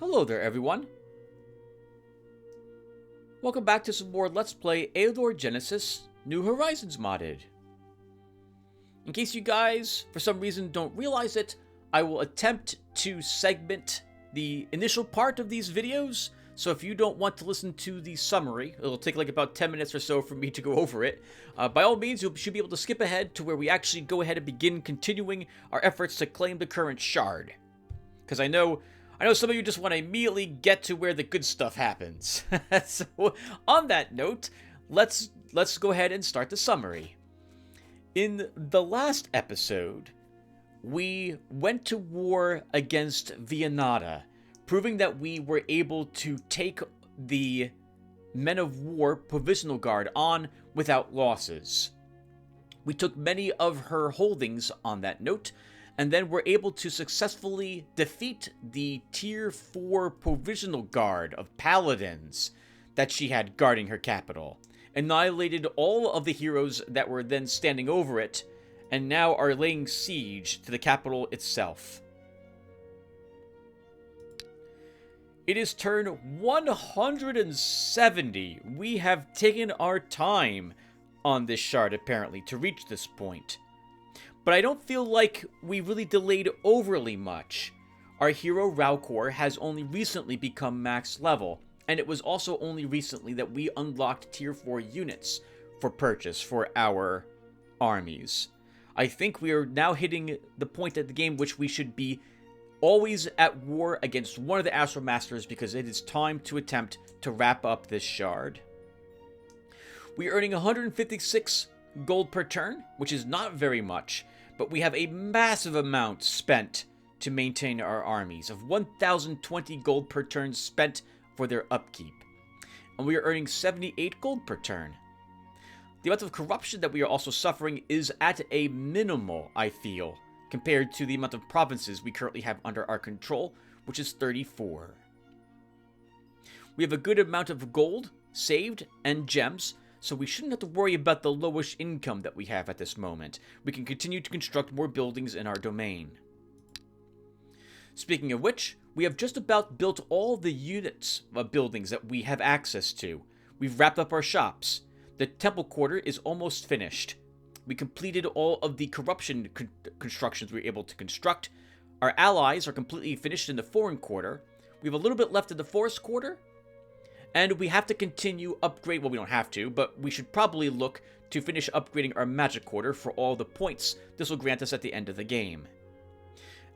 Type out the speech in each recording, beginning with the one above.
Hello there everyone. Welcome back to some more Let's Play Eador Genesis New Horizons modded. In case you guys, for some reason, don't realize it, I will attempt to segment the initial part of these videos, so if you don't want to listen to the summary, it'll take like about 10 minutes or so for me to go over it, by all means you should be able to skip ahead to where we actually go ahead and begin continuing our efforts to claim the current shard. Because I know some of you just want to immediately get to where the good stuff happens. So, on that note, let's go ahead and start the summary. In the last episode, we went to war against Viennada, proving that we were able to take the Men of War Provisional Guard on without losses. We took many of her holdings on that note, and then were able to successfully defeat the Tier 4 Provisional Guard of Paladins that she had guarding her capital, annihilated all of the heroes that were then standing over it, and now are laying siege to the capital itself. It is turn 170. We have taken our time on this shard, apparently, to reach this point. But I don't feel like we really delayed overly much. Our hero Raukor has only recently become max level, and it was also only recently that we unlocked tier 4 units for purchase for our armies. I think we are now hitting the point at the game which we should be always at war against one of the Astral Masters, because it is time to attempt to wrap up this shard. We are earning 156 gold per turn, which is not very much, but we have a massive amount spent to maintain our armies, of 1,020 gold per turn spent for their upkeep. And we are earning 78 gold per turn. The amount of corruption that we are also suffering is at a minimal, I feel, compared to the amount of provinces we currently have under our control, which is 34. We have a good amount of gold saved and gems, so we shouldn't have to worry about the lowish income that we have at this moment. We can continue to construct more buildings in our domain. Speaking of which, we have just about built all the units of buildings that we have access to. We've wrapped up our shops. The temple quarter is almost finished. We completed all of the corruption constructions we were able to construct. Our allies are completely finished in the foreign quarter. We have a little bit left in the forest quarter. And we have to continue upgrade, well, we don't have to, but we should probably look to finish upgrading our magic quarter for all the points this will grant us at the end of the game.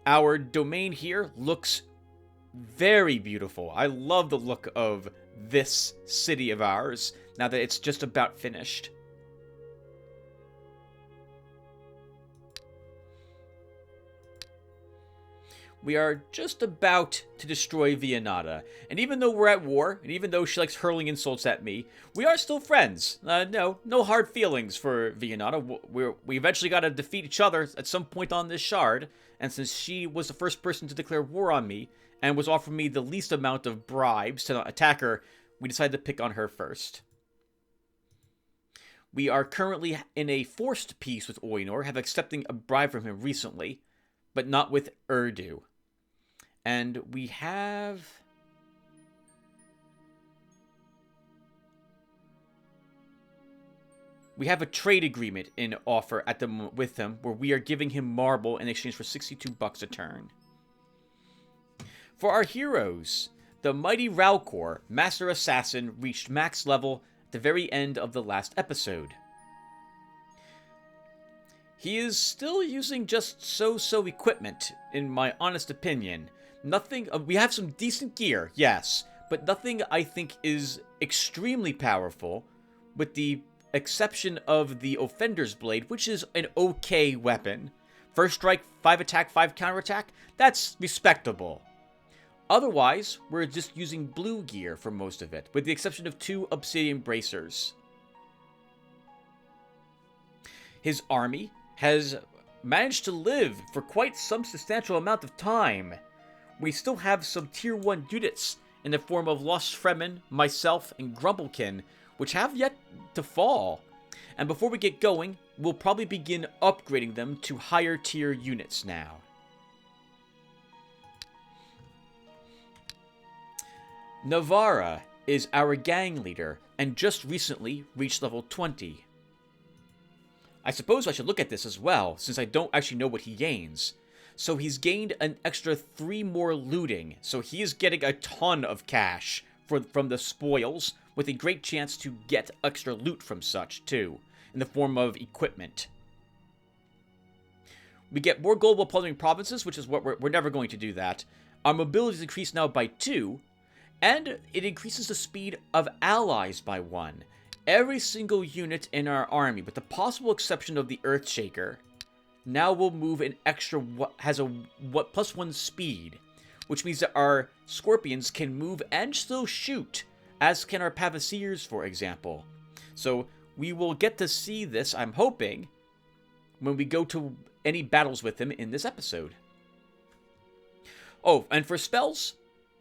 Our domain here looks very beautiful. I love the look of this city of ours now that it's just about finished. We are just about to destroy Viennada, and even though we're at war, and even though she likes hurling insults at me, we are still friends. No hard feelings for Viennada. We eventually got to defeat each other at some point on this shard, and since she was the first person to declare war on me, and was offering me the least amount of bribes to not attack her, we decided to pick on her first. We are currently in a forced peace with Eador, have accepting a bribe from him recently, but not with Urdu. And we have a trade agreement in offer at the moment with him, where we are giving him marble in exchange for 62 bucks a turn. For our heroes, the mighty Raukor, Master Assassin, reached max level at the very end of the last episode. He is still using just so-so equipment, in my honest opinion. Nothing, we have some decent gear, yes, but nothing I think is extremely powerful, with the exception of the Offender's Blade, which is an okay weapon. First strike, 5 attack, 5 counterattack, that's respectable. Otherwise, we're just using blue gear for most of it, with the exception of 2 obsidian bracers. His army has managed to live for quite some substantial amount of time. We still have some tier 1 units in the form of Lost Fremen, myself, and Grumblekin, which have yet to fall. And before we get going, we'll probably begin upgrading them to higher tier units now. Navarra is our gang leader, and just recently reached level 20. I suppose I should look at this as well, since I don't actually know what he gains. So he's gained an extra 3 more looting, so he is getting a ton of cash from the spoils, with a great chance to get extra loot from such, too, in the form of equipment. We get more gold while plundering provinces, which is what we're never going to do that. Our mobility is increased now by 2, and it increases the speed of allies by 1. Every single unit in our army, with the possible exception of the Earthshaker, now will move an extra, has a +1 speed, which means that our Scorpions can move and still shoot, as can our Pavasiers, for example. So we will get to see this, I'm hoping, when we go to any battles with him in this episode. Oh, and for spells,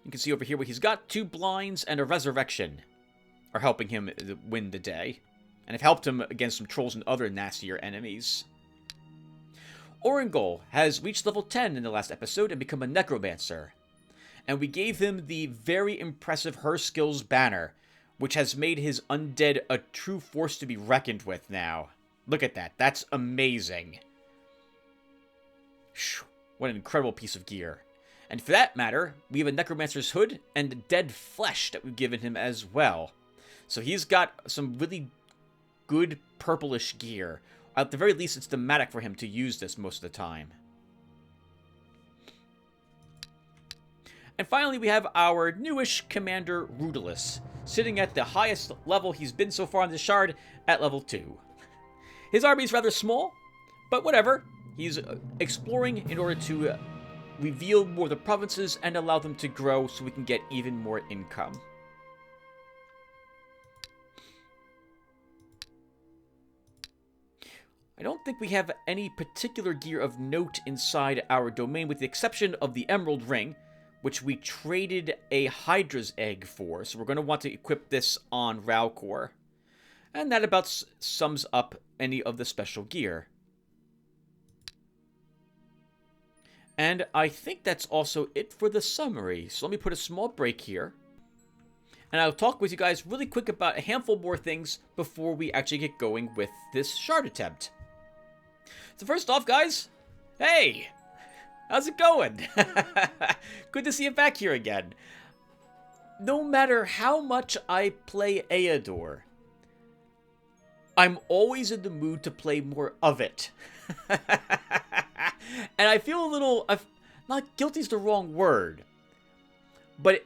you can see over here what he's got. 2 blinds and a resurrection are helping him win the day, and have helped him against some trolls and other nastier enemies. Orangol has reached level 10 in the last episode and become a necromancer. And we gave him the very impressive Her Skills banner, which has made his undead a true force to be reckoned with now. Look at that. That's amazing. What an incredible piece of gear. And for that matter, we have a Necromancer's Hood and Dead Flesh that we've given him as well. So he's got some really good purplish gear. At the very least, it's thematic for him to use this most of the time. And finally, we have our newish Commander Rudolus, sitting at the highest level he's been so far on the Shard, at level 2. His army is rather small, but whatever. He's exploring in order to reveal more of the provinces and allow them to grow so we can get even more income. I don't think we have any particular gear of note inside our domain, with the exception of the Emerald Ring, which we traded a Hydra's Egg for, so we're going to want to equip this on Ralcor. And that about sums up any of the special gear. And I think that's also it for the summary, so let me put a small break here. And I'll talk with you guys really quick about a handful more things before we actually get going with this Shard attempt. So first off, guys, hey! How's it going? Good to see you back here again. No matter how much I play Eador, I'm always in the mood to play more of it. And I feel a little, not guilty is the wrong word, but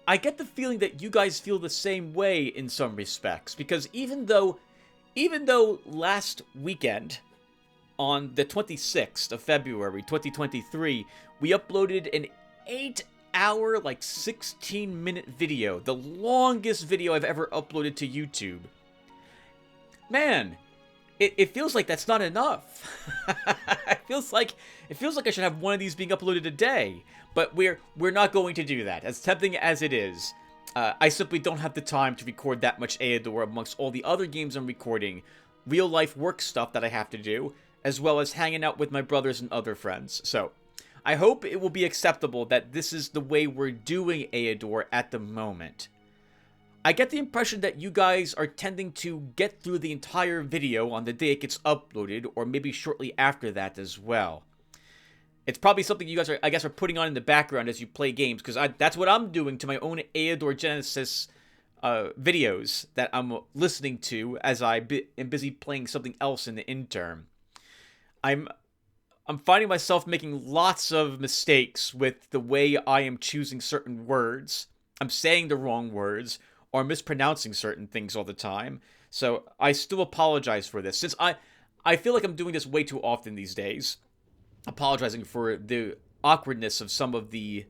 I get the feeling that you guys feel the same way in some respects, because even though last weekend, on the 26th of February, 2023, we uploaded an 8-hour, like 16-minute video, the longest video I've ever uploaded to YouTube. Man, it feels like that's not enough. It feels like I should have one of these being uploaded a day, but we're not going to do that. As tempting as it is, I simply don't have the time to record that much Eador amongst all the other games I'm recording, real life work stuff that I have to do, as well as hanging out with my brothers and other friends. So, I hope it will be acceptable that this is the way we're doing Eador at the moment. I get the impression that you guys are tending to get through the entire video on the day it gets uploaded, or maybe shortly after that as well. It's probably something you guys are, I guess, are putting on in the background as you play games, because that's what I'm doing to my own Eador Genesis videos that I'm listening to as I am busy playing something else in the interim. I'm finding myself making lots of mistakes with the way I am choosing certain words. I'm saying the wrong words, or mispronouncing certain things all the time. So I still apologize for this, since I feel like I'm doing this way too often these days. Apologizing for the awkwardness of some of the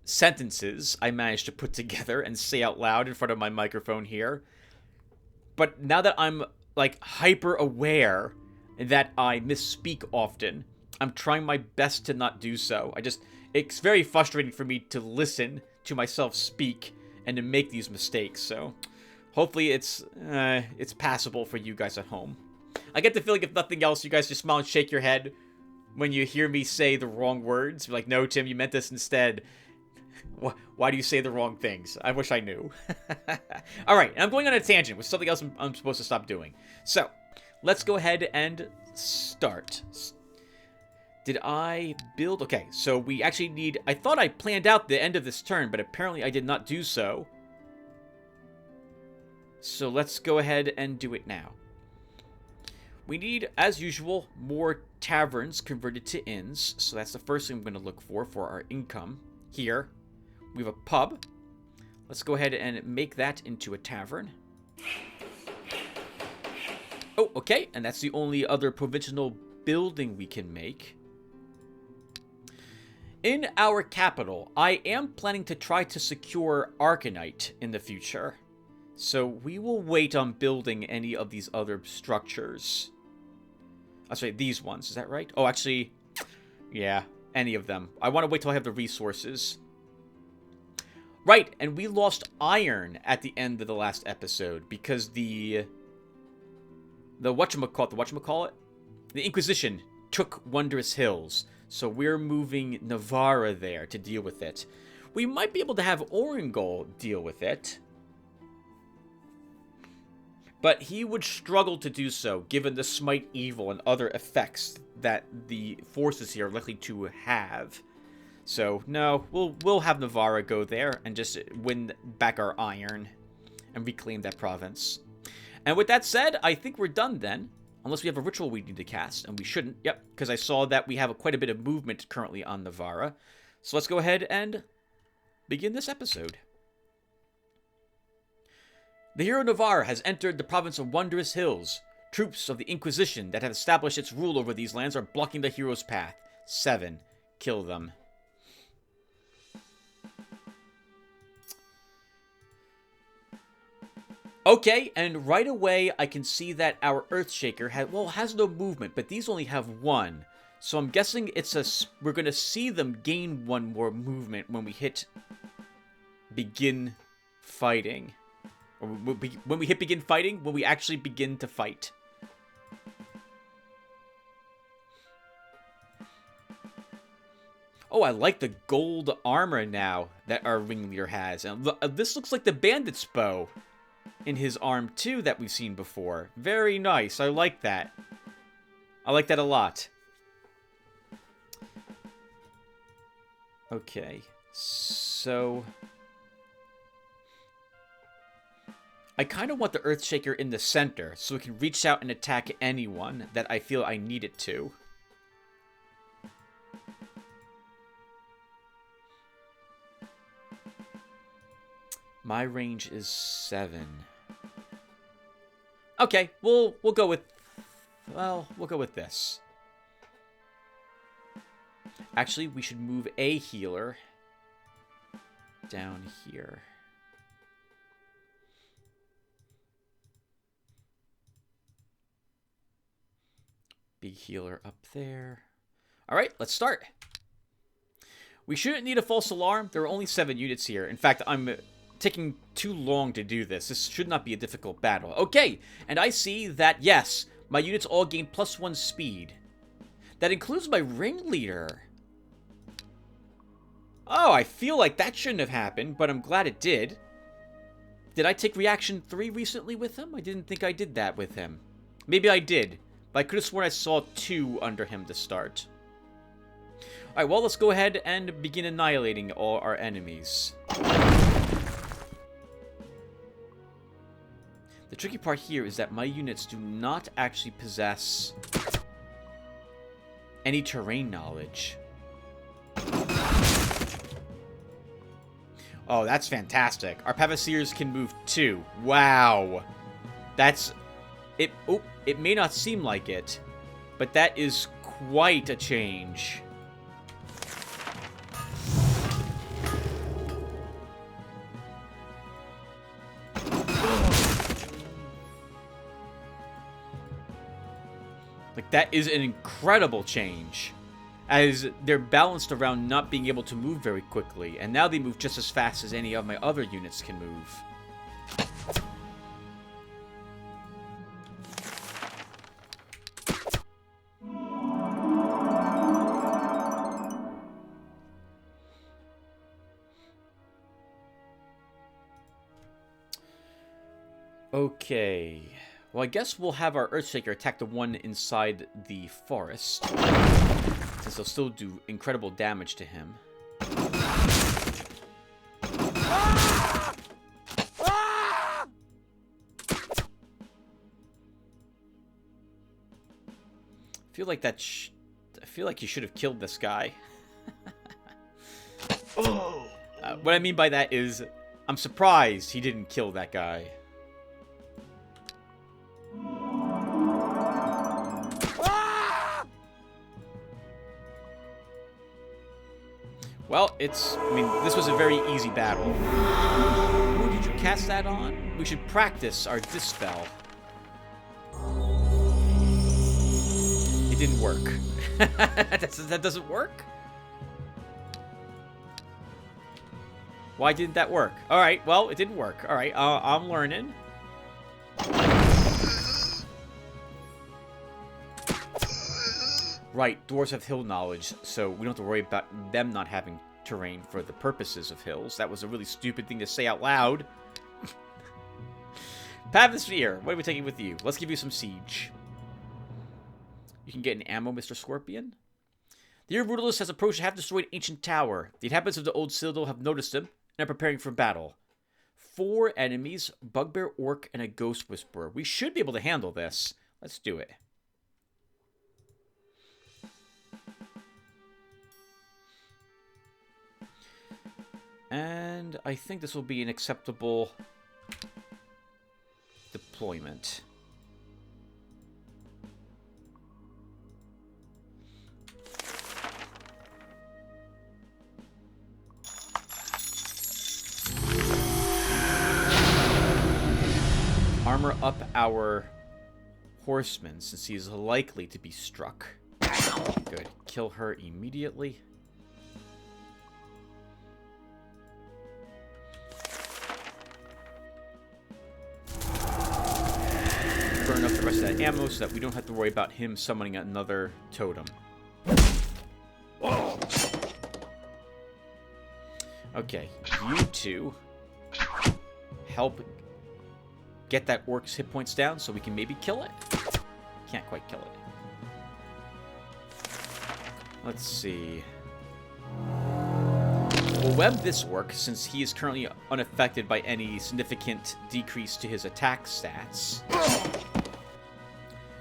sentences I managed to put together and say out loud in front of my microphone here. But now that I'm like hyper aware that I misspeak often, I'm trying my best to not do so. It's very frustrating for me to listen to myself speak and to make these mistakes, so hopefully it's passable for you guys at home. I get the feeling, if nothing else, you guys just smile and shake your head when you hear me say the wrong words. You're like, no, Tim, you meant this instead. Why do you say the wrong things? I wish I knew. Alright, I'm going on a tangent with something else I'm supposed to stop doing. So, let's go ahead and start. Did I build? Okay, so we actually need... I thought I planned out the end of this turn, but apparently I did not do so. So let's go ahead and do it now. We need, as usual, more taverns converted to inns. So that's the first thing I'm going to look for our income. Here, we have a pub. Let's go ahead and make that into a tavern. Oh, okay, and that's the only other provincial building we can make. In our capital, I am planning to try to secure Arcanite in the future. So we will wait on building any of these other structures. Oh, sorry, these ones, is that right? Oh, actually, yeah, any of them. I want to wait till I have the resources. Right, and we lost iron at the end of the last episode because the whatchamacallit? The Inquisition took Wondrous Hills, so we're moving Navarra there to deal with it. We might be able to have Orangol deal with it, but he would struggle to do so, given the Smite Evil and other effects that the forces here are likely to have. So, no, we'll have Navarra go there and just win back our iron and reclaim that province. And with that said, I think we're done then. Unless we have a ritual we need to cast, and we shouldn't. Yep, because I saw that we have quite a bit of movement currently on Navarra. So let's go ahead and begin this episode. The hero Navarra has entered the province of Wondrous Hills. Troops of the Inquisition that have established its rule over these lands are blocking the hero's path. 7. Kill them. Okay, and right away I can see that our Earthshaker has no movement, but these only have 1. So I'm guessing we're going to see them gain 1 more movement when we hit begin fighting. Or when we hit begin fighting, when we actually begin to fight. Oh, I like the gold armor now that our ringleader has. And this looks like the bandit's bow in his arm too that we've seen before. Very nice. I like that. I like that a lot. Okay. So I kind of want the Earthshaker in the center so we can reach out and attack anyone that I feel I need it to. My range is 7. Okay, we'll go with this. Actually, we should move a healer down here. Big healer up there. All right, let's start. We shouldn't need a false alarm. There are only 7 units here. In fact, I'm taking too long to do this. This should not be a difficult battle. Okay, and I see that, yes, my units all gain +1 speed. That includes my ringleader. Oh, I feel like that shouldn't have happened, but I'm glad it did. Did I take reaction 3 recently with him? I didn't think I did that with him. Maybe I did, but I could have sworn I saw 2 under him to start. Alright, well, let's go ahead and begin annihilating all our enemies. The tricky part here is that my units do not actually possess any terrain knowledge. Oh, that's fantastic. Our Pavasiers can move 2. Wow. That's... it. Oh, it may not seem like it, but that is quite a change. Like, that is an incredible change, as they're balanced around not being able to move very quickly, and now they move just as fast as any of my other units can move. Okay. Well, I guess we'll have our Earthshaker attack the one inside the forest, since they'll still do incredible damage to him. I feel like you should have killed this guy. What I mean by that is, I'm surprised he didn't kill that guy. Well, I mean, this was a very easy battle. Who did you cast that on? We should practice our dispel. It didn't work. That doesn't work? Why didn't that work? Alright, well, it didn't work. Alright, I'm learning. Right, dwarves have hill knowledge, so we don't have to worry about them not having terrain for the purposes of hills. That was a really stupid thing to say out loud. Pathsphere, what are we taking with you? Let's give you some siege. You can get an ammo, Mr. Scorpion. The Brutalist has approached a half-destroyed ancient tower. The inhabitants of the old citadel have noticed him and are preparing for battle. 4 enemies, Bugbear, Orc, and a Ghost Whisperer. We should be able to handle this. Let's do it. And I think this will be an acceptable deployment. Armor up our horseman since he is likely to be struck. Good. Kill her immediately. Burn up the rest of that ammo so that we don't have to worry about him summoning another totem. Okay, you two help get that orc's hit points down so we can maybe kill it. Can't quite kill it. Let's see. We'll web this orc since he is currently unaffected by any significant decrease to his attack stats.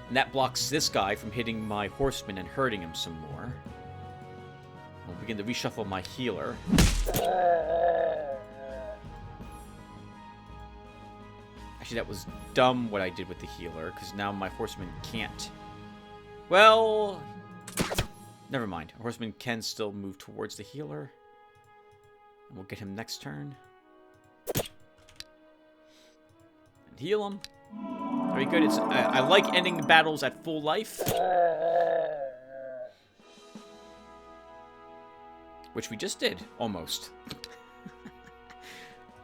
And that blocks this guy from hitting my horseman and hurting him some more. I'll begin to reshuffle my healer. Actually, that was dumb what I did with the healer, because now my horseman can't. Well, never mind. A horseman can still move towards the healer. And we'll get him next turn. And heal him. Very good. I like ending battles at full life. Which we just did, almost.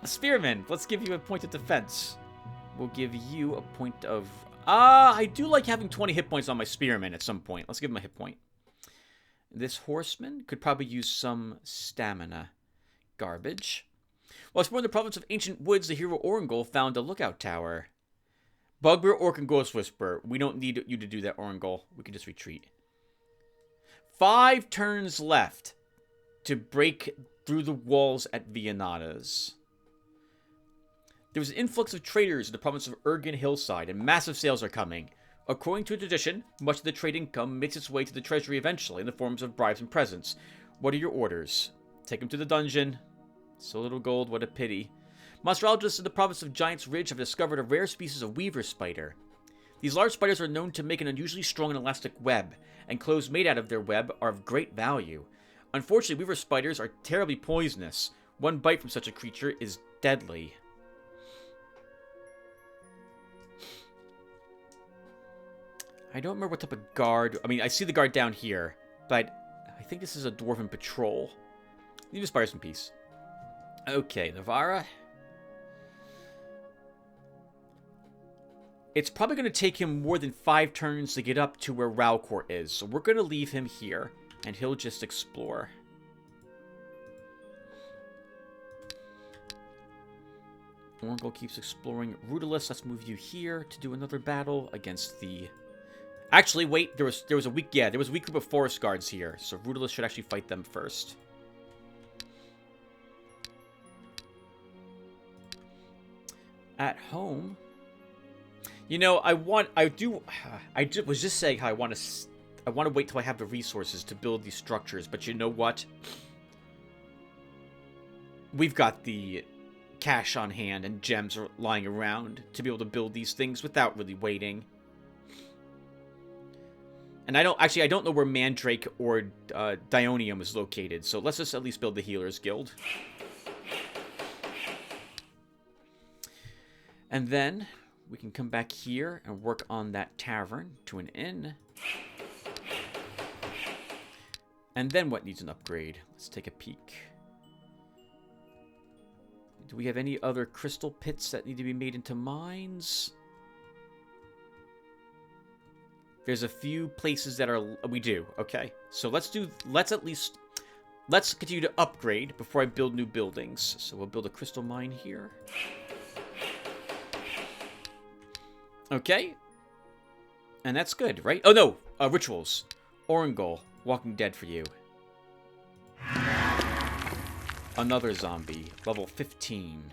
A spearman. Let's give you a point of defense. We'll give you a point of... I do like having 20 hit points on my spearman at some point. Let's give him a hit point. This horseman could probably use some stamina. Garbage. While exploring the province of Ancient Woods, the hero Orangol found a lookout tower. Bugbear, Orc, and Ghost Whisperer. We don't need you to do that, Orangol. We can just retreat. 5 turns left to break through the walls at Vianata's. There was an influx of traders in the province of Urgan Hillside, and massive sales are coming. According to tradition, much of the trade income makes its way to the treasury eventually in the forms of bribes and presents. What are your orders? Take him to the dungeon. So little gold, what a pity. Monsterologists in the province of Giant's Ridge have discovered a rare species of weaver spider. These large spiders are known to make an unusually strong and elastic web, and clothes made out of their web are of great value. Unfortunately, weaver spiders are terribly poisonous. One bite from such a creature is deadly. I don't remember what type of guard... I mean, I see the guard down here, but I think this is a dwarven patrol. Leave the spiders in peace. Okay, Navara. It's probably going to take him more than 5 turns to get up to where Raucourt is, so we're going to leave him here, and he'll just explore. Orangol keeps exploring Rudolus. Let's move you here to do another battle against the... Actually, wait, there was a weak... Yeah, there was a weak group of forest guards here, so Rudolus should actually fight them first. At home... You know, I was just saying how I want to wait till I have the resources to build these structures, but you know what? We've got the cash on hand and gems are lying around to be able to build these things without really waiting. And I don't know where Mandrake or Dionium is located, so let's just at least build the Healers Guild. And then we can come back here and work on that tavern to an inn. And then what needs an upgrade? Let's take a peek. Do we have any other crystal pits that need to be made into mines? There's a few places that are... We do, okay. So let's continue to upgrade before I build new buildings. So we'll build a crystal mine here. Okay. And that's good, right? Oh, no. Rituals. Orangol. Walking Dead for you. Another zombie. Level 15.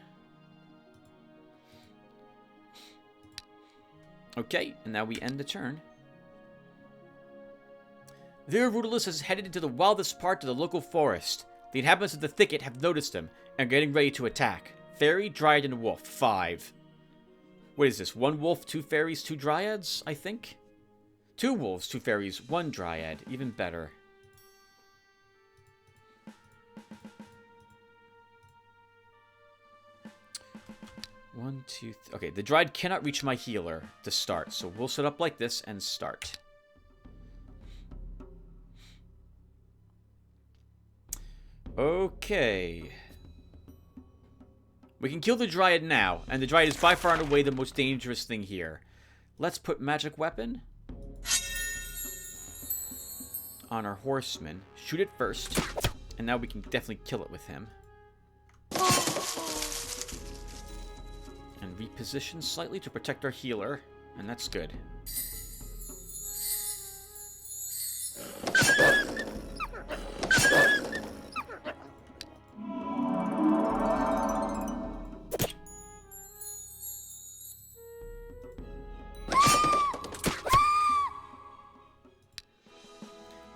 Okay. And now we end the turn. There, Rudolus has headed into the wildest part of the local forest. The inhabitants of the thicket have noticed him and are getting ready to attack. Fairy, Dryad, and Wolf. 5. What is this? 1 wolf, 2 fairies, 2 dryads, I think? 2 wolves, 2 fairies, 1 dryad. Even better. One, two... Okay, the dryad cannot reach my healer to start, so we'll set up like this and start. Okay. We can kill the Dryad now, and the Dryad is by far and away the most dangerous thing here. Let's put magic weapon on our horseman. Shoot it first, and now we can definitely kill it with him. And reposition slightly to protect our healer, and that's good.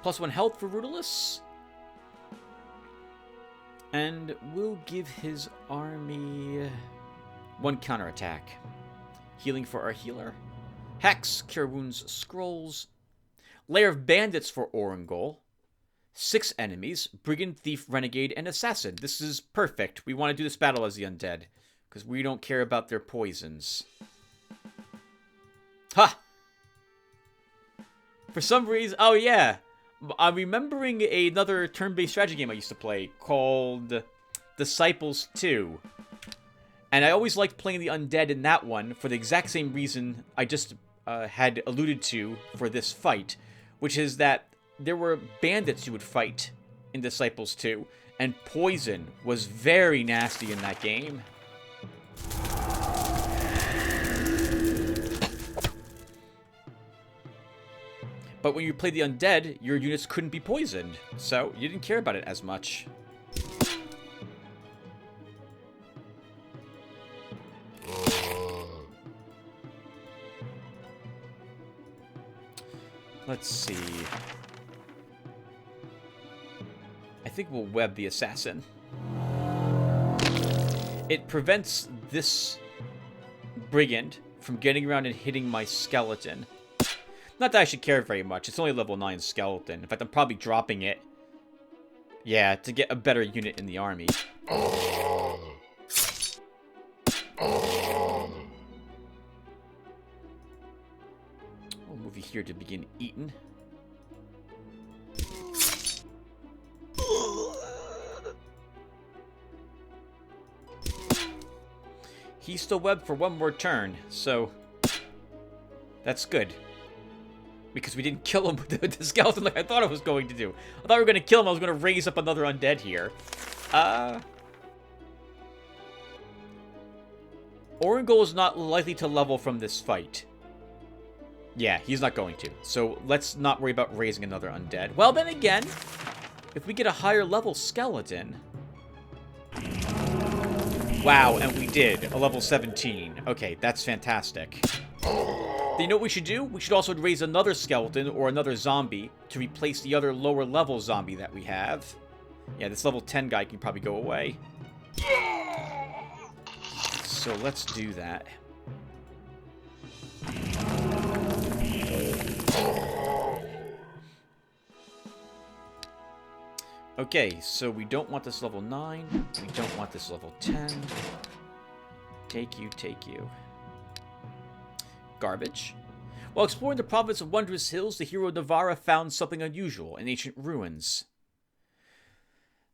+1 health for Rudolus. And we'll give his army 1 counterattack. Healing for our healer. Hex, Cure Wounds, Scrolls. Lair of Bandits for Orangol. 6 enemies. Brigand, Thief, Renegade, and Assassin. This is perfect. We want to do this battle as the undead, because we don't care about their poisons. Ha! For some reason... Oh, yeah. I'm remembering another turn-based strategy game I used to play called Disciples 2. And I always liked playing the undead in that one for the exact same reason I just had alluded to for this fight, which is that there were bandits you would fight in Disciples 2, and poison was very nasty in that game. But when you played the undead, your units couldn't be poisoned, so you didn't care about it as much. Let's see. I think we'll web the assassin. It prevents this brigand from getting around and hitting my skeleton. Not that I should care very much. It's only a level 9 skeleton. In fact, I'm probably dropping it. Yeah, to get a better unit in the army. We'll move you here to begin eating. He's still webbed for 1 more turn, so that's good. Because we didn't kill him with the skeleton like I thought I was going to do. I thought we were going to kill him. I was going to raise up another undead here. Orangol is not likely to level from this fight. Yeah, he's not going to. So let's not worry about raising another undead. Well, then again, if we get a higher level skeleton... Wow, and we did. A level 17. Okay, that's fantastic. You know what we should do? We should also raise another skeleton or another zombie to replace the other lower level zombie that we have. Yeah, this level 10 guy can probably go away. So let's do that. Okay, so we don't want this level 9. We don't want this level 10. Take you, take you. Garbage. While exploring the province of Wondrous Hills, the hero Navarra found something unusual in ancient ruins.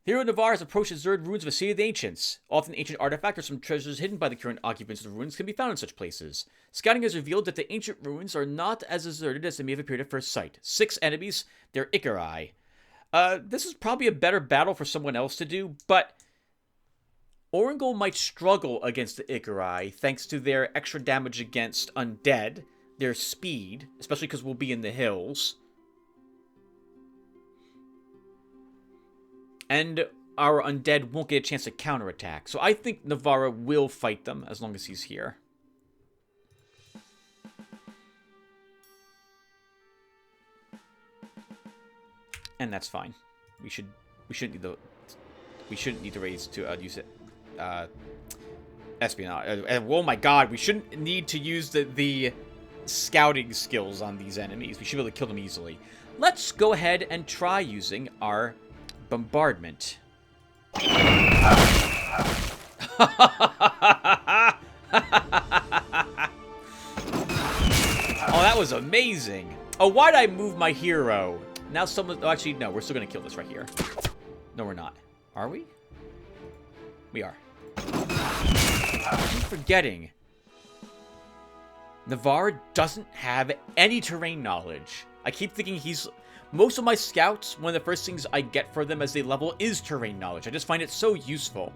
The hero Navarra has approached the Zerd ruins of a city of the ancients. Often ancient artifacts or some treasures hidden by the current occupants of the ruins can be found in such places. Scouting has revealed that the ancient ruins are not as deserted as they may have appeared at first sight. 6 enemies, they're Icarai. This is probably a better battle for someone else to do, but Orangol might struggle against the Icarai thanks to their extra damage against undead, their speed, especially because we'll be in the hills, and our undead won't get a chance to counterattack. So I think Navarra will fight them as long as he's here. And that's fine. We shouldn't need to raise to use it. Espionage. Oh my god, we shouldn't need to use the scouting skills on these enemies. We should be able to kill them easily. Let's go ahead and try using our bombardment. Oh, that was amazing. Oh, why'd I move my hero? Now someone... Oh, actually, no. We're still going to kill this right here. No, we're not. Are we? We are. I keep forgetting. Navarre doesn't have any terrain knowledge. I keep thinking he's... Most of my scouts, one of the first things I get for them as they level is terrain knowledge. I just find it so useful.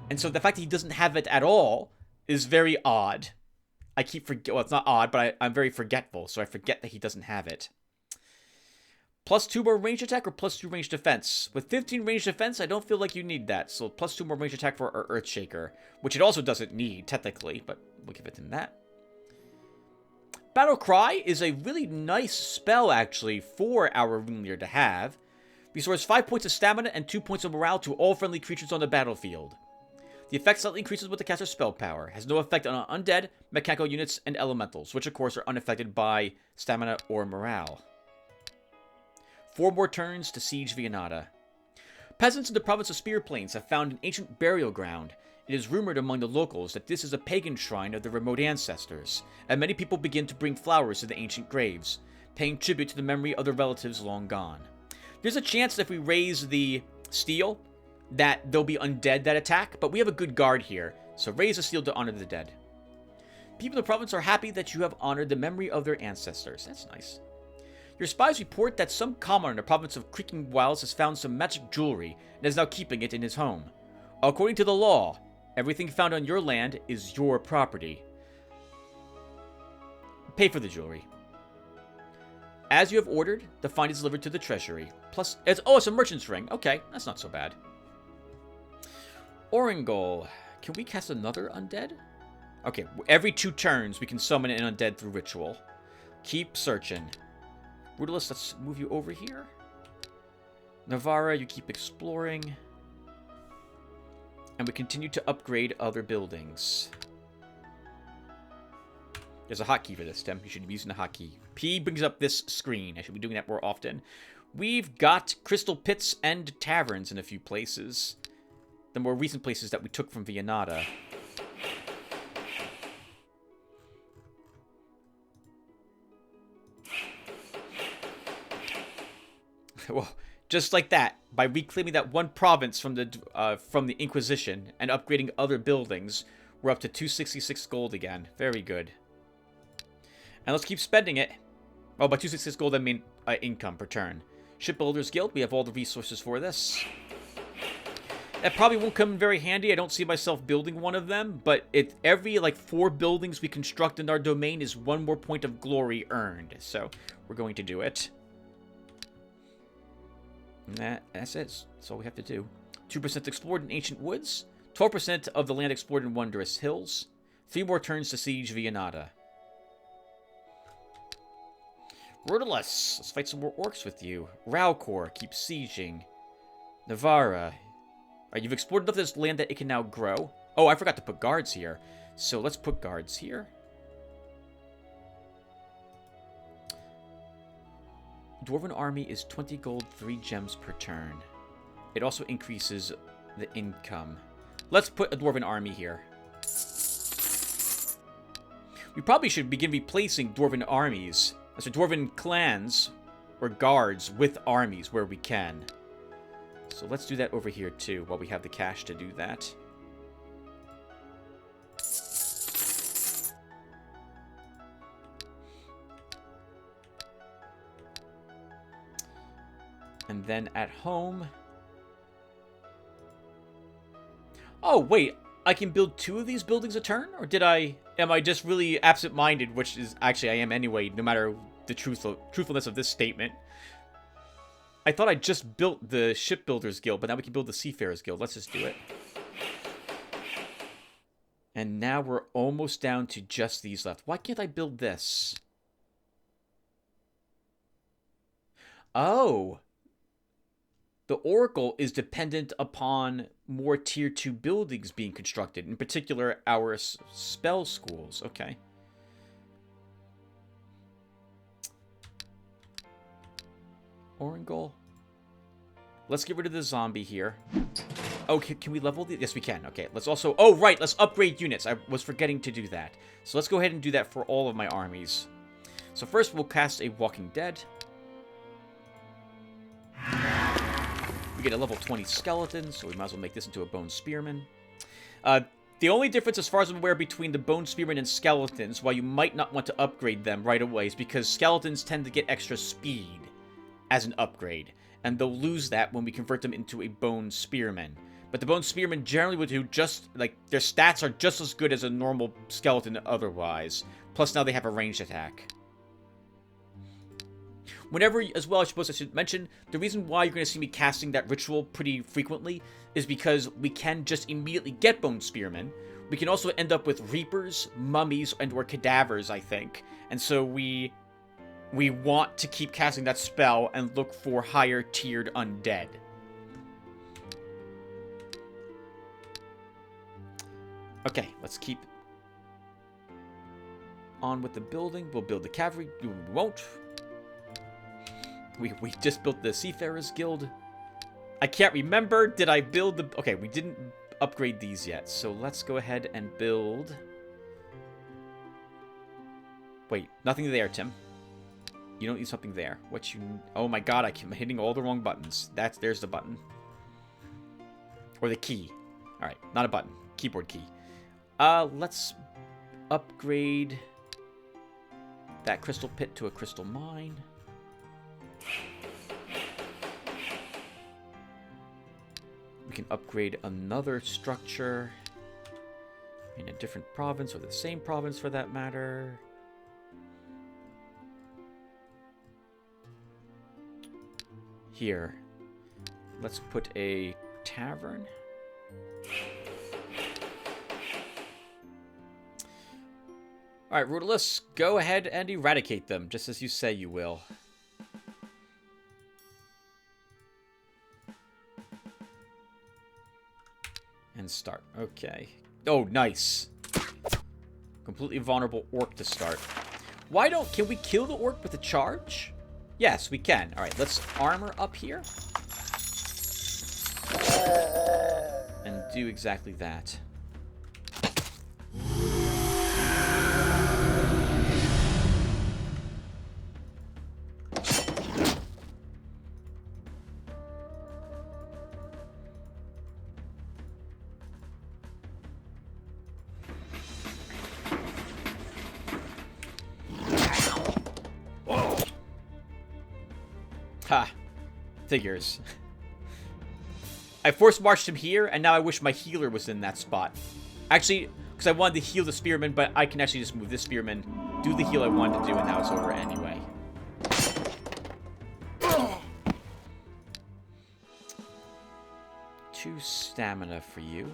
And so the fact that he doesn't have it at all is very odd. I keep forget. Well, it's not odd, but I'm very forgetful, so I forget that he doesn't have it. +2 more range attack or +2 range defense? With 15 range defense, I don't feel like you need that. So +2 more range attack for our Earthshaker, which it also doesn't need, technically, but we'll give it in that. Battle Cry is a really nice spell, actually, for our Rune Leader to have. Restores 5 points of stamina and 2 points of morale to all friendly creatures on the battlefield. The effect slightly increases with the caster's spell power. Has no effect on undead, mechanical units, and elementals, which of course are unaffected by stamina or morale. 4 more turns to siege Vianata. Peasants in the province of Spear Plains have found an ancient burial ground. It is rumored among the locals that this is a pagan shrine of the remote ancestors, and many people begin to bring flowers to the ancient graves, paying tribute to the memory of their relatives long gone. There's a chance that if we raise the steel, that there'll be undead that attack, but we have a good guard here, so raise the steel to honor the dead. People in the province are happy that you have honored the memory of their ancestors. That's nice. Your spies report that some commoner in the province of Creaking Wilds has found some magic jewelry and is now keeping it in his home. According to the law, everything found on your land is your property. Pay for the jewelry. As you have ordered, the find is delivered to the treasury. Plus, it's a merchant's ring. Okay, that's not so bad. Orangol. Can we cast another undead? Okay, every 2 turns we can summon an undead through ritual. Keep searching. Rudolus, let's move you over here. Navarra, you keep exploring. And we continue to upgrade other buildings. There's a hotkey for this, Tim. You should be using the hotkey. P brings up this screen. I should be doing that more often. We've got crystal pits and taverns in a few places. The more recent places that we took from Vianata. Well, just like that, by reclaiming that one province from the Inquisition and upgrading other buildings, we're up to 266 gold again. Very good. And let's keep spending it. Oh, by 266 gold, I mean income per turn. Shipbuilders Guild, we have all the resources for this. That probably won't come in very handy. I don't see myself building one of them, but every, like, 4 buildings we construct in our domain is 1 more point of glory earned. So, we're going to do it. And that's it. That's all we have to do. 2% explored in ancient woods. 12% of the land explored in wondrous hills. 3 more turns to siege Viennada. Rudolus, let's fight some more orcs with you. Raukor, keep sieging. Navarra. Alright, you've explored enough of this land that it can now grow. Oh, I forgot to put guards here. So let's put guards here. Dwarven army is 20 gold, 3 gems per turn. It also increases the income. Let's put a dwarven army here. We probably should begin replacing dwarven armies. So dwarven clans or guards with armies where we can. So let's do that over here too, while we have the cash to do that. And then at home... Oh, wait. I can build 2 of these buildings a turn? Or am I just really absent-minded, which is actually I am anyway, no matter the truthfulness of this statement. I thought I just built the Shipbuilders Guild, but now we can build the Seafarers Guild. Let's just do it. And now we're almost down to just these left. Why can't I build this? Oh. The Oracle is dependent upon more Tier 2 buildings being constructed. In particular, our spell schools. Okay. Orangol. Let's get rid of the zombie here. Oh, can we level these? Yes, we can. Okay, let's also... Oh, right, let's upgrade units. I was forgetting to do that. So let's go ahead and do that for all of my armies. So first, we'll cast a Walking Dead. We get a level 20 skeleton, so we might as well make this into a Bone Spearman. The only difference, as far as I'm aware, between the Bone Spearman and Skeletons, why you might not want to upgrade them right away, is because Skeletons tend to get extra speed as an upgrade, and they'll lose that when we convert them into a Bone Spearman. But the Bone Spearman generally would do just, like, their stats are just as good as a normal skeleton otherwise. Plus now they have a ranged attack. Whenever, as well, I suppose I should mention, the reason why you're going to see me casting that ritual pretty frequently is because we can just immediately get Bone Spearmen. We can also end up with Reapers, Mummies, and or Cadavers, I think. And so we want to keep casting that spell and look for higher tiered undead. Okay, let's keep on with the building. We'll build the cavalry. We won't. We just built the Seafarers Guild. I can't remember. Did I build the... Okay, we didn't upgrade these yet. So let's go ahead and build... Wait, nothing there, Tim. You don't need something there. What you... Oh my god, I'm hitting all the wrong buttons. There's the button. Or the key. Alright, not a button. Keyboard key. Let's upgrade that crystal pit to a crystal mine. We can upgrade another structure in a different province, or the same province for that matter. Here, let's put a tavern. Alright, Rudolus, go ahead and eradicate them, just as you say you will. And start. Okay. Oh, nice. Completely vulnerable orc to start. Can we kill the orc with a charge? Yes, we can. Alright, let's armor up here. And do exactly that. Ha! Figures. I force marched him here, and now I wish my healer was in that spot. Actually, because I wanted to heal the spearman, but I can actually just move this spearman, do the heal I wanted to do, and now it's over anyway. 2 stamina for you.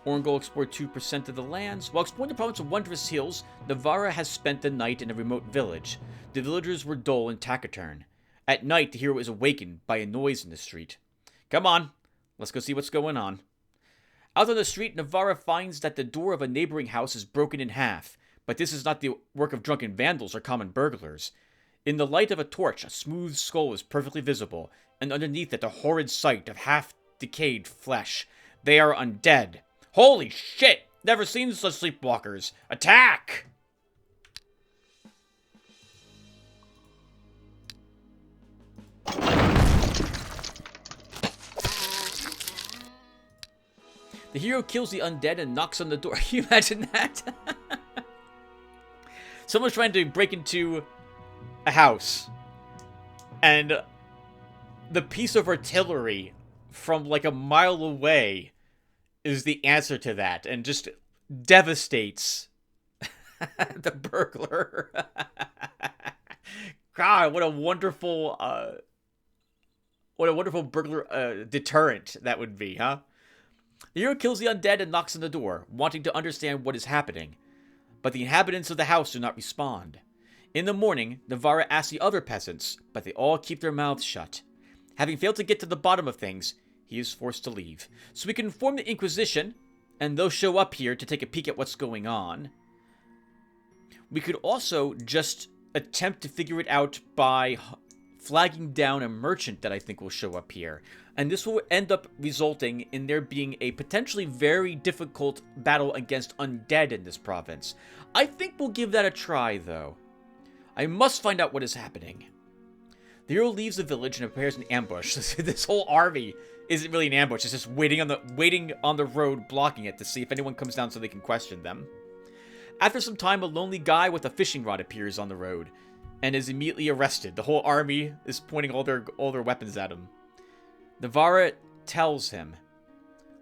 Orangol explored 2% of the lands. While exploring the province of Wondrous Hills, Navarra has spent the night in a remote village. The villagers were dull and taciturn. At night, the hero is awakened by a noise in the street. Come on, let's go see what's going on. Out on the street, Navarra finds that the door of a neighboring house is broken in half, but this is not the work of drunken vandals or common burglars. In the light of a torch, a smooth skull is perfectly visible, and underneath it a horrid sight of half-decayed flesh. They are undead. Holy shit! Never seen such sleepwalkers. Attack! The hero kills the undead and knocks on the door. Can you imagine that? Someone's trying to break into a house, and the piece of artillery from like a mile away is the answer to that, and just devastates the burglar. God, what a wonderful burglar deterrent that would be, huh? The hero kills the undead and knocks on the door, wanting to understand what is happening. But the inhabitants of the house do not respond. In the morning, Navarra asks the other peasants, but they all keep their mouths shut. Having failed to get to the bottom of things, he is forced to leave. So we can inform the Inquisition, and they'll show up here to take a peek at what's going on. We could also just attempt to figure it out by flagging down a merchant that I think will show up here. And this will end up resulting in there being a potentially very difficult battle against undead in this province. I think we'll give that a try, though. I must find out what is happening. The hero leaves the village and prepares an ambush. This whole army isn't really an ambush. It's just waiting on the road, blocking it to see if anyone comes down so they can question them. After some time, a lonely guy with a fishing rod appears on the road and is immediately arrested. The whole army is pointing all their weapons at him. Navarra tells him,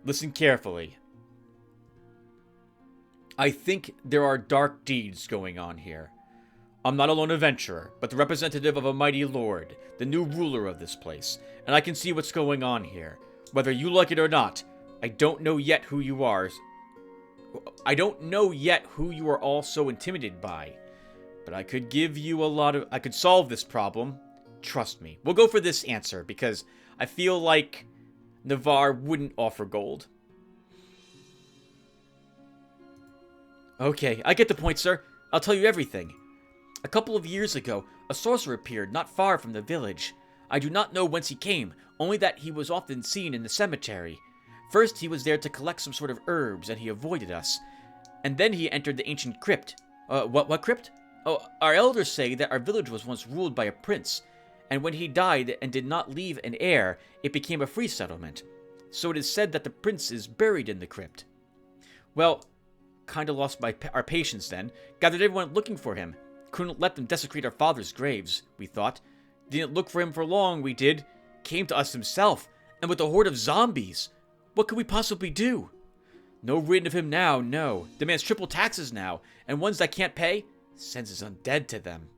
"Listen carefully. I think there are dark deeds going on here. I'm not a lone adventurer, but the representative of a mighty lord, the new ruler of this place, and I can see what's going on here. Whether you like it or not, I don't know yet who you are. I don't know yet who you are all so intimidated by, but I could give you I could solve this problem. Trust me." We'll go for this answer, because I feel like Navarre wouldn't offer gold. Okay, I get the point, sir. I'll tell you everything. A couple of years ago, a sorcerer appeared not far from the village. I do not know whence he came, only that he was often seen in the cemetery. First, he was there to collect some sort of herbs, and he avoided us. And then he entered the ancient crypt. What crypt? Oh, our elders say that our village was once ruled by a prince, and when he died and did not leave an heir, it became a free settlement. So it is said that the prince is buried in the crypt. Well, kinda lost our patience then. Gathered everyone looking for him. Couldn't let them desecrate our father's graves, we thought. Didn't look for him for long, we did. Came to us himself, and with a horde of zombies. What could we possibly do? No rid of him now, no. Demands triple taxes now, and ones that can't pay, sends his undead to them.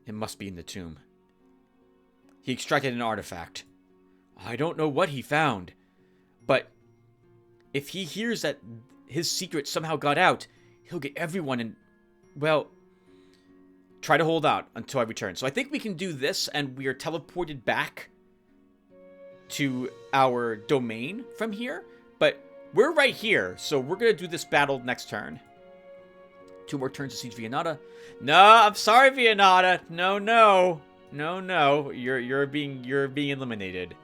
It must be in the tomb. He extracted an artifact. I don't know what he found, but if he hears that his secret somehow got out, he'll get everyone in... Well, try to hold out until I return. So I think we can do this, and we are teleported back to our domain from here. But we're right here, so we're going to do this battle next turn. 2 more turns to siege Viennata. No, I'm sorry, Viennata. No. You're being eliminated.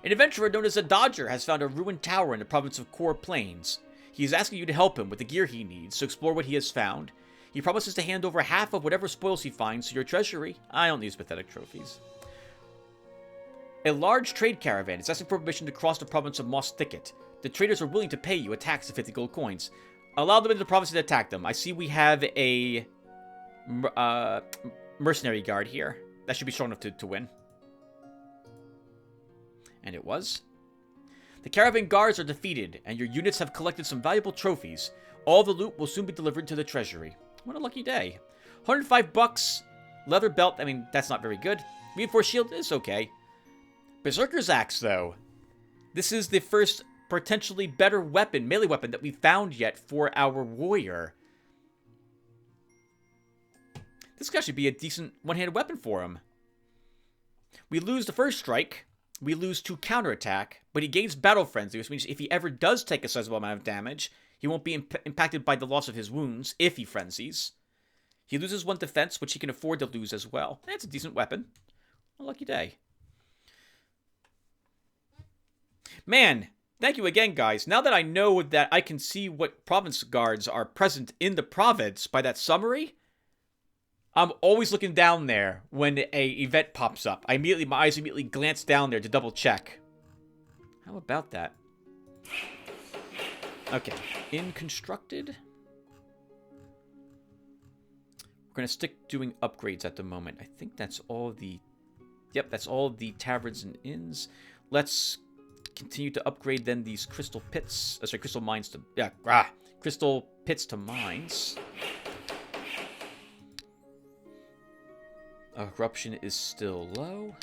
An adventurer known as a Dodger has found a ruined tower in the province of Core Plains. He is asking you to help him with the gear he needs to explore what he has found. He promises to hand over half of whatever spoils he finds to your treasury. I don't need these pathetic trophies. A large trade caravan is asking for permission to cross the province of Moss Thicket. The traders are willing to pay you a tax of 50 gold coins. Allow them into the province to attack them. I see we have a mercenary guard here. That should be strong enough to win. And it was. The caravan guards are defeated, and your units have collected some valuable trophies. All the loot will soon be delivered to the treasury. What a lucky day. 105 bucks. Leather belt, I mean, that's not very good. Reinforced shield is okay. Berserker's axe, though. This is the first potentially better weapon, melee weapon, that we've found yet for our warrior. This could actually be a decent one-handed weapon for him. We lose the first strike. We lose 2 counterattack, but he gains battle frenzy, which means if he ever does take a sizable amount of damage, he won't be impacted by the loss of his wounds if he frenzies. He loses 1 defense, which he can afford to lose as well. That's a decent weapon. A lucky day. Man, thank you again, guys. Now that I know that I can see what province guards are present in the province by that summary, I'm always looking down there when a event pops up. My eyes immediately glance down there to double check. How about that? Okay, in constructed. We're going to stick doing upgrades at the moment. I think that's all the... Yep, that's all the taverns and inns. Let's continue to upgrade then these crystal pits. Sorry, crystal mines to... Yeah, crystal pits to mines. Corruption is still low.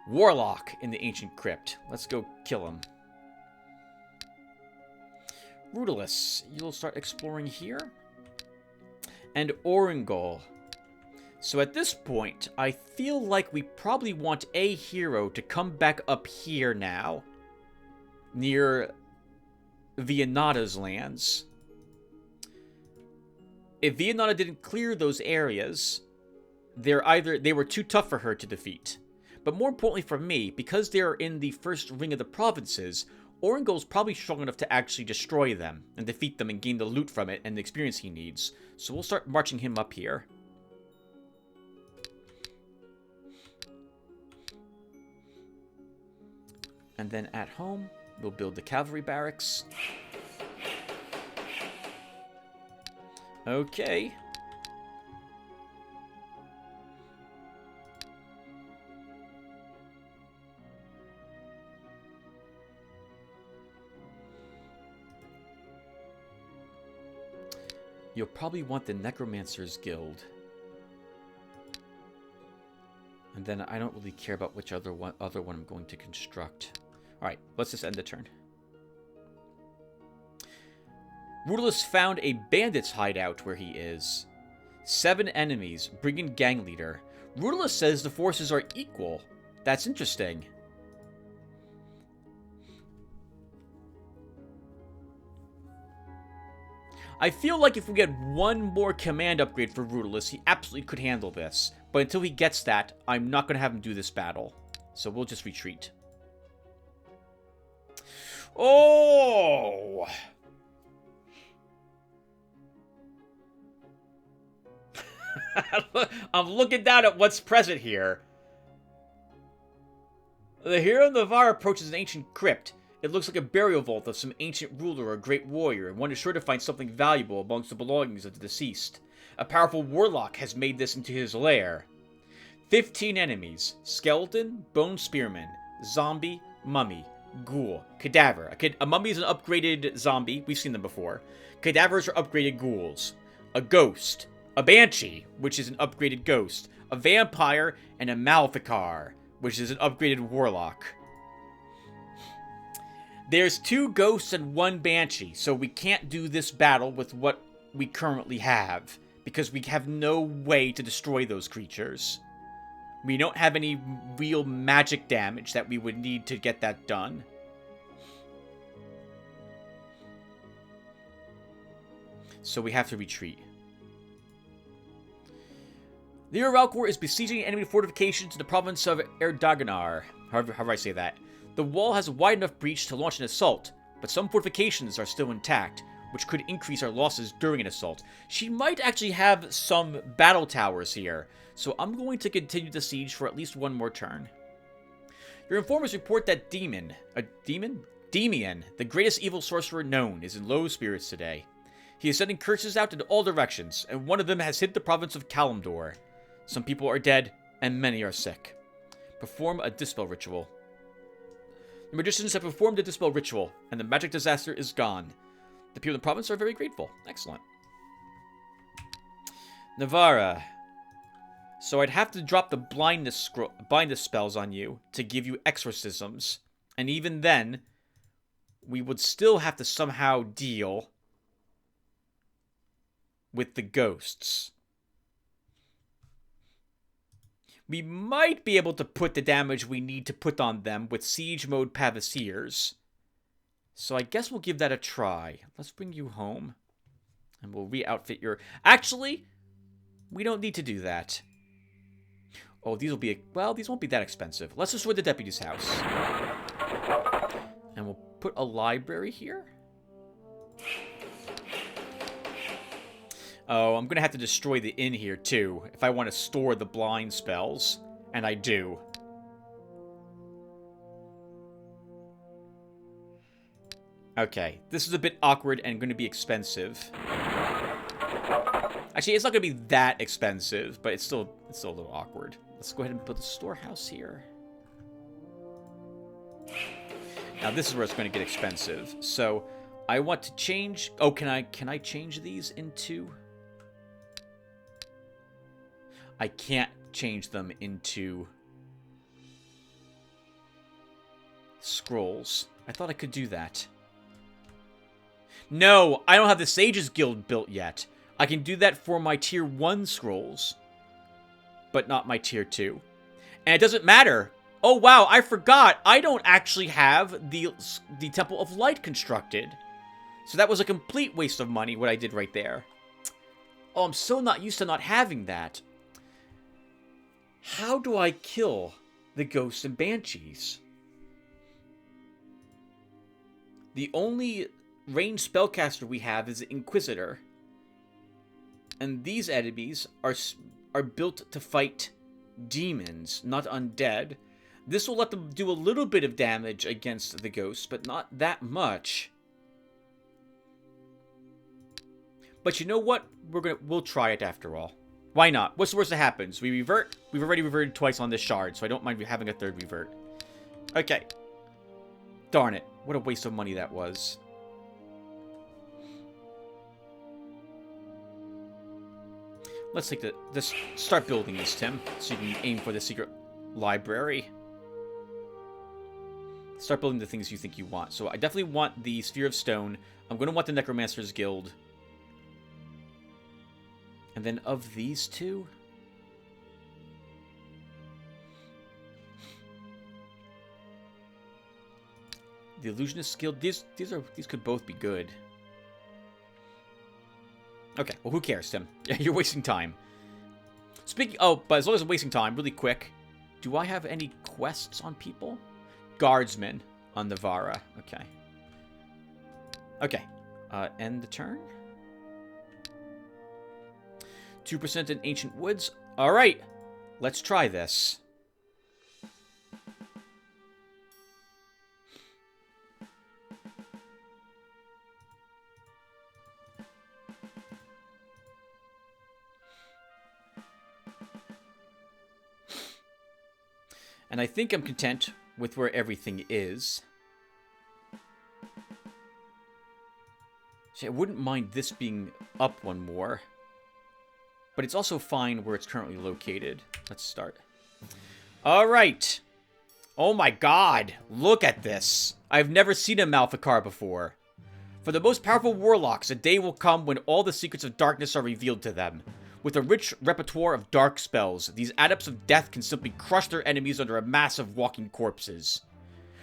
Warlock in the ancient crypt. Let's go kill him. Rudolus, you'll start exploring here. And Orangol. So at this point, I feel like we probably want a hero to come back up here now. Near Vianata's lands. If Vianata didn't clear those areas, they were too tough for her to defeat. But more importantly for me, because they're in the first ring of the provinces, Orangol's probably strong enough to actually destroy them and defeat them and gain the loot from it and the experience he needs. So we'll start marching him up here. And then at home, we'll build the cavalry barracks. Okay. You'll probably want the Necromancer's Guild. And then I don't really care about which other one I'm going to construct. Alright, let's just end the turn. Rudolus found a bandit's hideout where he is. 7 enemies, brigand gang leader. Rudolus says the forces are equal. That's interesting. I feel like if we get one more command upgrade for Rudolus, he absolutely could handle this. But until he gets that, I'm not going to have him do this battle. So we'll just retreat. Oh! I'm looking down at what's present here. The hero of Navarre approaches an ancient crypt. It looks like a burial vault of some ancient ruler or great warrior, and one is sure to find something valuable amongst the belongings of the deceased. A powerful warlock has made this into his lair. 15 enemies. Skeleton, bone spearman, zombie, mummy, ghoul, cadaver. A mummy is an upgraded zombie. We've seen them before. Cadavers are upgraded ghouls. A ghost. A banshee, which is an upgraded ghost. A vampire, and a maleficar, which is an upgraded warlock. There's 2 ghosts and 1 banshee, so we can't do this battle with what we currently have, because we have no way to destroy those creatures. We don't have any real magic damage that we would need to get that done. So we have to retreat. The Uralkor is besieging enemy fortifications in the province of Erdaganar. However I say that. The wall has a wide enough breach to launch an assault, but some fortifications are still intact, which could increase our losses during an assault. She might actually have some battle towers here, so I'm going to continue the siege for at least one more turn. Your informers report that Demian, the greatest evil sorcerer known, is in low spirits today. He is sending curses out in all directions, and one of them has hit the province of Kalimdor. Some people are dead, and many are sick. Perform a dispel ritual. The magicians have performed a dispel ritual, and the magic disaster is gone. The people in the province are very grateful. Excellent. Navarra. So I'd have to drop the blindness spells on you to give you exorcisms. And even then, we would still have to somehow deal with the ghosts. We might be able to put the damage we need to put on them with Siege Mode Pavasiers. So I guess we'll give that a try. Let's bring you home. And we'll re-outfit your... Actually, we don't need to do that. Oh, these will be... Well, these won't be that expensive. Let's destroy the deputy's house. And we'll put a library here. Oh, I'm going to have to destroy the inn here, too, if I want to store the blind spells. And I do. Okay, this is a bit awkward and going to be expensive. Actually, it's not going to be that expensive, but it's still a little awkward. Let's go ahead and put the storehouse here. Now, this is where it's going to get expensive. So, I want to change... Oh, can I change these into... I can't change them into scrolls. I thought I could do that. No, I don't have the Sages Guild built yet. I can do that for my Tier 1 scrolls, but not my Tier 2. And it doesn't matter. Oh, wow, I forgot. I don't actually have the Temple of Light constructed. So that was a complete waste of money, what I did right there. Oh, I'm so not used to not having that. How do I kill the ghosts and banshees? The only ranged spellcaster we have is the Inquisitor. And these enemies are built to fight demons, not undead. This will let them do a little bit of damage against the ghosts, but not that much. But you know what? We'll try it after all. Why not? What's the worst that happens? We revert. We've already reverted twice on this shard, so I don't mind having a third revert. Okay. Darn it. What a waste of money that was. Let's take this. Start building this, Tim, so you can aim for the secret library. Start building the things you think you want. So I definitely want the Sphere of Stone. I'm going to want the Necromancer's Guild. And then of these two... The Illusionist Guild, these could both be good. Okay, well, who cares, Tim? You're wasting time. But as long as I'm wasting time, really quick, do I have any quests on people? Guardsmen on Navarra. Okay. Okay. End the turn. 2% in Ancient Woods. Alright, let's try this. And I think I'm content with where everything is. See, I wouldn't mind this being up one more. But it's also fine where it's currently located. Let's start. Alright. Oh my god. Look at this. I've never seen a Malfikar before. For the most powerful warlocks, a day will come when all the secrets of darkness are revealed to them. With a rich repertoire of dark spells, these adepts of death can simply crush their enemies under a mass of walking corpses,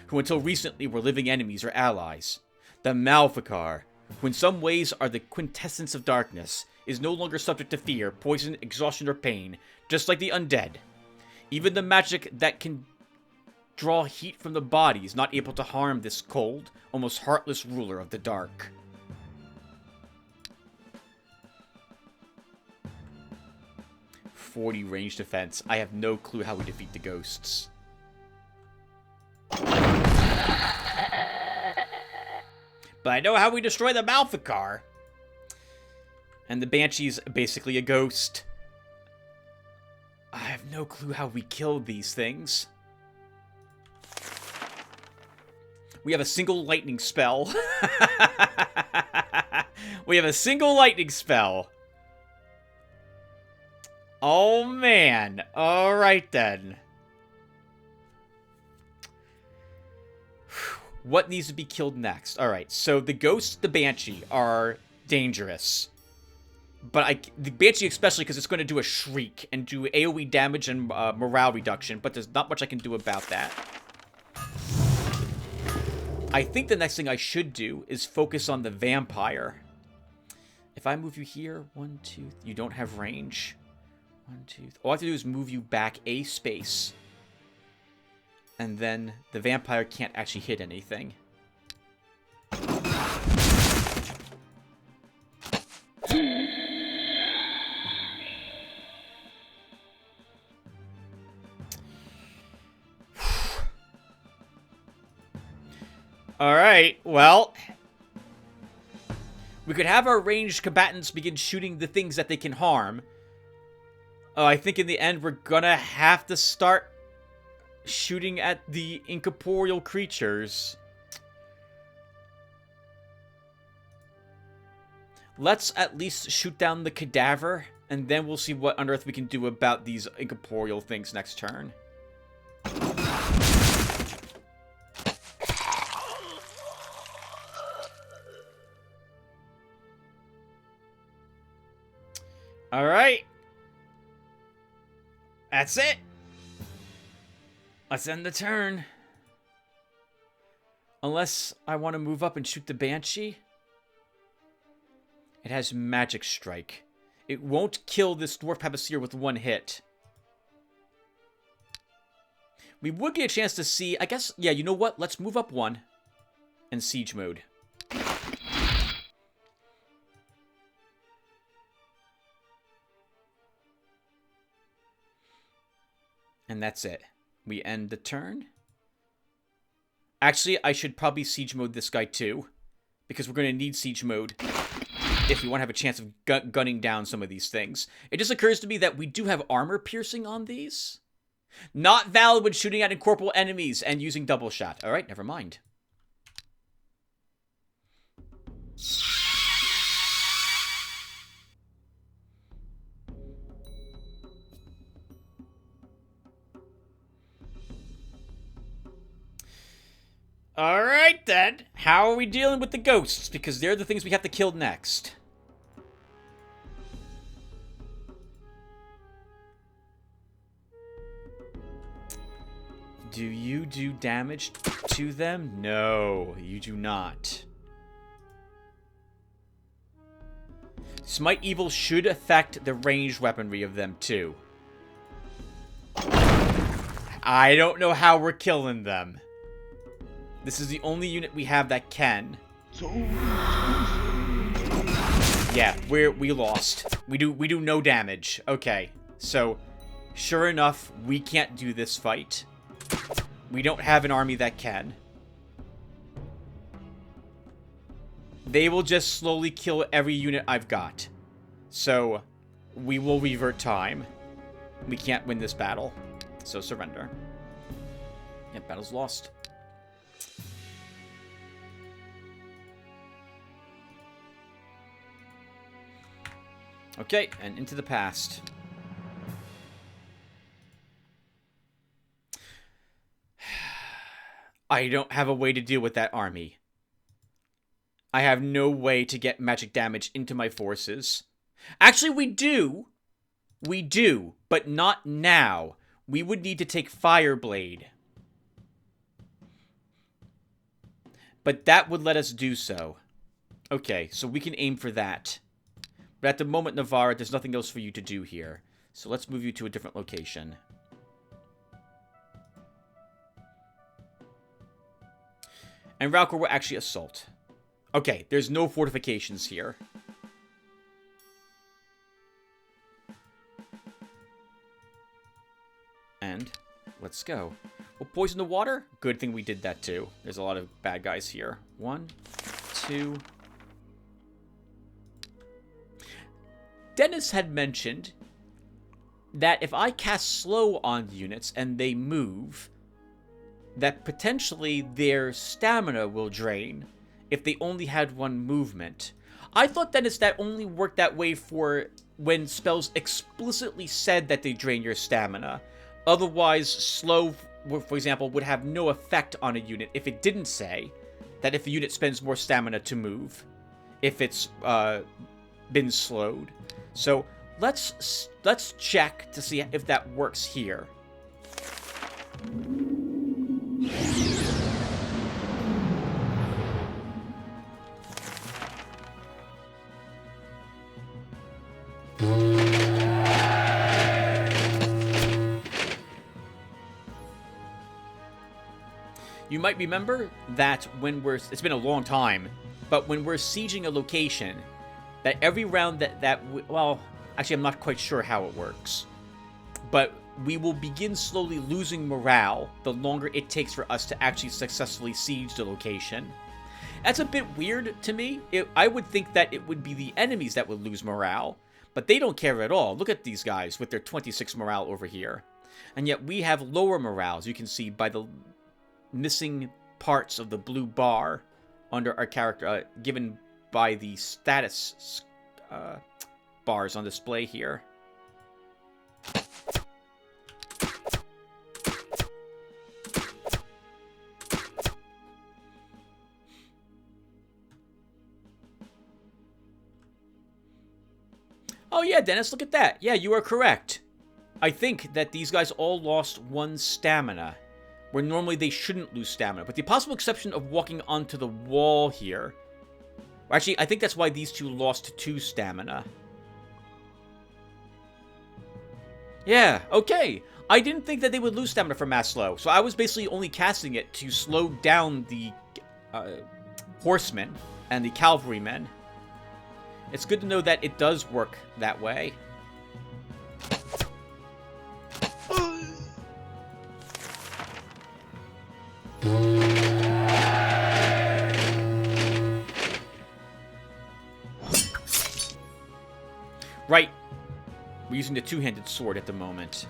who until recently were living enemies or allies. The Malfikar, who in some ways are the quintessence of darkness, is no longer subject to fear, poison, exhaustion, or pain, just like the undead. Even the magic that can draw heat from the body is not able to harm this cold, almost heartless ruler of the dark. .40 range defense. I have no clue how we defeat the ghosts. But I know how we destroy the Malfikar. And the Banshee's basically a ghost. I have no clue how we killed these things. We have a single lightning spell. We have a single lightning spell. Oh, man. All right, then. What needs to be killed next? All right, so the Ghost, the Banshee are dangerous. But the Banshee especially because it's going to do a shriek and do AoE damage and morale reduction, but there's not much I can do about that. I think the next thing I should do is focus on the Vampire. If I move you here, 1, 2, you don't have range. 1, 2, all I have to do is move you back a space. And then the Vampire can't actually hit anything. Alright, well, we could have our ranged combatants begin shooting the things that they can harm. I think in the end we're gonna have to start shooting at the incorporeal creatures. Let's at least shoot down the cadaver, and then we'll see what on earth we can do about these incorporeal things next turn. Alright. That's it. Let's end the turn. Unless I want to move up and shoot the Banshee. It has Magic Strike. It won't kill this Dwarf Papaseer with one hit. We would get a chance to see... I guess... Yeah, you know what? Let's move up one. And Siege Mode. And that's it. We end the turn. Actually, I should probably Siege Mode this guy too. Because we're going to need Siege Mode if we want to have a chance of gunning down some of these things. It just occurs to me that we do have armor piercing on these. Not valid when shooting at incorporeal enemies and using double shot. Alright, never mind. Alright then, how are we dealing with the ghosts? Because they're the things we have to kill next. Do you do damage to them? No, you do not. Smite Evil should affect the ranged weaponry of them too. I don't know how we're killing them. This is the only unit we have that can. Yeah, we lost. We do no damage. Okay, so sure enough, we can't do this fight. We don't have an army that can. They will just slowly kill every unit I've got. So we will revert time. We can't win this battle. So surrender. Yep, battle's lost. Okay, and into the past. I don't have a way to deal with that army. I have no way to get magic damage into my forces. Actually, we do. We do, but not now. We would need to take Fireblade. But that would let us do so. Okay, so we can aim for that. But at the moment, Navarra, there's nothing else for you to do here. So let's move you to a different location. And Ralcor will actually assault. Okay, there's no fortifications here. And let's go. We'll poison the water. Good thing we did that too. There's a lot of bad guys here. 1, 2... Dennis had mentioned that if I cast slow on the units and they move, that potentially their stamina will drain if they only had one movement. I thought that only worked that way for when spells explicitly said that they drain your stamina. Otherwise, slow, for example, would have no effect on a unit if it didn't say that if a unit spends more stamina to move, if it's been slowed. So let's check to see if that works here. You might remember that when it's been a long time, but when we're sieging a location, that every round well, actually I'm not quite sure how it works, but we will begin slowly losing morale the longer it takes for us to actually successfully siege the location. That's a bit weird to me. I would think that it would be the enemies that would lose morale, but they don't care at all. Look at these guys with their 26 morale over here. And yet we have lower morale, as you can see by the missing parts of the blue bar under our character, given by the status bars on display here. Oh yeah, Dennis, look at that. Yeah, you are correct. I think that these guys all lost 1 stamina, where normally they shouldn't lose stamina. With the possible exception of walking onto the wall here. Actually, I think that's why these two lost 2 stamina. Yeah, okay. I didn't think that they would lose stamina from mass slow, so I was basically only casting it to slow down the horsemen and the cavalrymen. It's good to know that it does work that way. Right. We're using the two-handed sword at the moment.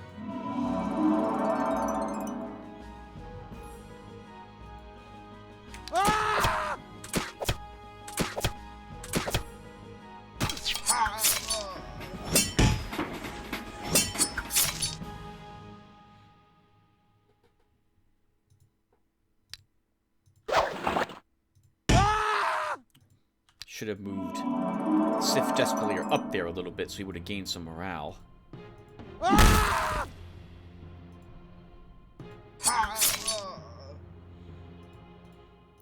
Should have moved Sif Despalier up there a little bit so he would have gained some morale.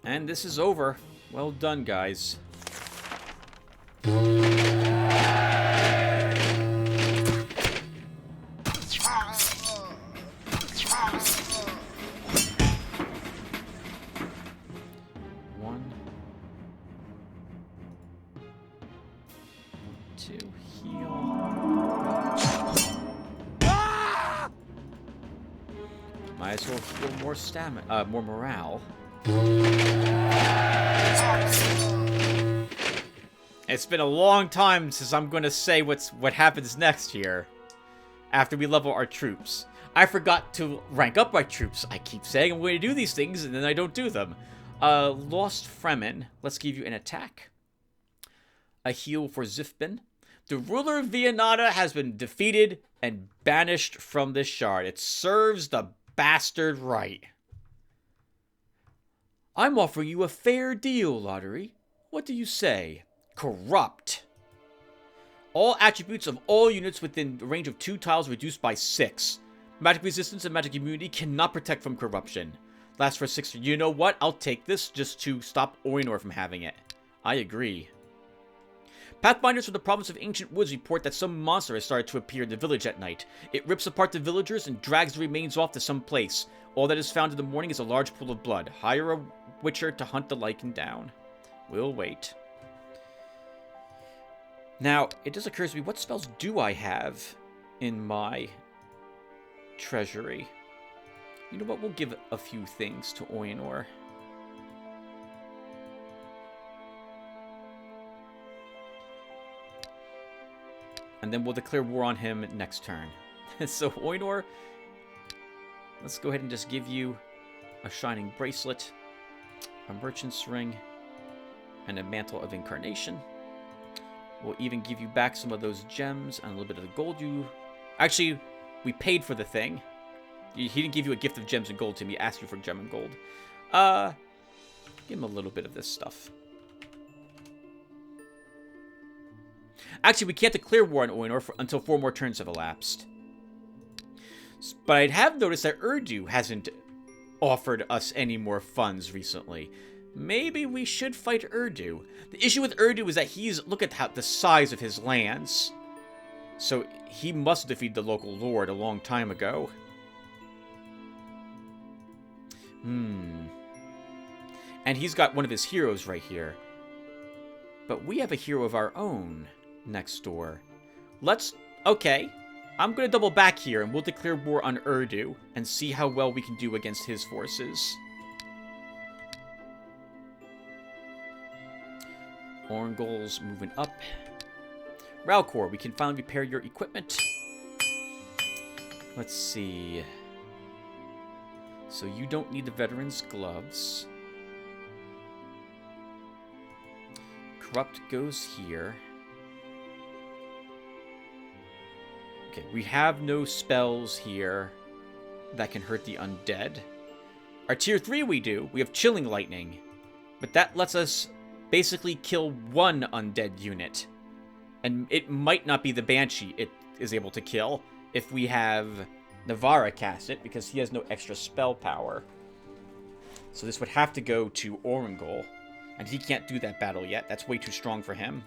And this is over. Well done, guys. Might as well heal more stamina, more morale. It's been a long time since I'm gonna say what happens next here. After we level our troops. I forgot to rank up my troops. I keep saying I'm going to do these things, and then I don't do them. Lost Fremen. Let's give you an attack. A heal for Zifbin. The ruler of Viennata has been defeated and banished from this shard. It serves the bastard right. I'm offering you a fair deal, Lotaeri. What do you say? Corrupt. All attributes of all units within the range of 2 tiles reduced by 6. Magic resistance and magic immunity cannot protect from corruption. Lasts for 6. You know what? I'll take this just to stop Oinor from having it. I agree. Pathfinders from the province of Ancient Woods report that some monster has started to appear in the village at night. It rips apart the villagers and drags the remains off to some place. All that is found in the morning is a large pool of blood. Hire a witcher to hunt the lichen down. We'll wait. Now, it just occurs to me, what spells do I have in my treasury? You know what? We'll give a few things to Oinor. And then we'll declare war on him next turn. So, Eador, let's go ahead and just give you a shining bracelet, a merchant's ring, and a mantle of incarnation. We'll even give you back some of those gems and a little bit of the gold you... Actually, we paid for the thing. He didn't give you a gift of gems and gold to me. He asked you for gem and gold. Give him a little bit of this stuff. Actually, we can't declare war on Eador until 4 more turns have elapsed. But I have noticed that Urdu hasn't offered us any more funds recently. Maybe we should fight Urdu. The issue with Urdu is that he's... Look at the size of his lands. So he must defeat the local lord a long time ago. And he's got one of his heroes right here. But we have a hero of our own next door. Let's... Okay. I'm going to double back here, and we'll declare war on Urdu and see how well we can do against his forces. Orangol's moving up. Ralcor, we can finally repair your equipment. Let's see. So you don't need the veteran's gloves. Corrupt goes here. Okay, we have no spells here that can hurt the undead. Our tier 3 we do. We have Chilling Lightning. But that lets us basically kill 1 undead unit. And it might not be the Banshee it is able to kill if we have Navarra cast it, because he has no extra spell power. So this would have to go to Orangol. And he can't do that battle yet. That's way too strong for him.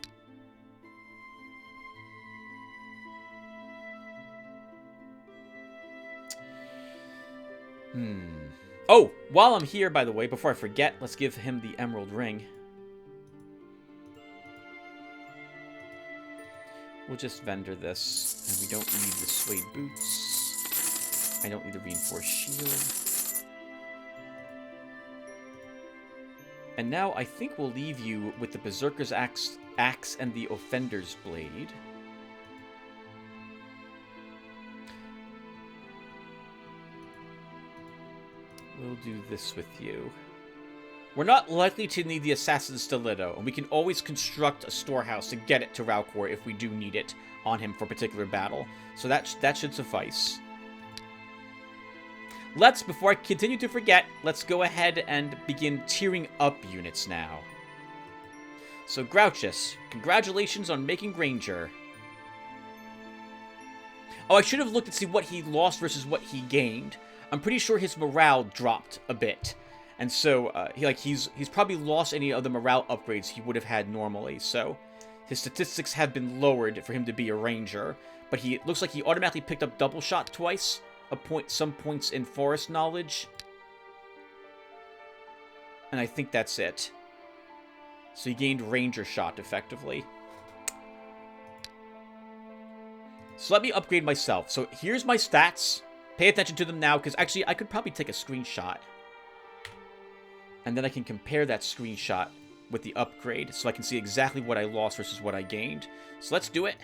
Oh, while I'm here, by the way, before I forget, let's give him the Emerald Ring. We'll just vendor this. And we don't need the suede boots. I don't need the reinforced shield. And now I think we'll leave you with the Berserker's Axe and the Offender's Blade. We'll do this with you. We're not likely to need the Assassin's Stiletto, and we can always construct a storehouse to get it to Ralcor if we do need it on him for a particular battle. So that should suffice. Before I continue to forget, let's go ahead and begin tiering up units now. So Grouchus, congratulations on making Ranger. Oh, I should have looked and see what he lost versus what he gained. I'm pretty sure his morale dropped a bit. And so, he's probably lost any of the morale upgrades he would have had normally. So, his statistics have been lowered for him to be a ranger. But it looks like he automatically picked up double shot twice. Some points in forest knowledge. And I think that's it. So he gained ranger shot, effectively. So let me upgrade myself. So here's my stats. Pay attention to them now, because actually I could probably take a screenshot. And then I can compare that screenshot with the upgrade, so I can see exactly what I lost versus what I gained. So let's do it.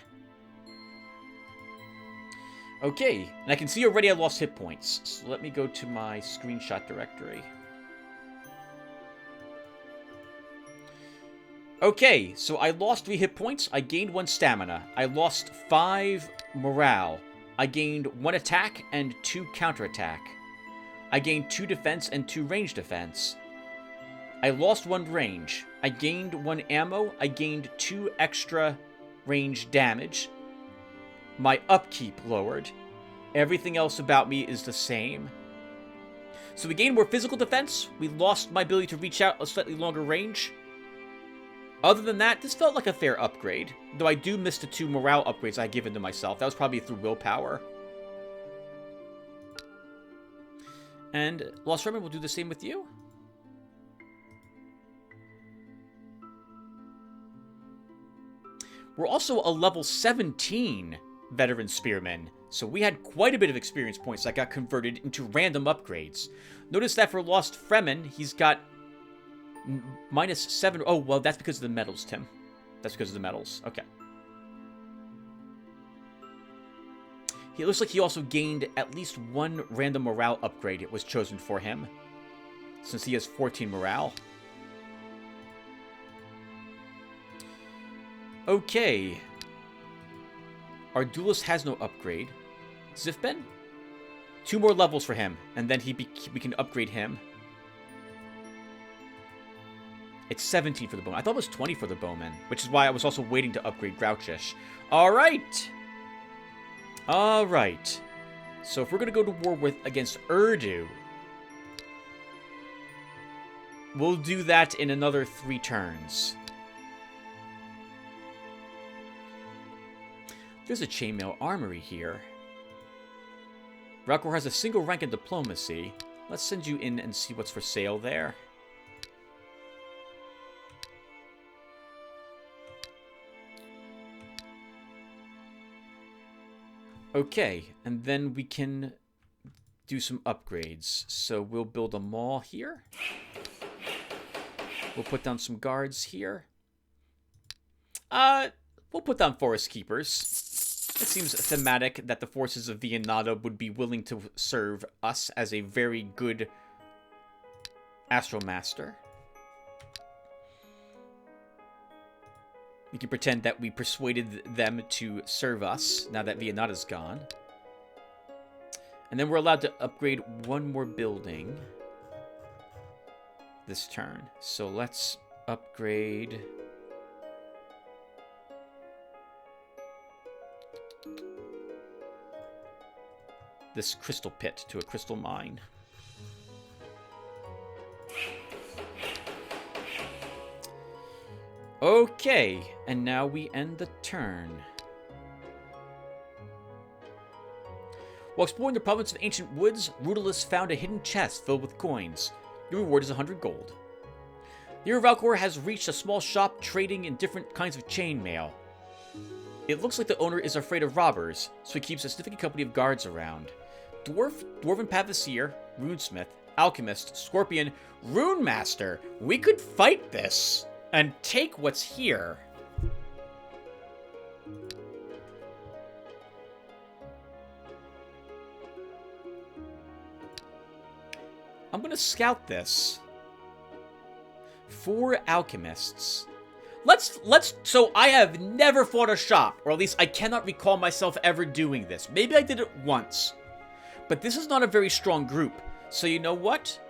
Okay, and I can see already I lost hit points. So let me go to my screenshot directory. Okay, so I lost 3 hit points. I gained 1 stamina. I lost 5 morale. I gained 1 attack and 2 counterattack. I gained 2 defense and 2 range defense. I lost 1 range. I gained 1 ammo. I gained 2 extra range damage. My upkeep lowered. Everything else about me is the same. So we gained more physical defense. We lost my ability to reach out a slightly longer range. Other than that, this felt like a fair upgrade. Though I do miss the 2 morale upgrades I had given to myself. That was probably through willpower. And Lost Remnant will do the same with you. We're also a level 17 veteran spearman, so we had quite a bit of experience points that got converted into random upgrades. Notice that for Lost Fremen, he's got -7. Oh, well, that's because of the medals, Tim. That's because of the medals. Okay. It looks like he also gained at least one random morale upgrade. It was chosen for him, since he has 14 morale. Okay. Our duelist has no upgrade. Zifben? 2 more levels for him, and then we can upgrade him. It's 17 for the bowman. I thought it was 20 for the bowman, which is why I was also waiting to upgrade Grouchish. Alright! Alright. So if we're going to go to war against Urdu, we'll do that in another 3 turns. There's a chainmail armory here. Rakor has a single rank in diplomacy. Let's send you in and see what's for sale there. Okay, and then we can do some upgrades. So we'll build a mall here. We'll put down some guards here. We'll put down forest keepers. It seems thematic that the forces of Viennada would be willing to serve us as a very good Astromaster. We can pretend that we persuaded them to serve us now that Viennada's gone. And then we're allowed to upgrade one more building this turn. So let's upgrade... this crystal pit to a crystal mine. Okay, and now we end the turn. While exploring the province of Ancient Woods, Rudolus found a hidden chest filled with coins. Your reward is 100 gold. The hero Valkor has reached a small shop trading in different kinds of chainmail. It looks like the owner is afraid of robbers, so he keeps a significant company of guards around. Dwarven Pathfinder, Runesmith, Alchemist, Scorpion, Rune Master. We could fight this and take what's here. I'm gonna scout this. 4 alchemists. So I have never fought a shop, or at least I cannot recall myself ever doing this. Maybe I did it once. But this is not a very strong group. So you know what?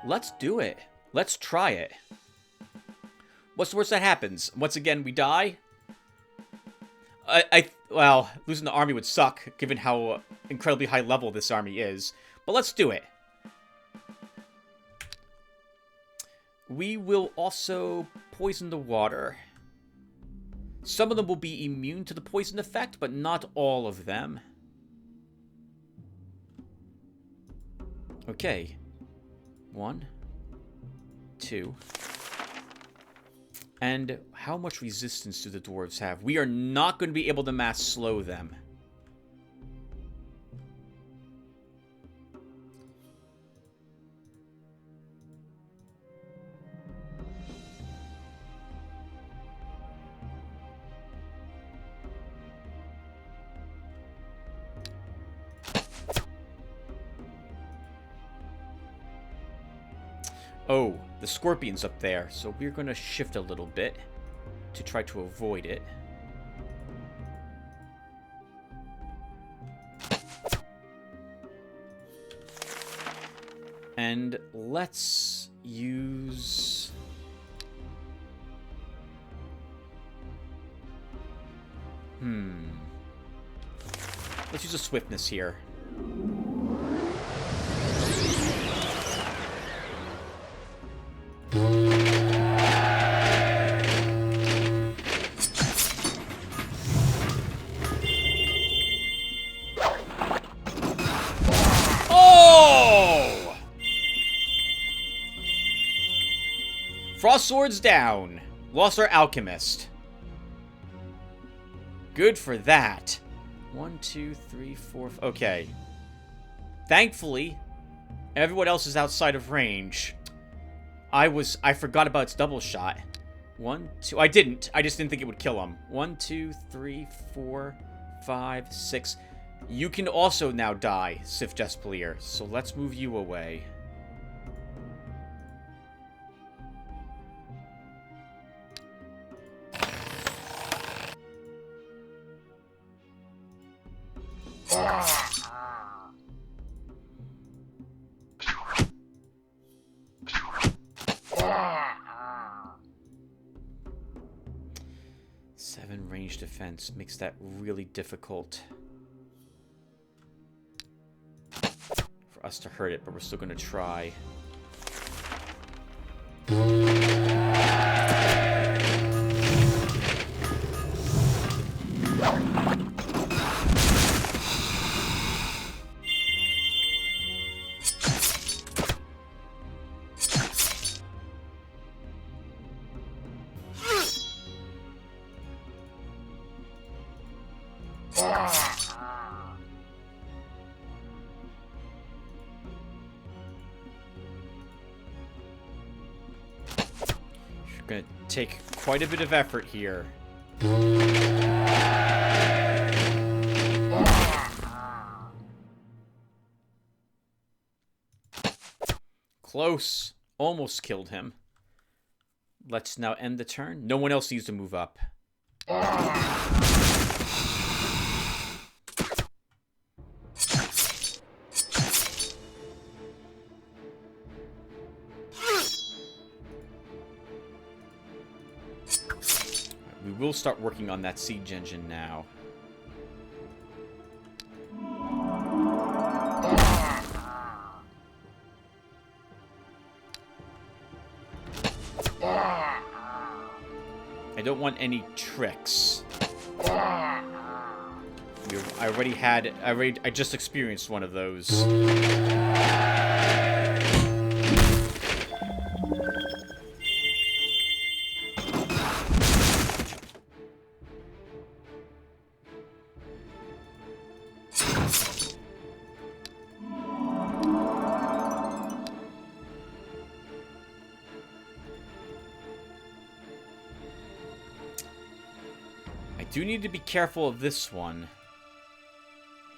Let's do it. Let's try it. What's the worst that happens? Once again, we die? Well, losing the army would suck, given how incredibly high level this army is. But let's do it. We will also poison the water. Some of them will be immune to the poison effect, but not all of them. Okay. 1, 2. And how much resistance do the dwarves have? We are not going to be able to mass slow them. Oh, the scorpion's up there, so we're going to shift a little bit to try to avoid it. And let's use... Let's use a swiftness here. Frost swords down. Lost our alchemist. Good for that. 1, 2, 3, 4. Okay. Thankfully, everyone else is outside of range. I forgot about its double shot. 1, 2. I didn't. I just didn't think it would kill him. 1, 2, 3, 4, 5, 6. You can also now die, Sif Despalier, so let's move you away. Seven range defense makes that really difficult for us to hurt it, but we're still going to try. Gonna take quite a bit of effort here. Close. Almost killed him. Let's now end the turn. No one else needs to move up. We will start working on that siege engine now. I don't want any tricks. I just experienced one of those. I do need to be careful of this one.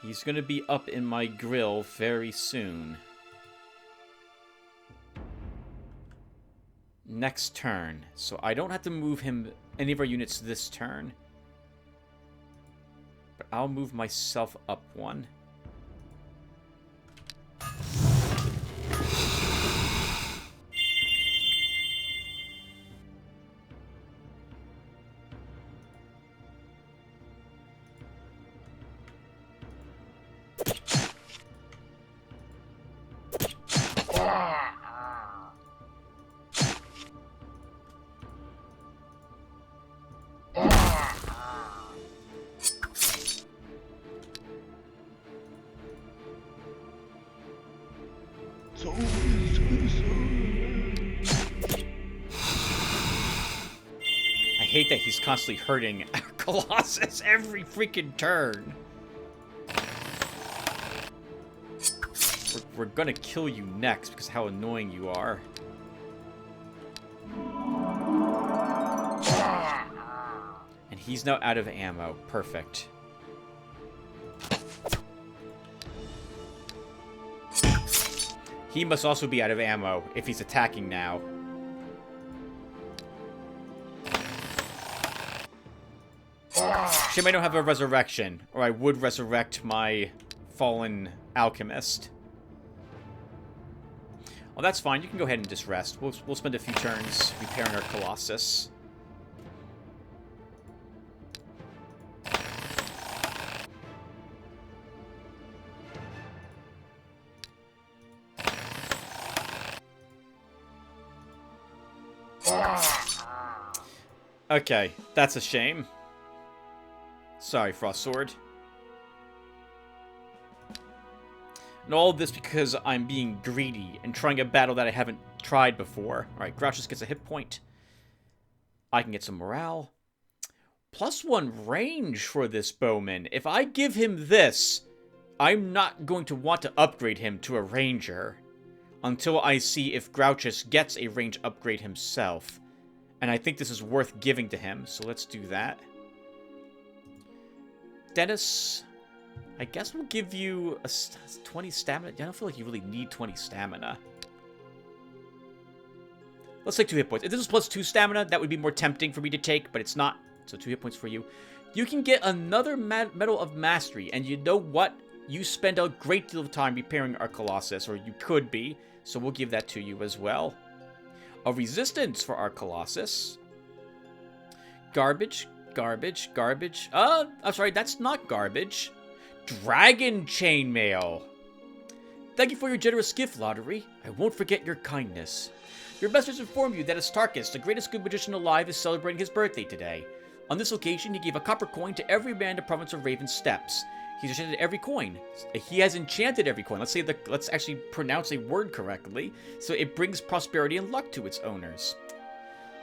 He's going to be up in my grill very soon. Next turn. So I don't have to move any of our units this turn. But I'll move myself up one. I hate that he's constantly hurting our Colossus every freaking turn. We're gonna kill you next because of how annoying you are. And he's now out of ammo. Perfect. He must also be out of ammo if he's attacking now. Shame I don't have a resurrection, or I would resurrect my fallen alchemist. Well, that's fine. You can go ahead and just rest. We'll spend a few turns repairing our Colossus. Okay, that's a shame. Sorry, Frostsword. And all of this because I'm being greedy and trying a battle that I haven't tried before. Alright, Grouchus gets a hit point. I can get some morale. +1 range for this bowman. If I give him this, I'm not going to want to upgrade him to a ranger until I see if Grouchus gets a range upgrade himself. And I think this is worth giving to him, so let's do that. Dennis, I guess we'll give you a 20 stamina. I don't feel like you really need 20 stamina. Let's take 2 hit points. If this was plus 2 stamina, that would be more tempting for me to take, but it's not. So 2 hit points for you. You can get another Medal of Mastery, and you know what? You spend a great deal of time repairing our Colossus, or you could be, so we'll give that to you as well. A Resistance for our Colossus. Garbage, garbage, garbage. I'm sorry, that's not garbage. Dragon Chainmail. Thank you for your generous gift, Lotaeri. I won't forget your kindness. Your message informed you that Astarchus, the greatest good magician alive, is celebrating his birthday today. On this occasion, he gave a copper coin to every man in the province of Raven Steppes. He's enchanted every coin. He has enchanted every coin. Let's actually pronounce a word correctly, so it brings prosperity and luck to its owners.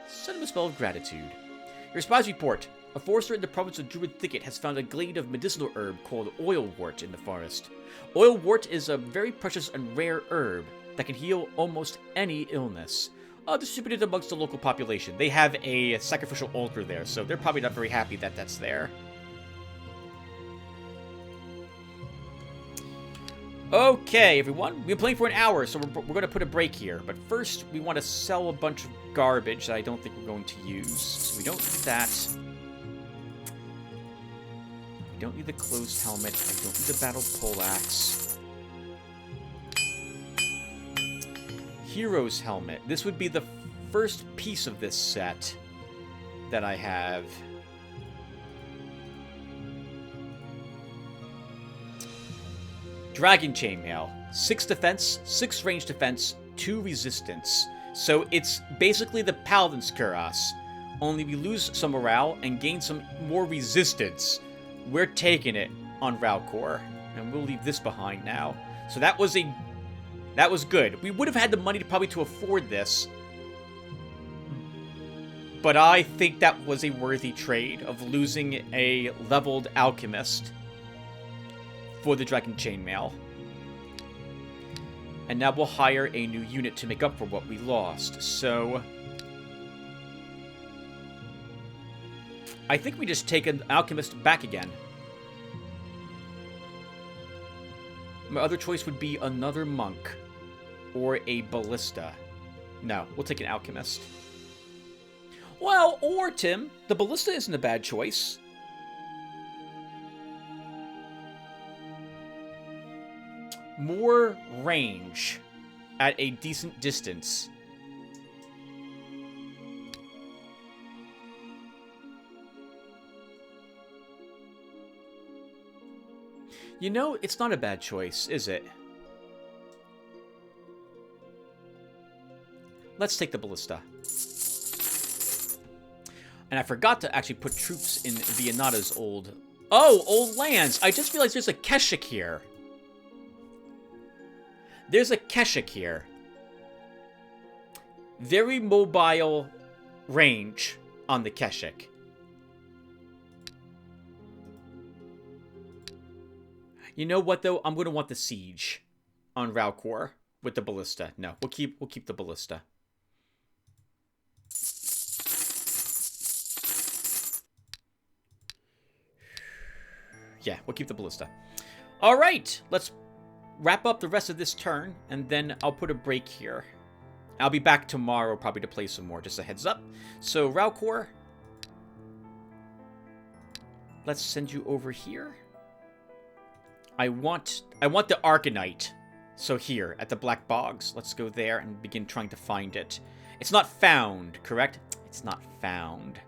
Send him a spell of gratitude. Your spies report. A forester in the province of Druid Thicket has found a glade of medicinal herb called oilwort in the forest. Oilwort is a very precious and rare herb that can heal almost any illness. Distributed amongst the local population. They have a sacrificial altar there, so they're probably not very happy that that's there. Okay, everyone. We've been playing for an hour, so we're going to put a break here. But first, we want to sell a bunch of garbage that I don't think we're going to use. So we don't need that. I don't need the closed helmet. I don't need the battle poleaxe. Hero's helmet. This would be the first piece of this set that I have. Dragon Chainmail. 6 defense, 6 range defense, 2 resistance. So it's basically the Paladin's Cuirass. Only we lose some morale and gain some more resistance. We're taking it on Ralcor. And we'll leave this behind now. So that was good. We would have had the money to afford this. But I think that was a worthy trade of losing a leveled alchemist for the Dragon Chainmail. And now we'll hire a new unit to make up for what we lost. So I think we just take an alchemist back again. My other choice would be another monk or a ballista. No, we'll take an alchemist. Well, or Tim, the ballista isn't a bad choice. More range at a decent distance. You know, it's not a bad choice, is it? Let's take the ballista. And I forgot to actually put troops in Vianata's old... Oh, old lands! I just realized there's a Keshik here. There's a Keshik here. Very mobile range on the Keshik. You know what, though? I'm going to want the siege on Ralcor with the ballista. No, we'll keep the ballista. Yeah, we'll keep the ballista. All right, let's wrap up the rest of this turn, and then I'll put a break here. I'll be back tomorrow probably to play some more, just a heads up. So, Ralcor, let's send you over here. I want the Arcanite. So here, at the Black Bogs, let's go there and begin trying to find it. It's not found, correct? It's not found.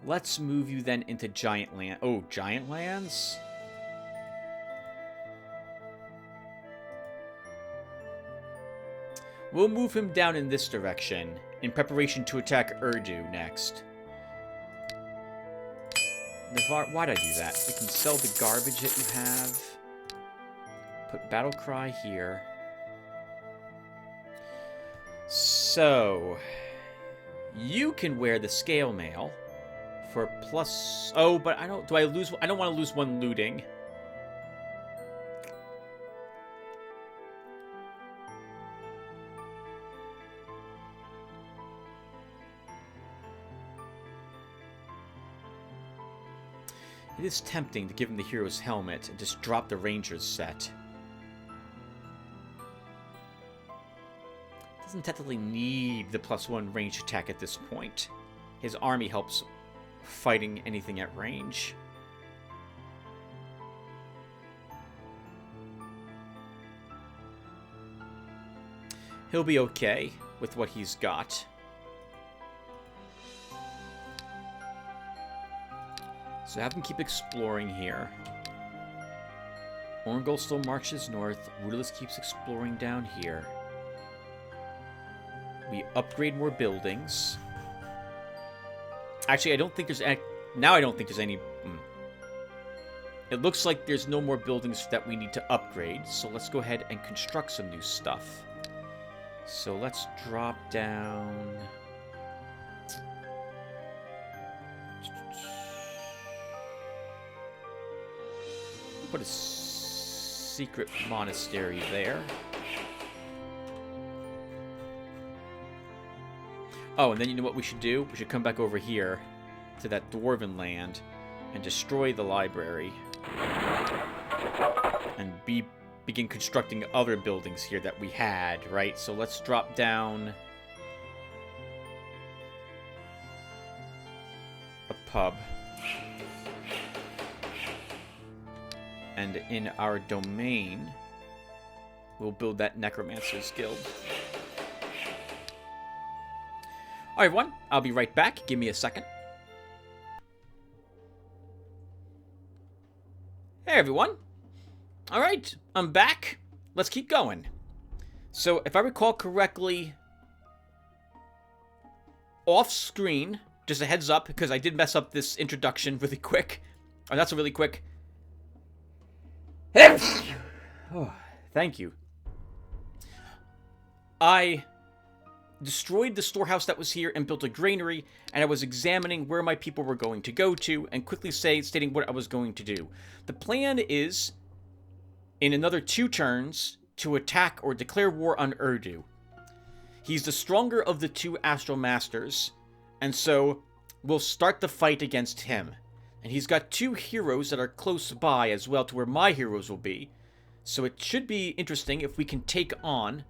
Let's move you then into Giant Land. Oh, Giant Lands? We'll move him down in this direction, in preparation to attack Urdu next. Navarre, why'd I do that? We can sell the garbage that you have. Put Battle Cry here. So, you can wear the Scale Mail for plus... Oh, but I don't... Do I lose... I don't want to lose one looting. It is tempting to give him the hero's helmet and just drop the ranger's set. Doesn't technically need the +1 range attack at this point. His army helps fighting anything at range. He'll be okay with what he's got. So have him keep exploring here. Orangol still marches north. Rudolus keeps exploring down here. We upgrade more buildings. Actually, I don't think there's any... Now I don't think there's any... It looks like there's no more buildings that we need to upgrade. So let's go ahead and construct some new stuff. So let's drop down... Put a secret monastery there. Oh, and then you know what we should do? We should come back over here to that dwarven land and destroy the library. And begin constructing other buildings here that we had, right? So let's drop down a pub. And in our domain, we'll build that Necromancer's Guild. Alright, everyone. I'll be right back. Give me a second. Hey, everyone. Alright, I'm back. Let's keep going. So, if I recall correctly, off-screen, just a heads up, because I did mess up this introduction really quick. Oh, that's a really quick... Oh, thank you. I destroyed the storehouse that was here and built a granary, and I was examining where my people were going to go to, and quickly stating what I was going to do. The plan is, in another 2 turns, to attack or declare war on Urdu. He's the stronger of the 2 Astral Masters, and so we'll start the fight against him. And he's got 2 heroes that are close by as well to where my heroes will be. So it should be interesting if we can take on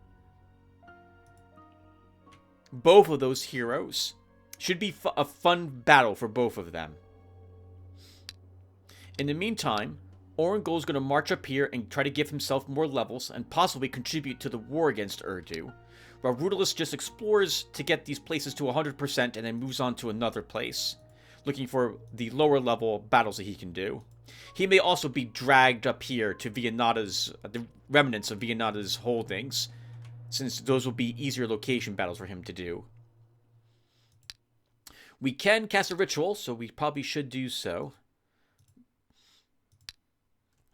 both of those heroes. Should be a fun battle for both of them. In the meantime, Orangol's going to march up here and try to give himself more levels and possibly contribute to the war against Urdu. While Rudolus just explores to get these places to 100% and then moves on to another place, looking for the lower level battles that he can do. He may also be dragged up here to Vianata's, the remnants of Vianata's holdings, since those will be easier location battles for him to do. We can cast a ritual, so we probably should do so.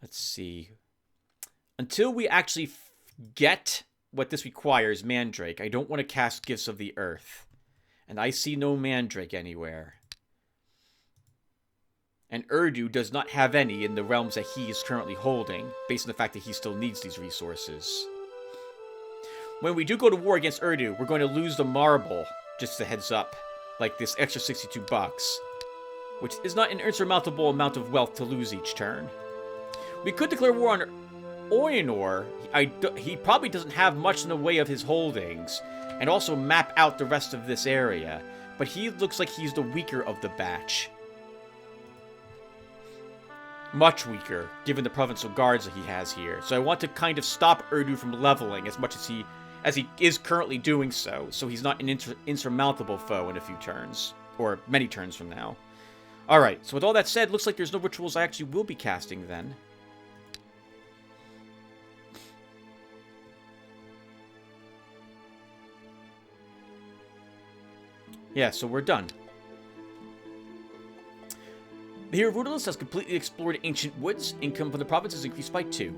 Let's see. Until we actually get what this requires, Mandrake, I don't want to cast Gifts of the Earth. And I see no Mandrake anywhere. And Urdu does not have any in the realms that he is currently holding, based on the fact that he still needs these resources. When we do go to war against Urdu, we're going to lose the marble, just a heads up, like this extra 62 bucks, which is not an insurmountable amount of wealth to lose each turn. We could declare war on Eador. He probably doesn't have much in the way of his holdings, and also map out the rest of this area, but he looks like he's the weaker of the batch. Much weaker, given the provincial guards that he has here. So I want to kind of stop Urdu from leveling as much as he is currently doing so he's not an insurmountable foe in a few turns, or many turns from now. Alright, so with all that said, looks like there's no rituals I actually will be casting then. Yeah, so we're done. The hero Rudolus has completely explored ancient woods. Income from the province is increased by 2.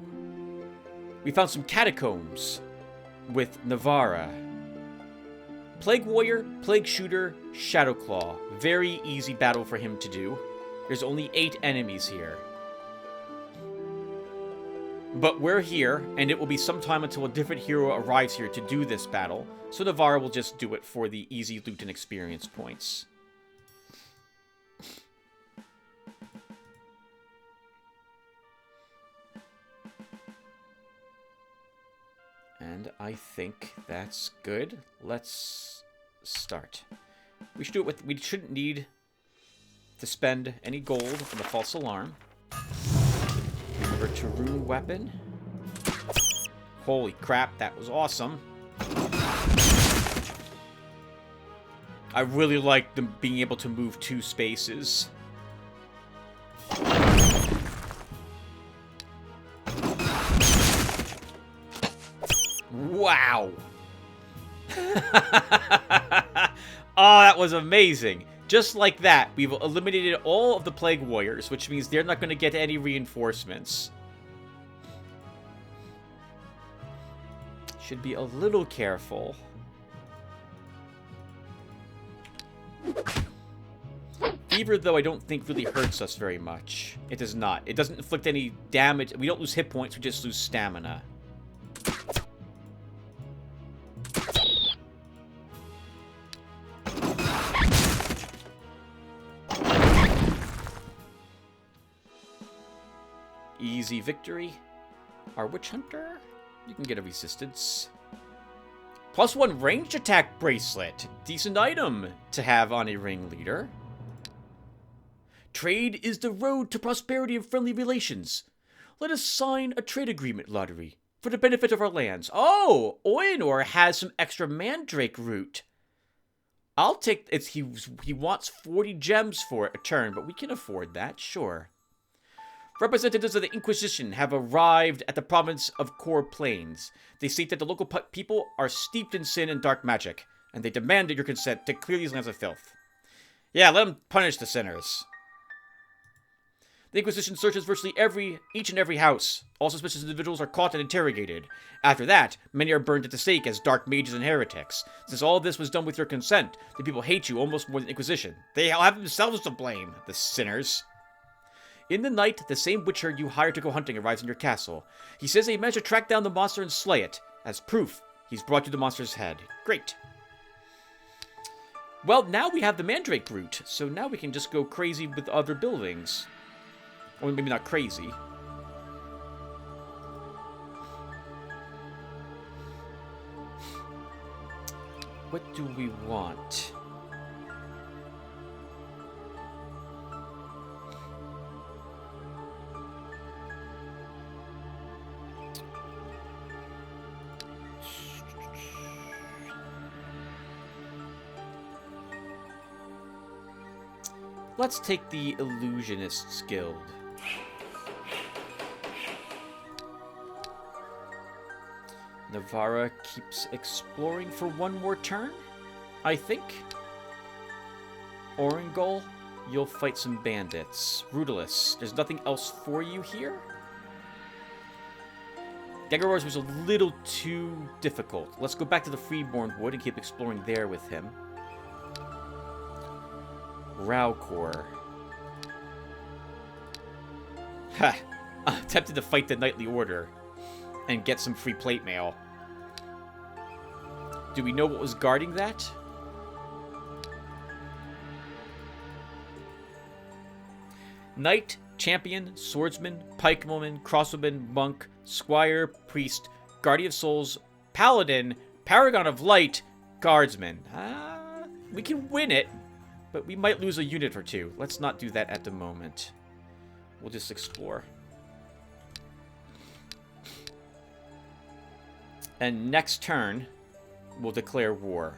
We found some catacombs with Navarra. Plague Warrior, Plague Shooter, Shadowclaw. Very easy battle for him to do. There's only 8 enemies here. But we're here, and it will be some time until a different hero arrives here to do this battle, so Navarra will just do it for the easy loot and experience points. And I think that's good. Let's start. We should do it with... We shouldn't need to spend any gold on the false alarm. Remember to rune weapon. Holy crap, that was awesome. I really like them being able to move 2 spaces. Wow! Oh, that was amazing. Just like that, we've eliminated all of the Plague Warriors, which means they're not going to get any reinforcements. Should be a little careful. Fever, though, I don't think really hurts us very much. It does not. It doesn't inflict any damage. We don't lose hit points, we just lose stamina. Easy victory. Our Witch Hunter, you can get a resistance. +1 ranged attack bracelet. Decent item to have on a ringleader. Trade is the road to prosperity and friendly relations. Let us sign a trade agreement, Lotaeri, for the benefit of our lands. Oh, Eador has some extra mandrake root. I'll take it. He wants 40 gems for it a turn, but we can afford that, sure. Representatives of the Inquisition have arrived at the province of Core Plains. They state that the local people are steeped in sin and dark magic, and they demanded your consent to clear these lands of filth. Yeah, let them punish the sinners. The Inquisition searches virtually each and every house. All suspicious individuals are caught and interrogated. After that, many are burned at the stake as dark mages and heretics. Since all this was done with your consent, the people hate you almost more than the Inquisition. They have themselves to blame, the sinners. In the night, the same witcher you hired to go hunting arrives in your castle. He says he managed to track down the monster and slay it. As proof, he's brought you the monster's head. Great. Well, now we have the mandrake root, so now we can just go crazy with other buildings. Or maybe not crazy. What do we want? Let's take the Illusionist's Guild. Navarra keeps exploring for 1 more turn, I think. Orangol, you'll fight some bandits. Rudalus, there's nothing else for you here? Gagaroz was a little too difficult. Let's go back to the Freeborn Wood and keep exploring there with him. Raukor. Ha! I'm tempted to fight the Knightly Order and get some free plate mail. Do we know what was guarding that? Knight, Champion, Swordsman, Pikewoman, Crossbowman, Monk, Squire, Priest, Guardian of Souls, Paladin, Paragon of Light, Guardsman. We can win it, but we might lose a unit or 2. Let's not do that at the moment. We'll just explore. And next turn, we'll declare war.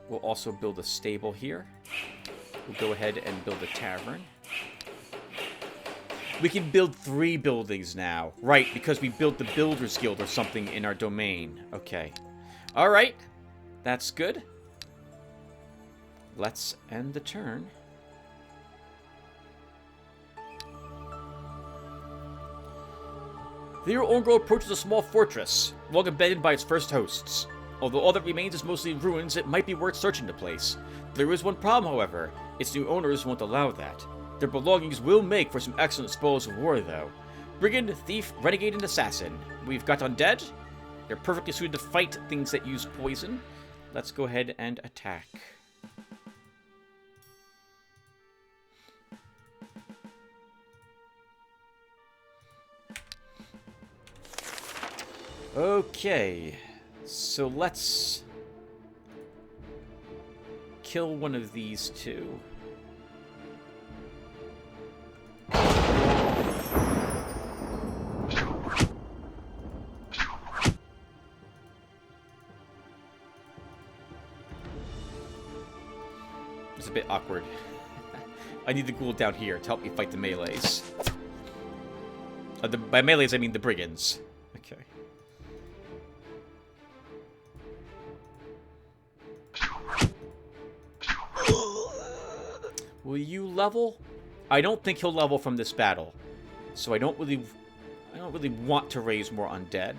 We'll also build a stable here. We'll go ahead and build a tavern. We can build 3 buildings now. Right, because we built the Builder's Guild or something in our domain. Okay. Alright. That's good. Let's end the turn. Here, Orangol approaches a small fortress, long abandoned by its first hosts. Although all that remains is mostly in ruins, it might be worth searching the place. There is one problem, however. Its new owners won't allow that. Their belongings will make for some excellent spoils of war, though. Brigand, thief, renegade, and assassin. We've got undead. They're perfectly suited to fight things that use poison. Let's go ahead and attack. Okay, so let's kill one of these two. It's a bit awkward. I need the ghoul down here to help me fight the melees. By melees, I mean the brigands. Okay. Will you level? I don't think he'll level from this battle, so I don't really want to raise more undead.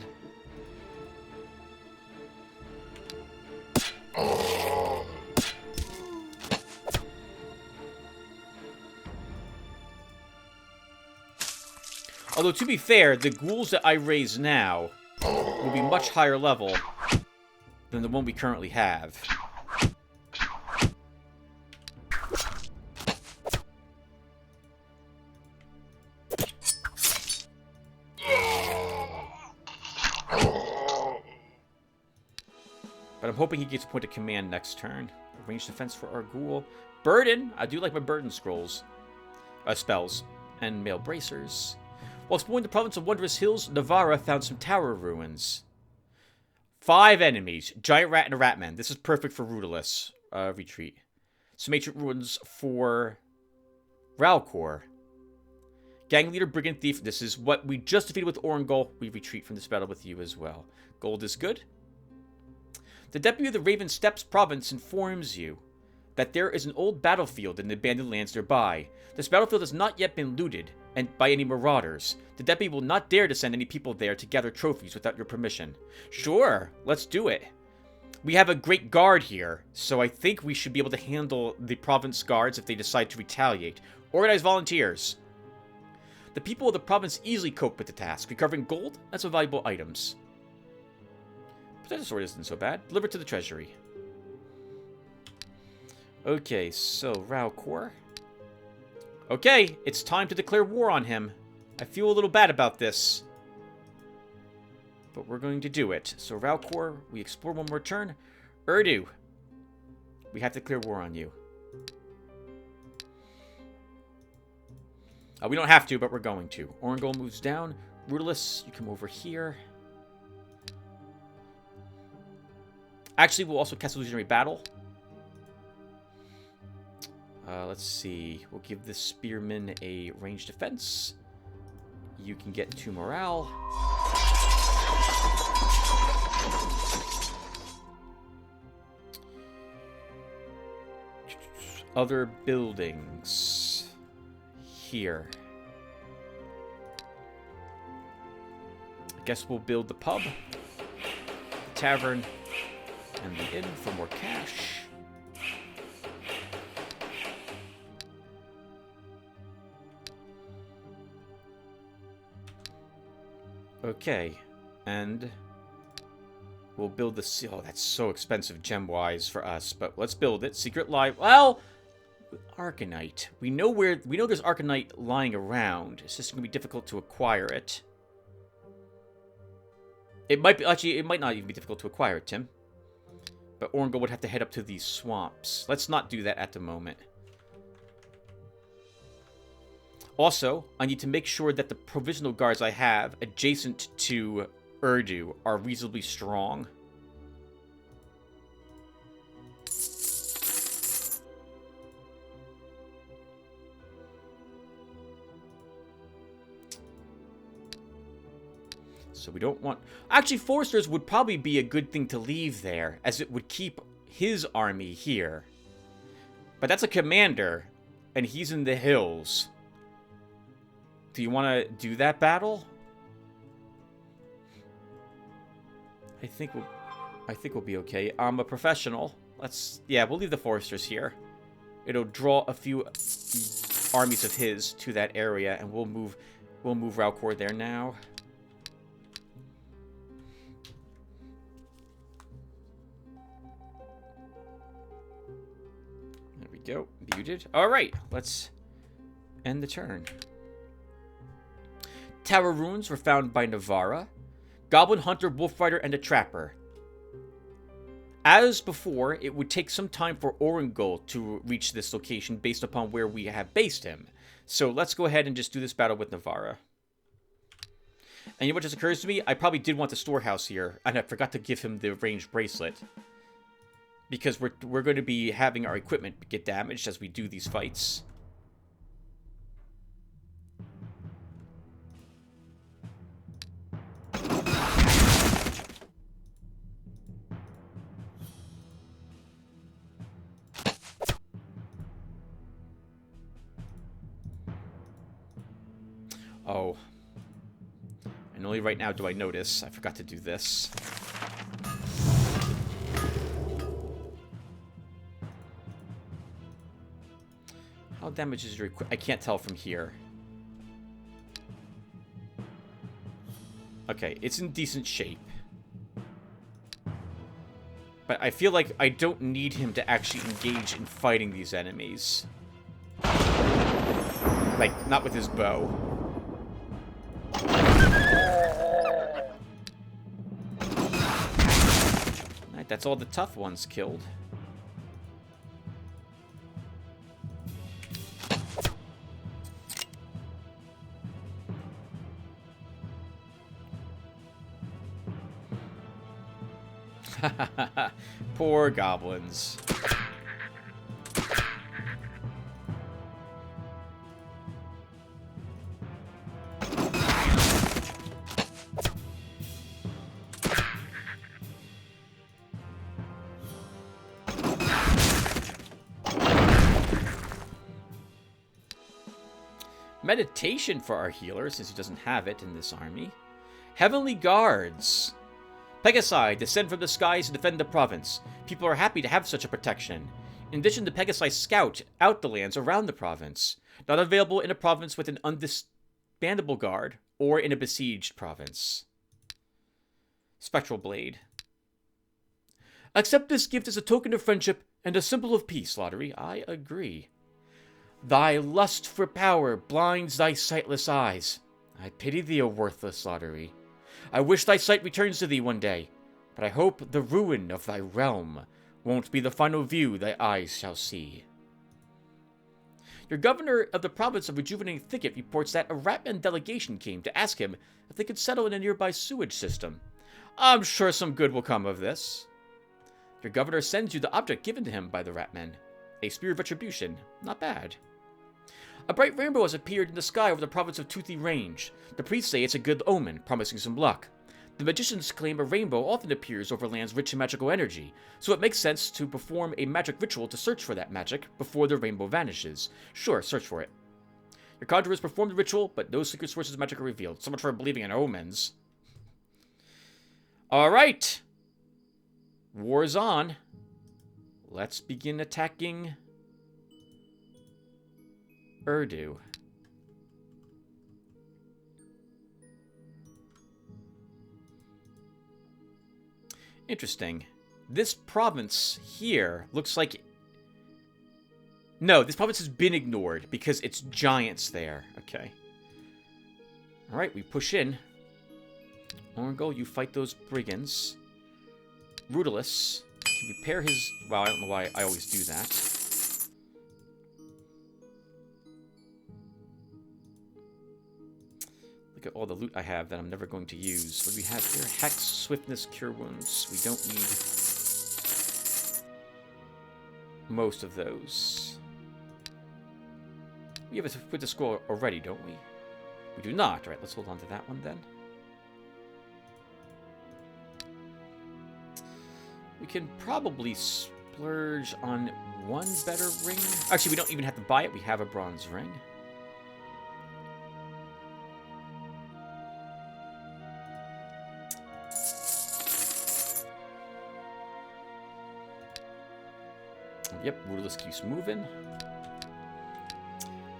Although, to be fair, the ghouls that I raise now will be much higher level than the one we currently have. But I'm hoping he gets a point of command next turn. Ranged defense for our ghoul. Burden! I do like my burden scrolls. Spells. And mail bracers. While exploring the province of Wondrous Hills, Navarra found some tower ruins. 5 enemies. Giant rat and a ratman. This is perfect for Rudolus. Retreat. Some ancient ruins for Ralcor. Gang leader, brigand, thief. This is what we just defeated with Orangol. We retreat from this battle with you as well. Gold is good. The deputy of the Raven Steppes province informs you that there is an old battlefield in the abandoned lands nearby. This battlefield has not yet been looted and by any marauders. The deputy will not dare to send any people there to gather trophies without your permission. Sure, let's do it. We have a great guard here, so I think we should be able to handle the province guards if they decide to retaliate. Organize volunteers. The people of the province easily cope with the task. Recovering gold, that's some valuable items. Potato sword isn't so bad. Deliver to the treasury. Okay, so Ralcor. Okay, it's time to declare war on him. I feel a little bad about this, but we're going to do it. So Ralcor, we explore one more turn. Urdu, we have to declare war on you. We don't have to, but we're going to. Orangol moves down. Rudolus, you come over here. Actually, we'll also cast Illusionary Battle. Let's see. We'll give the Spearman a ranged defense. You can get 2 morale. Other buildings. Here. I guess we'll build the pub, the tavern, and the inn for more cash. Okay, and we'll build the... Oh, that's so expensive gem-wise for us, but let's build it. Secret live... Well, Arcanite. We know there's Arcanite lying around. It's just going to be difficult to acquire it. It might be... Actually, it might not even be difficult to acquire it, Tim. But Orangol would have to head up to these swamps. Let's not do that at the moment. Also, I need to make sure that the provisional guards I have adjacent to Urdu are reasonably strong. So we don't want... Actually, Foresters would probably be a good thing to leave there, as it would keep his army here. But that's a commander, and he's in the hills. Do you want to do that battle? I think we'll be okay. I'm a professional. Yeah, we'll leave the Foresters here. It'll draw a few armies of his to that area, and we'll move Ralcor there now. There we go. Muted. All right, let's end the turn. Tower ruins were found by Navarra. Goblin Hunter, Wolf Rider, and a Trapper. As before, it would take some time for Orangol to reach this location based upon where we have based him. So let's go ahead and just do this battle with Navarra. And you know what just occurs to me? I probably did want the storehouse here, and I forgot to give him the ranged bracelet. Because we're going to be having our equipment get damaged as we do these fights. Oh. And only right now do I notice. I forgot to do this. How damaged is your equipment? I can't tell from here. Okay, it's in decent shape. But I feel like I don't need him to actually engage in fighting these enemies. Like, not with his bow. Alright, that's all the tough ones killed. Poor goblins. Meditation for our healer, since he doesn't have it in this army. Heavenly Guards. Pegasi descend from the skies to defend the province. People are happy to have such a protection. In addition, the Pegasi scout out the lands around the province. Not available in a province with an undisbandable guard, or in a besieged province. Spectral Blade. Accept this gift as a token of friendship and a symbol of peace, Lotaeri. I agree. Thy lust for power blinds thy sightless eyes. I pity thee, O worthless Lotaeri. I wish thy sight returns to thee one day, but I hope the ruin of thy realm won't be the final view thy eyes shall see. Your governor of the province of Rejuvenating Thicket reports that a Ratman delegation came to ask him if they could settle in a nearby sewage system. I'm sure some good will come of this. Your governor sends you the object given to him by the Ratman. A spear of retribution. Not bad. A bright rainbow has appeared in the sky over the province of Toothy Range. The priests say it's a good omen, promising some luck. The magicians claim a rainbow often appears over lands rich in magical energy, so it makes sense to perform a magic ritual to search for that magic before the rainbow vanishes. Sure, search for it. Your conjurers perform the ritual, but no secret sources of magic are revealed. So much for believing in omens. Alright! War's on. Let's begin attacking Urdu. Interesting. This province here looks like... No, this province has been ignored because it's giants there. Okay. Alright, we push in. Orangol, you fight those brigands. Rudolus can repair his... Well, I don't know why I always do that. Look at all the loot I have that I'm never going to use. What do we have here? Hex, Swiftness, Cure Wounds. We don't need most of those. We have a put the scroll already, don't we? We do not. All right, let's hold on to that one then. We can probably splurge on one better ring. Actually, we don't even have to buy it. We have a bronze ring. Yep, Rudolus keeps moving.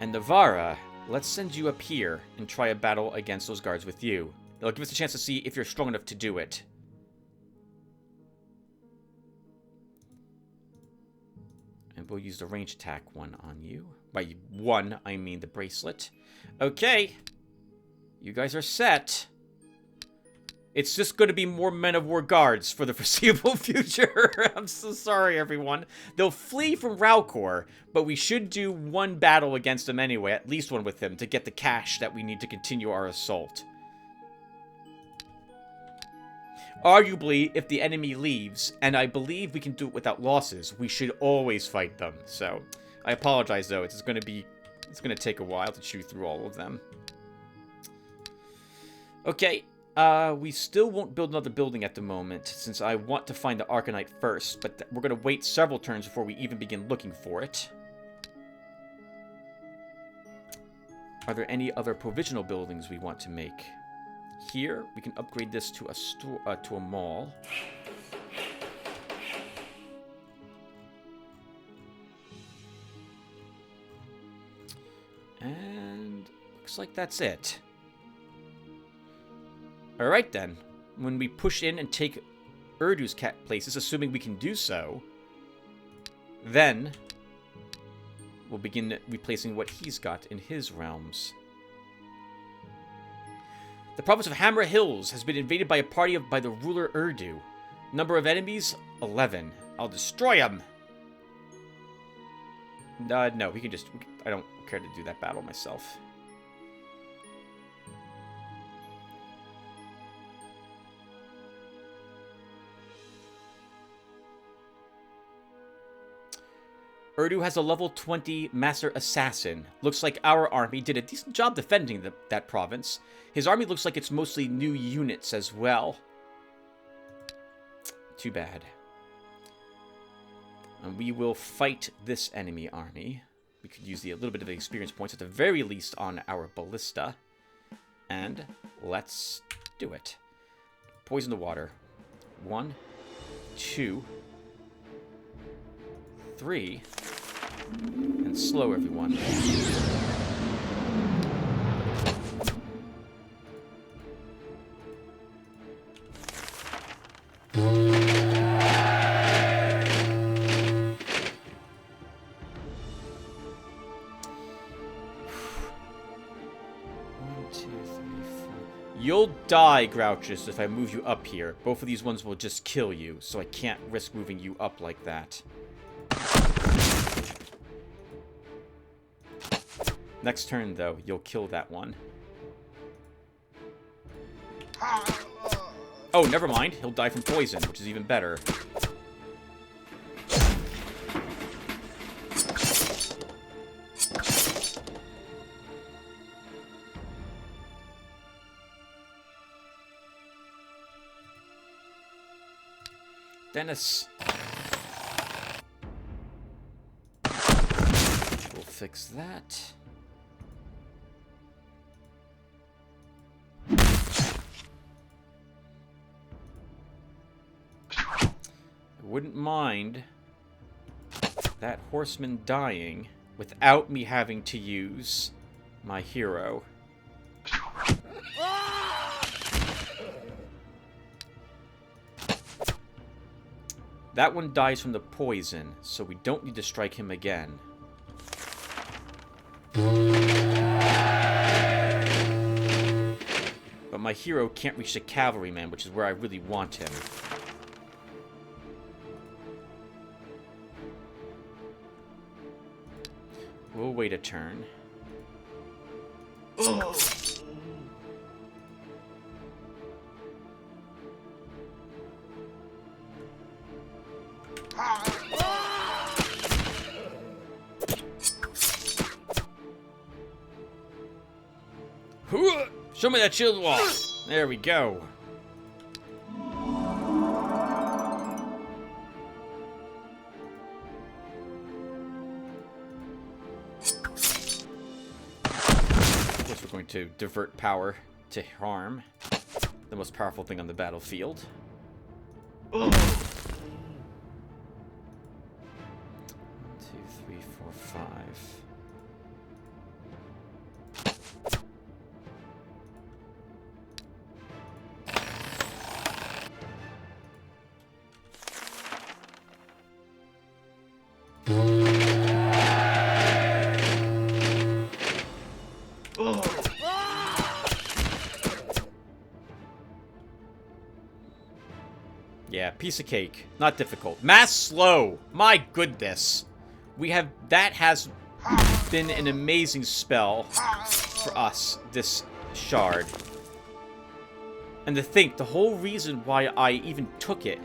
And Navarra, let's send you up here and try a battle against those guards with you. It'll give us a chance to see if you're strong enough to do it. And we'll use the range attack one on you. By one, I mean the bracelet. Okay. You guys are set. It's just going to be more men of war guards for the foreseeable future. I'm so sorry, everyone. They'll flee from Raukor, but we should do one battle against them anyway, at least one with him, to get the cash that we need to continue our assault. Arguably, if the enemy leaves, and I believe we can do it without losses, we should always fight them. So, I apologize though, it's going to take a while to chew through all of them. Okay, we still won't build another building at the moment, since I want to find the Arcanite first, but we're going to wait several turns before we even begin looking for it. Are there any other provisional buildings we want to make? Here, we can upgrade this to a store, to a mall. And looks like that's it. Alright then. When we push in and take Urdu's places, assuming we can do so, then we'll begin replacing what he's got in his realms. The province of Hamra Hills has been invaded by a party by the ruler Urdu. Number of enemies, 11. I'll destroy them! No, we can just... I don't care to do that battle myself. Urdu has a level 20 Master Assassin. Looks like our army did a decent job defending that province. His army looks like it's mostly new units as well. Too bad. And we will fight this enemy army. We could use a little bit of experience points at the very least on our ballista. And let's do it. Poison the water. 1, 2, 3, and slow everyone. You'll die, Grouchus, if I move you up here. Both of these ones will just kill you, so I can't risk moving you up like that. Next turn, though, you'll kill that one. Oh, never mind. He'll die from poison, which is even better. Dennis. We'll fix that. I wouldn't mind that horseman dying without me having to use my hero. That one dies from the poison, so we don't need to strike him again. But my hero can't reach the cavalryman, which is where I really want him. We'll wait a turn. Oh. Show me that shield wall. There we go. Of course, we're going to divert power to harm. The most powerful thing on the battlefield. 1, 2, 3, 4, 5. piece of cake. Not difficult. Mass slow. My goodness. That has been an amazing spell for us, this shard. And to think, the whole reason why I even took it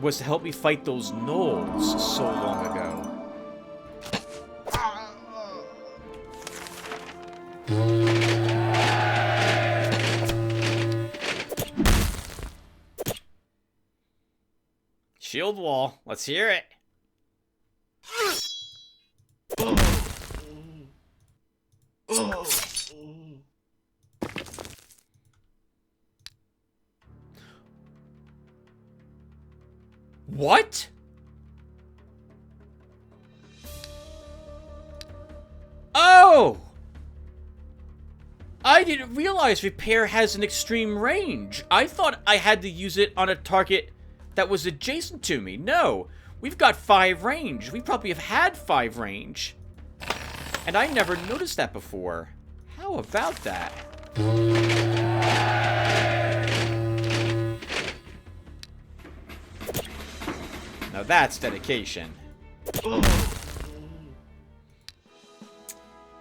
was to help me fight those gnolls so long ago. Shield wall. Let's hear it. What? Oh! I didn't realize repair has an extreme range. I thought I had to use it on a target that was adjacent to me. No, we've got 5 range. We probably have had 5 range. And I never noticed that before. How about that? Now that's dedication.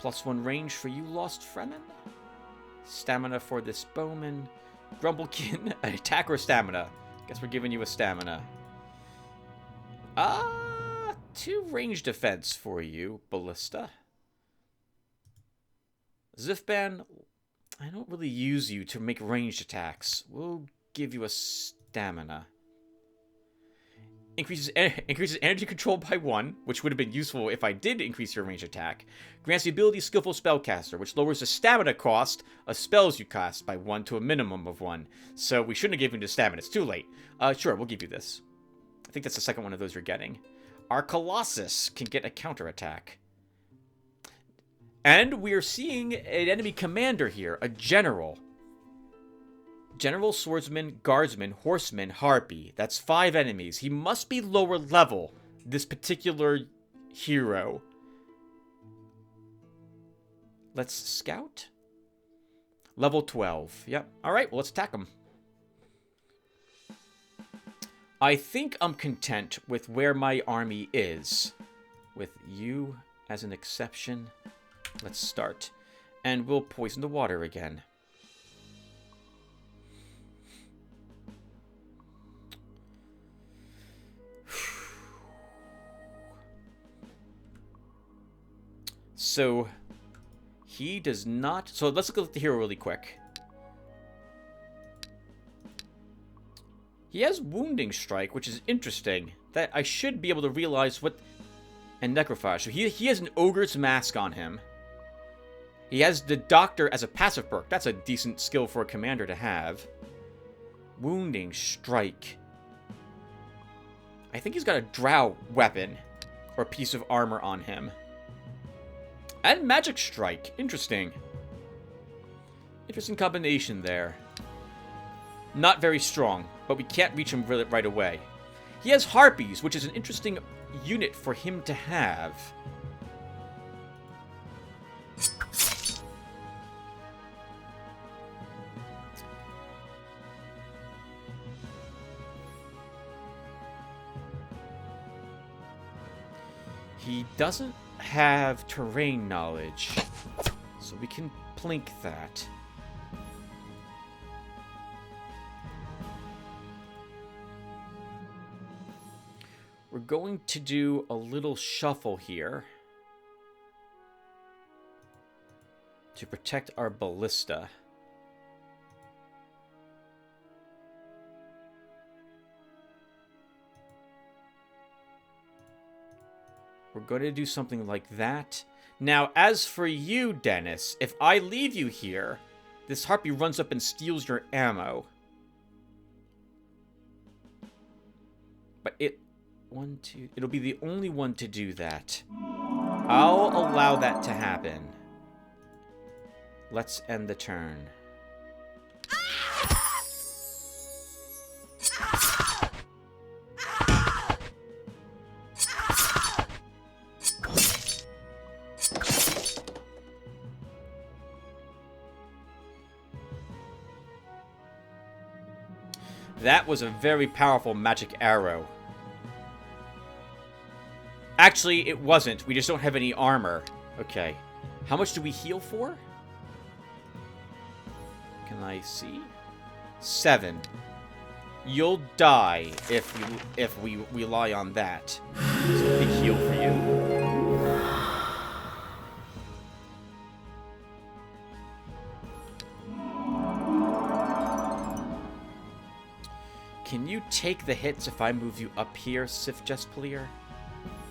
+1 range for you, Lost Fremen. Stamina for this bowman. Grumblekin, attack or stamina? Guess we're giving you a stamina. 2 range defense for you, Ballista. Zifban, I don't really use you to make ranged attacks. We'll give you a stamina. Increases energy control by 1, which would have been useful if I did increase your range attack. Grants the ability Skillful Spellcaster, which lowers the stamina cost of spells you cast by 1 to a minimum of 1. So we shouldn't have given you the stamina. It's too late. Sure, we'll give you this. I think that's the second one of those you're getting. Our Colossus can get a counterattack. And we are seeing an enemy commander here, a general. General, Swordsman, Guardsman, Horseman, Harpy. That's 5 enemies. He must be lower level, this particular hero. Let's scout. Level 12. Yep. Alright, well, let's attack him. I think I'm content with where my army is. With you as an exception. Let's start. And we'll poison the water again. So, he does not... So, let's look at the hero really quick. He has Wounding Strike, which is interesting. That I should be able to realize what... And Necrophage. So, he has an Ogre's Mask on him. He has the Doctor as a passive perk. That's a decent skill for a commander to have. Wounding Strike. I think he's got a Drow weapon. Or piece of armor on him. And Magic Strike. Interesting. Interesting combination there. Not very strong, but we can't reach him right away. He has Harpies, which is an interesting unit for him to have. He doesn't have terrain knowledge, so we can plink that. We're going to do a little shuffle here to protect our ballista. We're going to do something like that. Now, as for you, Dennis, if I leave you here, this Harpy runs up and steals your ammo. But it'll be the only one to do that. I'll allow that to happen. Let's end the turn. That was a very powerful magic arrow. Actually, it wasn't. We just don't have any armor. Okay. How much do we heal for? Can I see? 7. You'll die if we rely on that. So big heal for you. Can you take the hits if I move you up here, Sif Jespalier?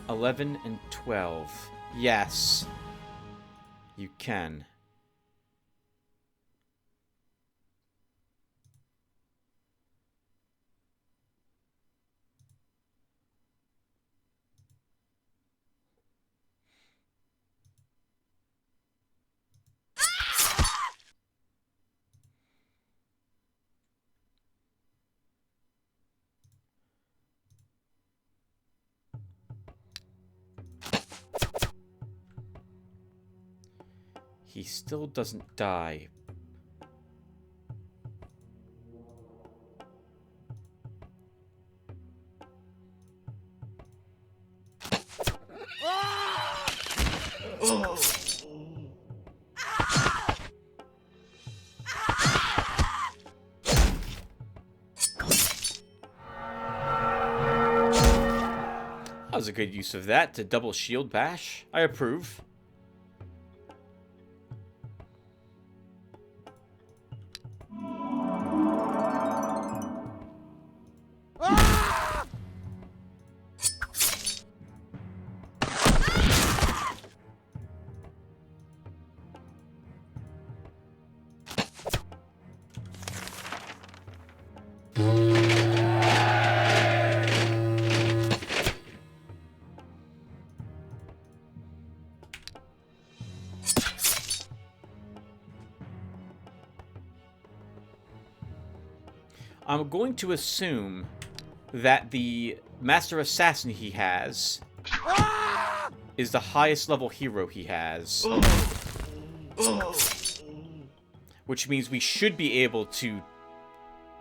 11 and 12. Yes. You can. He still doesn't die. That was a good use of that to double shield bash. I approve. I'm going to assume that the Master Assassin he has is the highest level hero he has. Which means we should be able to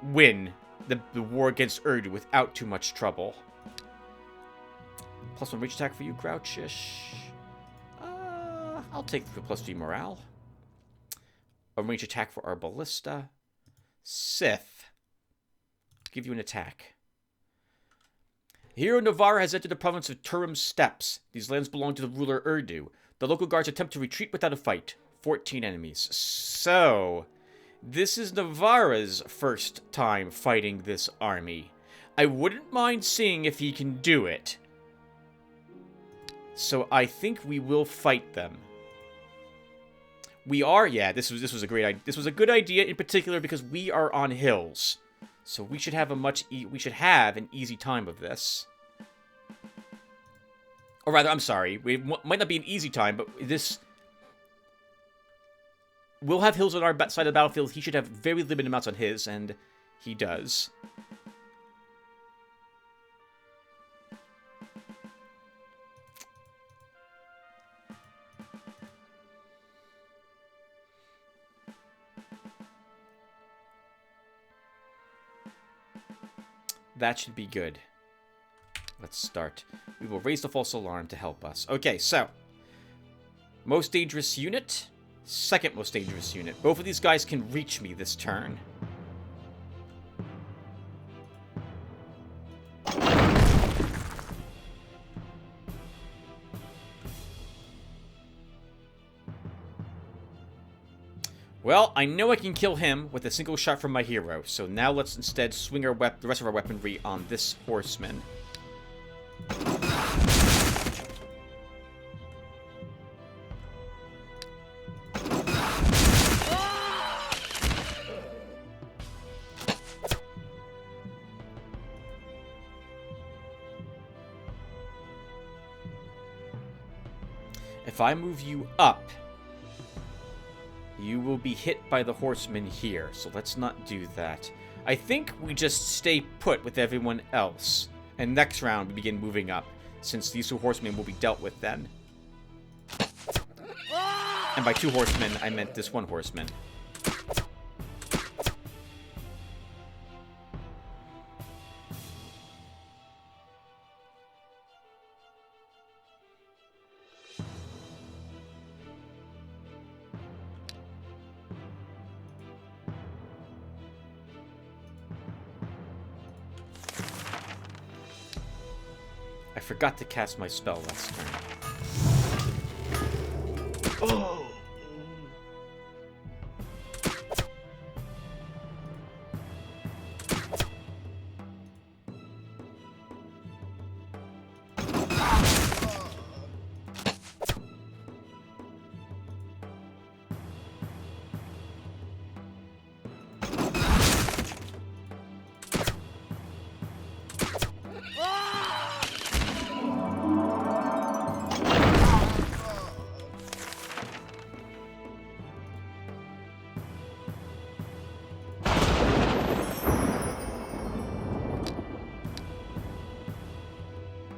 win the war against Urdu without too much trouble. +1 reach attack for you, Grouchish. I'll take the +3 morale. A range attack for our ballista. Sith. Give you an attack. Hero Navarra has entered the province of Turum Steppes. These lands belong to the ruler Urdu. The local guards attempt to retreat without a fight. 14 enemies. So, this is Navarra's first time fighting this army. I wouldn't mind seeing if he can do it. So I think we will fight them. We are, yeah, this was a great idea. This was a good idea in particular because we are on hills. So we should have an easy time of this. Or rather, I'm sorry, we might not be an easy time, but this... We'll have hills on our side of the battlefield. He should have very limited amounts on his, and he does. That should be good. Let's start. We will raise the false alarm to help us. Okay, so. Most dangerous unit. Second most dangerous unit. Both of these guys can reach me this turn. Well, I know I can kill him with a single shot from my hero, so now let's instead swing the rest of our weaponry on this horseman. If I move you up, you will be hit by the horsemen here, so let's not do that. I think we just stay put with everyone else, and next round we begin moving up, since these 2 horsemen will be dealt with then. And by 2 horsemen, I meant this 1 horseman. forgot to cast my spell last turn. Oh.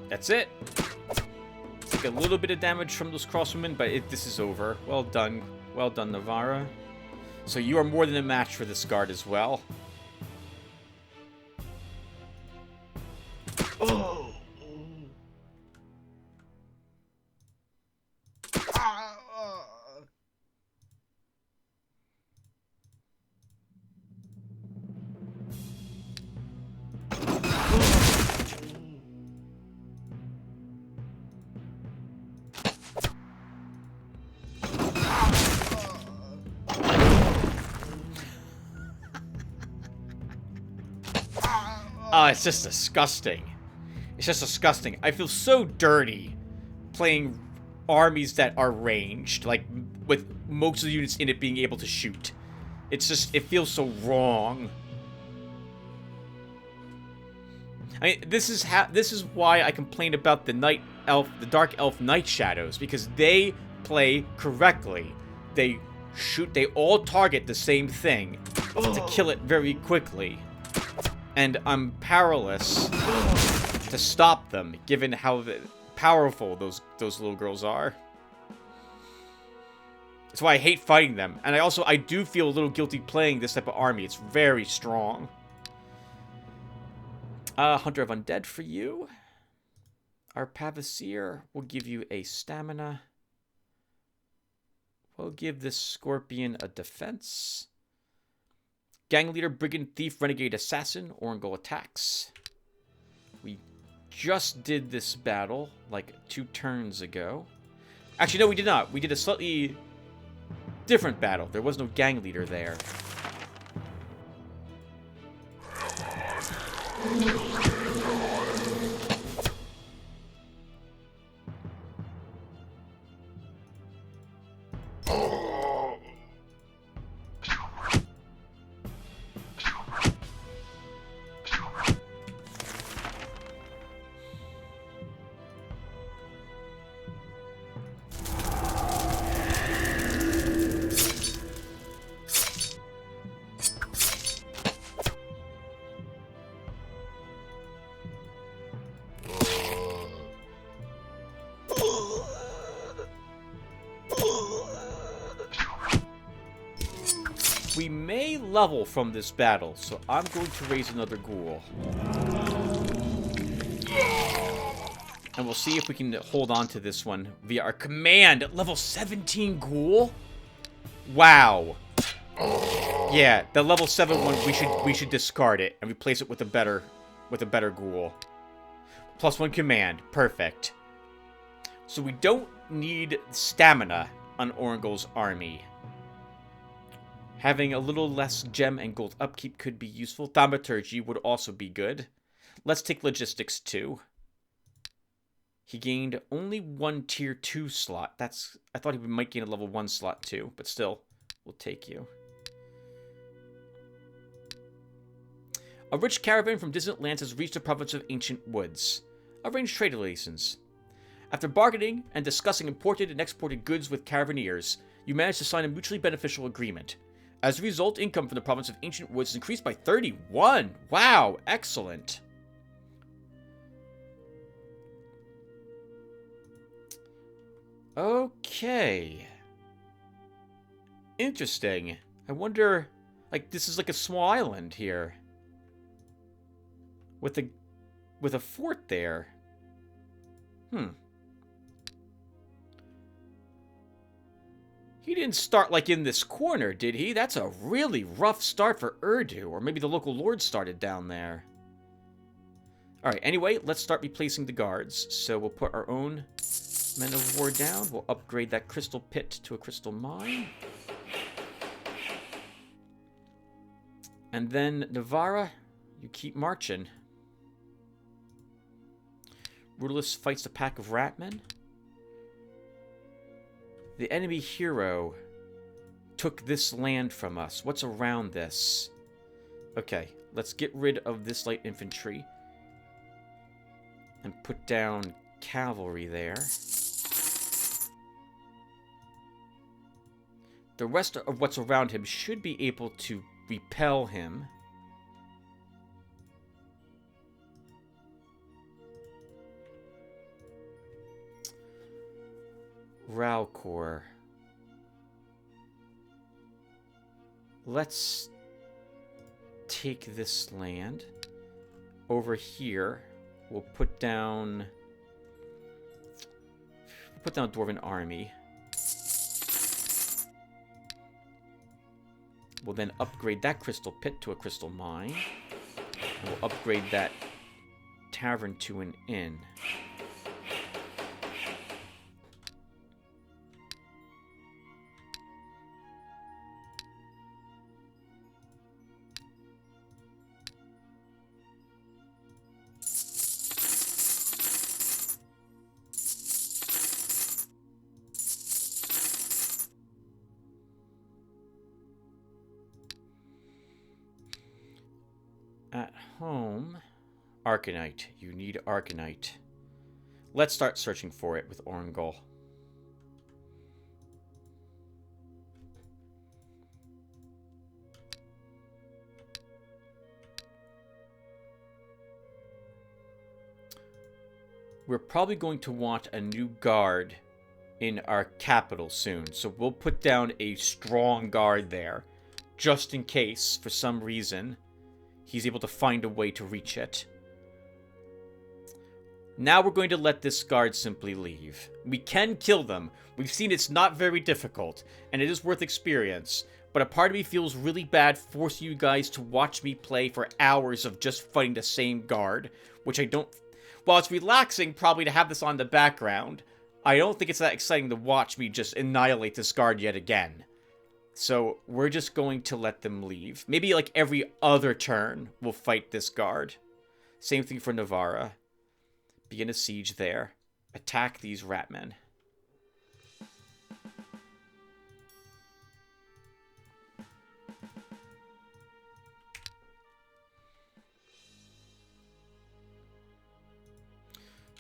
That's it. Take a little bit of damage from those crosswomen, but this is over. Well done. Well done, Navarra. So you are more than a match for this guard as well. Oh. Oh, it's just disgusting. It's just disgusting. I feel so dirty playing armies that are ranged, like with most of the units in it being able to shoot. It's just, it feels so wrong. I mean, this is why I complain about the Dark Elf Night Shadows, because they play correctly. They all target the same thing to kill it very quickly. And I'm powerless to stop them, given how powerful those little girls are. That's why I hate fighting them. And I do feel a little guilty playing this type of army. It's very strong. Hunter of Undead for you. Our Pavasir will give you a stamina. We'll give this Scorpion a defense. Gang Leader, Brigand, Thief, Renegade, Assassin, Orangol attacks. We just did this battle like 2 turns ago. Actually, no, we did not. We did a slightly different battle. There was no Gang Leader there. We may level from this battle, so I'm going to raise another ghoul. And we'll see if we can hold on to this one via our command. Level 17 ghoul? Wow. Yeah, the level 7 one, we should discard it and replace it with a better ghoul. +1 command. Perfect. So we don't need stamina on Orangol's army. Having a little less gem and gold upkeep could be useful. Thaumaturgy would also be good. Let's take logistics too. He gained only 1 tier 2 slot. I thought he might gain a level 1 slot too, but still, we'll take you. A rich caravan from distant lands has reached the province of Ancient Woods. Arrange trade relations. After bargaining and discussing imported and exported goods with caravaneers, you manage to sign a mutually beneficial agreement. As a result, income from the province of Ancient Woods is increased by 31. Wow, excellent. Okay. Interesting. I wonder, like, this is like a small island here. With a fort there. He didn't start, like, in this corner, did he? That's a really rough start for Urdu. Or maybe the local lord started down there. Alright, anyway, let's start replacing the guards. So we'll put our own men of war down. We'll upgrade that crystal pit to a crystal mine. And then, Navarra, you keep marching. Rudolus fights a pack of ratmen. The enemy hero took this land from us. What's around this? Okay, let's get rid of this light infantry. And put down cavalry there. The rest of what's around him should be able to repel him. Raucor. Let's take this land. Over here, we'll put down a Dwarven army. We'll then upgrade that crystal pit to a crystal mine. And we'll upgrade that tavern to an inn. At home, Arcanite. You need Arcanite. Let's start searching for it with Orangol. We're probably going to want a new guard in our capital soon, so we'll put down a strong guard there, just in case, for some reason, he's able to find a way to reach it. Now we're going to let this guard simply leave. We can kill them. We've seen it's not very difficult, and it is worth experience. But a part of me feels really bad forcing you guys to watch me play for hours of just fighting the same guard, which I don't... While it's relaxing probably to have this on the background, I don't think it's that exciting to watch me just annihilate this guard yet again. So, we're just going to let them leave. Maybe, like, every other turn, we'll fight this guard. Same thing for Navarra. Begin a siege there. Attack these ratmen.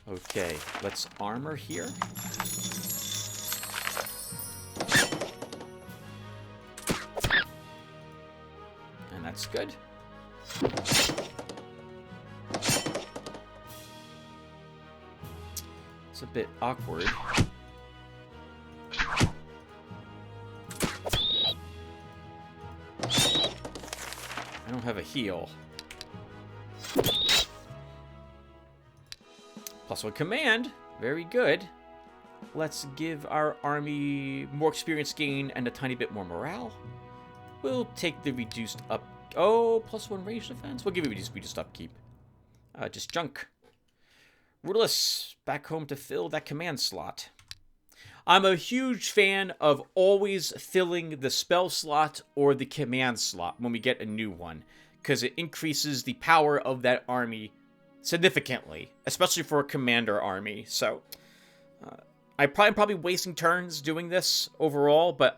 Okay, let's armor here. That's good. It's a bit awkward. I don't have a heal. +1 command. Very good. Let's give our army more experience gain and a tiny bit more morale. We'll take the reduced up. Oh, +1 range defense. We'll give it reduced upkeep. Just junk. Rudolus, back home to fill that command slot. I'm a huge fan of always filling the spell slot or the command slot when we get a new one, because it increases the power of that army significantly, especially for a commander army. So, I'm probably wasting turns doing this overall, but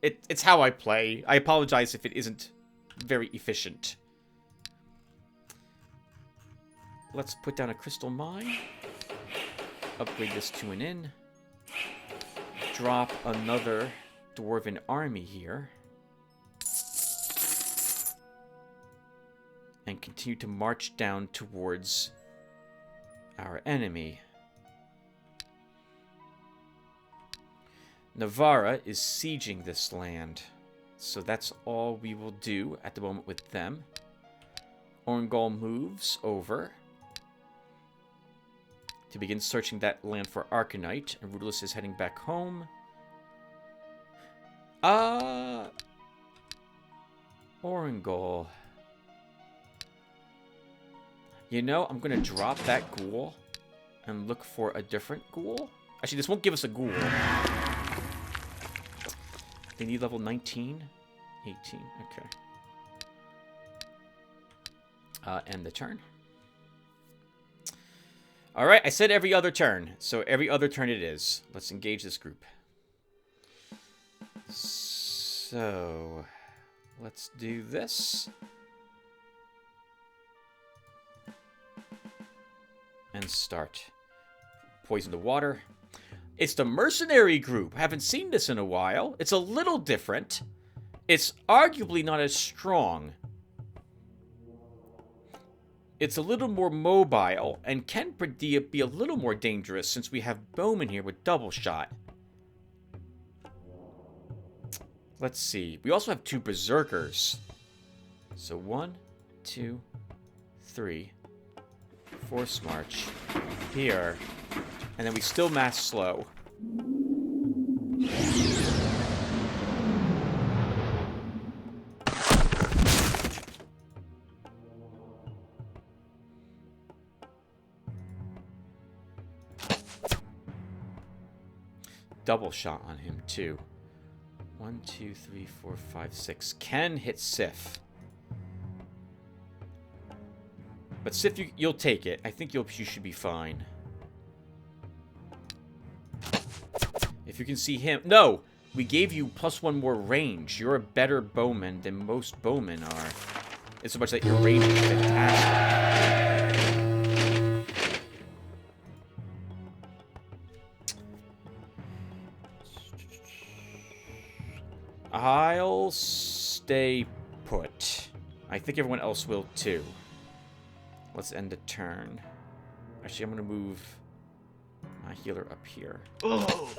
it's how I play. I apologize if it isn't very efficient. Let's put down a crystal mine. Upgrade this to an inn. Drop another dwarven army here. And continue to march down towards our enemy. Navarra is sieging this land. So that's all we will do at the moment with them. Orangol moves over to begin searching that land for Arcanite, and Rudolus is heading back home. Orangol. You know, I'm going to drop that ghoul and look for a different ghoul. Actually, this won't give us a ghoul. They need level 19? 18, okay. End the turn. Alright, I said every other turn. So every other turn it is. Let's engage this group. So, let's do this. And start. Poison the water. It's the mercenary group. Haven't seen this in a while. It's a little different. It's arguably not as strong. It's a little more mobile and can be a little more dangerous since we have bowmen here with double shot. Let's see. We also have 2 berserkers. So 1, 2, 3. Force march here, and then we still mass slow. Double shot on him too. 1, 2, 3, 4, 5, 6. Can hit Sif. But Sif, you'll take it. I think you should be fine. If you can see him... No! We gave you +1 more range. You're a better bowman than most bowmen are. It's so much that your range is fantastic. I'll stay put. I think everyone else will too. Let's end the turn. Actually, I'm going to move my healer up here. Oh.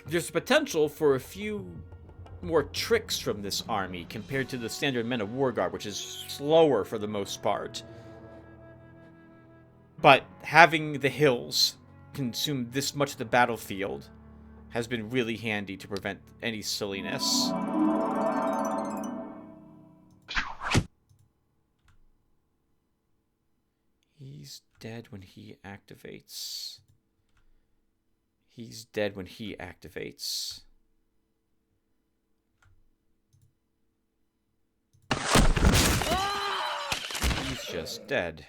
There's potential for a few more tricks from this army compared to the standard Men of War Guard, which is slower for the most part. But having the hills consume this much of the battlefield has been really handy to prevent any silliness. He's dead when he activates. He's dead when he activates. He's just dead.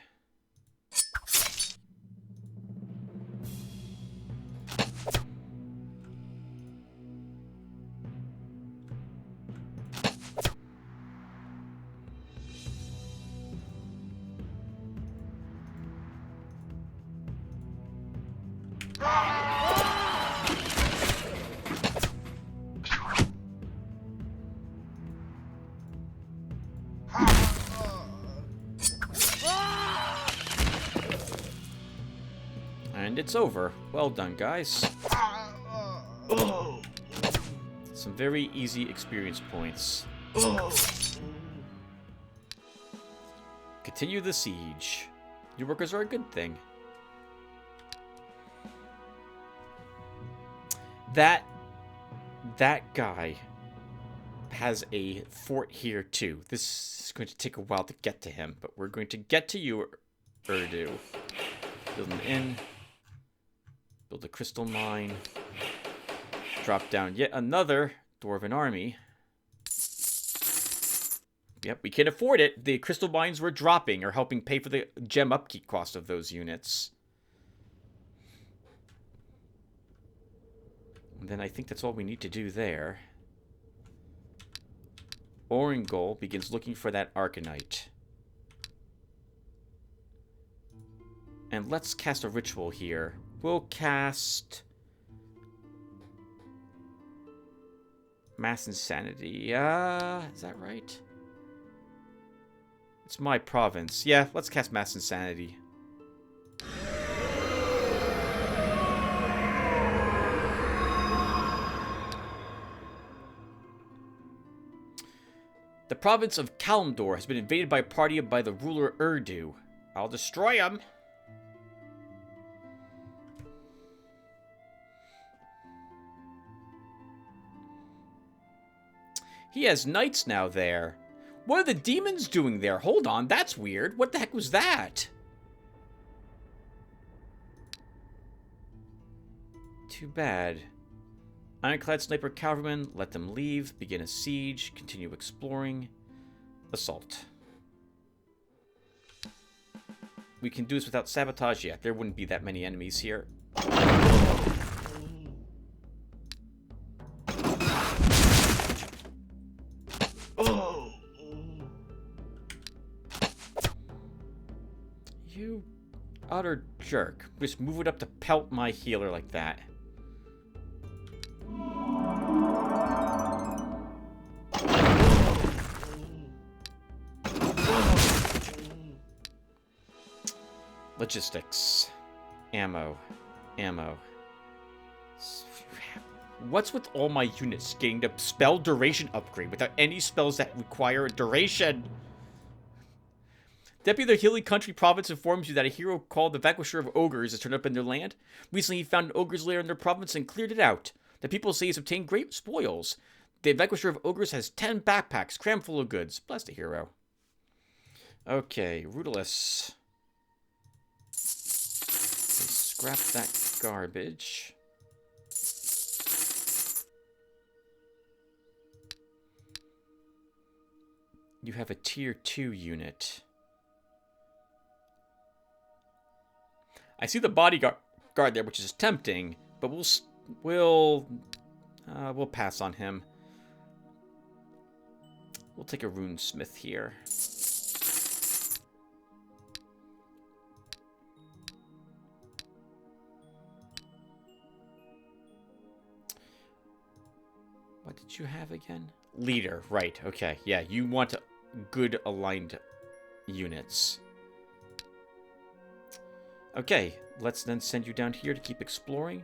And it's over. Well done, guys. Some very easy experience points. Continue the siege. Your workers are a good thing. That guy has a fort here too. This is going to take a while to get to him, but we're going to get to you, Urdu. Build an inn. Build a crystal mine. Drop down yet another Dwarven army. Yep, we can afford it. The crystal mines were dropping or helping pay for the gem upkeep cost of those units. And then I think that's all we need to do there. Orangol begins looking for that Arcanite. And let's cast a ritual here. We'll cast Mass Insanity. Is that right? It's my province. Yeah, let's cast Mass Insanity. The province of Kalimdor has been invaded by a party by the ruler Urdu. I'll destroy him. He has knights now there. What are the demons doing there? Hold on, that's weird. What the heck was that? Too bad. Ironclad sniper cavalrymen, let them leave. Begin a siege. Continue exploring. Assault. We can do this without sabotage yet. There wouldn't be that many enemies here. You utter jerk. Just move it up to pelt my healer like that. Logistics. Ammo. What's with all my units getting the spell duration upgrade without any spells that require a duration? Deputy of the Hilly Country Province informs you that a hero called the Vanquisher of Ogres has turned up in their land. Recently, he found an ogre's lair in their province and cleared it out. The people say he's obtained great spoils. The Vanquisher of Ogres has 10 backpacks crammed full of goods. Bless the hero. Okay, Rudolus. Scrap that garbage. You have a tier 2 unit. I see the bodyguard there, which is tempting, but we'll pass on him. We'll take a runesmith here. What did you have again? Leader, right, okay. Yeah, you want good aligned units. Okay, let's then send you down here to keep exploring.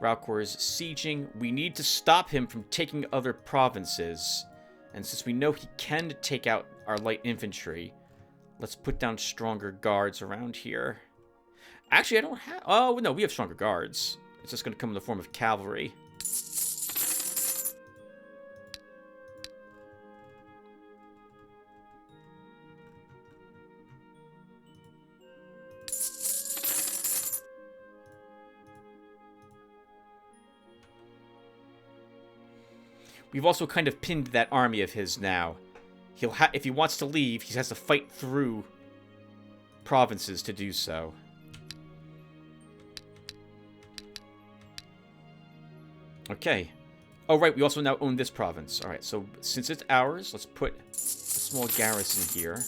Ralcor is sieging. We need to stop him from taking other provinces. And since we know he can take out our light infantry, let's put down stronger guards around here. Actually, I don't have... Oh, no, we have stronger guards. It's just going to come in the form of cavalry. We've also kind of pinned that army of his now. If he wants to leave, he has to fight through provinces to do so. Okay. Oh, right, we also now own this province. Alright, so since it's ours, let's put a small garrison here.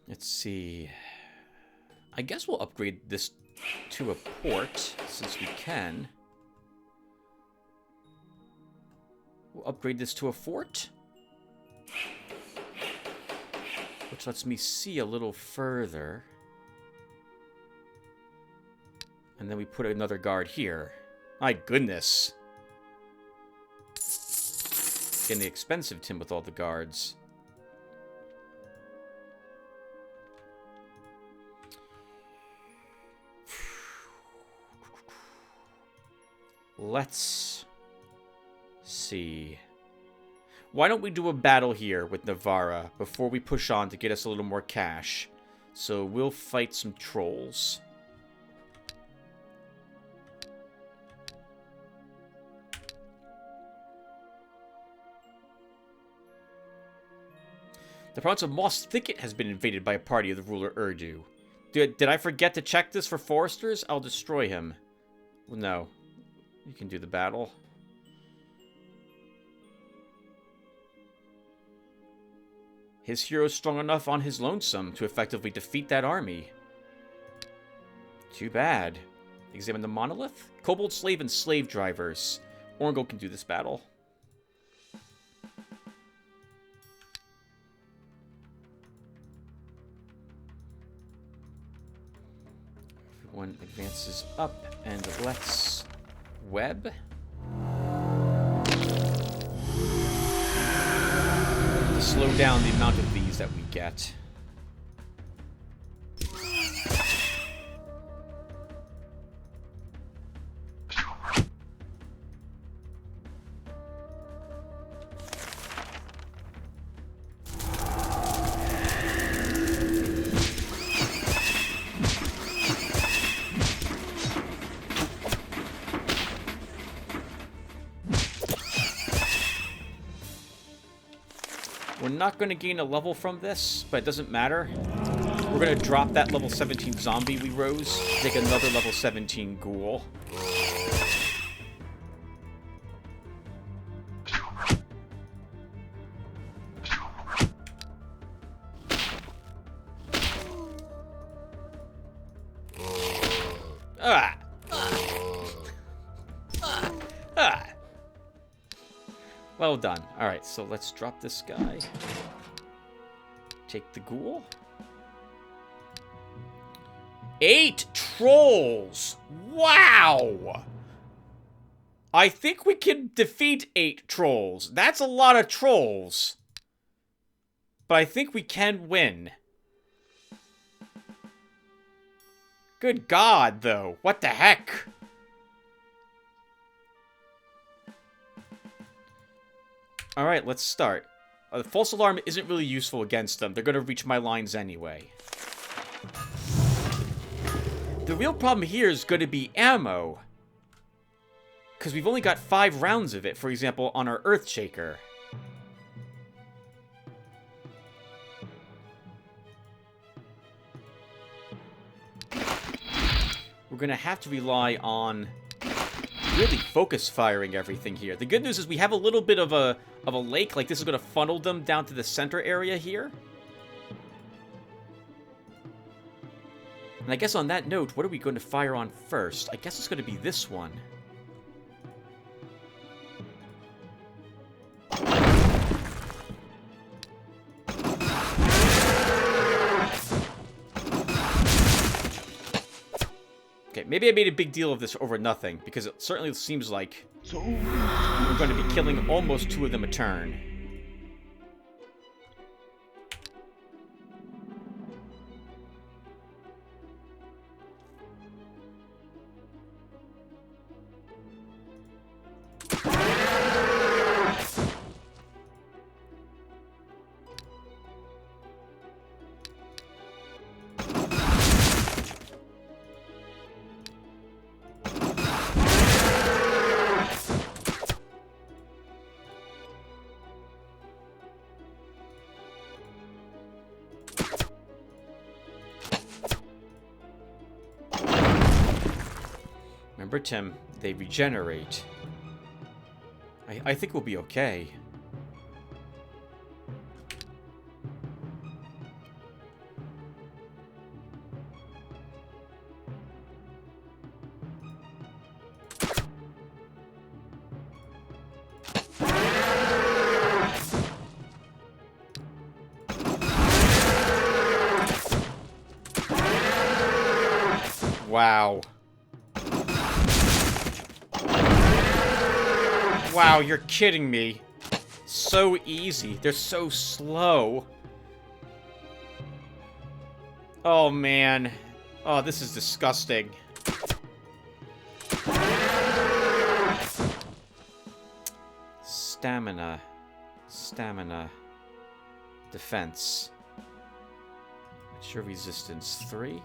Let's see. I guess we'll upgrade this to a port, since we can. We'll upgrade this to a fort, which lets me see a little further. And then we put another guard here. My goodness. Getting the expensive tin with all the guards. Let's see. Why don't we do a battle here with Navarra before we push on to get us a little more cash? So we'll fight some trolls. The province of Moss Thicket has been invaded by a party of the ruler Urdu. Did I forget to check this for foresters? I'll destroy him. Well, no. You can do the battle. His hero's strong enough on his lonesome to effectively defeat that army. Too bad. Examine the monolith. Kobold slave and slave drivers. Orngol can do this battle. Everyone advances up and let's web. To slow down the amount of these that we get. We're not going to gain a level from this, but it doesn't matter. We're going to drop that level 17 zombie we rose, take another level 17 ghoul. Well done. Alright, so let's drop this guy. Take the ghoul. 8 trolls! Wow! I think we can defeat 8 trolls. That's a lot of trolls. But I think we can win. Good God, though. What the heck? Alright, let's start. The false alarm isn't really useful against them. They're going to reach my lines anyway. The real problem here is going to be ammo. Because we've only got 5 rounds of it, for example, on our Earthshaker. We're going to have to rely on really focus firing everything here. The good news is we have a little bit of a lake. Like, this is going to funnel them down to the center area here. And I guess on that note, what are we going to fire on first? I guess it's going to be this one. Okay, maybe I made a big deal of this over nothing, because it certainly seems like we're going to be killing almost 2 of them a turn. Remember, Tim, they regenerate. I think we'll be okay. Wow. Wow, you're kidding me. So easy. They're so slow. Oh, man. Oh, this is disgusting. Stamina. Stamina. Defense. Sure, resistance 3.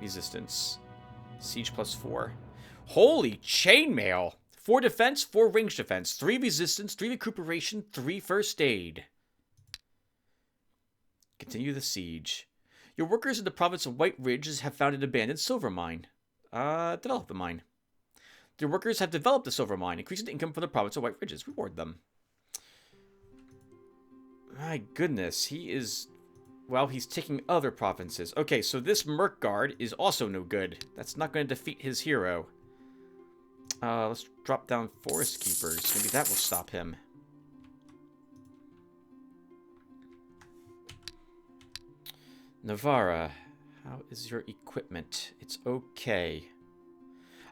Resistance. Siege +4. Holy chainmail! 4 defense, 4 range defense, 3 resistance, 3 recuperation, 3 first aid. Continue the siege. Your workers in the province of White Ridge have found an abandoned silver mine. Develop the mine. Your workers have developed the silver mine, increasing the income from the province of White Ridges. Reward them. My goodness, he is... Well, he's taking other provinces. Okay, so this Merc Guard is also no good. That's not going to defeat his hero. Let's drop down Forest Keepers. Maybe that will stop him. Navarra, how is your equipment? It's okay.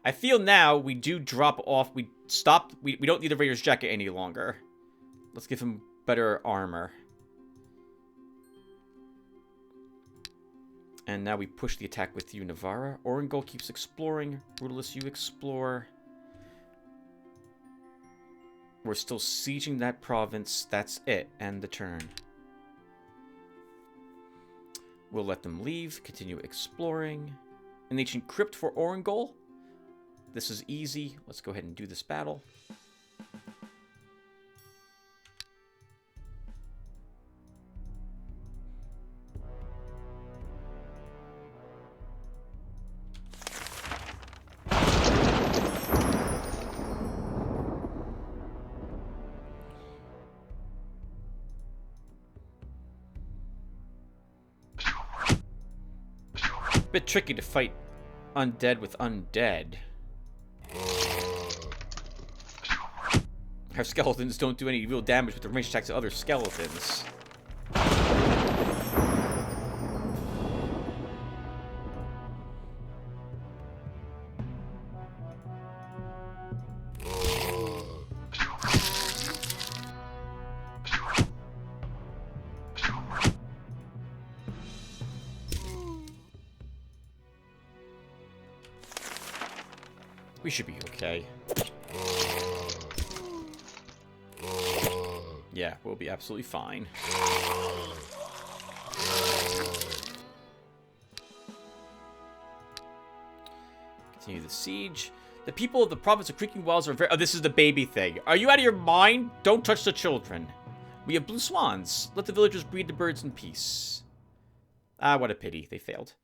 I feel now we do drop off. We don't need the Raider's Jacket any longer. Let's give him better armor. And now we push the attack with you, Navarra. Orangol keeps exploring. Brutalist, you explore. We're still sieging that province. That's it. End the turn. We'll let them leave. Continue exploring. An ancient crypt for Orangol. This is easy. Let's go ahead and do this battle. Bit tricky to fight undead with undead. Our skeletons don't do any real damage with the ranged attacks of other skeletons. We should be okay. Yeah, we'll be absolutely fine. Continue the siege. The people of the province of Creaking Wells are very... Oh, this is the baby thing. Are you out of your mind? Don't touch the children. We have blue swans. Let the villagers breed the birds in peace. Ah, what a pity. They failed.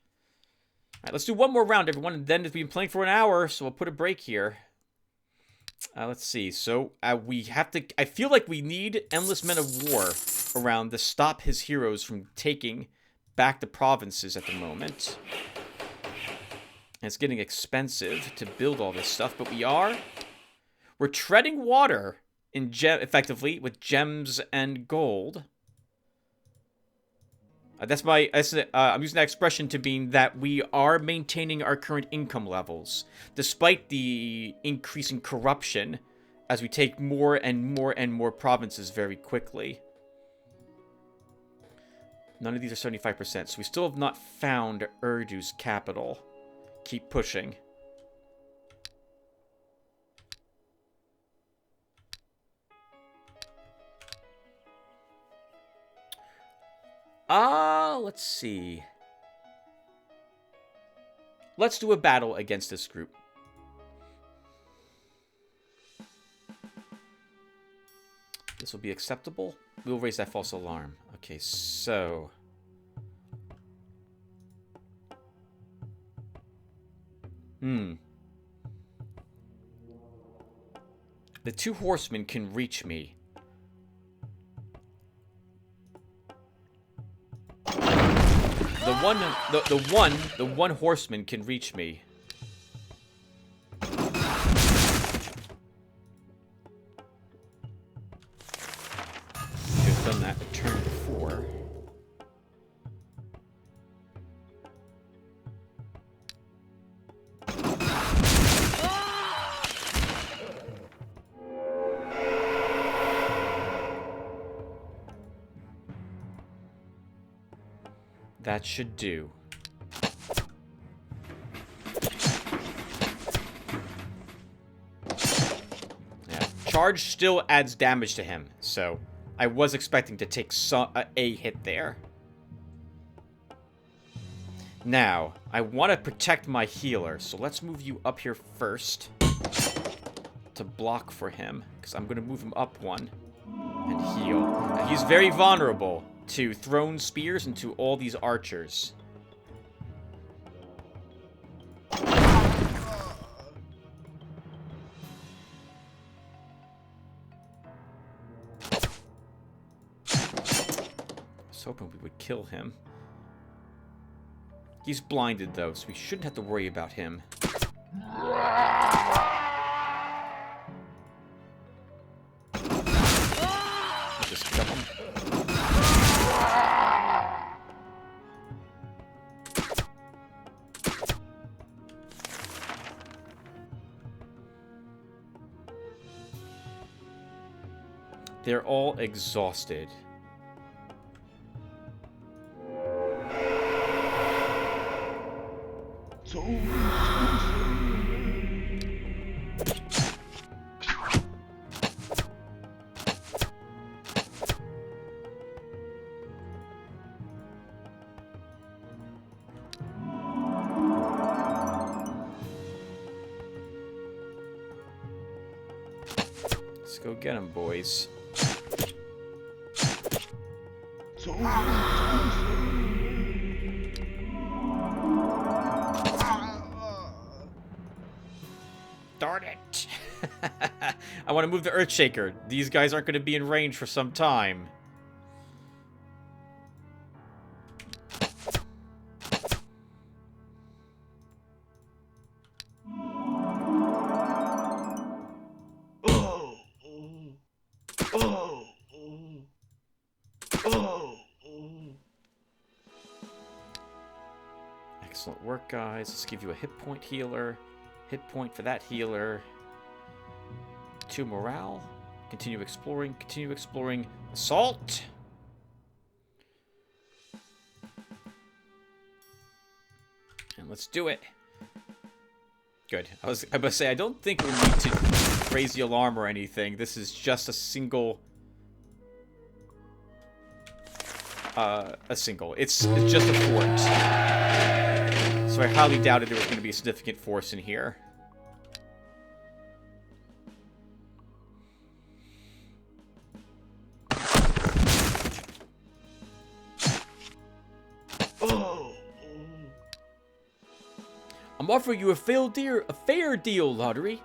Alright, let's do one more round, everyone, and then we've been playing for an hour, so we'll put a break here. Let's see. So, we have to... I feel like we need endless men of war around to stop his heroes from taking back the provinces at the moment. And it's getting expensive to build all this stuff, but we're treading water in effectively with gems and gold. I'm using that expression to mean that we are maintaining our current income levels, despite the increasing corruption as we take more and more and more provinces very quickly. None of these are 75%, so we still have not found Urdu's capital. Keep pushing. Let's see. Let's do a battle against this group. This will be acceptable. We'll raise that false alarm. Okay, so... The 2 horsemen can reach me. The one horseman can reach me. Should have done that a turn before. That should do. Yeah, charge still adds damage to him, so I was expecting to take a hit there. Now, I want to protect my healer, so let's move you up here first to block for him, because I'm going to move him up one and heal. Now, he's very vulnerable to thrown spears and to all these archers. I was hoping we would kill him. He's blinded, though, so we shouldn't have to worry about him. Just kill him. They're all exhausted. Let's go get him, boys. Darn it! I want to move the Earthshaker. These guys aren't going to be in range for some time. Excellent work, guys. Let's give you a hit point healer. Hit point for that healer. 2 morale. Continue exploring. Continue exploring. Assault! And let's do it. Good. I was about to say, I don't think we need to raise the alarm or anything. This is just a single... It's just a fort. So I highly doubted there was going to be a significant force in here. I'm offering you a fair deal, Lotaeri.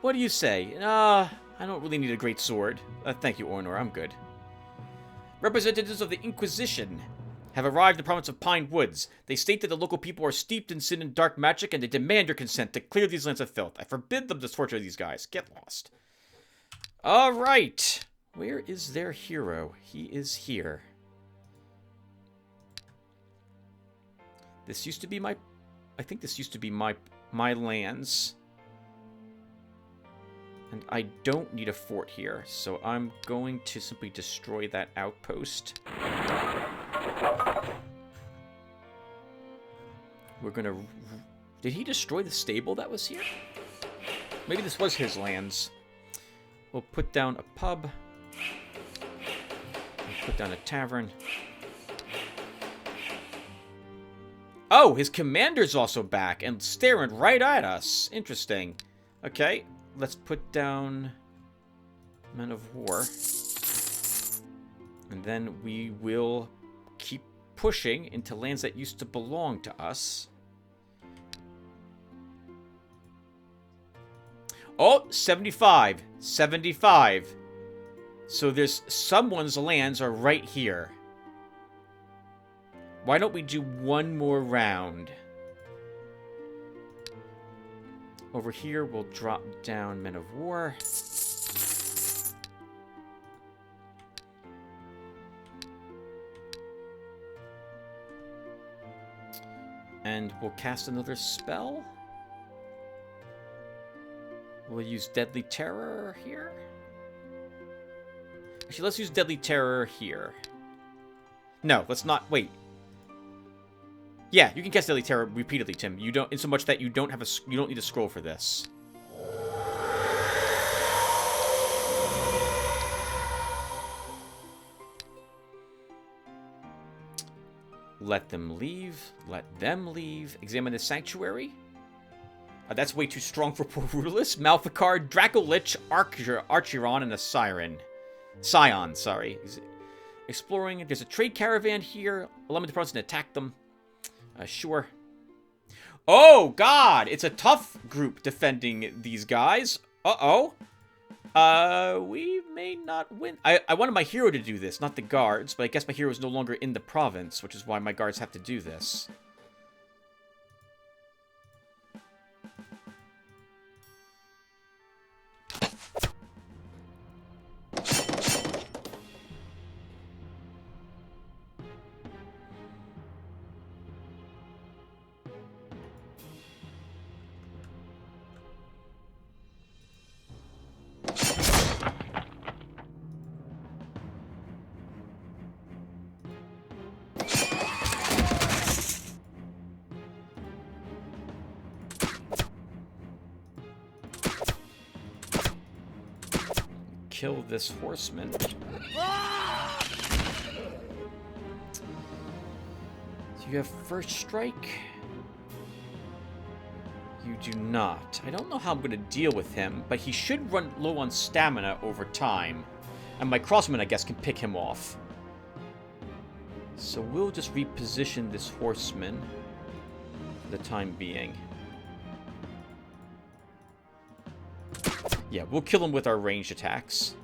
What do you say? I don't really need a great sword. Thank you, Ornor. I'm good. Representatives of the Inquisition have arrived in the province of Pine Woods. They state that the local people are steeped in sin and dark magic, and they demand your consent to clear these lands of filth. I forbid them to torture these guys. Get lost. All right. Where is their hero? He is here. This used to be my... I think this used to be my lands. And I don't need a fort here, so I'm going to simply destroy that outpost. We're gonna... Did he destroy the stable that was here? Maybe this was his lands. We'll put down a pub. We'll put down a tavern. Oh, his commander's also back and staring right at us. Interesting. Okay, let's put down Men of War. And then we will keep pushing into lands that used to belong to us. Oh, 75. 75. So there's someone's lands are right here. Why don't we do one more round? Over here, we'll drop down Men of War. And we'll cast another spell. We'll use Deadly Terror here. Actually, let's use Deadly Terror here. No, let's not. Wait. Yeah, you can cast Deadly Terror repeatedly, Tim. You don't, in so much that you don't have you don't need a scroll for this. Let them leave. Let them leave. Examine the sanctuary. That's way too strong for poor Rulus. Malphicard, Dracolich, Archeron, and a Siren. Scion, sorry. Exploring. There's a trade caravan here. Allow me to press and attack them. Sure. Oh, God! It's a tough group defending these guys. Uh-oh. We may not win. I wanted my hero to do this, not the guards, but I guess my hero is no longer in the province, which is why my guards have to do this. Kill this horseman. Do you have first strike? You do not. I don't know how I'm going to deal with him, but he should run low on stamina over time. And my crossman, I guess, can pick him off. So we'll just reposition this horseman for the time being. Yeah, we'll kill him with our ranged attacks.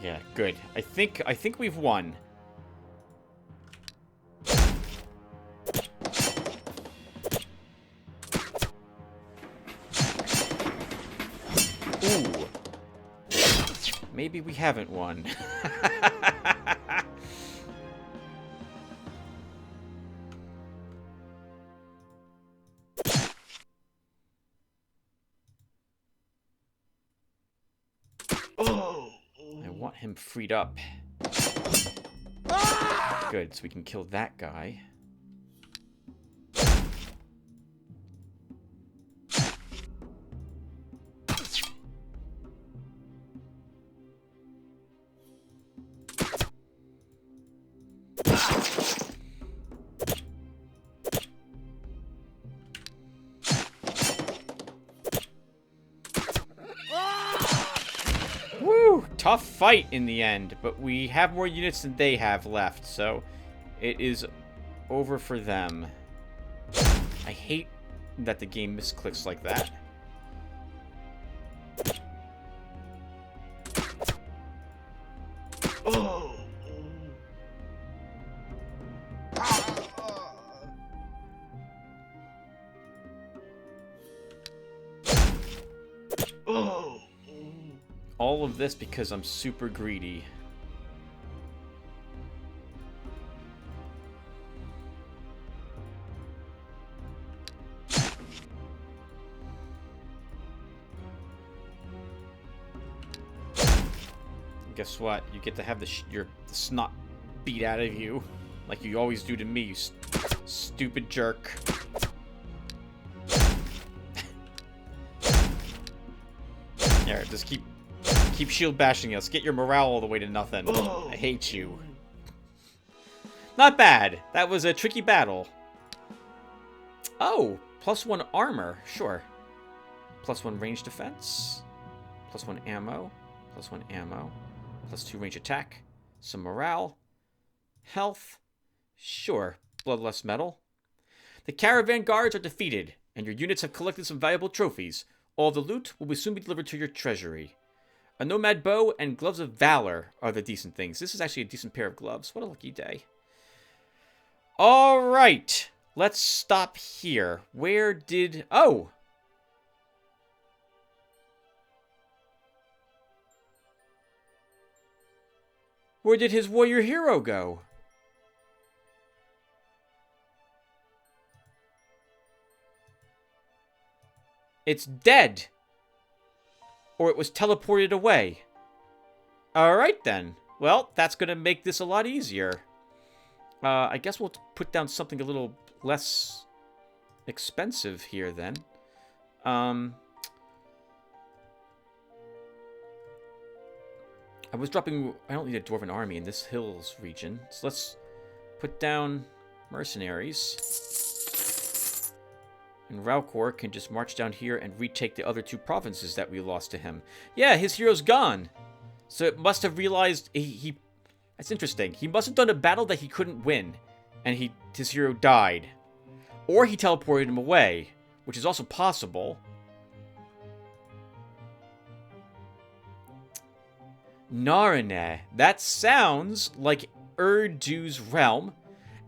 Yeah, good. I think we've won. Ooh. Maybe we haven't won. Him freed up. Good, so we can kill that guy. Tough fight in the end, but we have more units than they have left, so it is over for them. I hate that the game misclicks like that. Oh. Oh. All of this because I'm super greedy. Guess what? You get to have the snot beat out of you, like you always do to me, you stupid jerk. There, just keep shield bashing us. Get your morale all the way to nothing. Oh. I hate you. Not bad. That was a tricky battle. Oh, +1 armor. Sure. +1 range defense. +1 ammo. +1 ammo. +2 range attack. Some morale. Health. Sure. Bloodlust metal. The caravan guards are defeated, and your units have collected some valuable trophies. All the loot will soon be delivered to your treasury. A nomad bow and gloves of valor are the decent things. This is actually a decent pair of gloves. What a lucky day. All right. Let's stop here. Where did... Oh! Where did his warrior hero go? It's dead. Or it was teleported away. Alright then. Well, that's going to make this a lot easier. I guess we'll put down something a little less expensive here then. I was dropping... I don't need a Dwarven army in this hills region. So let's put down mercenaries. And Raukor can just march down here and retake the other 2 provinces that we lost to him. Yeah, his hero's gone. So it must have realized he that's interesting. He must have done a battle that he couldn't win, and his hero died. Or he teleported him away, which is also possible. Narine. That sounds like Urdu's realm,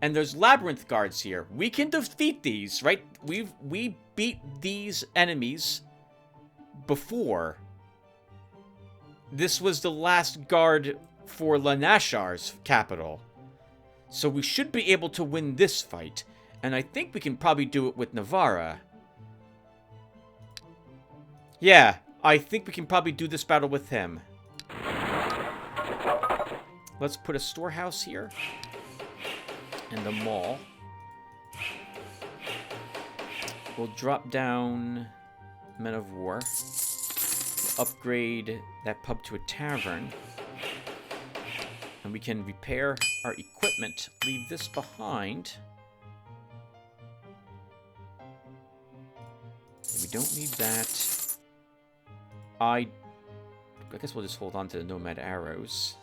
and there's labyrinth guards here. We can defeat these, right? We beat these enemies before. This was the last guard for Lanashar's capital. So we should be able to win this fight. And I think we can probably do it with Navarra. Yeah, I think we can probably do this battle with him. Let's put a storehouse here. And a mall. We'll drop down Men of War. Upgrade that pub to a tavern. And we can repair our equipment. Leave this behind. We don't need that. I guess we'll just hold on to the Nomad arrows.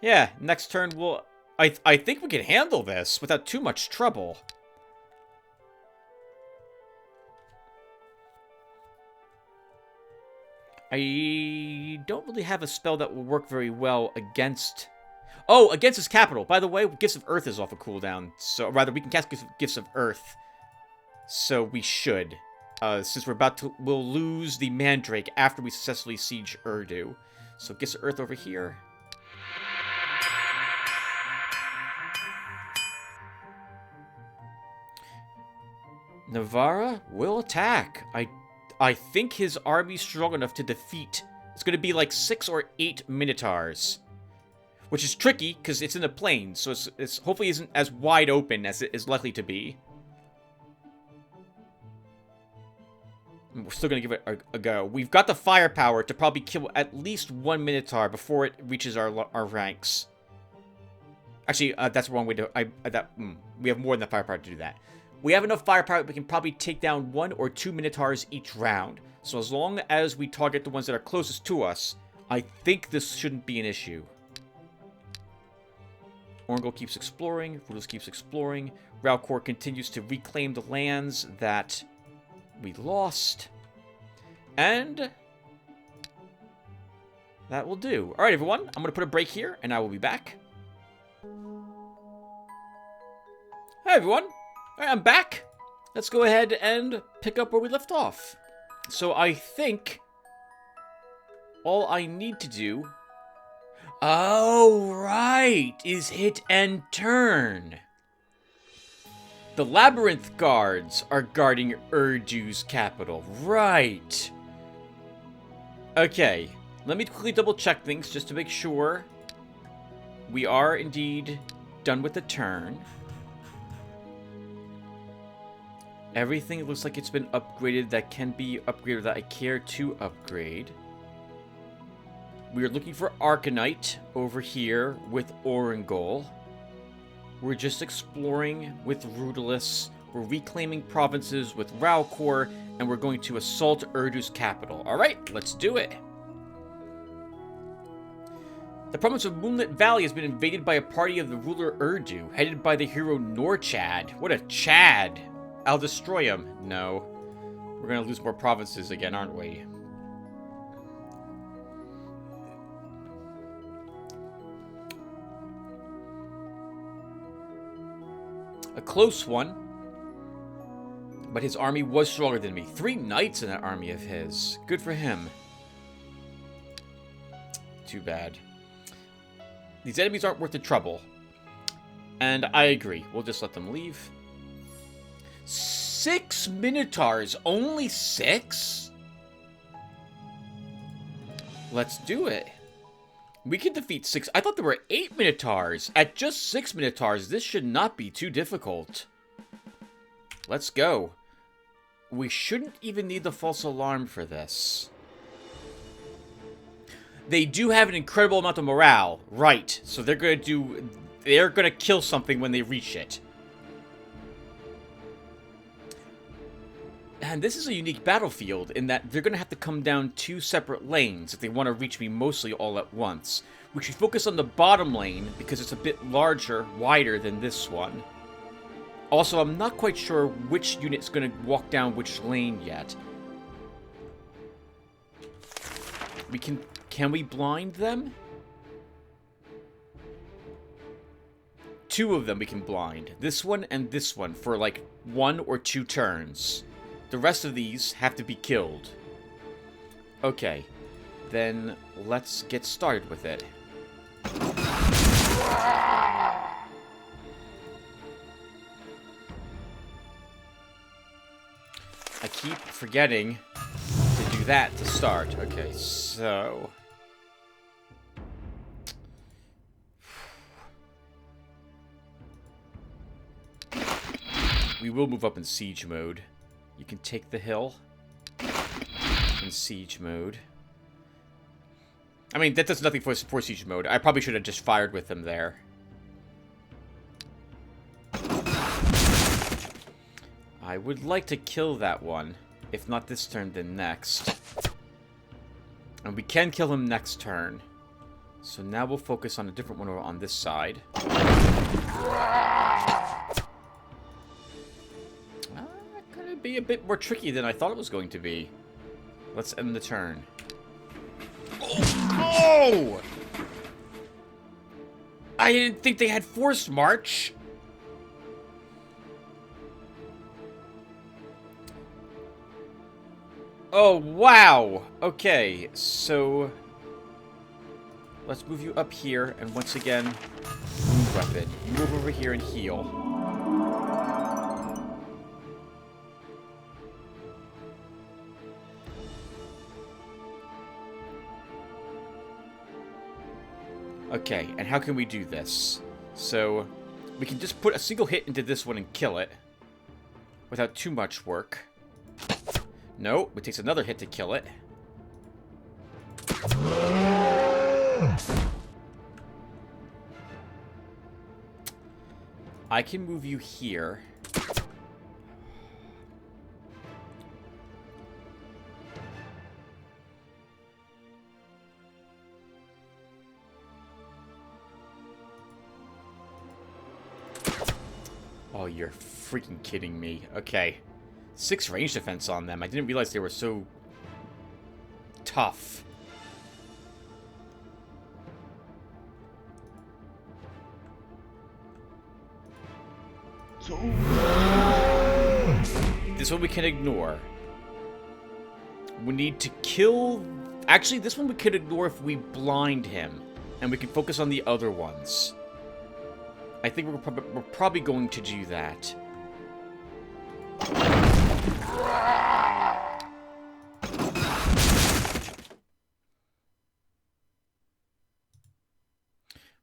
Yeah, next turn we'll... I think we can handle this without too much trouble. I don't really have a spell that will work very well against... Oh, against his capital. By the way, Gifts of Earth is off a cooldown. So, or rather, we can cast Gifts of Earth. So we should. Since we'll lose the Mandrake after we successfully siege Urdu. So Gifts of Earth over here. Navarra will attack. I think his army's strong enough to defeat. It's going to be like 6 or 8 Minotaurs. Which is tricky, because it's in the plains, so it's hopefully isn't as wide open as it is likely to be. We're still going to give it a go. We've got the firepower to probably kill at least 1 Minotaur before it reaches our ranks. Actually, that's the wrong way to... we have more than the firepower to do that. We have enough firepower that we can probably take down 1 or 2 Minotaurs each round. So as long as we target the ones that are closest to us, I think this shouldn't be an issue. Orangol keeps exploring. Rudolf keeps exploring. Raukor continues to reclaim the lands that we lost. And that will do. Alright, everyone. I'm going to put a break here, and I will be back. Hey, everyone. Alright, I'm back. Let's go ahead and pick up where we left off. So I think all I need to do... Oh, right, is hit and turn. The Labyrinth Guards are guarding Urdu's capital. Right. Okay, let me quickly double check things just to make sure we are indeed done with the turn. Everything looks like it's been upgraded that can be upgraded that I care to upgrade. We are looking for Arcanite over here with Orangol. We're just exploring with Rudolus. We're reclaiming provinces with Raukor, and we're going to assault Urdu's capital. Alright, let's do it. The province of Moonlit Valley has been invaded by a party of the ruler Urdu, headed by the hero Norchad. What a Chad! I'll destroy him. No. We're gonna lose more provinces again, aren't we? A close one. But his army was stronger than me. 3 knights in that army of his. Good for him. Too bad. These enemies aren't worth the trouble. And I agree. We'll just let them leave. 6 Minotaurs. Only 6? Let's do it. We can defeat 6. I thought there were 8 Minotaurs. At just 6 Minotaurs, this should not be too difficult. Let's go. We shouldn't even need the false alarm for this. They do have an incredible amount of morale. Right. So they're gonna kill something when they reach it. And this is a unique battlefield in that they're gonna have to come down 2 separate lanes if they want to reach me mostly all at once. We should focus on the bottom lane because it's a bit larger, wider than this one. Also, I'm not quite sure which unit's going to walk down which lane yet. Can we blind them? 2 of them we can blind. This one and this one for like 1 or 2 turns. The rest of these have to be killed. Okay, then let's get started with it. I keep forgetting to do that to start. Okay, so... we will move up in siege mode. You can take the hill in siege mode. I mean, that does nothing for siege mode. I probably should have just fired with them there. I would like to kill that one. If not this turn, then next. And we can kill him next turn. So now we'll focus on a different one on this side. Gonna be a bit more tricky than I thought it was going to be. Let's end the turn. Oh! I didn't think they had forced march. Oh, wow! Okay, so... let's move you up here, and once again, move weapon. Move over here and heal. Okay, and how can we do this? So, we can just put a single hit into this one and kill it. Without too much work. No, it takes another hit to kill it. I can move you here. Oh, you're freaking kidding me. Okay. 6 range defense on them. I didn't realize they were so tough. This one we can ignore. We need to kill... actually, this one we could ignore if we blind him. And we can focus on the other ones. I think we're probably going to do that.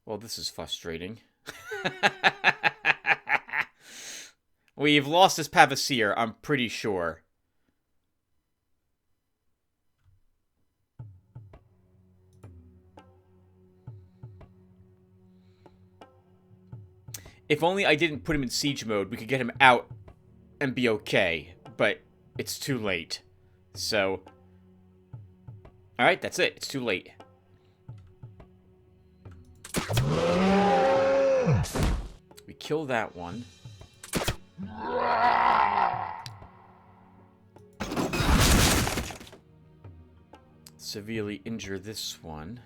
Well, this is frustrating. We've lost this Pavasir, I'm pretty sure. If only I didn't put him in siege mode, we could get him out and be okay. But it's too late. So... alright, that's it. It's too late. We kill that one. Severely injure this one.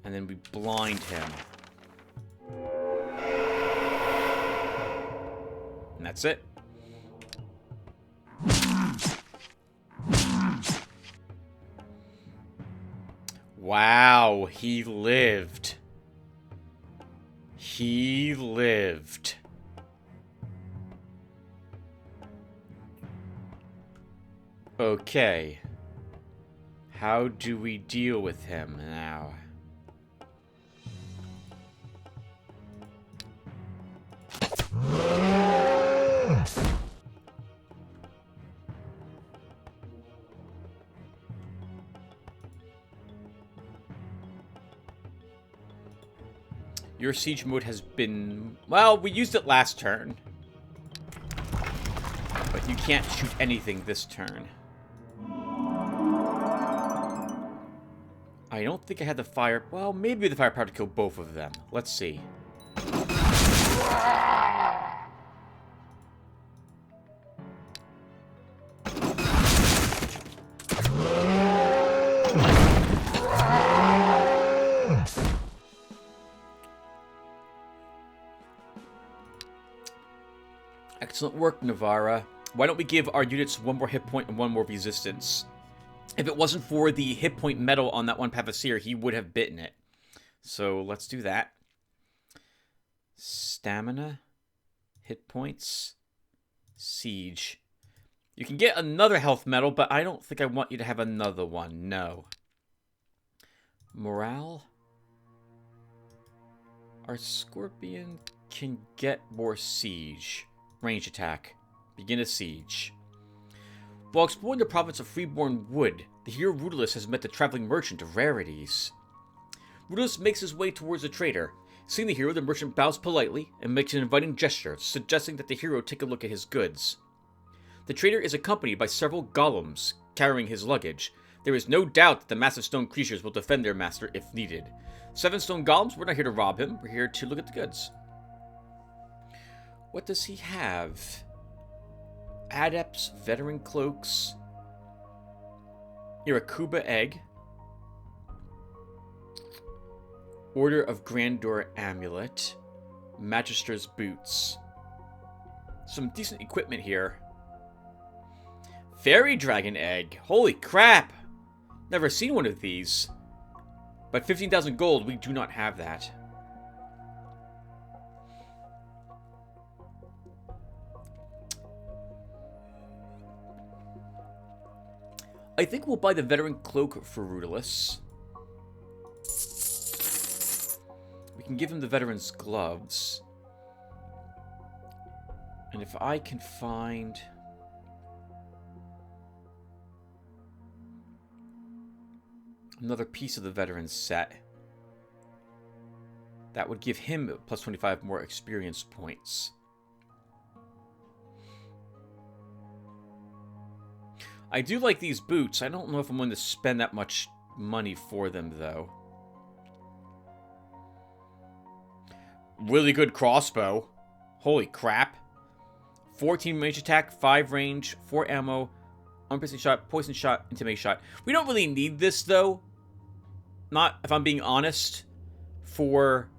And then we blind him. And that's it. Wow, he lived. He lived. Okay. How do we deal with him now? Your siege mode has been... Well, we used it last turn. But you can't shoot anything this turn. I don't think I had the fire... Well, maybe the firepower to kill both of them. Let's see. Excellent work, Navarra. Why don't we give our units one more hit point and one more resistance? If it wasn't for the hit point medal on that one Pavasir, he would have bitten it. So let's do that. Stamina, hit points, siege. You can get another health medal, but I don't think I want you to have another one. No. Morale. Our Scorpion can get more siege. Range attack. Begin a siege. While exploring the province of Freeborn Wood, the hero Rudolus has met the traveling merchant of rarities. Rudolus makes his way towards the trader. Seeing the hero, the merchant bows politely and makes an inviting gesture, suggesting that the hero take a look at his goods. The trader is accompanied by several golems carrying his luggage. There is no doubt that the massive stone creatures will defend their master if needed. 7 stone golems, we're not here to rob him, we're here to look at the goods. What does he have? Adepts, veteran cloaks, Irakuba egg, Order of Grandeur amulet, Magister's boots. Some decent equipment here. Fairy dragon egg. Holy crap! Never seen one of these. But 15,000 gold, we do not have that. I think we'll buy the veteran cloak for Rudolus. We can give him the veteran's gloves. And if I can find... another piece of the veteran's set, that would give him plus 25 more experience points. I do like these boots. I don't know if I'm going to spend that much money for them, though. Really good crossbow. Holy crap. 14 range attack, 5 range, 4 ammo, unpiercing shot, poison shot, intimidate shot. We don't really need this, though. Not, if I'm being honest, for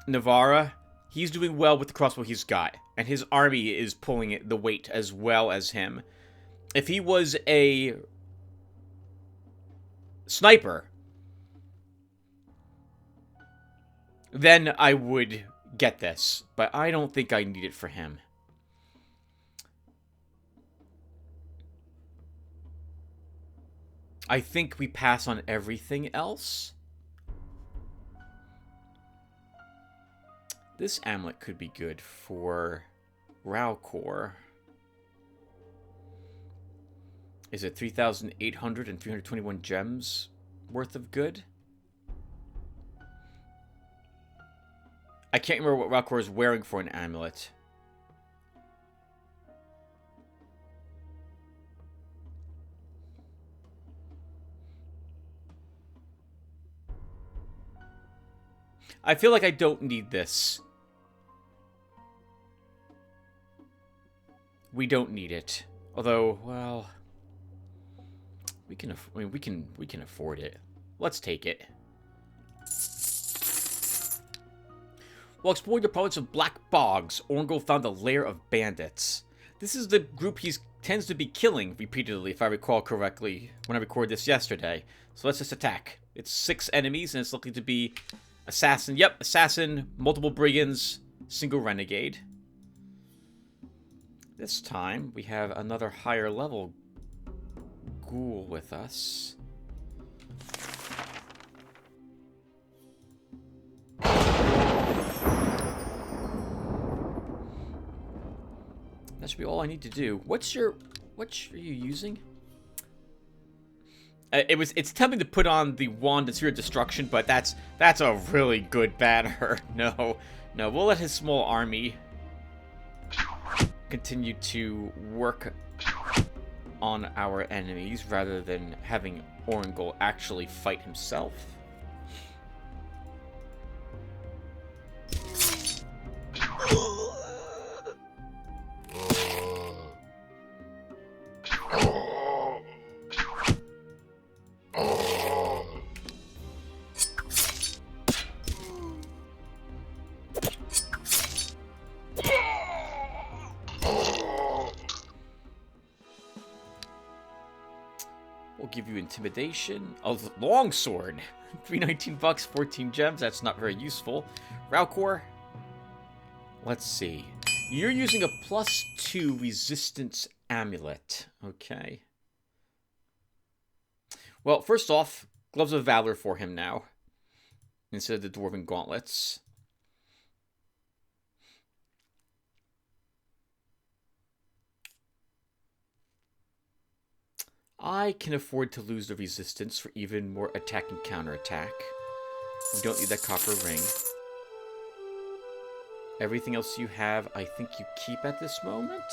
Navarra. He's doing well with the crossbow he's got, and his army is pulling it, the weight as well as him. If he was a sniper, then I would get this, but I don't think I need it for him. I think we pass on everything else. This amulet could be good for Raucor. Is it 3,800 and 321 gems worth of good? I can't remember what Raucor is wearing for an amulet. I feel like I don't need this. We don't need it. Although, well, we can afford it. Let's take it. While exploring the province of Black Bogs, Orngo found a lair of bandits. This is the group he tends to be killing repeatedly, if I recall correctly, when I recorded this yesterday. So let's just attack. It's 6 enemies, and it's likely to be assassin. Yep, assassin, multiple brigands, single renegade. This time, we have another higher level ghoul with us. That should be all I need to do. What are you using? It's tempting to put on the Wand of Zero Destruction, but that's a really good banner. No, we'll let his small army continue to work on our enemies rather than having Orangol actually fight himself. We'll give you intimidation. Oh, longsword. 319 bucks, 14 gems. That's not very useful. Ralcor. Let's see. You're using a +2 resistance amulet. Okay. Well, first off, Gloves of Valor for him now, instead of the Dwarven Gauntlets. I can afford to lose the resistance for even more attack and counterattack. We don't need that copper ring. Everything else you have, I think you keep at this moment.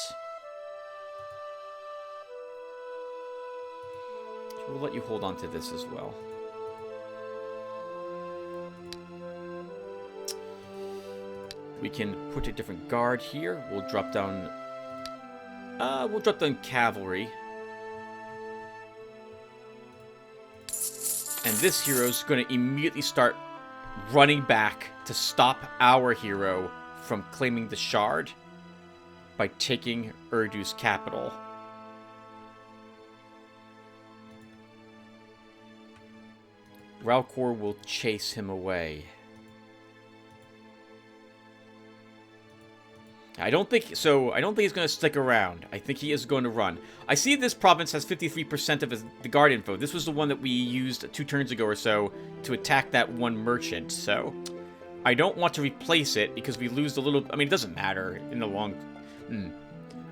We'll let you hold on to this as well. We can put a different guard here. We'll drop down cavalry. And this hero's going to immediately start running back to stop our hero from claiming the shard by taking Urdu's capital. Ralcor will chase him away. I don't think he's going to stick around. I think he is going to run. I see this province has 53% of the guard info. This was the one that we used 2 turns ago or so to attack that one merchant. So I don't want to replace it because we lose a little... I mean, it doesn't matter in the long...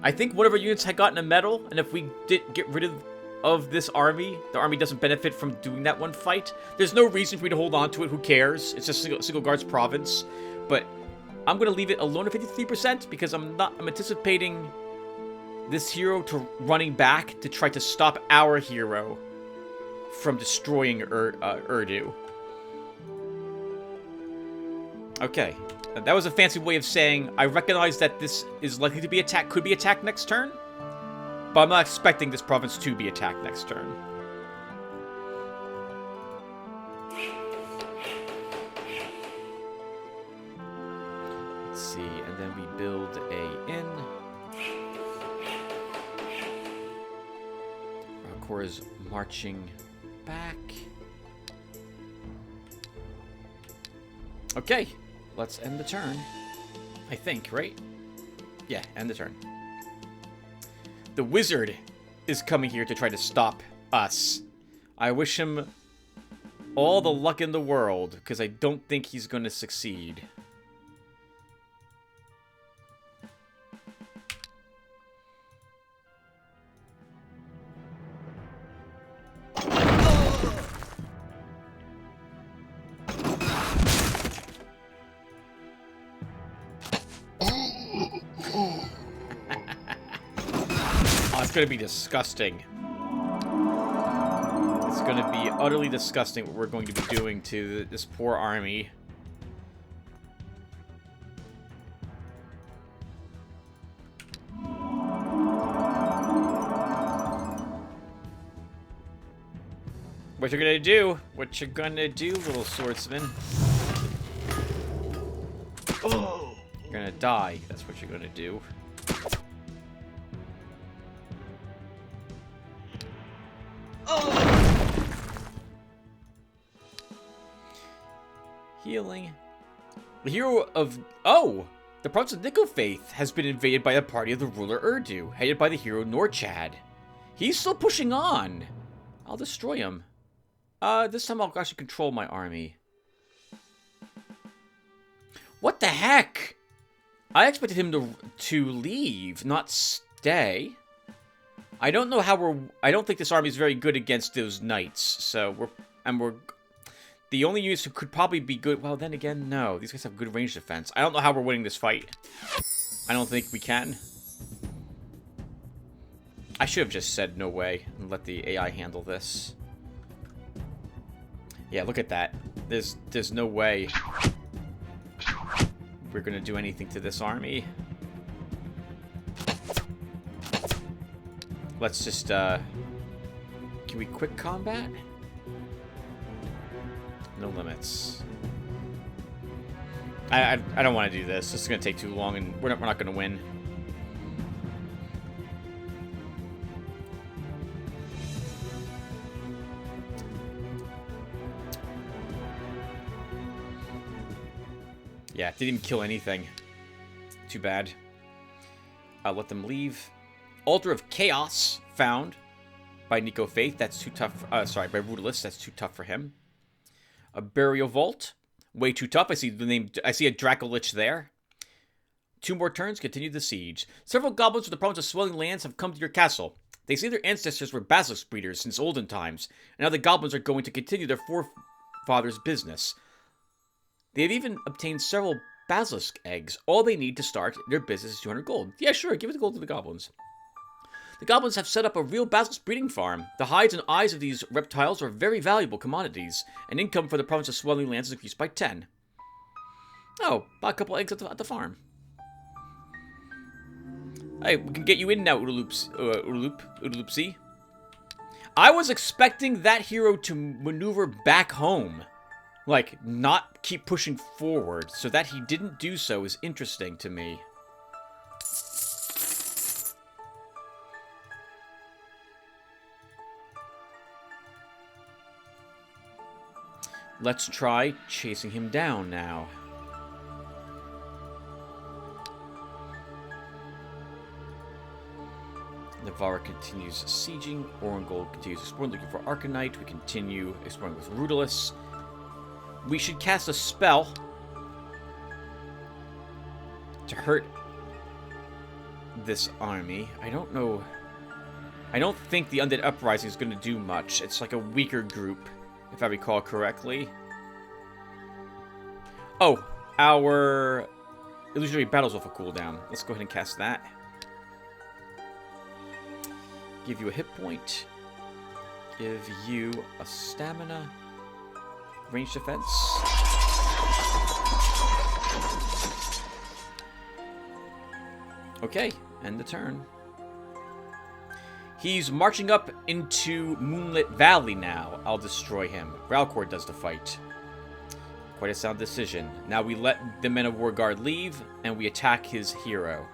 I think one of our units had gotten a medal, and if we did get rid of this army, the army doesn't benefit from doing that one fight. There's no reason for me to hold on to it. Who cares? It's just a single guard's province. But I'm going to leave it alone at 53% because I'm anticipating this hero to running back to try to stop our hero from destroying Urdu. Okay. That was a fancy way of saying I recognize that this is likely to be attacked, could be attacked next turn, but I'm not expecting this province to be attacked next turn. Let's see, and then we build a inn. Ralcor is marching back. Okay, let's end the turn. I think, right? Yeah, end the turn. The wizard is coming here to try to stop us. I wish him all the luck in the world, because I don't think he's going to succeed. It's going to be disgusting. It's going to be utterly disgusting what we're going to be doing to this poor army. What you gonna do? What you gonna do, little swordsman? Oh, you're gonna die. That's what you're gonna do. Healing. The hero of... Oh! The province of Nicofaith has been invaded by a party of the ruler Urdu, headed by the hero Norchad. He's still pushing on. I'll destroy him. This time I'll actually control my army. What the heck? I expected him to leave, not stay. I don't know how I don't think this army is very good against those knights. So we're the only units who could probably be good. Well, then again, no. These guys have good range defense. I don't know how we're winning this fight. I don't think we can. I should have just said no way and let the AI handle this. Yeah, look at that. There's no way we're gonna do anything to this army. Let's just, can we quick combat? No limits. I don't want to do this. This is going to take too long, and we're not going to win. Yeah, didn't even kill anything. Too bad. I'll let them leave. Altar of Chaos found by Nicofaith. That's too tough. Sorry, by Brutalist. That's too tough for him. A Burial Vault. Way too tough. I see the name. I see a Dracolich there. 2 more turns. Continue the siege. Several goblins from the province of Swelling Lands have come to your castle. They say their ancestors were basilisk breeders since olden times, and now the goblins are going to continue their forefathers' business. They have even obtained several basilisk eggs. All they need to start their business is 200 gold. Yeah, sure. Give it the gold to the goblins. The goblins have set up a real basilisk breeding farm. The hides and eyes of these reptiles are very valuable commodities, and income for the province of Swelling Lands is increased by 10. Oh, bought a couple eggs at the farm. Hey, we can get you in now, Oodaloopsy. I was expecting that hero to maneuver back home. Like, not keep pushing forward. So that he didn't do so is interesting to me. Let's try chasing him down now. Navarra continues sieging. Orengold continues exploring, looking for Arcanite. We continue exploring with Rudolus. We should cast a spell to hurt this army. I don't know. I don't think the Undead Uprising is going to do much. It's like a weaker group, if I recall correctly. Oh, our Illusionary Battle's off a cooldown. Let's go ahead and cast that. Give you a hit point. Give you a stamina. Range defense. Okay, end the turn. He's marching up into Moonlit Valley now. I'll destroy him. Ralcor does the fight. Quite a sound decision. Now we let the Men of War Guard leave, and we attack his hero.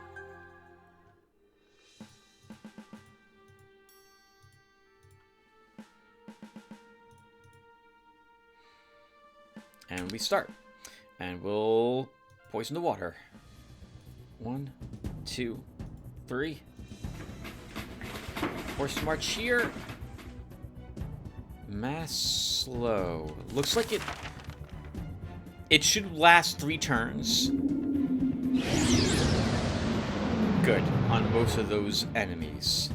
And we start. And we'll poison the water. 1, 2, 3. Force march here. Mass slow. Looks like it should last 3 turns. Good. On most of those enemies.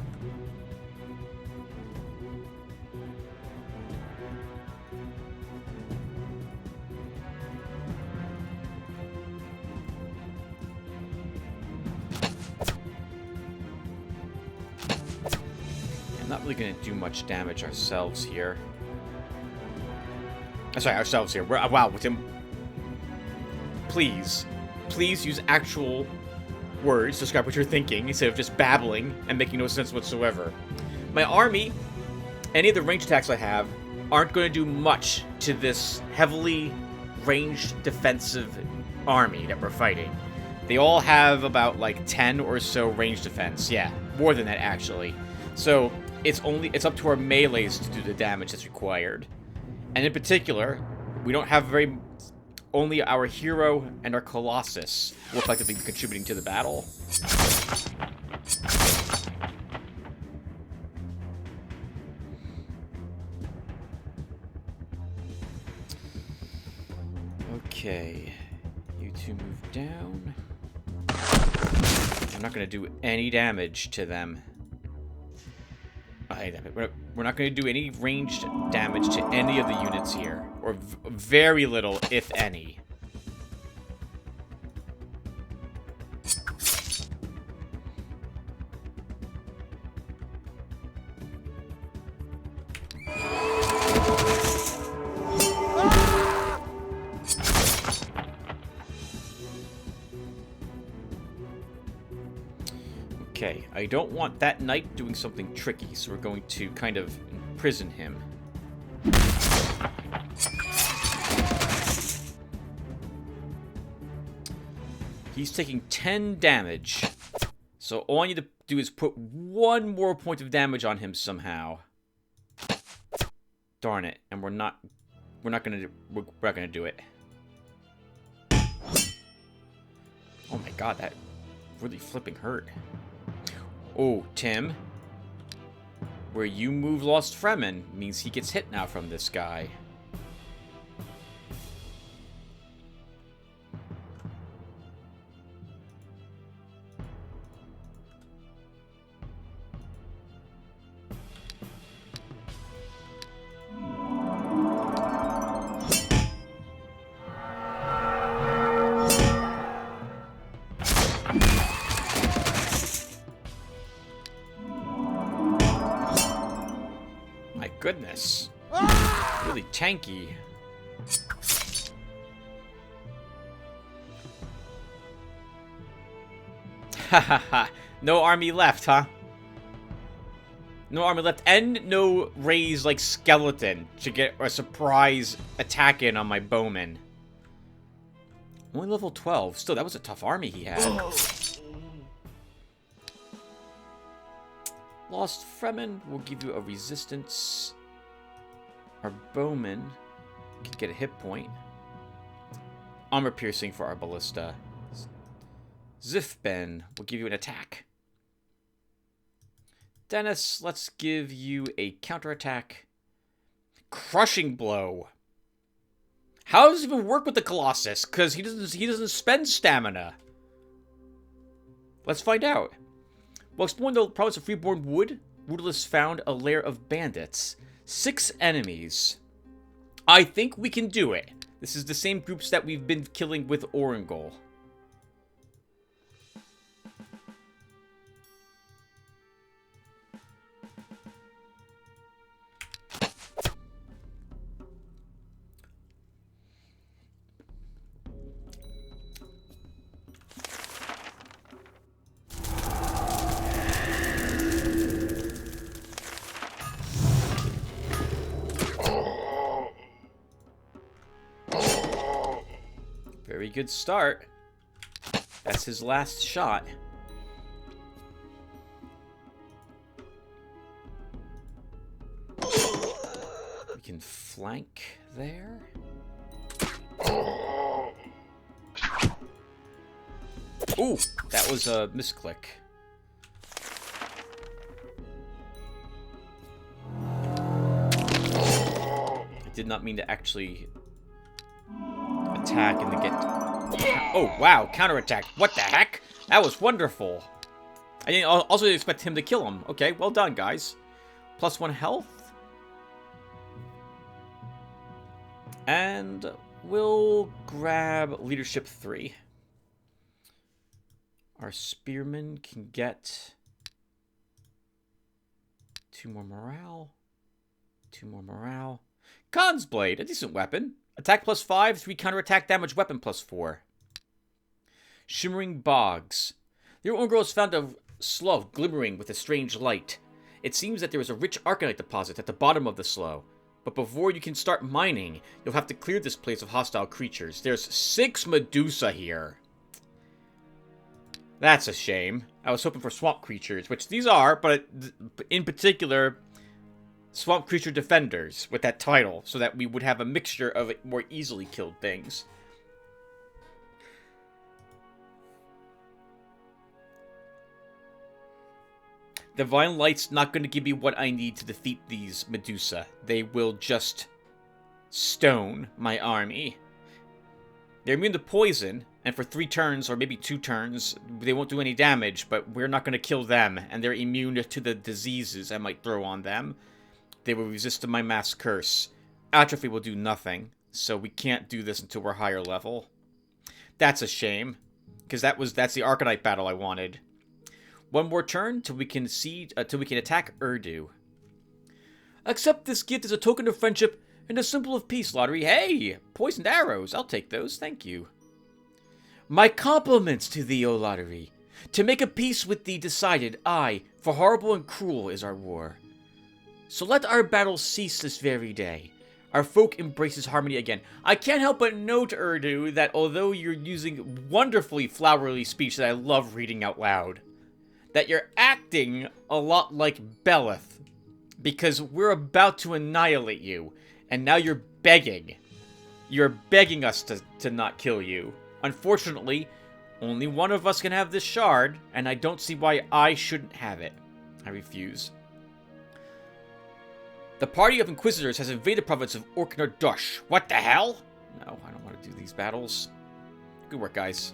Not really going to do much damage ourselves here. Sorry, ourselves here. Wow, with him. Please use actual words to describe what you're thinking instead of just babbling and making no sense whatsoever. My army, any of the range attacks I have, aren't going to do much to this heavily ranged defensive army that we're fighting. They all have about like 10 or so range defense. Yeah, more than that actually. So it's up to our melees to do the damage that's required. And in particular, we don't have only our hero and our Colossus will effectively be contributing to the battle. Okay, you two move down. I'm not going to do any damage to them. We're not going to do any ranged damage to any of the units here. Or very little, if any. Okay, I don't want that knight doing something tricky, so we're going to kind of imprison him. He's taking 10 damage. So all I need to do is put one more point of damage on him somehow. Darn it, and we're not gonna do it. Oh my god, that really flipping hurt. Oh, Tim. Where you move Lost Fremen means he gets hit now from this guy. Goodness. Really tanky. Hahaha. No army left, huh? No army left, and no raised, like, skeleton to get a surprise attack in on my bowman. Only level 12. Still, that was a tough army he had. Lost Fremen will give you a resistance. Our bowman can get a hit point. Armor piercing for our ballista. Zifben will give you an attack. Dennis, let's give you a counterattack. Crushing blow. How does it even work with the Colossus? Because he doesn't spend stamina. Let's find out. While exploring the province of Freeborn Wood, Rudolus found a lair of bandits. 6 enemies. I think we can do it. This is the same groups that we've been killing with Orangol. Very good start. That's his last shot. We can flank there. Ooh, that was a misclick. I did not mean to actually attack and then get... Oh, wow, counterattack. What the heck? That was wonderful. I didn't also expect him to kill him. Okay, well done, guys. +1 health. And we'll grab leadership 3. Our spearmen can get 2 more morale. 2 more morale. Khan's Blade, a decent weapon. Attack +5, 3 counterattack damage, weapon +4. Shimmering Bogs. The Orangol has found a slough glimmering with a strange light. It seems that there is a rich arcanite deposit at the bottom of the slough. But before you can start mining, you'll have to clear this place of hostile creatures. There's 6 Medusa here. That's a shame. I was hoping for swamp creatures, which these are, but in particular... Swamp Creature Defenders with that title, so that we would have a mixture of more easily killed things. Divine Light's not going to give me what I need to defeat these Medusa. They will just stone my army. They're immune to poison, and for 3 turns, or maybe 2 turns, they won't do any damage, but we're not going to kill them, and they're immune to the diseases I might throw on them. They will resist to my mass curse. Atrophy will do nothing, so we can't do this until we're higher level. That's a shame, because that's the Arcanite battle I wanted. 1 more turn till we can attack Urdu. Accept this gift as a token of friendship and a symbol of peace, Lotaeri. Hey! Poisoned arrows. I'll take those. Thank you. My compliments to thee, O Lotaeri. To make a peace with thee decided, aye, for horrible and cruel is our war. So let our battle cease this very day. Our folk embraces harmony again. I can't help but note, Urdu, that although you're using wonderfully flowery speech that I love reading out loud, that you're acting a lot like Belith, because we're about to annihilate you, and now you're begging. You're begging us to not kill you. Unfortunately, only one of us can have this shard, and I don't see why I shouldn't have it. I refuse. The party of Inquisitors has invaded the province of Orknardush. What the hell? No, I don't want to do these battles. Good work, guys.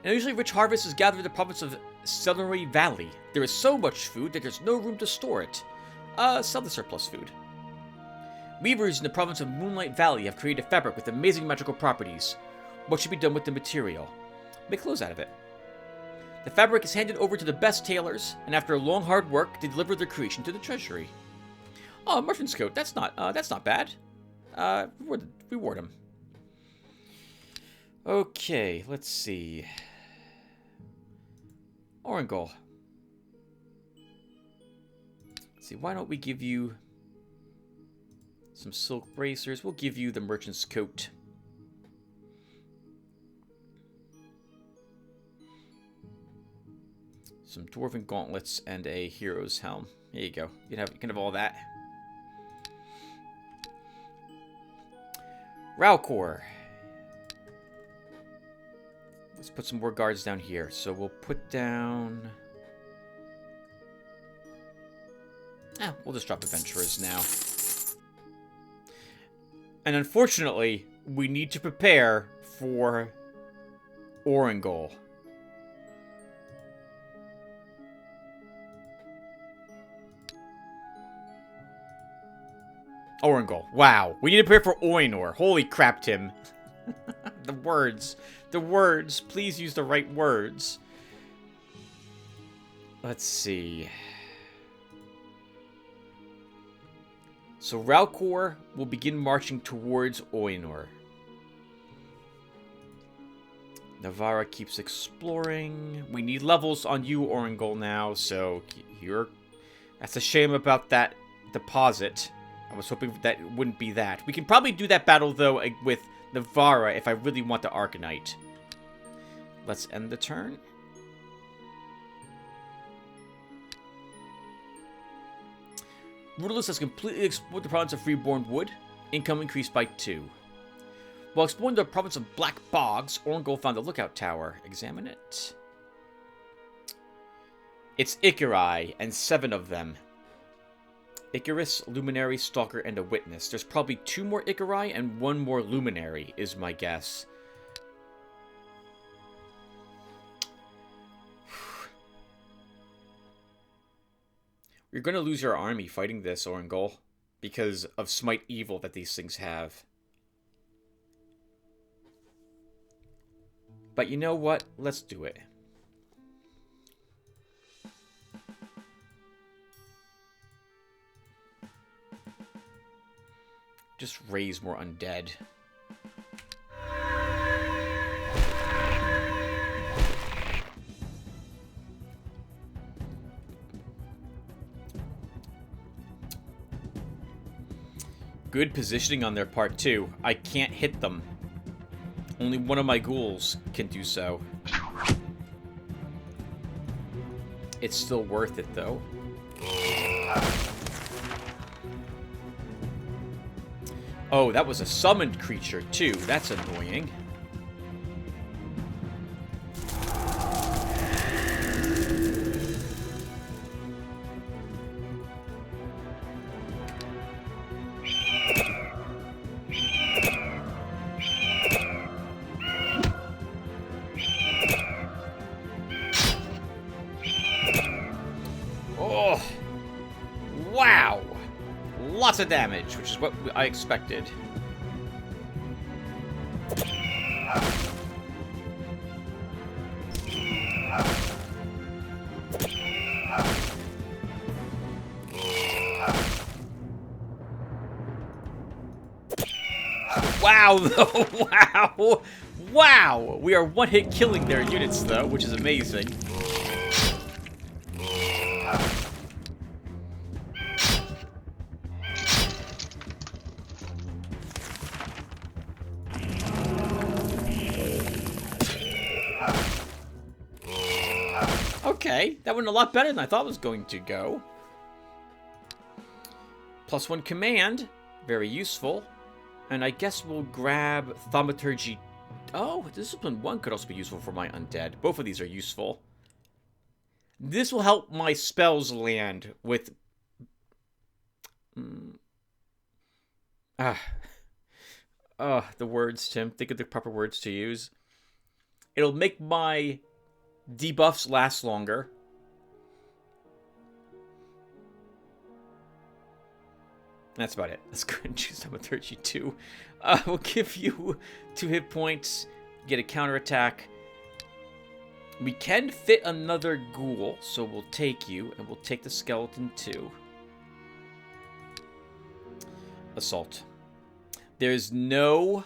An unusually rich harvest is gathered in the province of Lotaeri Valley. There is so much food that there's no room to store it. Sell the surplus food. Weavers in the province of Moonlight Valley have created a fabric with amazing magical properties. What should be done with the material? Make clothes out of it. The fabric is handed over to the best tailors, and after a long hard work, they deliver their creation to the treasury. Oh, merchant's coat. That's not bad. Reward him. Okay, let's see. Orangol. Let's see, why don't we give you some silk bracers? We'll give you the merchant's coat. Some dwarven gauntlets and a hero's helm. There you go. You can have all that. Ralcor. Let's put some more guards down here. So we'll put down... we'll just drop adventurers now. And unfortunately, we need to prepare for Orangol. Orangol. Wow. We need to prepare for Oinor. Holy crap, Tim. The words. The words. Please use the right words. Let's see. So Ralcor will begin marching towards Oinor. Navarra keeps exploring. We need levels on you, Orangol, now, so that's a shame about that deposit. I was hoping that it wouldn't be that. We can probably do that battle, though, with Navarra if I really want the Arcanite. Let's end the turn. Rudolus has completely explored the province of Freeborn Wood. Income increased by 2. While exploring the province of Black Bogs, Orangol found the lookout tower. Examine it. It's Ikarai, and 7 of them. Icarus, Luminary, Stalker, and a Witness. There's probably 2 more Ikarai and 1 more Luminary, is my guess. You're going to lose your army fighting this, Orangol, because of Smite Evil that these things have. But you know what? Let's do it. Just raise more undead. Good positioning on their part, too. I can't hit them. Only one of my ghouls can do so. It's still worth it, though. Oh, that was a summoned creature, too. That's annoying. Wow! Lots of damage, which is what I expected. Wow, though! Wow! Wow! We are one-hit killing their units, though, which is amazing. Okay, that went a lot better than I thought it was going to go. +1 command, very useful. And I guess we'll grab Thaumaturgy. Oh, Discipline 1 could also be useful for my undead. Both of these are useful. This will help my spells land with... the words, Tim. Think of the proper words to use. It'll make my debuffs last longer. That's about it. Let's go ahead and choose Thaumaturgy 2. We'll give you 2 hit points. Get a counterattack. We can fit another ghoul, so we'll take you, and we'll take the skeleton too. Assault. There's no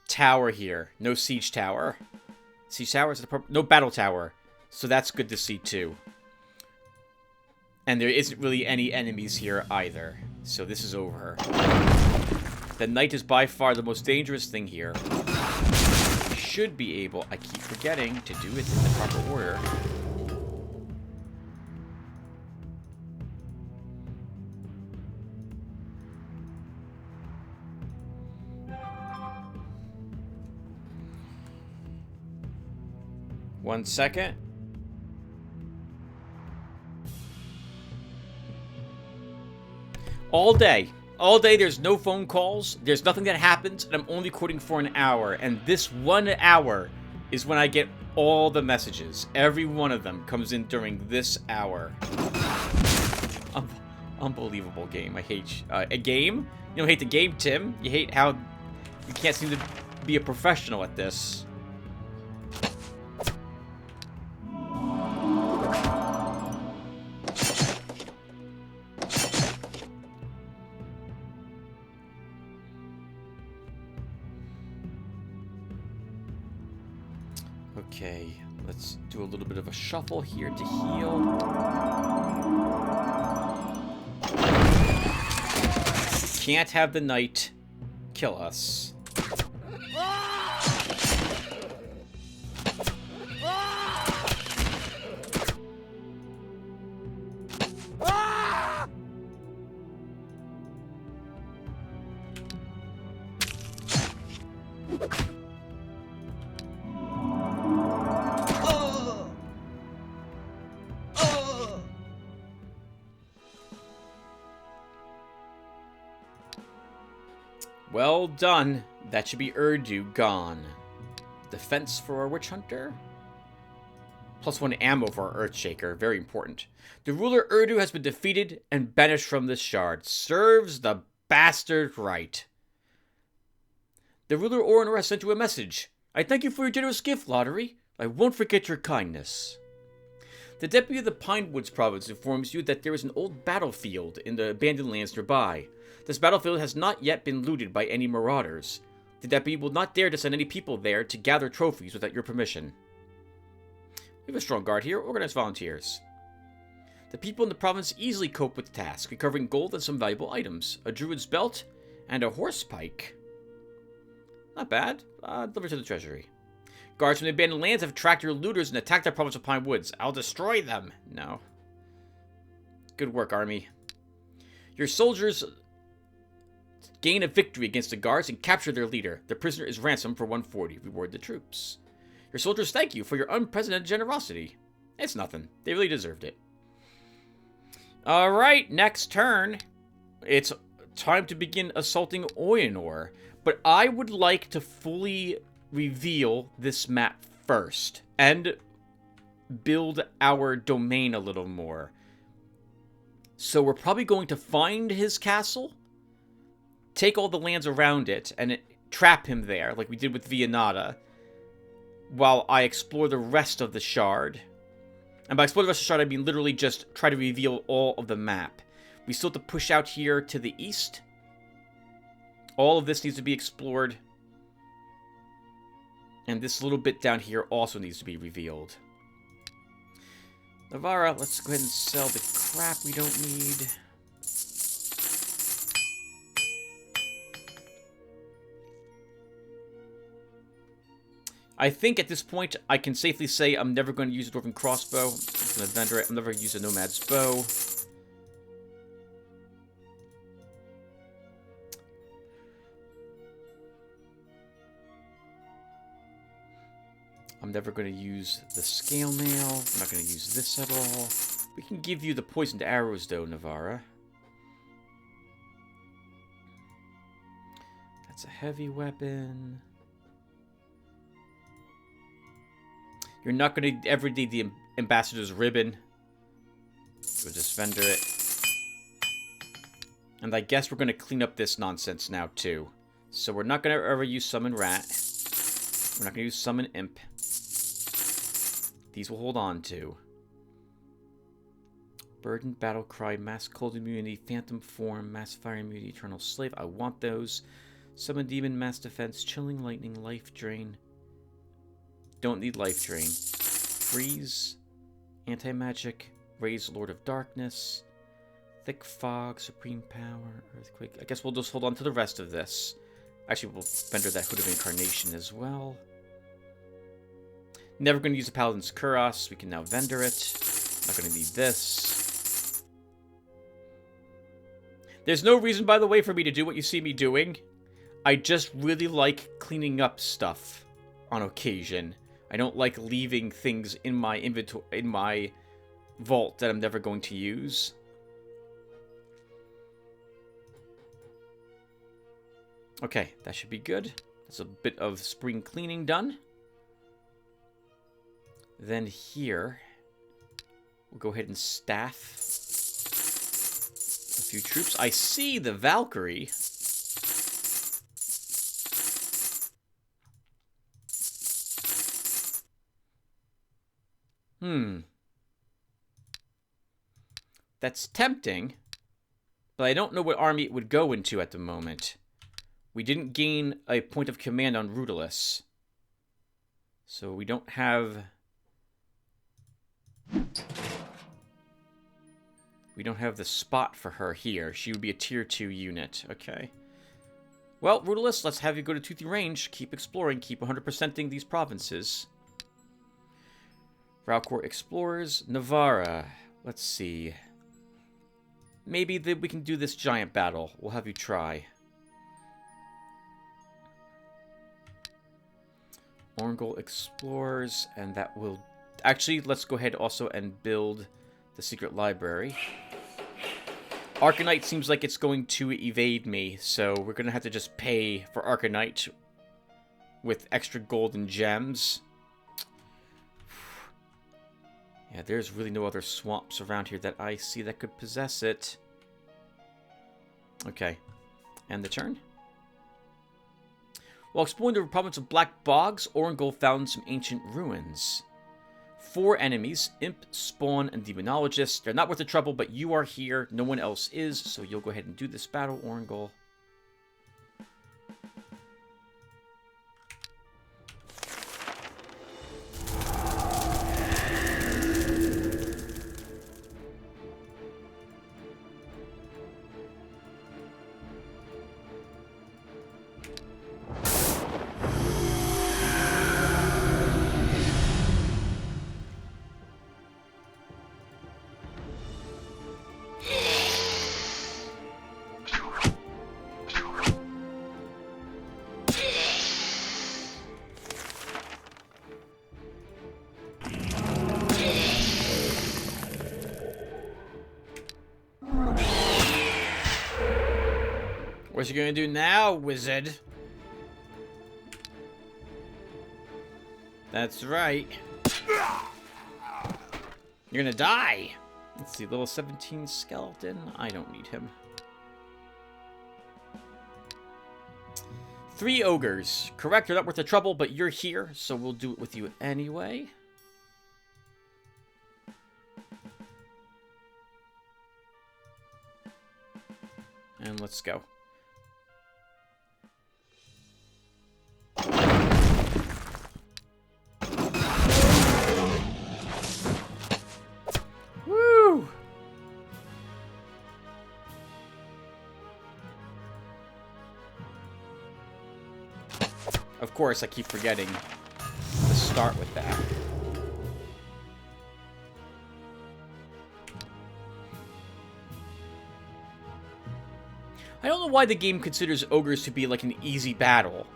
tower here. No siege tower. Siege tower is no battle tower. So that's good to see too. And there isn't really any enemies here either. So this is over. The knight is by far the most dangerous thing here. We should be able, I keep forgetting, to do it in the proper order. One second. All day, there's no phone calls, there's nothing that happens, and I'm only recording for an hour, and this 1 hour is when I get all the messages. Every one of them comes in during this hour. Unbelievable game. I hate a game? You don't hate the game, Tim. You hate how you can't seem to be a professional at this. Okay, let's do a little bit of a shuffle here to heal. Can't have the knight kill us. Well done. That should be Urdu gone. Defense for our Witch Hunter. +1 ammo for our Earthshaker. Very important. The ruler Urdu has been defeated and banished from this shard. Serves the bastard right. The ruler Orinor has sent you a message. I thank you for your generous gift, Lotaeri. I won't forget your kindness. The deputy of the Pinewoods province informs you that there is an old battlefield in the abandoned lands nearby. This battlefield has not yet been looted by any marauders. The deputy will not dare to send any people there to gather trophies without your permission. We have a strong guard here. Organize volunteers. The people in the province easily cope with the task, recovering gold and some valuable items. A druid's belt and a horse pike. Not bad. Deliver to the treasury. Guards from the abandoned lands have tracked your looters and attacked the province of Pine Woods. I'll destroy them. No. Good work, army. Your soldiers gain a victory against the guards and capture their leader. The prisoner is ransomed for 140. Reward the troops. Your soldiers thank you for your unprecedented generosity. It's nothing. They really deserved it. Alright, next turn. It's time to begin assaulting Oinor. But I would like to fully reveal this map first. And build our domain a little more. So we're probably going to find his castle, take all the lands around it, and trap him there, like we did with Viennata, while I explore the rest of the shard. And by explore the rest of the shard, I mean literally just try to reveal all of the map. We still have to push out here to the east. All of this needs to be explored. And this little bit down here also needs to be revealed. Navarra, let's go ahead and sell the crap we don't need. I think at this point, I can safely say I'm never going to use a Dwarven Crossbow. I'm just going to vendor it. I'm never going to use a Nomad's Bow. I'm never going to use the Scale Mail. I'm not going to use this at all. We can give you the Poisoned Arrows, though, Navarra. That's a heavy weapon. You're not going to ever need the Ambassador's Ribbon. We'll just vendor it. And I guess we're going to clean up this nonsense now, too. So we're not going to ever use Summon Rat. We're not going to use Summon Imp. These we'll hold on to. Burden, Battle Cry, Mass Cold Immunity, Phantom Form, Mass Fire Immunity, Eternal Slave. I want those. Summon Demon, Mass Defense, Chilling Lightning, Life Drain. Don't need Life Drain. Freeze. Anti-Magic. Raise Lord of Darkness. Thick Fog. Supreme Power. Earthquake. I guess we'll just hold on to the rest of this. Actually, we'll vendor that Hood of Incarnation as well. Never going to use the Paladin's Kuros. We can now vendor it. Not going to need this. There's no reason, by the way, for me to do what you see me doing. I just really like cleaning up stuff on occasion. I don't like leaving things in my inventory, in my vault that I'm never going to use. Okay, that should be good. That's a bit of spring cleaning done. Then here, we'll go ahead and staff a few troops. I see the Valkyrie. That's tempting, but I don't know what army it would go into at the moment. We didn't gain a point of command on Rudolus, so we don't have... We don't have the spot for her here. She would be a tier 2 unit. Okay. Well, Rudolus, let's have you go to Toothy Range. Keep exploring. Keep 100%ing these provinces. Valcourt Explorers. Navarra. Let's see. Maybe we can do this giant battle. We'll have you try. Orangol Explorers. And that will... Actually, let's go ahead also and build the secret library. Arcanite seems like it's going to evade me, so we're going to have to just pay for Arcanite with extra gold and gems. Yeah, there's really no other swamps around here that I see that could possess it. Okay. End the turn. While exploring the province of Black Bogs, Orangol found some ancient ruins. 4 enemies, Imp, Spawn, and Demonologist. They're not worth the trouble, but you are here. No one else is, so you'll go ahead and do this battle, Orangol. What you gonna do now, wizard? That's right. You're gonna die. Let's see, level 17 skeleton. I don't need him. 3 ogres. Correct, you're not worth the trouble, but you're here, so we'll do it with you anyway. And let's go. Woo! Of course, I keep forgetting to start with that. I don't know why the game considers ogres to be like an easy battle.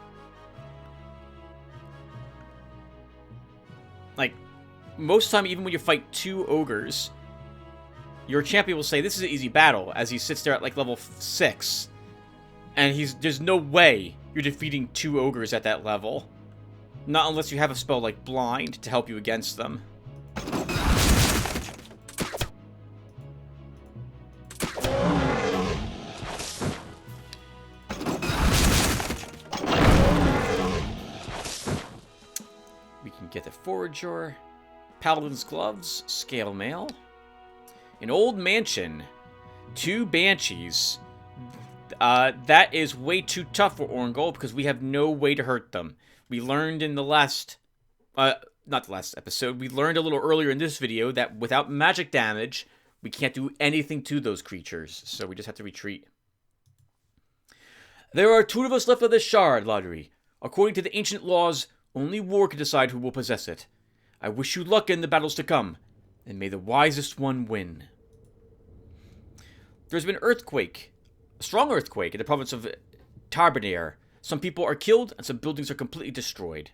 Like, most time, even when you fight 2 ogres, your champion will say, this is an easy battle, as he sits there at like level 6. And there's no way you're defeating 2 ogres at that level. Not unless you have a spell like Blind to help you against them. Get the Forager, Paladin's Gloves, Scale Mail, an Old Mansion, 2 Banshees. That is way too tough for Orangol because we have no way to hurt them. We learned in the last, not the last episode, we learned a little earlier in this video that without magic damage, we can't do anything to those creatures, so we just have to retreat. There are 2 of us left of this shard, Lotaeri. According to the ancient laws, only war can decide who will possess it. I wish you luck in the battles to come, and may the wisest one win. There's been an earthquake, a strong earthquake in the province of Tarbenair. Some people are killed, and some buildings are completely destroyed.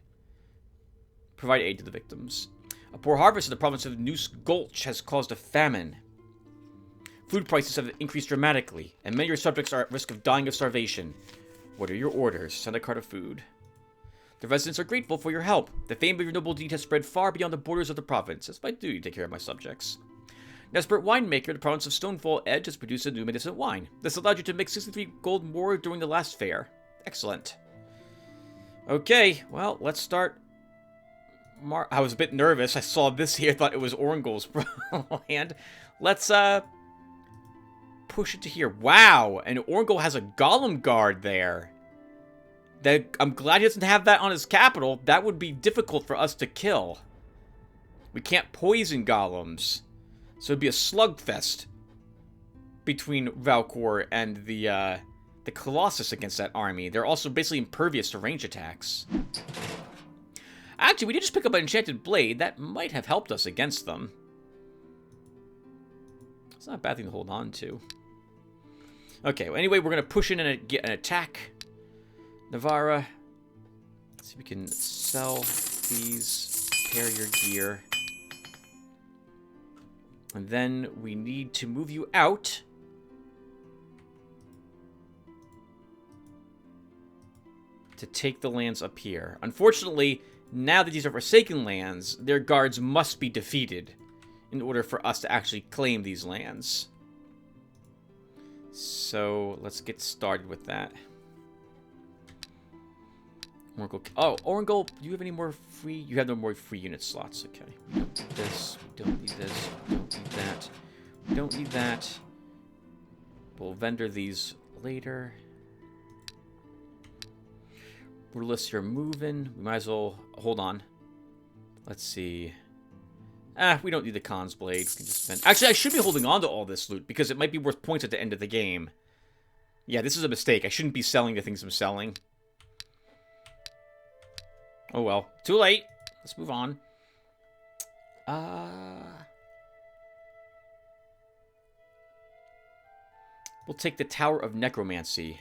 Provide aid to the victims. A poor harvest in the province of Noose Gulch has caused a famine. Food prices have increased dramatically, and many of your subjects are at risk of dying of starvation. What are your orders? Send a cart of food. The residents are grateful for your help. The fame of your noble deed has spread far beyond the borders of the province. It's my duty to take care of my subjects. Desperate winemaker, the province of Stonefall Edge has produced a new medicinal wine. This allowed you to make 63 gold more during the last fair. Excellent. Okay, well, let's start. I was a bit nervous. I saw this here, thought it was Orangol's land. Let's push it to here. Wow, and Orangol has a golem guard there. I'm glad he doesn't have that on his capital. That would be difficult for us to kill. We can't poison golems. So it'd be a slugfest between Valcor and the Colossus against that army. They're also basically impervious to range attacks. Actually, we did just pick up an enchanted blade. That might have helped us against them. It's not a bad thing to hold on to. Okay, well, anyway, we're going to push in and get an attack. Navarra. Let's see if we can sell these, repair your gear. And then we need to move you out. To take the lands up here. Unfortunately, now that these are Forsaken lands, their guards must be defeated in order for us to actually claim these lands. So, let's get started with that. Orangol. Oh, Orangol, do you have any more free? You have no more free unit slots. Okay. We don't need this. We don't need this. We don't need that. We don't need that. We'll vendor these later. Rulus, you're moving. We might as well hold on. Let's see. We don't need the Khan's blade. We can just spend. Actually, I should be holding on to all this loot because it might be worth points at the end of the game. Yeah, this is a mistake. I shouldn't be selling the things I'm selling. Oh well. Too late. Let's move on. We'll take the Tower of Necromancy.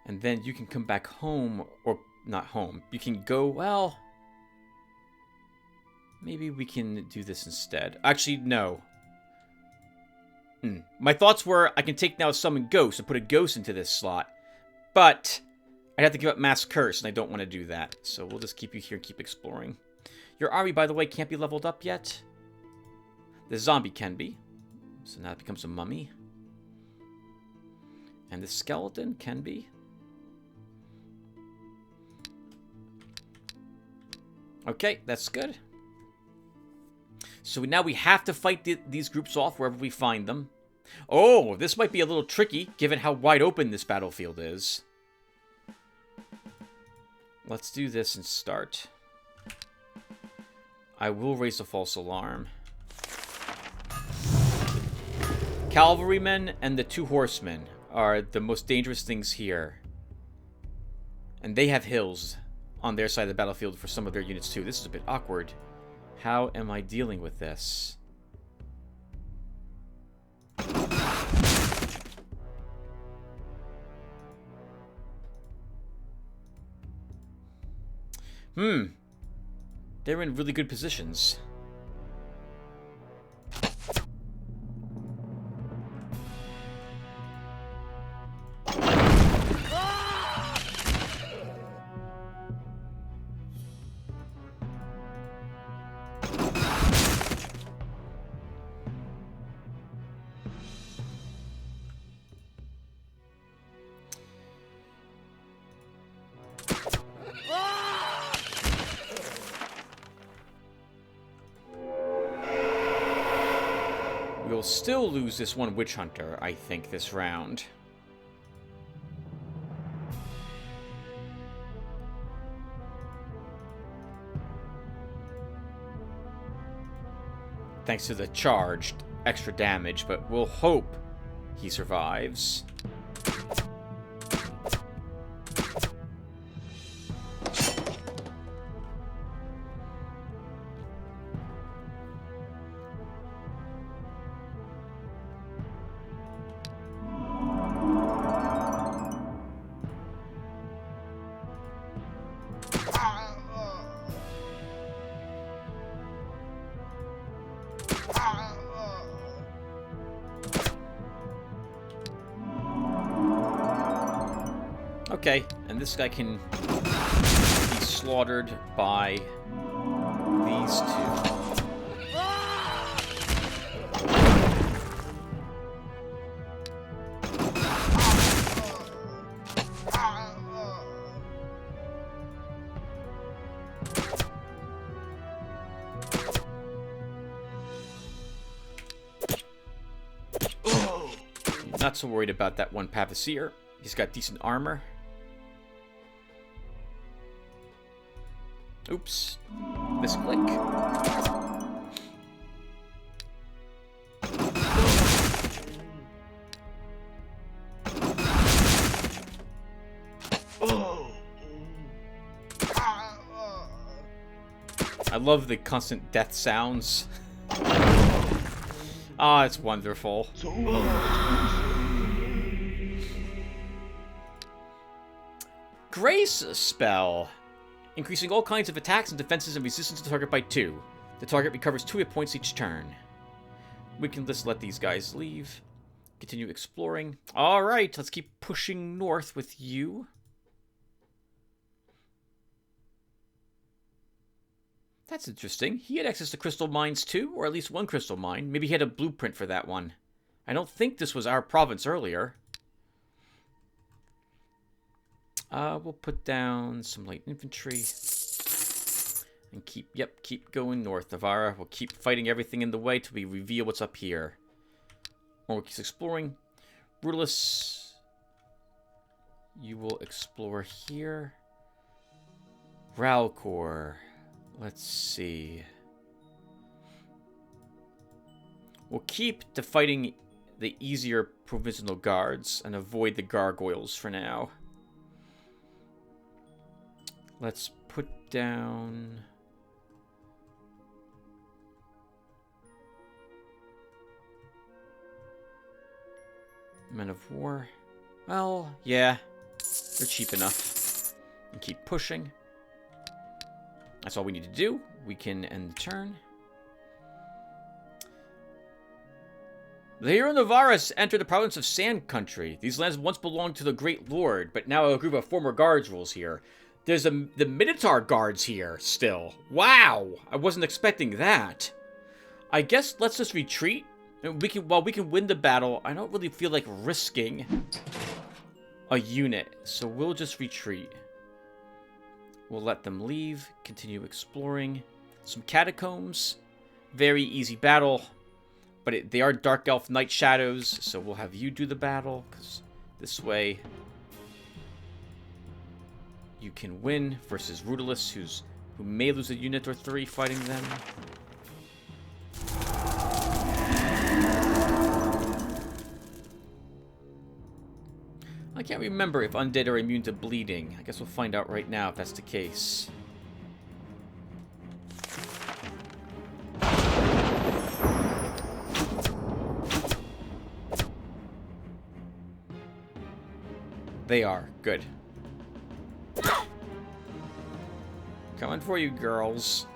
And then you can come back home, or not home. You can go, well, maybe we can do this instead. Actually, no. My thoughts were, I can take now Summon Ghost and put a ghost into this slot. But I'd have to give up Mass Curse, and I don't want to do that. So we'll just keep you here and keep exploring. Your army, by the way, can't be leveled up yet. The zombie can be. So now it becomes a mummy. And the skeleton can be. Okay, that's good. So now we have to fight these groups off wherever we find them. Oh, this might be a little tricky, given how wide open this battlefield is. Let's do this and start. I will raise a false alarm. Cavalrymen and the 2 horsemen are the most dangerous things here. And they have hills on their side of the battlefield for some of their units too. This is a bit awkward. How am I dealing with this? They're in really good positions. We'll still lose this one witch hunter, I think, this round. Thanks to the charged extra damage, but we'll hope he survives. Okay, and this guy can be slaughtered by these 2. Not so worried about that one Papaseer. He's got decent armor. Oops. Misclick. I love the constant death sounds. Ah, it's wonderful. Grace spell. Increasing all kinds of attacks and defenses and resistance to the target by 2. The target recovers 2 hit points each turn. We can just let these guys leave. Continue exploring. Alright, let's keep pushing north with you. That's interesting. He had access to crystal mines too, or at least one crystal mine. Maybe he had a blueprint for that one. I don't think this was our province earlier. We'll put down some light infantry. And keep going north. Navarra will keep fighting everything in the way till we reveal what's up here. Or we'll keep exploring. Brutalis, you will explore here. Ralcor. Let's see. We'll keep the fighting the easier provisional guards and avoid the gargoyles for now. Let's put down... Men of War. Well, yeah. They're cheap enough. And keep pushing. That's all we need to do. We can end the turn. The hero Navaris entered the province of Sand Country. These lands once belonged to the Great Lord, but now a group of former guards rules here. There's the Minotaur guards here, still. Wow! I wasn't expecting that. I guess let's just retreat. While we can win the battle, I don't really feel like risking a unit, so we'll just retreat. We'll let them leave, continue exploring. Some catacombs. Very easy battle. But they are Dark Elf Night Shadows, so we'll have you do the battle, because this way you can win versus Rudalus, who may lose a unit or 3 fighting them. I can't remember if undead are immune to bleeding. I guess we'll find out right now if that's the case. They are. Good. Coming for you, girls.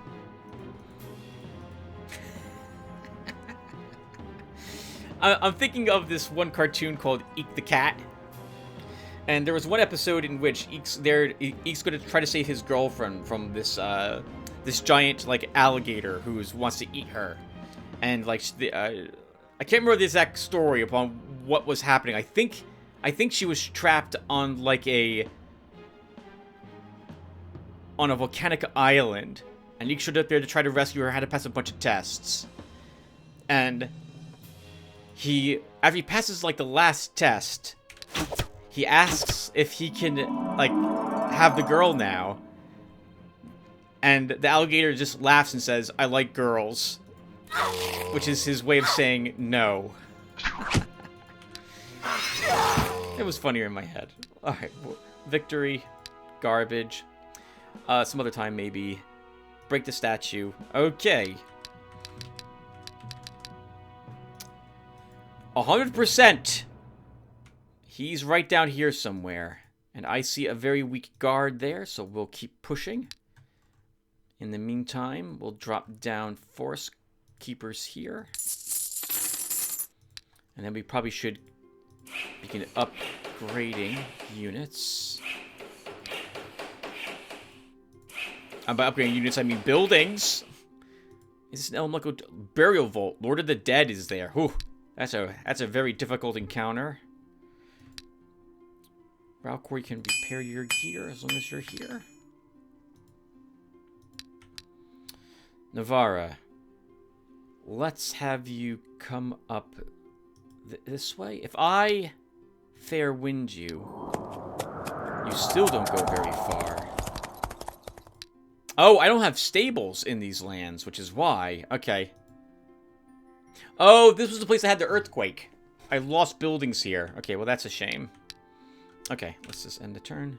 I'm thinking of this one cartoon called Eek the Cat. And there was one episode in which Eek's going to try to save his girlfriend from this this giant like alligator who wants to eat her. And like I can't remember the exact story upon what was happening. I think she was trapped on like on a volcanic island, and Eek showed up there to try to rescue her. Had to pass a bunch of tests, and after he passes like the last test, he asks if he can like have the girl now, and the alligator just laughs and says, "I like girls," which is his way of saying no. It was funnier in my head. Alright, victory, garbage. Some other time, maybe. Break the statue. Okay. 100%! He's right down here somewhere. And I see a very weak guard there, so we'll keep pushing. In the meantime, we'll drop down forest keepers here. And then we probably should begin upgrading units. And by upgrading units, I mean buildings. Is this an Elemental Burial Vault? Lord of the Dead is there. Whew. That's a very difficult encounter. Valkyrie can repair your gear as long as you're here. Navara, let's have you come up this way. If I fair wind you, you still don't go very far. Oh, I don't have stables in these lands, which is why. Okay. Oh, this was the place that had the earthquake. I lost buildings here. Okay, well, that's a shame. Okay, let's just end the turn.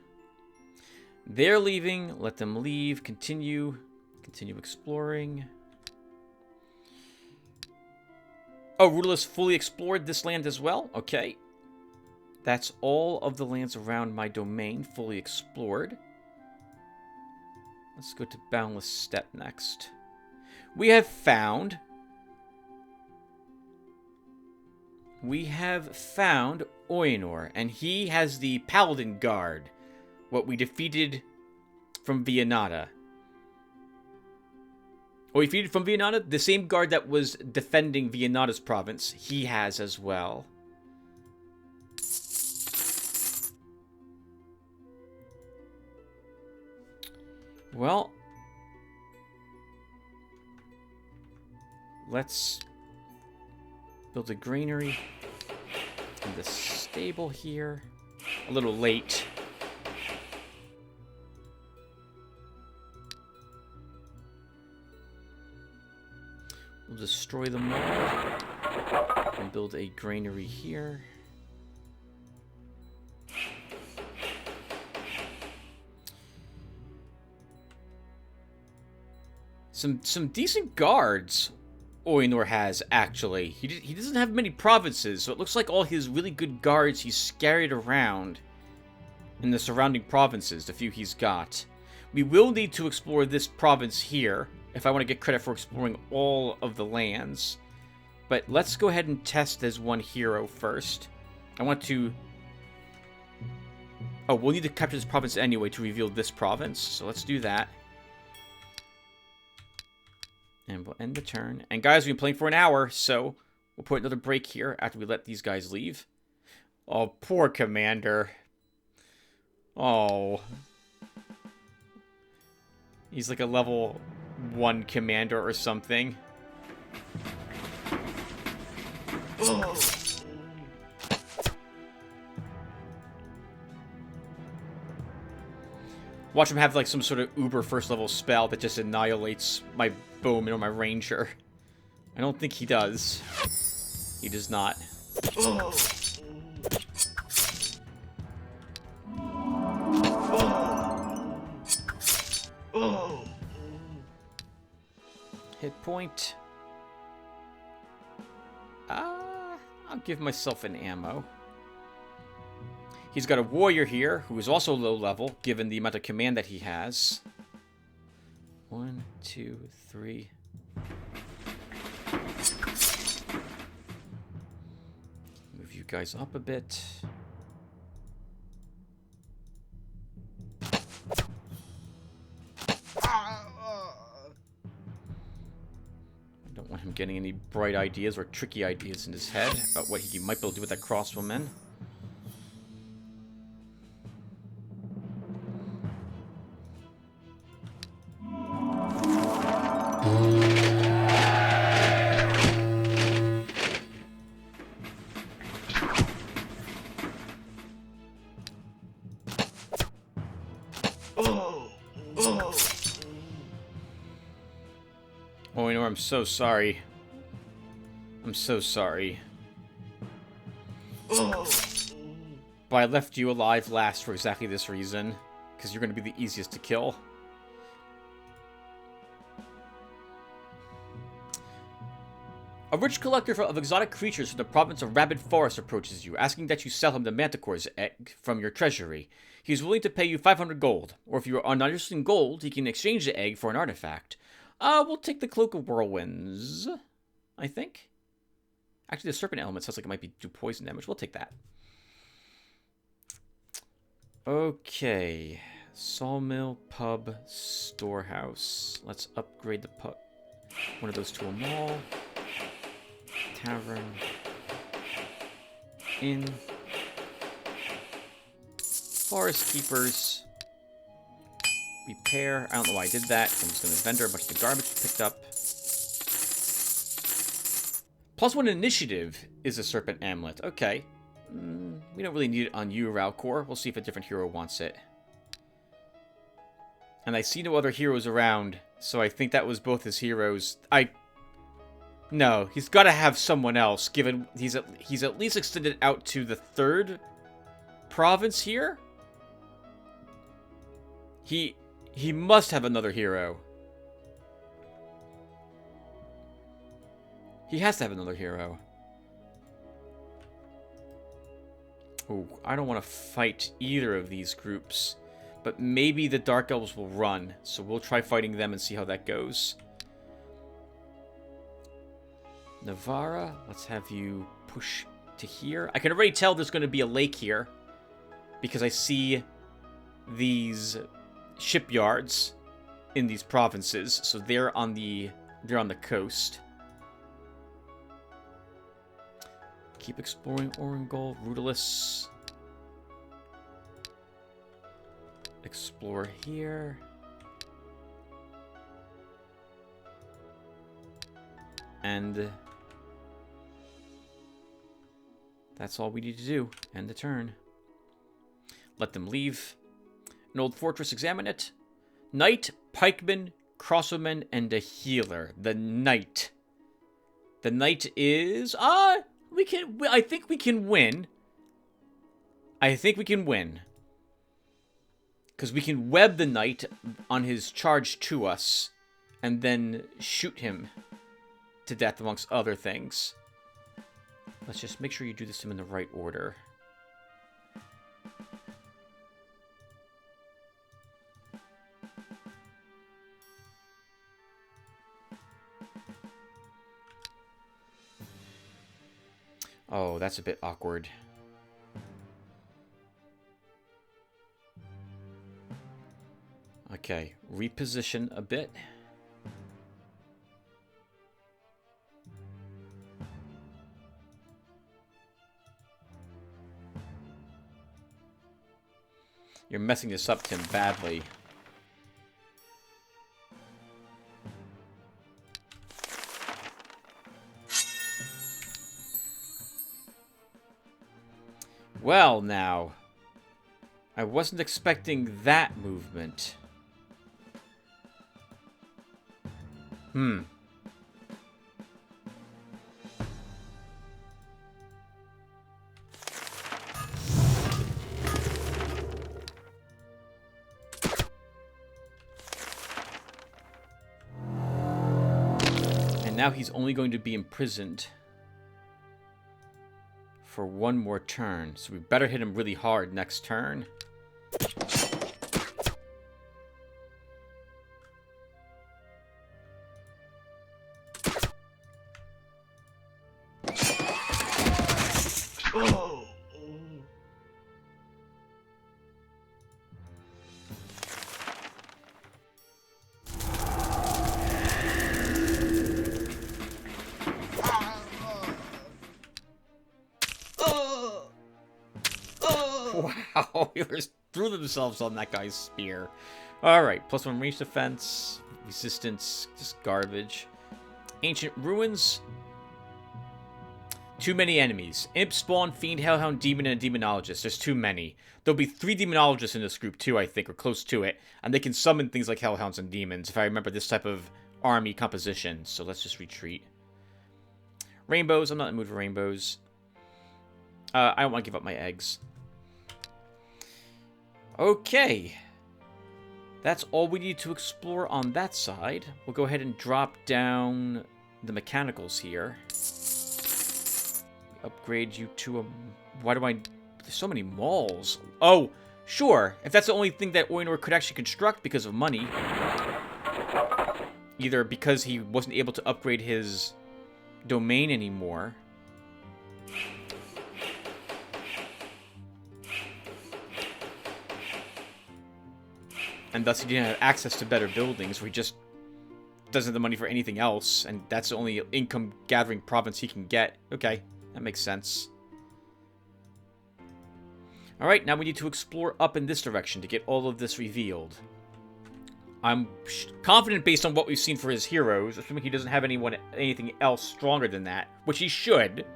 They're leaving. Let them leave. Continue exploring. Oh, Rudalus fully explored this land as well? Okay. That's all of the lands around my domain fully explored. Let's go to Boundless Steppe next. We have found Eador, and he has the Paladin Guard, what we defeated from Viennata. Or we defeated from Viennata, the same guard that was defending Viennata's province, he has as well. Well, let's build a granary in the stable here. A little late. We'll destroy them all and build a granary here. Some decent guards Eador has, actually. He doesn't have many provinces, so it looks like all his really good guards he's scattered around in the surrounding provinces, the few he's got. We will need to explore this province here, if I want to get credit for exploring all of the lands. But let's go ahead and test as one hero first. I want to... Oh, we'll need to capture this province anyway to reveal this province. So let's do that. And we'll end the turn. And guys, we've been playing for an hour, so we'll put another break here after we let these guys leave. Oh, poor commander. Oh. He's like a level 1 commander or something. Oh. Watch him have like some sort of uber first level spell that just annihilates my bowman or my ranger. I don't think he does. He does not. Oh. Oh. Hit point. I'll give myself an ammo. He's got a warrior here, who is also low level, given the amount of command that he has. 1, 2, 3. Move you guys up a bit. I don't want him getting any bright ideas or tricky ideas in his head about what he might be able to do with that crossbowman. Oh, you know, I'm so sorry. I'm so sorry. But I left you alive last for exactly this reason. Because you're going to be the easiest to kill. A rich collector of exotic creatures from the province of Rabid Forest approaches you, asking that you sell him the Manticore's egg from your treasury. He is willing to pay you 500 gold, or if you are not interested in gold, he can exchange the egg for an artifact. We'll take the Cloak of Whirlwinds, I think. Actually, the Serpent element sounds like it might do poison damage. We'll take that. Okay. Sawmill, pub, storehouse. Let's upgrade the pub. One of those to a mall. Tavern. Inn. Forest keepers. Repair. I don't know why I did that. I'm just going to vendor a bunch of the garbage we picked up. +1 initiative is a Serpent Amulet. Okay. We don't really need it on you, Ralcor. We'll see if a different hero wants it. And I see no other heroes around, so I think that was both his heroes. No, he's got to have someone else, given he's at least extended out to the 3rd province here. He must have another hero. He has to have another hero. Oh, I don't want to fight either of these groups. But maybe the Dark Elves will run. So we'll try fighting them and see how that goes. Navarra, let's have you push to here. I can already tell there's going to be a lake here. Because I see these shipyards in these provinces. So they're on the coast. Keep exploring Orangol, Rudolus. Explore here. And that's all we need to do. End the turn. Let them leave. An old fortress, examine it. Knight, pikeman, crossbowman, and a healer. The knight. The knight is... I think we can win. I think we can win. Because we can web the knight on his charge to us. And then shoot him to death amongst other things. Let's just make sure you do this in the right order. Oh, that's a bit awkward. Okay, reposition a bit. You're messing this up, Tim, badly. Well, now. I wasn't expecting that movement. And now he's only going to be imprisoned for one more turn. So we better hit him really hard next turn. Wow, they threw themselves on that guy's spear. Alright, +1 range defense, resistance, just garbage. Ancient ruins. Too many enemies. Imp, Spawn, Fiend, Hellhound, Demon, and a Demonologist. There's too many. There'll be 3 Demonologists in this group too, I think, or close to it. And they can summon things like Hellhounds and Demons, if I remember this type of army composition. So let's just retreat. Rainbows. I'm not in the mood for rainbows. I don't want to give up my eggs. Okay. That's all we need to explore on that side. We'll go ahead and drop down the mechanicals here. Upgrade you to a... Why do I... There's so many malls. Oh, sure. If that's the only thing that Eador could actually construct because of money. Either because he wasn't able to upgrade his domain anymore. And thus he didn't have access to better buildings, where he just doesn't have the money for anything else, and that's the only income-gathering province he can get. Okay, that makes sense. Alright, now we need to explore up in this direction to get all of this revealed. I'm confident based on what we've seen for his heroes, assuming he doesn't have anything else stronger than that, which he should,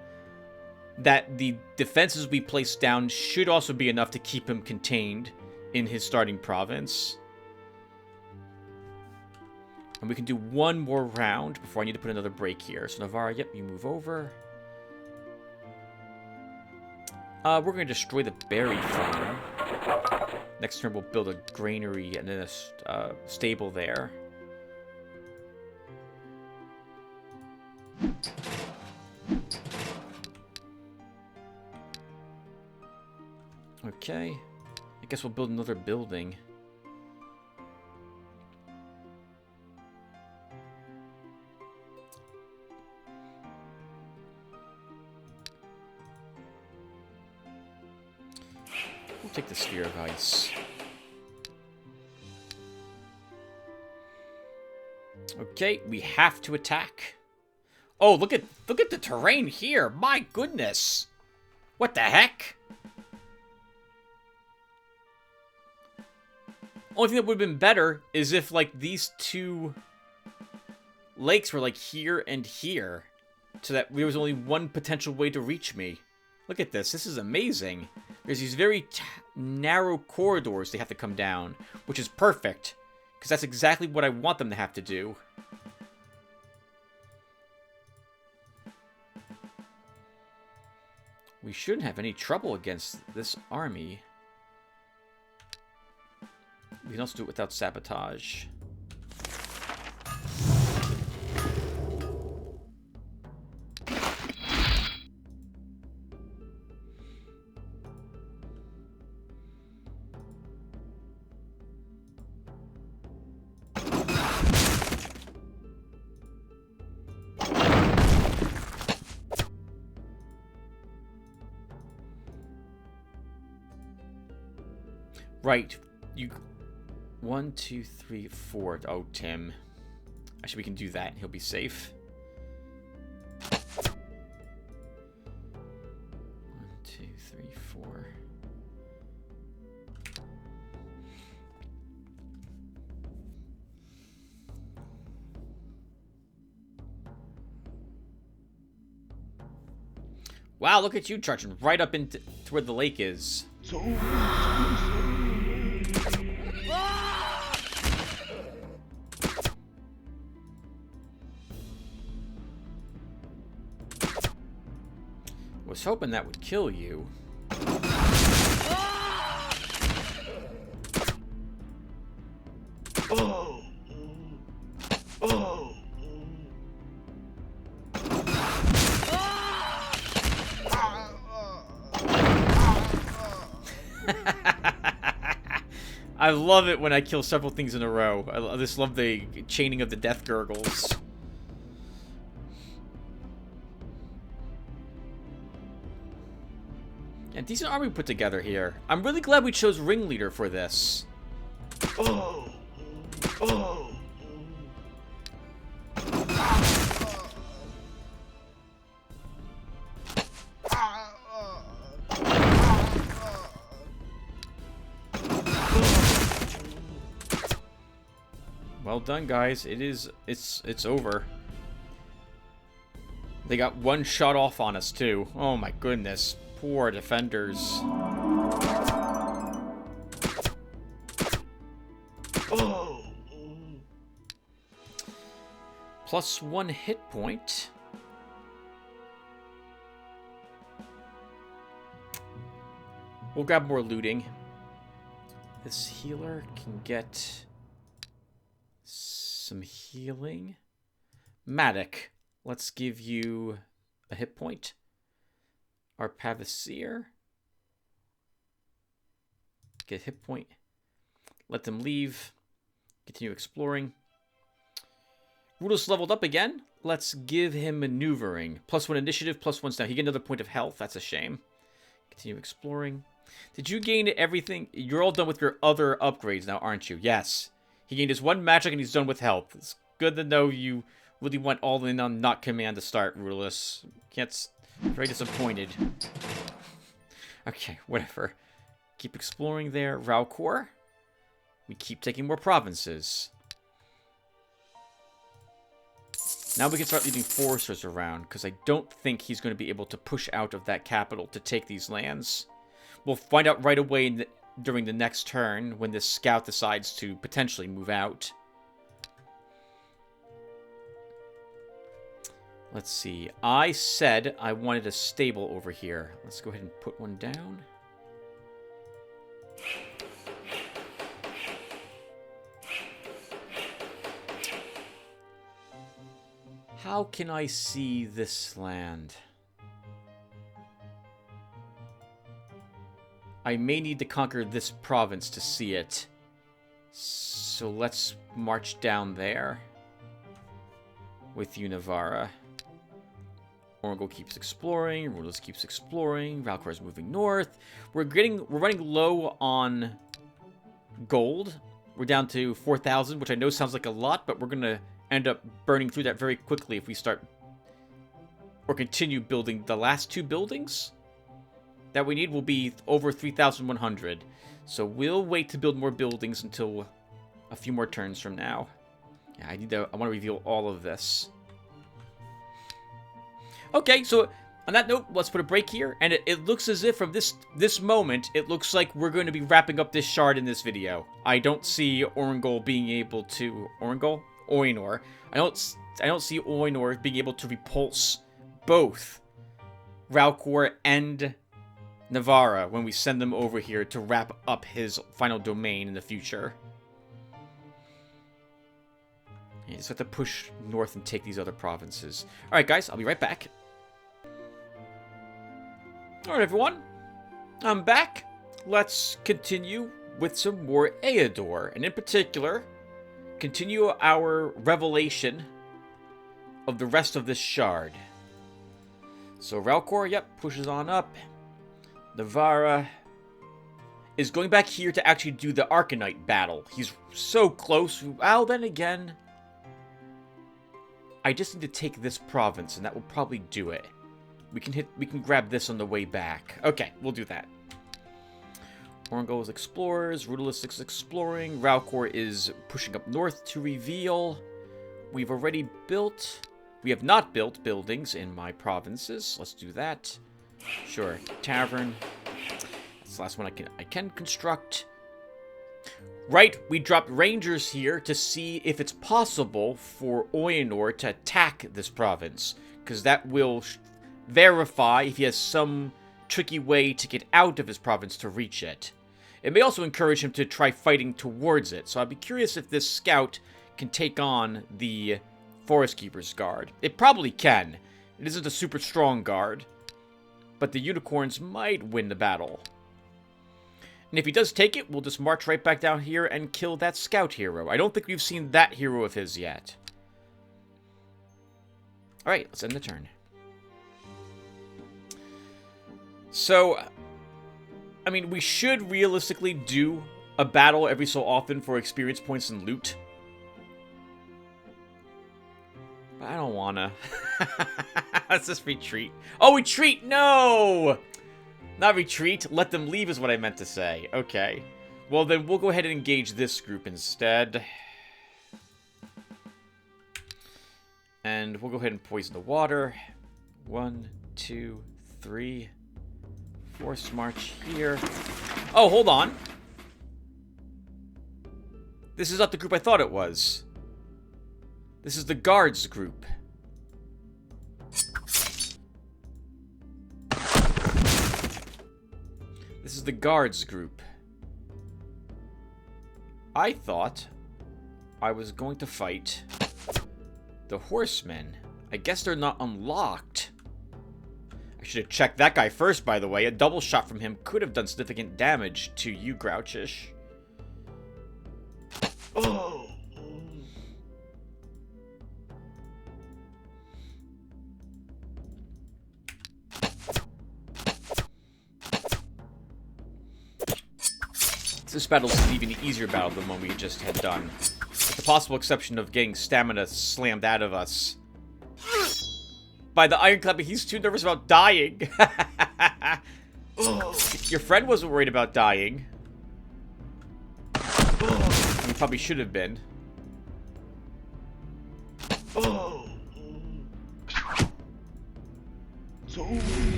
that the defenses we place down should also be enough to keep him contained in his starting province. And we can do one more round before I need to put another break here. So Navarra, yep, you move over. We're going to destroy the berry farm. Next turn we'll build a granary and then a stable there. Okay. I guess we'll build another building. We'll take the Sphere of Ice. Okay, we have to attack. Oh, look at the terrain here. My goodness. What the heck? Only thing that would have been better is if, like, these two lakes were, like, here and here. So that there was only one potential way to reach me. Look at this. This is amazing. There's these very narrow corridors they have to come down, which is perfect. Because that's exactly what I want them to have to do. We shouldn't have any trouble against this army. We can also do it without sabotage. Right. You... 1, 2, 3, 4. Oh, Tim. Actually, we can do that. He'll be safe. 1, 2, 3, 4. Wow, look at you charging right up into to where the lake is. Was hoping that would kill you. Oh. Oh. I love it when I kill several things in a row. I just love the chaining of the death gurgles. Yeah, decent army put together here. I'm really glad we chose Ringleader for this. Oh. Oh. Well done, guys. It's over. They got one shot off on us, too. Oh my goodness. Poor defenders. Oh. +1 hit point. We'll grab more looting. This healer can get some healing. Matic, let's give you a hit point. Our Pavasir. Get a hit point. Let them leave. Continue exploring. Rudolph's leveled up again. Let's give him maneuvering. +1 initiative, +1 stamina. He get another point of health. That's a shame. Continue exploring. Did you gain everything? You're all done with your other upgrades now, aren't you? Yes. He gained his 1 magic and he's done with health. It's good to know you really went all in on not command to start, Rudolph. Very disappointed. Okay, whatever. Keep exploring there. Raukor. We keep taking more provinces. Now we can start leaving foresters around, because I don't think he's going to be able to push out of that capital to take these lands. We'll find out right away during the next turn when this scout decides to potentially move out. Let's see. I said I wanted a stable over here. Let's go ahead and put one down. How can I see this land? I may need to conquer this province to see it. So let's march down there with you, Navarra. Orangol keeps exploring. Rulus keeps exploring. Valkor is moving north. We're running low on gold. We're down to 4,000, which I know sounds like a lot, but we're gonna end up burning through that very quickly if we start or continue building. The last 2 buildings that we need will be over 3,100. So we'll wait to build more buildings until a few more turns from now. Yeah, I want to reveal all of this. Okay, so on that note, let's put a break here. And it looks as if from this moment, it looks like we're going to be wrapping up this shard in this video. I don't see Orangol being able to... Oinor. I don't see Oinor being able to repulse both Raukor and Navarra when we send them over here to wrap up his final domain in the future. You just have to push north and take these other provinces. Alright guys, I'll be right back. Alright everyone, I'm back. Let's continue with some more Eador, and in particular, continue our revelation of the rest of this shard. So Raukor, yep, pushes on up. Navarra. is going back here to actually do the Arcanite battle. He's so close. Well, then again, I just need to take this province, and that will probably do it. We can grab this on the way back. Okay, we'll do that. Orangol is explorers. Rudolus is exploring. Raukor is pushing up north to reveal. We've already built... We have not built buildings in my provinces. Let's do that. Sure. Tavern. That's the last one I can construct. Right, we dropped rangers here to see if it's possible for Eador to attack this province. Because that will verify if he has some tricky way to get out of his province to reach it. It may also encourage him to try fighting towards it. So I'd be curious if this scout can take on the Forest Keeper's Guard. It probably can. It isn't a super strong guard. But the unicorns might win the battle. And if he does take it, we'll just march right back down here and kill that scout hero. I don't think we've seen that hero of his yet. Alright, let's end the turn. So, I mean, we should realistically do a battle every so often for experience points and loot. But I don't wanna. Let's just retreat. Oh, retreat! No! Not retreat. Let them leave is what I meant to say. Okay. Well, then we'll go ahead and engage this group instead. And we'll go ahead and poison the water. 1, 2, 3. Force march here. Oh, hold on. This is not the group I thought it was. This is the guards group. This is the guards group. I thought I was going to fight the horsemen. I guess they're not unlocked. I should have checked that guy first, by the way. A double shot from him could have done significant damage to you, Grouchish. Oh. This battle is an even easier battle than one we just had done. With the possible exception of getting stamina slammed out of us. By the Ironclad, he's too nervous about dying. Your friend wasn't worried about dying. He probably should have been.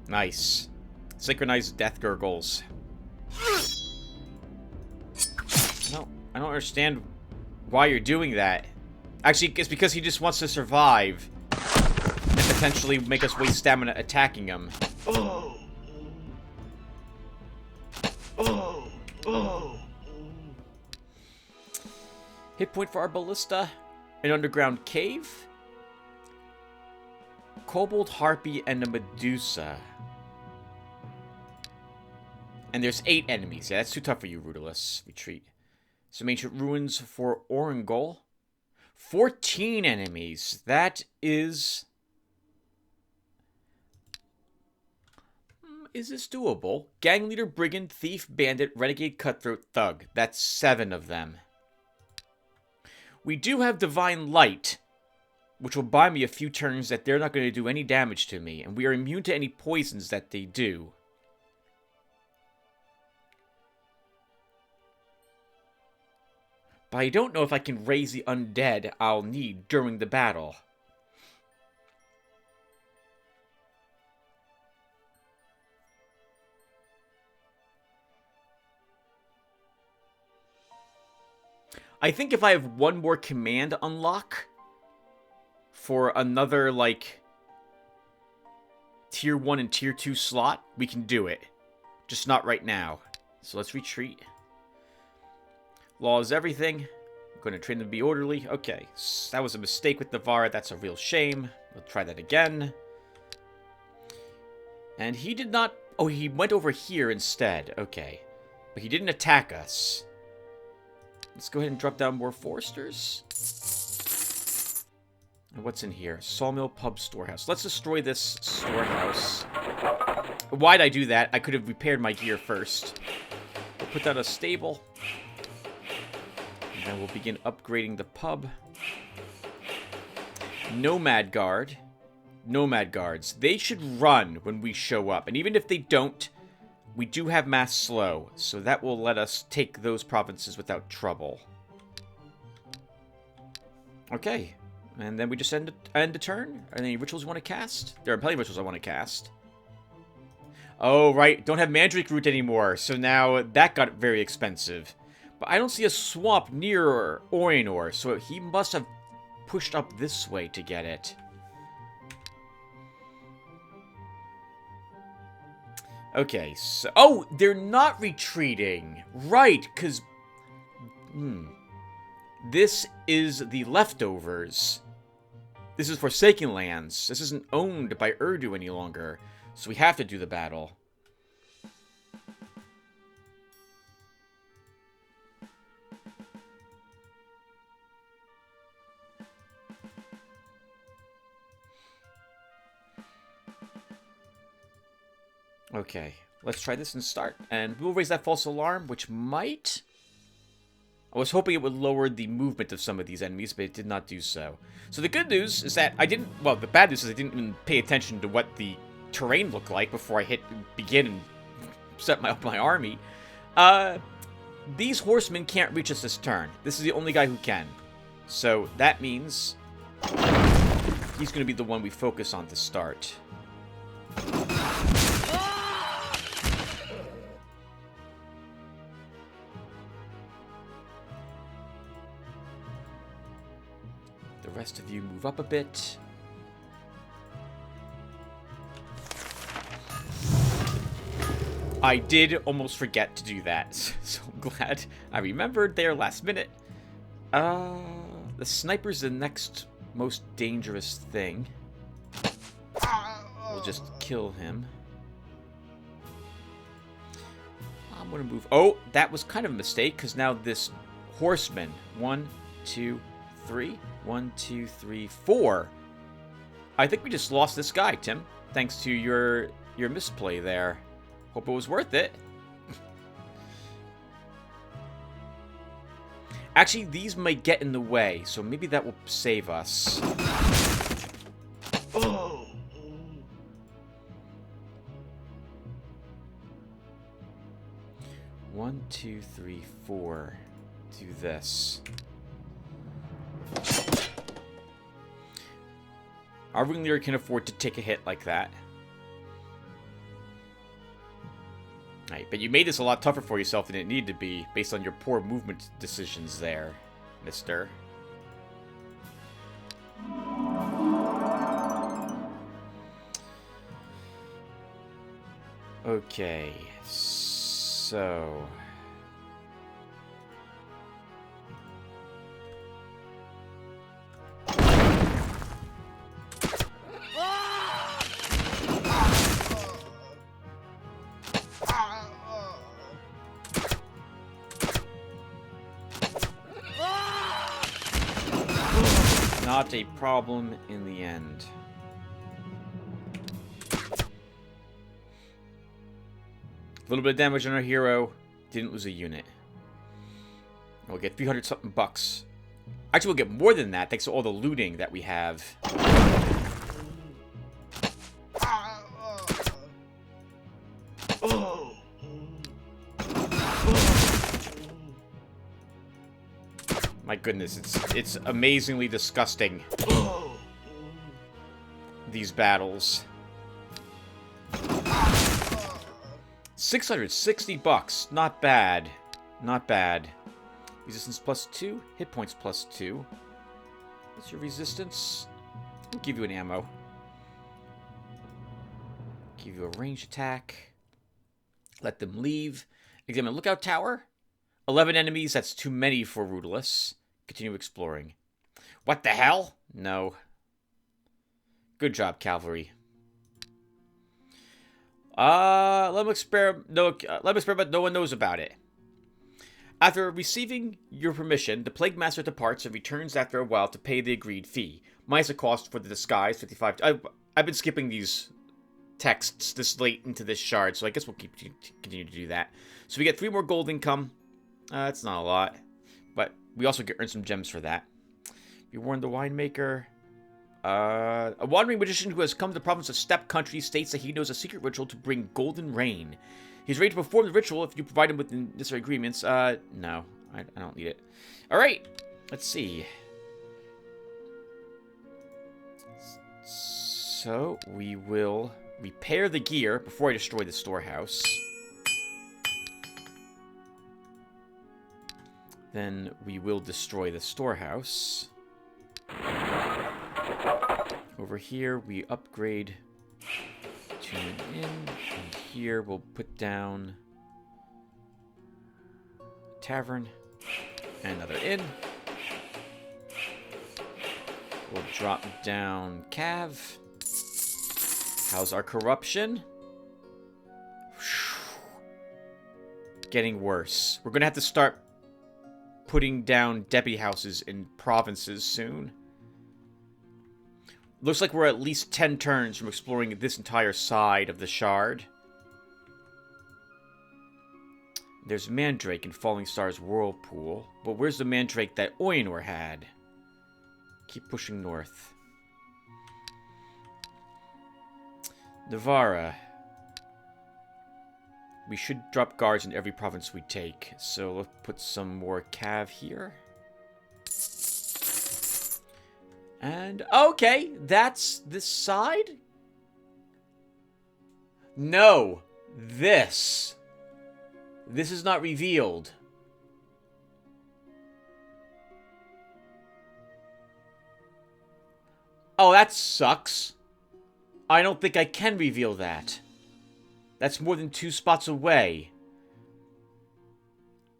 Nice. Synchronized death gurgles. I don't understand why you're doing that. Actually, it's because he just wants to survive. And potentially make us waste stamina attacking him. Hit point for our ballista. An underground cave. Kobold, Harpy, and a Medusa. And there's 8 enemies. Yeah, that's too tough for you, Rudolus. Retreat. Some ancient ruins for Orangol. 14 enemies. That is... Is this doable? Gang leader, brigand, thief, bandit, renegade, cutthroat, thug. That's 7 of them. We do have divine light, which will buy me a few turns that they're not going to do any damage to me, and we are immune to any poisons that they do. But I don't know if I can raise the undead I'll need during the battle. I think if I have one more command unlock for another, like, Tier 1 and Tier 2 slot, we can do it. Just not right now. So let's retreat. Law is everything. I'm going to train them to be orderly. Okay, so that was a mistake with Navarra. That's a real shame. We'll try that again. And he did not... Oh, he went over here instead. Okay. But he didn't attack us. Let's go ahead and drop down more foresters. And what's in here? Sawmill, pub, storehouse. Let's destroy this storehouse. Why'd I do that? I could have repaired my gear first. We'll put that a stable. And then we'll begin upgrading the pub. Nomad guard. Nomad guards. They should run when we show up. And even if they don't, we do have mass slow. So that will let us take those provinces without trouble. Okay. And then we just end a turn. Are there any rituals you want to cast? There are plenty of rituals I want to cast. Oh, right. Don't have Mandrake Root anymore. So now that got very expensive. But I don't see a swamp near Eador. So he must have pushed up this way to get it. Okay, so... Oh, they're not retreating. Right, because... This is the leftovers. This is Forsaken Lands. This isn't owned by Urdu any longer. So we have to do the battle. Okay, let's try this and start. And we'll raise that false alarm, which might... I was hoping it would lower the movement of some of these enemies, but it did not do so. So the good news is that I didn't... Well, the bad news is I didn't even pay attention to what the terrain looked like before I hit begin and set up my army. These horsemen can't reach us this turn. This is the only guy who can. So that means he's going to be the one we focus on to start. The rest of you move up a bit. I did almost forget to do that, so I'm glad I remembered there last minute. The sniper's the next most dangerous thing. We'll just kill him. I'm gonna move... Oh, that was kind of a mistake, because now this horseman... 1, 2, 3... 1, 2, 3, 4. I think we just lost this guy, Tim. Thanks to your misplay there. Hope it was worth it. Actually, these might get in the way, so maybe that will save us. Oh. 1, 2, 3, 4. Do this. Our ringleader can afford to take a hit like that. Right, but you made this a lot tougher for yourself than it needed to be, based on your poor movement decisions there, mister. Okay, so... Not a problem in the end. A little bit of damage on our hero. Didn't lose a unit. We'll get 300 something bucks. Actually, we'll get more than that thanks to all the looting that we have. Oh. My goodness, it's amazingly disgusting. These battles. 660 bucks. Not bad. Not bad. Resistance +2. Hit points +2. What's your resistance? I'll give you an ammo. Give you a ranged attack. Let them leave. Examine lookout tower. 11 enemies. That's too many for Rudolus. Continue exploring. What the hell? No. Good job, cavalry. Let them experiment. No, let them experiment. No one knows about it. After receiving your permission, the Plague Master departs and returns after a while to pay the agreed fee. Minus a cost for the disguise, 55... I've been skipping these texts this late into this shard, so I guess we'll continue to do that. So we get 3 more gold income. That's not a lot, but we also earn some gems for that. You warned the winemaker. A wandering magician who has come to the province of Steppe Country states that he knows a secret ritual to bring golden rain. He's ready to perform the ritual if you provide him with the necessary agreements. No, I don't need it. All right, let's see. So we will repair the gear before I destroy the storehouse. Then we will destroy the storehouse. Over here, we upgrade to an inn. And here, we'll put down a tavern and another inn. We'll drop down Cav. How's our corruption? Getting worse. We're going to have to start putting down deputy houses in provinces soon. Looks like we're at least 10 turns from exploring this entire side of the shard. There's Mandrake in Falling Star's Whirlpool. But where's the Mandrake that Eador had? Keep pushing north. Navarra. We should drop guards in every province we take. So let's put some more cav here. And, okay, that's this side? No, this. This is not revealed. Oh, that sucks. I don't think I can reveal that. That's more than 2 spots away.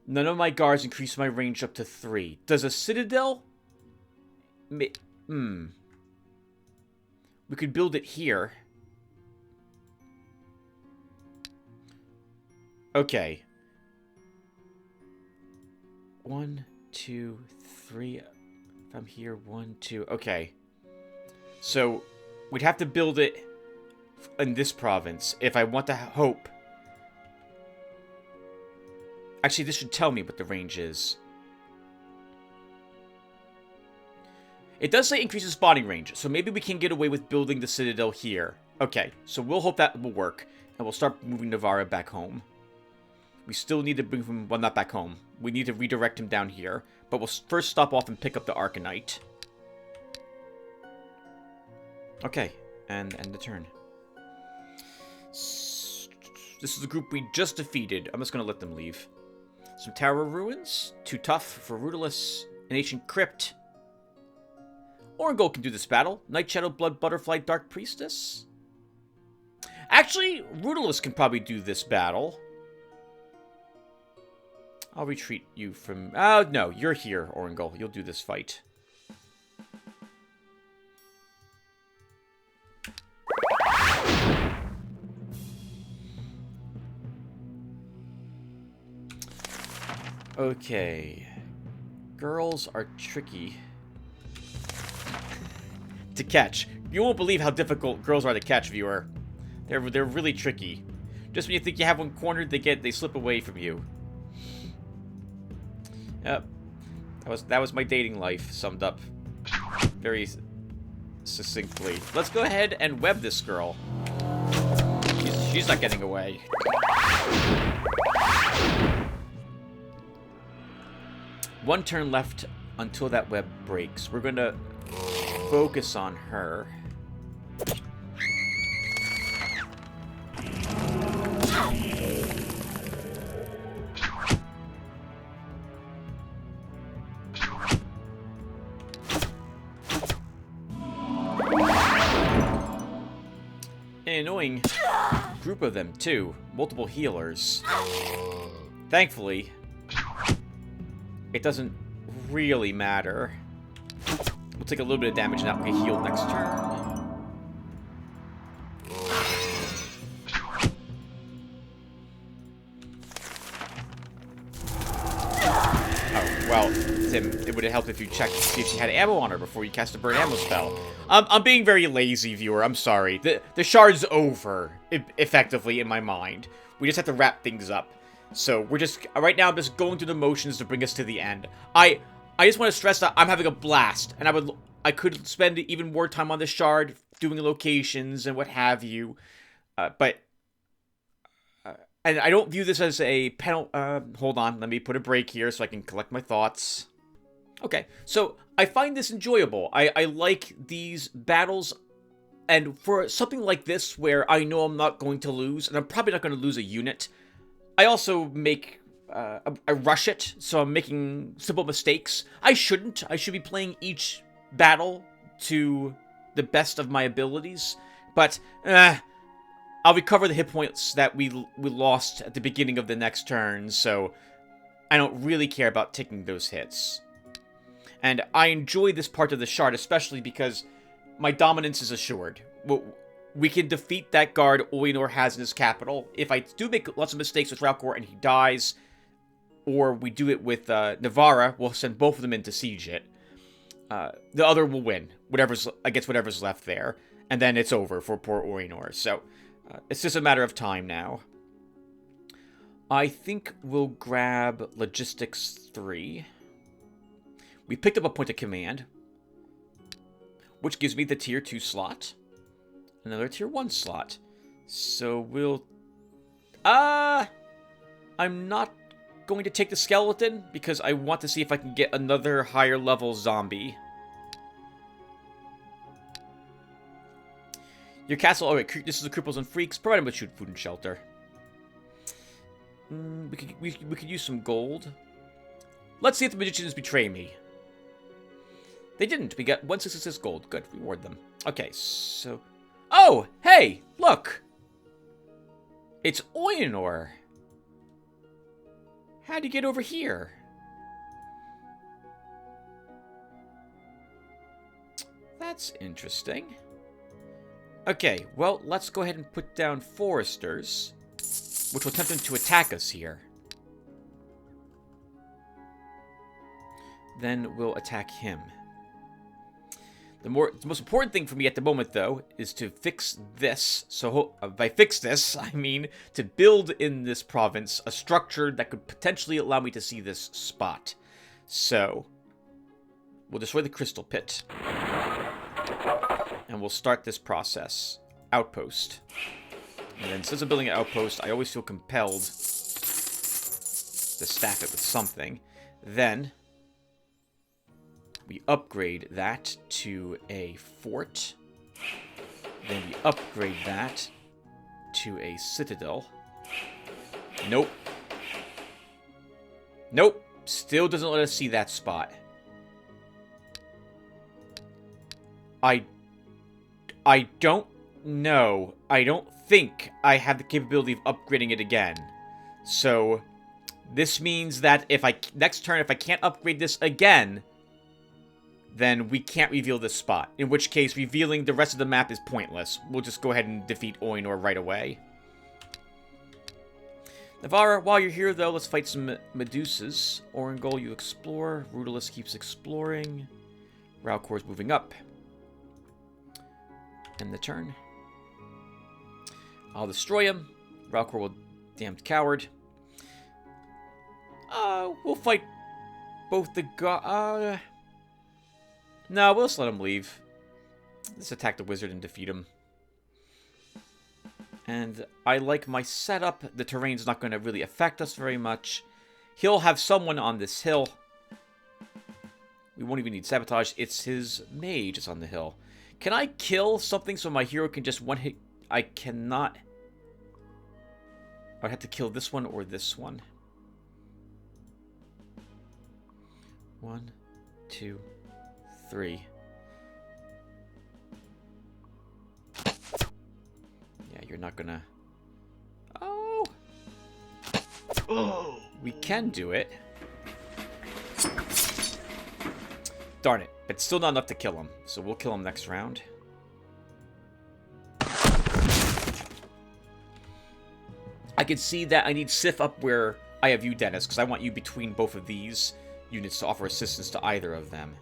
None of my guards increase my range up to 3. Does a citadel? We could build it here. Okay. 1, 2, 3. If I'm here, 1, 2. Okay. So, we'd have to build it in this province if I want to hope. Actually, this should tell me what the range is. It does say increases spotting range, so maybe we can get away with building the citadel here. Okay, so we'll hope that will work, and we'll start moving Navarra back home. We still need to bring him, well, not back home. We need to redirect him down here, but we'll first stop off and pick up the Arcanite. Okay, and end the turn. This is the group we just defeated. I'm just going to let them leave. Some tower ruins. Too tough for Rudolus. An ancient crypt. Orangol can do this battle. Night Shadow, Blood Butterfly, Dark Priestess. Actually, Rudolus can probably do this battle. I'll retreat you from... Oh, no, you're here, Orangol. You'll do this fight. Okay. Girls are tricky to catch. You won't believe how difficult girls are to catch, viewer. They're really tricky. Just when you think you have one cornered, they slip away from you. Yep. That was my dating life summed up very succinctly. Let's go ahead and web this girl. She's not getting away. One turn left until that web breaks. We're going to focus on her. An annoying group of them, too. Multiple healers. Thankfully, it doesn't really matter. We'll take a little bit of damage and that will get healed next turn. Well, Tim, it would have helped if you checked to see if she had ammo on her before you cast a burn ammo spell. I'm being very lazy, viewer. I'm sorry. The shard's over, effectively, in my mind. We just have to wrap things up. So we're just, right now, I'm just going through the motions to bring us to the end. I just want to stress that I'm having a blast, and I could spend even more time on the shard, doing locations and what have you. And I don't view this as a penalty. Hold on, let me put a break here so I can collect my thoughts. Okay, so I find this enjoyable. I like these battles, and for something like this where I know I'm not going to lose, and I'm probably not going to lose a unit, I also make, I rush it, so I'm making simple mistakes. I shouldn't. I should be playing each battle to the best of my abilities, but, I'll recover the hit points that we lost at the beginning of the next turn, so I don't really care about taking those hits. And I enjoy this part of the shard, especially because my dominance is assured. We can defeat that guard Eador has in his capital. If I do make lots of mistakes with Ralcor and he dies, or we do it with Navarra, we'll send both of them in to siege it. The other will win, against whatever's left there. And then it's over for poor Eador, so... it's just a matter of time now. I think we'll grab Logistics 3. We picked up a point of command, which gives me the Tier 2 slot. Another Tier 1 slot. So we'll... I'm not going to take the skeleton, because I want to see if I can get another higher level zombie. Your castle, alright, this is the Cripples and Freaks. Provide them with food and shelter. We could use some gold. Let's see if the magicians betray me. They didn't. We got 166 gold. Good, reward them. Okay, so... Oh, hey, look! It's Eador. How'd you get over here? That's interesting. Okay, well, let's go ahead and put down foresters, which will tempt them to attack us here. Then we'll attack him. The most important thing for me at the moment, though, is to fix this. So, by fix this, I mean to build in this province a structure that could potentially allow me to see this spot. So, we'll destroy the crystal pit. And we'll start this process. Outpost. And then since I'm building an outpost, I always feel compelled to staff it with something. Then we upgrade that to a fort. Then we upgrade that to a citadel. Nope. Nope. Still doesn't let us see that spot. I don't know. I don't think I have the capability of upgrading it again. So, this means that if next turn, if I can't upgrade this again, then we can't reveal this spot. In which case, revealing the rest of the map is pointless. We'll just go ahead and defeat Eador right away. Navarra, while you're here, though, let's fight some Medusas. Orangol, you explore. Rudolus keeps exploring. Ralcor's moving up. End the turn. I'll destroy him. Ralcor will... Damned coward. We'll fight both the no, we'll just let him leave. Let's attack the wizard and defeat him. And I like my setup. The terrain's not going to really affect us very much. He'll have someone on this hill. We won't even need sabotage. It's his mage that's on the hill. Can I kill something so my hero can just one hit? I cannot. I'd have to kill this one or this one. 1, 2, 3. Yeah, you're not gonna... Oh! Oh! We can do it. Darn it. But still not enough to kill him. So we'll kill him next round. I can see that I need Sif up where I have you, Dennis, because I want you between both of these. units to offer assistance to either of them.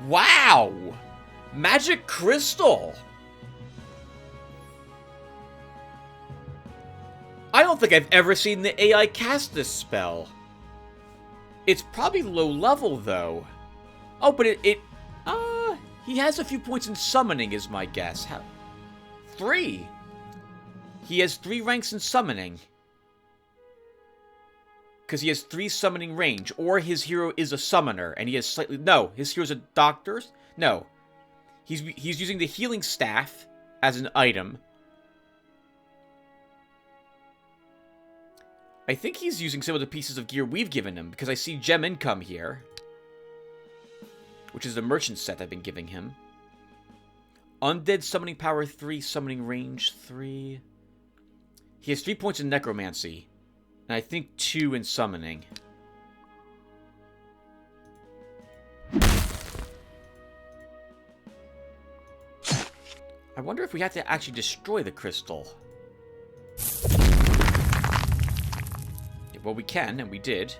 Wow! Magic Crystal! I don't think I've ever seen the AI cast this spell. It's probably low level, though. Oh, but he has a few points in summoning, is my guess. 3. He has 3 ranks in summoning. Because he has 3 summoning range. Or his hero is a summoner, and he has slightly... No, his hero's a doctor? No. He's using the healing staff as an item. I think he's using some of the pieces of gear we've given him, because I see gem income here. Which is the merchant set I've been giving him. Undead summoning power 3, summoning range 3. He has 3 points in necromancy. And I think 2 in summoning. I wonder if we have to actually destroy the crystal. Well, we can, and we did.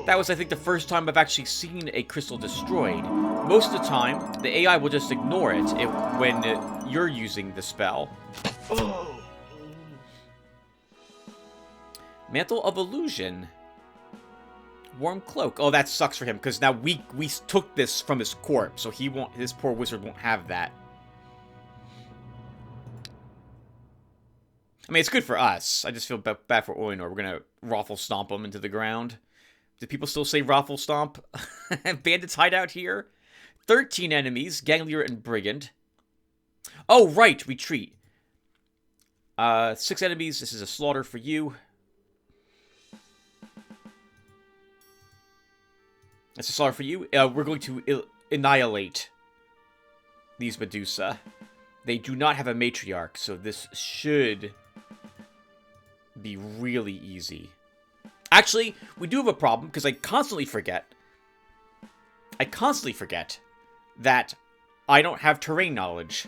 That was, I think, the first time I've actually seen a crystal destroyed. Most of the time, the AI will just ignore it when you're using the spell. Mantle of Illusion. Warm Cloak. Oh, that sucks for him, because now we took this from his corpse, so his poor wizard won't have that. I mean, it's good for us. I just feel bad for Eador. We're gonna Raffle Stomp him into the ground. Do people still say Raffle Stomp? Bandits hideout here. 13 enemies. Ganglier and Brigand. Oh, right. Retreat. 6 enemies. This is a slaughter for you. That's a slaughter for you. We're going to annihilate these Medusa. They do not have a matriarch, so this should be really easy. Actually, we do have a problem, because I constantly forget that I don't have terrain knowledge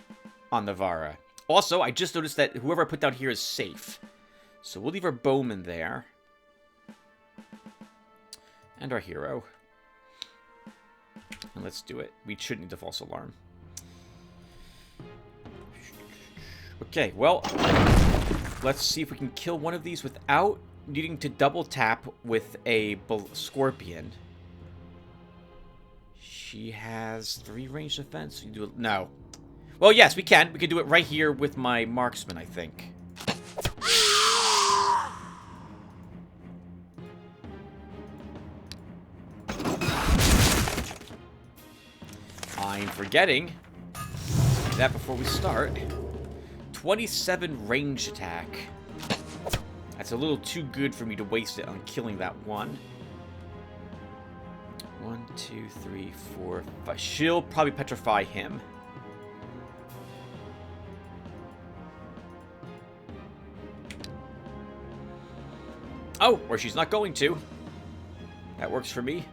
on the Vara. Also, I just noticed that whoever I put down here is safe. So we'll leave our bowman there. And our hero. And let's do it. We should need the false alarm. Okay, well, let's see if we can kill one of these without needing to double tap with a scorpion. She has 3 range defense. You do it. No. Well, yes, we can. We can do it right here with my marksman, I think. I'm forgetting to do that before we start. 27 range attack. That's a little too good for me to waste it on killing that one. 1, 2, 3, 4, 5. She'll probably petrify him. Oh, or she's not going to. That works for me.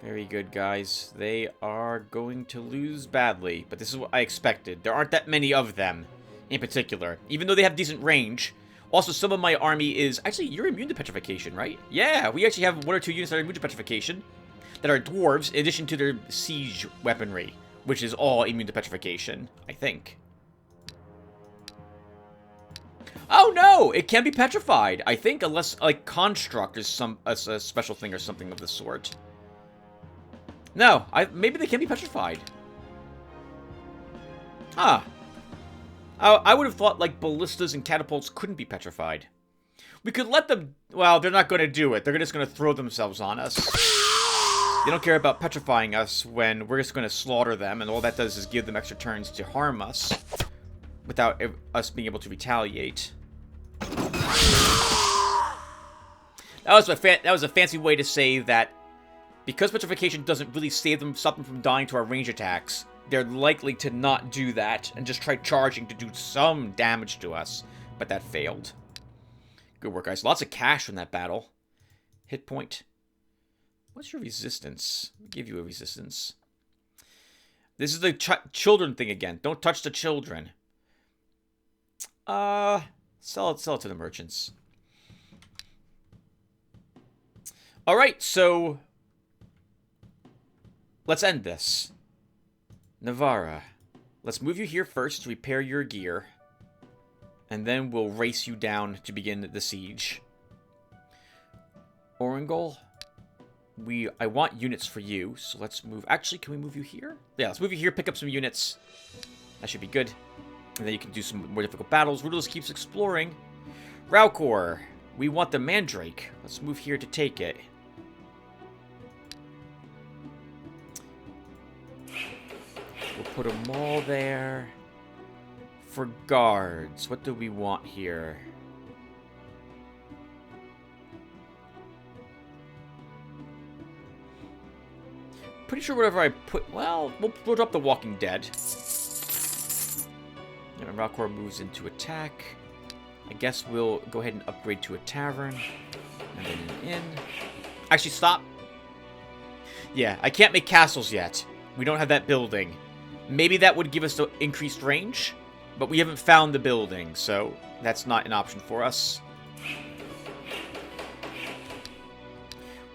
Very good, guys. They are going to lose badly, but this is what I expected. There aren't that many of them, in particular, even though they have decent range. Also, some of my army is... Actually, you're immune to petrification, right? Yeah, we actually have 1 or 2 units that are immune to petrification, that are dwarves, in addition to their siege weaponry, which is all immune to petrification, I think. Oh, no! It can be petrified, I think, unless, like, Construct is a special thing or something of the sort. No, maybe they can be petrified. Huh. I would have thought, like, ballistas and catapults couldn't be petrified. We could let them... Well, they're not going to do it. They're just going to throw themselves on us. They don't care about petrifying us when we're just going to slaughter them, and all that does is give them extra turns to harm us. without us being able to retaliate. That was a fancy way to say that because petrification doesn't really stop them from dying to our range attacks, they're likely to not do that and just try charging to do some damage to us. But that failed. Good work, guys. Lots of cash from that battle. Hit point. What's your resistance? I'll give you a resistance. This is the children thing again. Don't touch the children. Sell it to the merchants. Alright, so let's end this. Navarra. Let's move you here first to repair your gear. And then we'll race you down to begin the siege. Orangol. I want units for you, so let's move. Actually, can we move you here? Yeah, let's move you here, pick up some units. That should be good. And then you can do some more difficult battles. Rudolus keeps exploring. Raukor. We want the Mandrake. Let's move here to take it. We'll put them all there. For guards, what do we want here? Pretty sure whatever I put... Well, we'll drop the Walking Dead. And Raukor moves into attack. I guess we'll go ahead and upgrade to a tavern. And then an inn. Actually, stop. Yeah, I can't make castles yet. We don't have that building. Maybe that would give us the increased range. But we haven't found the building, so that's not an option for us.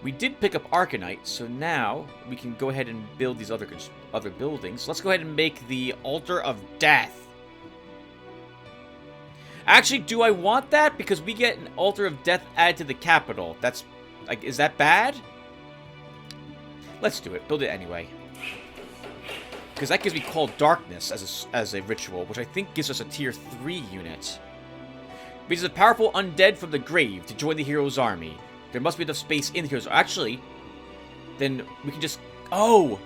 We did pick up Arcanite, so now we can go ahead and build these other buildings. Let's go ahead and make the Altar of Death. Actually, do I want that? Because we get an Altar of Death added to the capital. That's, like, is that bad? Let's do it. Build it anyway. Because that gives me Call Darkness as a ritual, which I think gives us a tier 3 unit. Raises a powerful undead from the grave to join the hero's army. There must be enough space in the hero's... Actually, then we can just... Oh!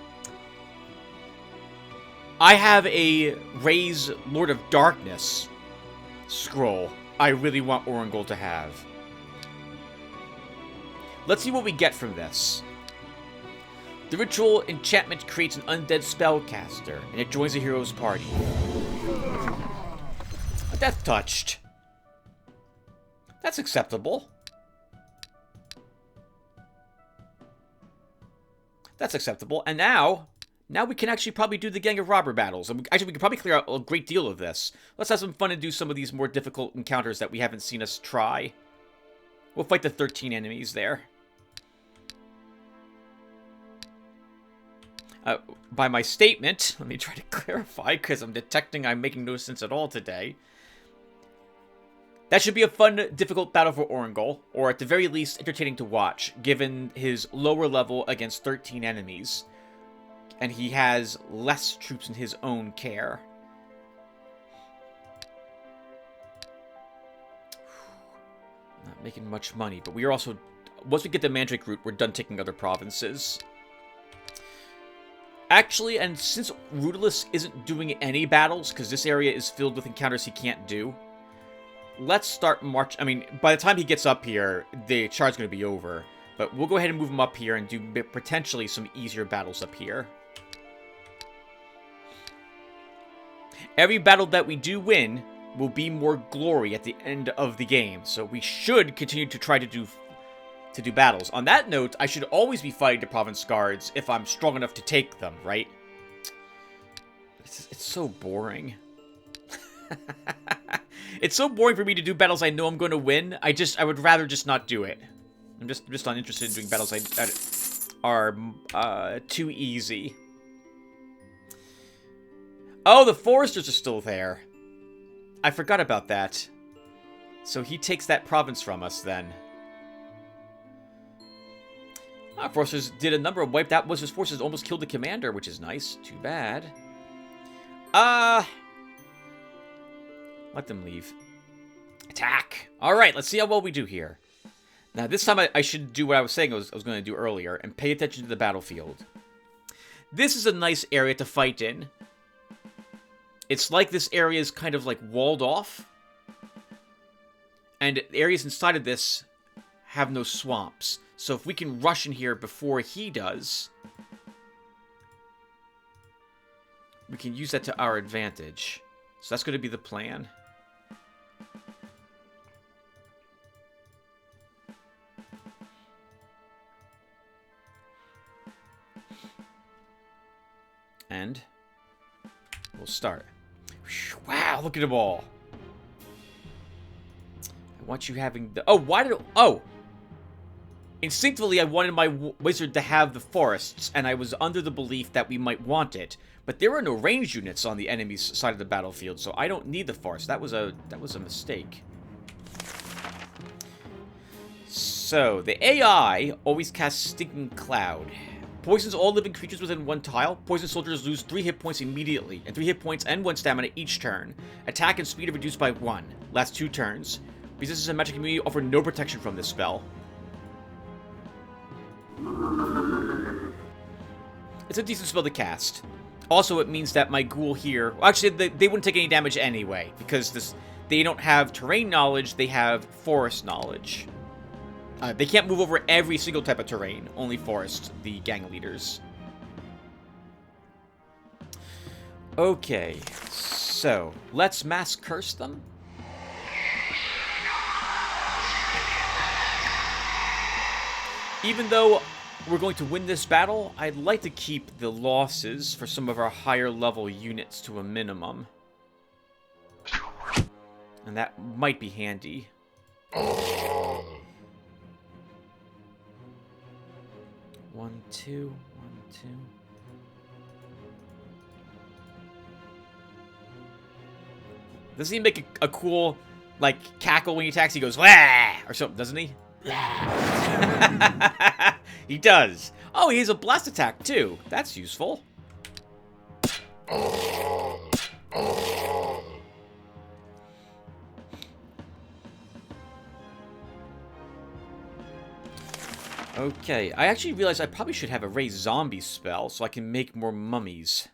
I have a Raise Lord of Darkness scroll I really want Orangol to have. Let's see what we get from this. The ritual enchantment creates an undead spellcaster, and it joins the hero's party. A death touched. That's acceptable. That's acceptable. And now we can actually probably do the Gang of Robber battles. And actually, we can probably clear out a great deal of this. Let's have some fun and do some of these more difficult encounters that we haven't seen us try. We'll fight the 13 enemies there. By my statement, let me try to clarify, because I'm detecting I'm making no sense at all today. That should be a fun, difficult battle for Orangol, or at the very least, entertaining to watch, given his lower level against 13 enemies. And he has less troops in his own care. Not making much money, but we are also... Once we get the Mandrake route, we're done taking other provinces. Actually, and since Rudolus isn't doing any battles, because this area is filled with encounters he can't do, let's start march... I mean, by the time he gets up here, the charge's going to be over. But we'll go ahead and move him up here and do potentially some easier battles up here. Every battle that we do win will be more glory at the end of the game, so we should continue to try to do battles. On that note, I should always be fighting the province guards if I'm strong enough to take them, right? It's so boring. It's so boring for me to do battles I know I'm going to win. I would rather just not do it. I'm just not interested in doing battles that are too easy. Oh, the foresters are still there. I forgot about that. So he takes that province from us then. Our forces did a number of wipe. That was his forces almost killed the commander, which is nice. Too bad. Let them leave. Attack! Alright, let's see how well we do here. Now, this time I should do what I was saying I was going to do earlier, and pay attention to the battlefield. This is a nice area to fight in. It's like this area is kind of like walled off. And areas inside of this have no swamps. So if we can rush in here before he does, we can use that to our advantage. So that's going to be the plan. And we'll start. Wow, look at them all. I want you having the... Oh, why did... Oh! Instinctively, I wanted my wizard to have the forests, and I was under the belief that we might want it. But there are no ranged units on the enemy's side of the battlefield, so I don't need the forest. That was a mistake. So, the AI always casts Stinking Cloud. Poisons all living creatures within one tile. Poison soldiers lose 3 hit points immediately, and 3 hit points and 1 stamina each turn. Attack and speed are reduced by 1. Last 2 turns. Resistance and magic immunity offer no protection from this spell. It's a decent spell to cast. Also, it means that my ghoul here... Well, actually, they wouldn't take any damage anyway, because they don't have terrain knowledge, they have forest knowledge. They can't move over every single type of terrain, only forest, the gang leaders. Okay, so let's mass curse them. Even though we're going to win this battle, I'd like to keep the losses for some of our higher level units to a minimum. And that might be handy. 1, 2, 1, 2. Doesn't he make a cool, like, cackle when he attacks? He goes, "Wah!" or something, doesn't he? He does. Oh, he has a blast attack, too. That's useful. Okay, I actually realized I probably should have a raise zombie spell so I can make more mummies.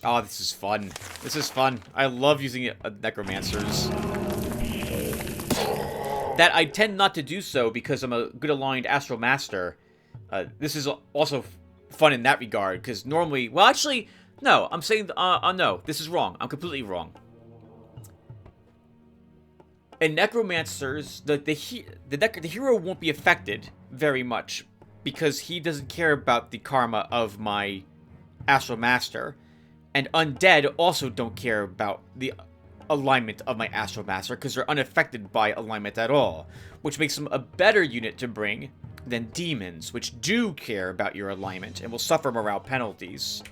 Oh, this is fun. This is fun. I love using necromancers. That I tend not to do so because I'm a good aligned Astral Master. This is also fun in that regard, because normally... Well, actually, no. I'm saying... no. This is wrong. I'm completely wrong. In necromancers, the hero won't be affected very much, because he doesn't care about the karma of my Astral Master. And undead also don't care about the alignment of my Astral Master, because they're unaffected by alignment at all, which makes them a better unit to bring than demons, which do care about your alignment and will suffer morale penalties.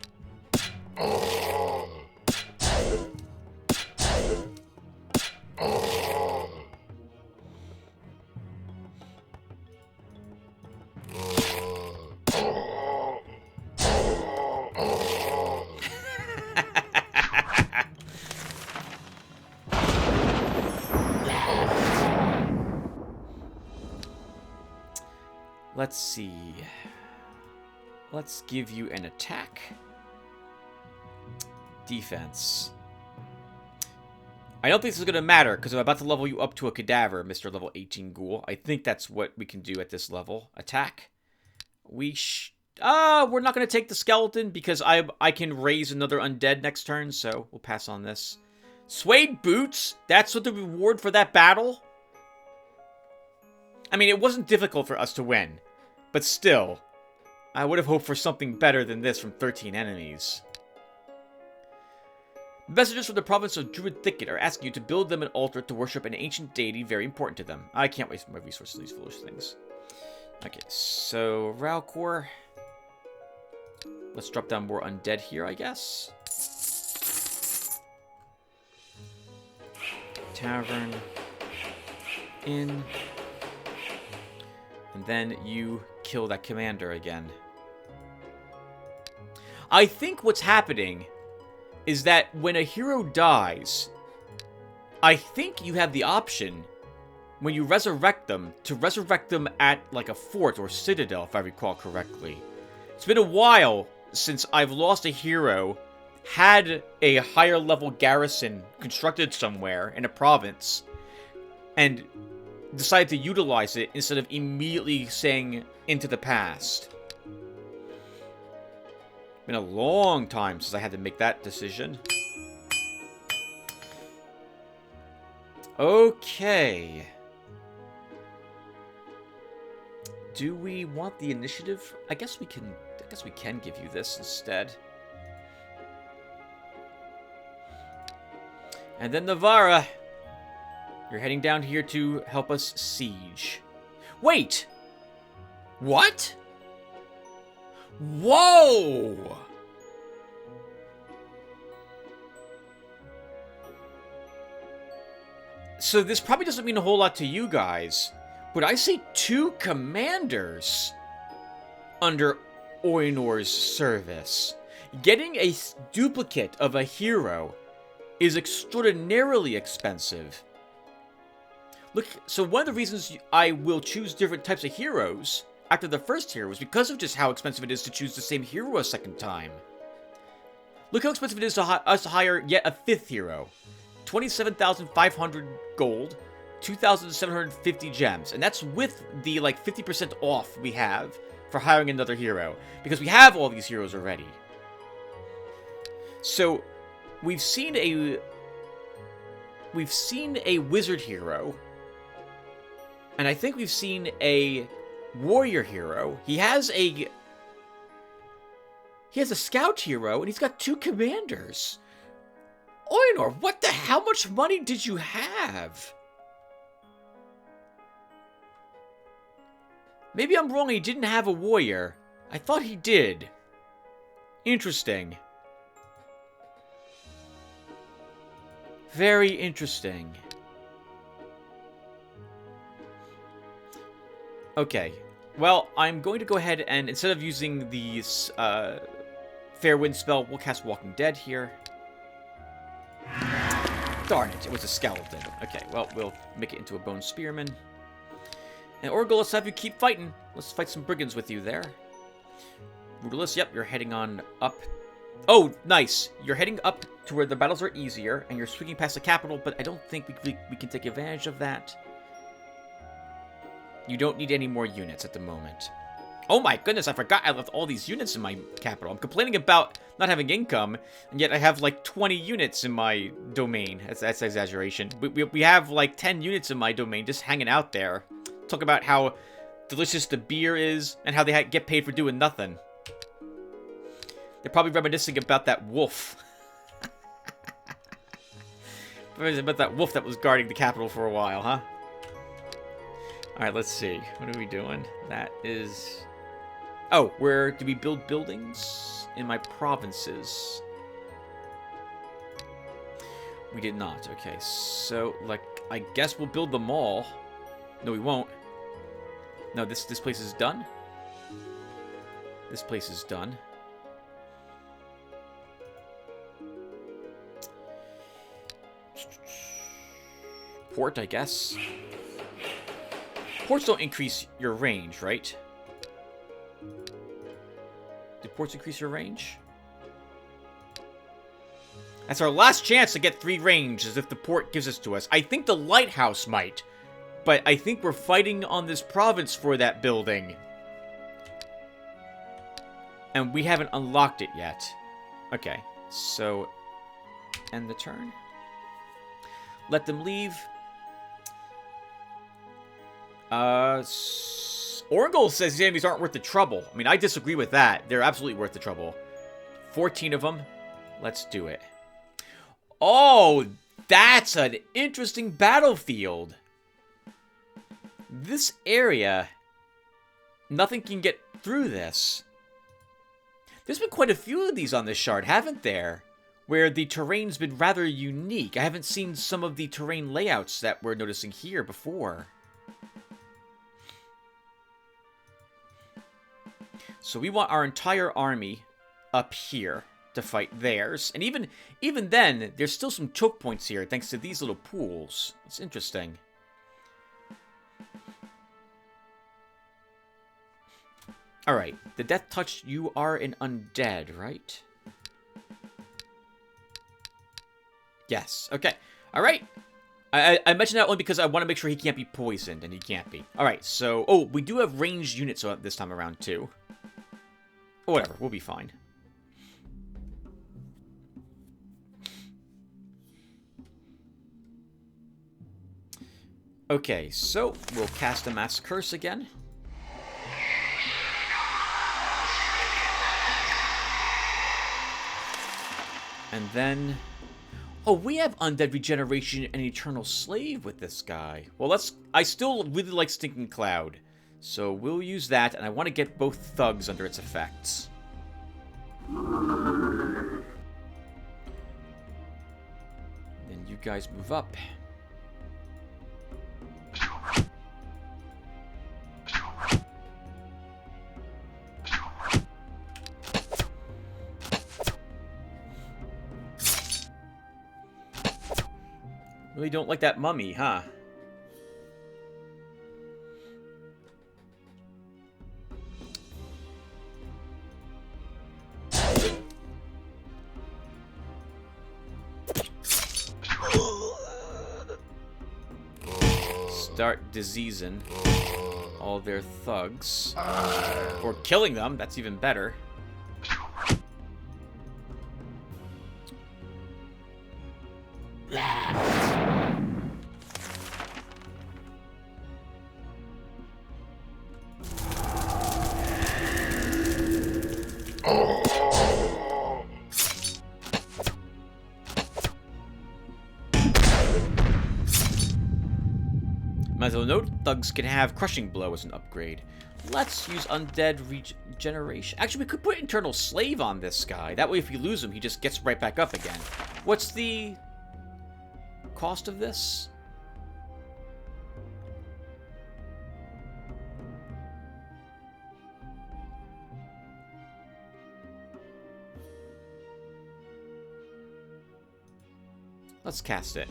Let's see. Let's give you an attack. Defense. I don't think this is going to matter, because I'm about to level you up to a cadaver, Mr. Level 18 Ghoul. I think that's what we can do at this level. Attack. We're not going to take the skeleton, because I can raise another undead next turn, so we'll pass on this. Suede boots? That's what the reward for that battle? I mean, it wasn't difficult for us to win. But still, I would have hoped for something better than this from 13 enemies. Messengers from the province of Druid Thicket are asking you to build them an altar to worship an ancient deity very important to them. I can't waste my resources on these foolish things. Okay, so Ralcor. Let's drop down more undead here, I guess. Tavern. in. And then you kill that commander again. I think what's happening is that when a hero dies, I think you have the option, when you resurrect them, to resurrect them at like a fort or citadel, if I recall correctly. It's been a while since I've lost a hero, had a higher level garrison constructed somewhere in a province, and decided to utilize it instead of immediately saying into the past. Been a long time since I had to make that decision. Okay. Do we want the initiative? I guess we can give you this instead. And then Navarra, you're heading down here to help us siege. Wait! What? Whoa! So this probably doesn't mean a whole lot to you guys, but I see 2 commanders under Eador's service. Getting a duplicate of a hero is extraordinarily expensive. Look, so one of the reasons I will choose different types of heroes after the first hero is because of just how expensive it is to choose the same hero a second time. Look how expensive it is to us to hire yet a 5th hero. 27,500 gold, 2,750 gems, and that's with the like 50% off we have for hiring another hero, because we have all these heroes already. So we've seen a wizard hero, and I think we've seen a warrior hero. He has a scout hero, and he's got 2 commanders. Eador, what the? How much money did you have? Maybe I'm wrong, he didn't have a warrior. I thought he did. Interesting. Very interesting. Okay. Well, I'm going to go ahead and, instead of using the Fair Wind spell, we'll cast Walking Dead here. Darn it, it was a skeleton. Okay, well, we'll make it into a bone spearman. And Orgel, let's have you keep fighting. Let's fight some brigands with you there. Rudolus, yep, you're heading on up. Oh, nice. You're heading up to where the battles are easier, and you're swinging past the capital, but I don't think we can take advantage of that. You don't need any more units at the moment. Oh my goodness, I forgot I left all these units in my capital. I'm complaining about not having income, and yet I have like 20 units in my domain. That's exaggeration. We have like 10 units in my domain just hanging out there. Talk about how delicious the beer is, and how they get paid for doing nothing. They're probably reminiscing about that wolf. About that wolf that was guarding the capital for a while, huh? Alright, let's see. What are we doing? That is... Oh, where do we build buildings? In my provinces. We did not. Okay, so, like, I guess we'll build them all. No, we won't. No, this place is done. This place is done. Port, I guess. Ports don't increase your range, right? Do ports increase your range? That's our last chance to get 3 range, as if the port gives us to us. I think the lighthouse might, but I think we're fighting on this province for that building. And we haven't unlocked it yet. Okay, so end the turn. Let them leave. Orgel says these enemies aren't worth the trouble. I mean, I disagree with that. They're absolutely worth the trouble. 14 of them. Let's do it. Oh, that's an interesting battlefield. This area, nothing can get through this. There's been quite a few of these on this shard, haven't there? where the terrain's been rather unique. I haven't seen some of the terrain layouts that we're noticing here before. So we want our entire army up here to fight theirs. And even then, there's still some choke points here thanks to these little pools. It's interesting. Alright, the Death Touch, you are an undead, right? Yes, okay. Alright. I mentioned that only because I want to make sure he can't be poisoned, and he can't be. Alright, so... Oh, we do have ranged units this time around, too. Oh, whatever, we'll be fine. Okay, so we'll cast a Mass Curse again. And then... Oh, we have Undead Regeneration and Eternal Slave with this guy. Well, I still really like Stinking Cloud. So we'll use that, and I want to get both thugs under its effects. Then you guys move up. Really don't like that mummy, huh? Start diseasing all their thugs. Or killing them, that's even better. As a note, thugs can have Crushing Blow as an upgrade. Let's use Undead Regeneration. Actually, we could put Eternal Slave on this guy. That way, if you lose him, he just gets right back up again. What's the cost of this? Let's cast it.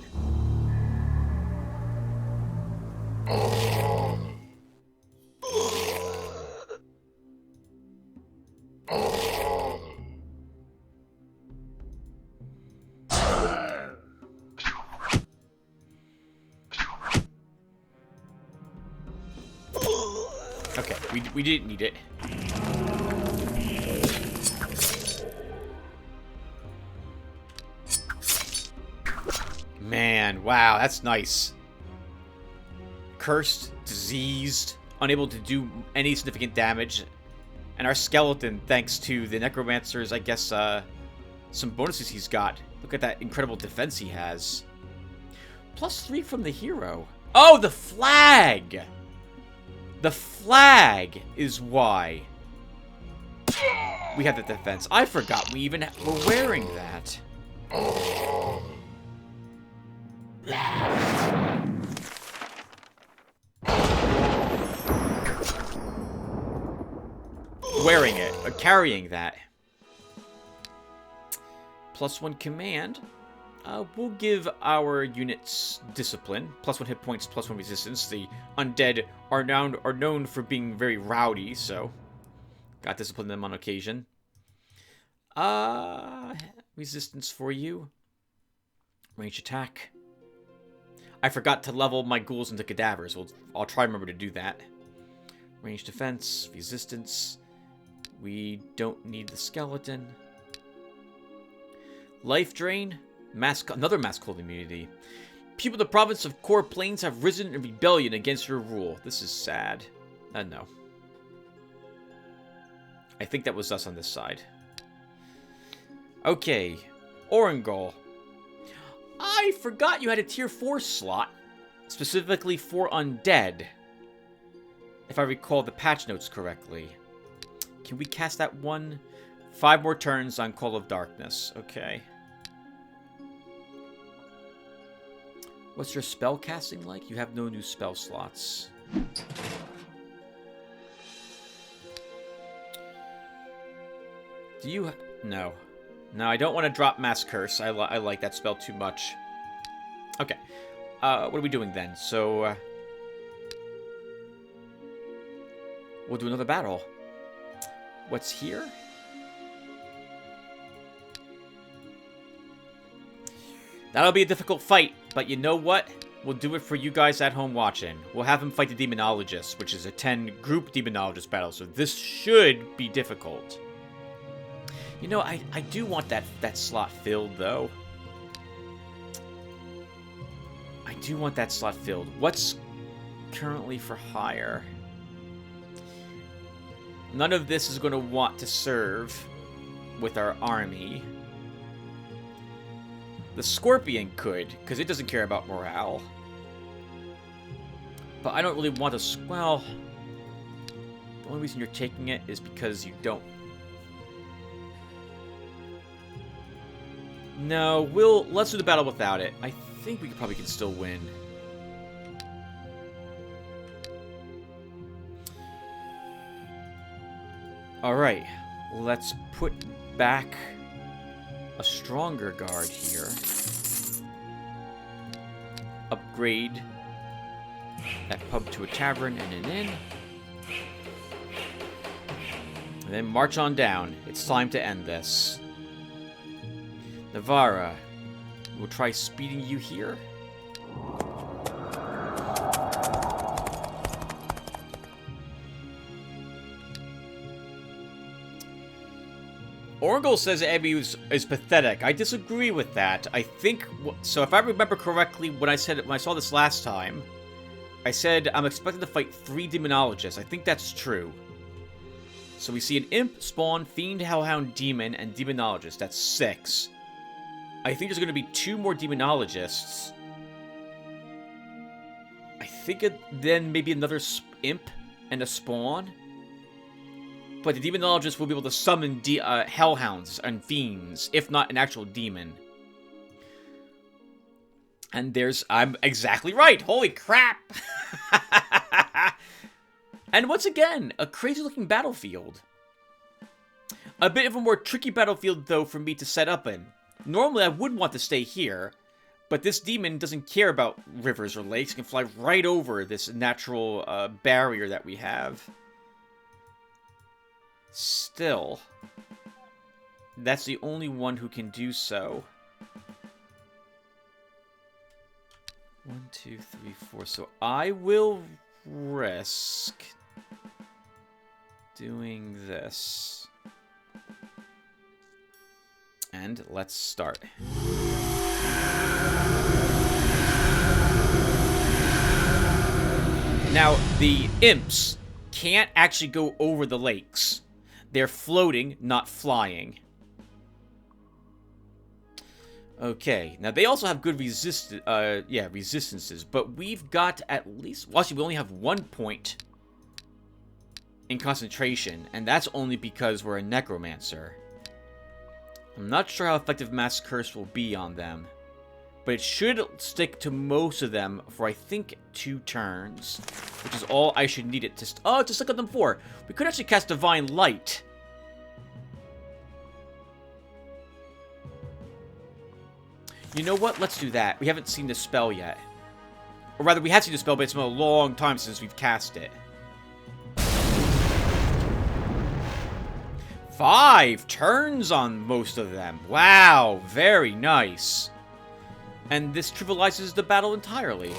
Okay, we didn't need it. Man, wow, that's nice. Cursed, diseased, unable to do any significant damage. And our skeleton, thanks to the necromancers, I guess, some bonuses he's got. Look at that incredible defense he has. +3 from the hero. Oh, the flag! The flag is why we have the defense. I forgot we even were wearing that. Wearing it, or carrying that. +1 command. We'll give our units discipline. +1 hit points, +1 resistance. The undead are known for being very rowdy, so got discipline them on occasion. Resistance for you. Range attack. I forgot to level my ghouls into cadavers. I'll try to remember to do that. Range defense, resistance. We don't need the skeleton. Life drain. Another mass cold immunity. People of the province of Core Plains have risen in rebellion against your rule. This is sad. No. I think that was us on this side. Okay. Orangol. I forgot you had a tier 4 slot. Specifically for undead. If I recall the patch notes correctly. Can we cast that one? 5 more turns on Call of Darkness. Okay. What's your spell casting like? You have no new spell slots. Do you... No. No, I don't want to drop Mass Curse. I like that spell too much. Okay. What are we doing then? So, we'll do another battle. What's here? That'll be a difficult fight, but you know what? We'll do it for you guys at home watching. We'll have him fight the Demonologist, which is a 10-group Demonologist battle, so this should be difficult. You know, I do want that slot filled, though. I do want that slot filled. What's currently for hire? None of this is going to want to serve with our army. The Scorpion could, because it doesn't care about morale. But I don't really want to... Well, the only reason you're taking it is because you don't... No, let's do the battle without it. I think we probably can still win. Alright, let's put back a stronger guard here. Upgrade that pub to a tavern and an inn. And then march on down. It's time to end this. Navarra, we'll try speeding you here. Orgel says Abby is pathetic. I disagree with that. I think so. If I remember correctly, when I saw this last time, I said I'm expected to fight 3 Demonologists. I think that's true. So we see an Imp, Spawn, Fiend, Hellhound, Demon, and Demonologist. That's 6. I think there's going to be 2 more Demonologists. I think then maybe another Imp and a Spawn. But the Demonologist will be able to summon Hellhounds and Fiends, if not an actual demon. And I'm exactly right! Holy crap! And once again, a crazy-looking battlefield. A bit of a more tricky battlefield, though, for me to set up in. Normally, I would want to stay here, but this demon doesn't care about rivers or lakes. It can fly right over this natural barrier that we have. Still, that's the only one who can do so. 1, 2, 3, 4. So I will risk doing this. And let's start. Now, the imps can't actually go over the lakes. They're floating, not flying. Okay, now they also have good resistances, but we've got at least... Well, actually, we only have 1 point in concentration, and that's only because we're a necromancer. I'm not sure how effective Mass Curse will be on them, but it should stick to most of them for, I think, 2 turns, which is all I should need it to... to stick on them 4. We could actually cast Divine Light. You know what? Let's do that. We haven't seen this spell yet. Or rather, we have seen the spell, but it's been a long time since we've cast it. 5 turns on most of them. Wow, very nice. And this trivializes the battle entirely.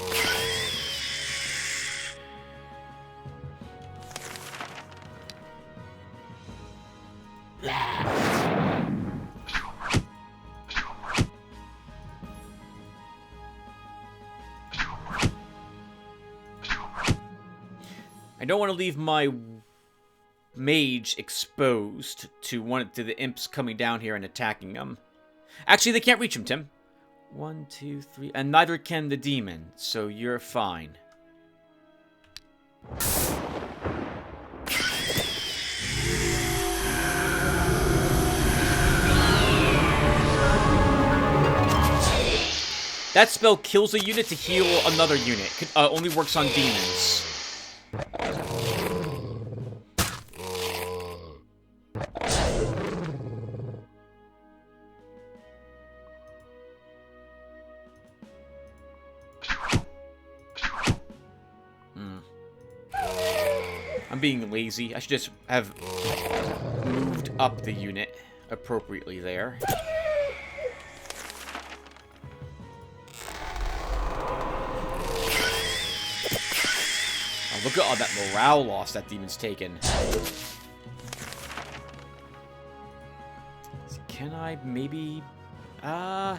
I don't want to leave my mage exposed to the imps coming down here and attacking them. Actually, they can't reach him, Tim. 1, 2, 3, and neither can the demon, so you're fine. That spell kills a unit to heal another unit. Only works on demons. I'm being lazy. I should just have moved up the unit appropriately there. Oh, look at all that morale loss that demon's taken. Can I maybe... No,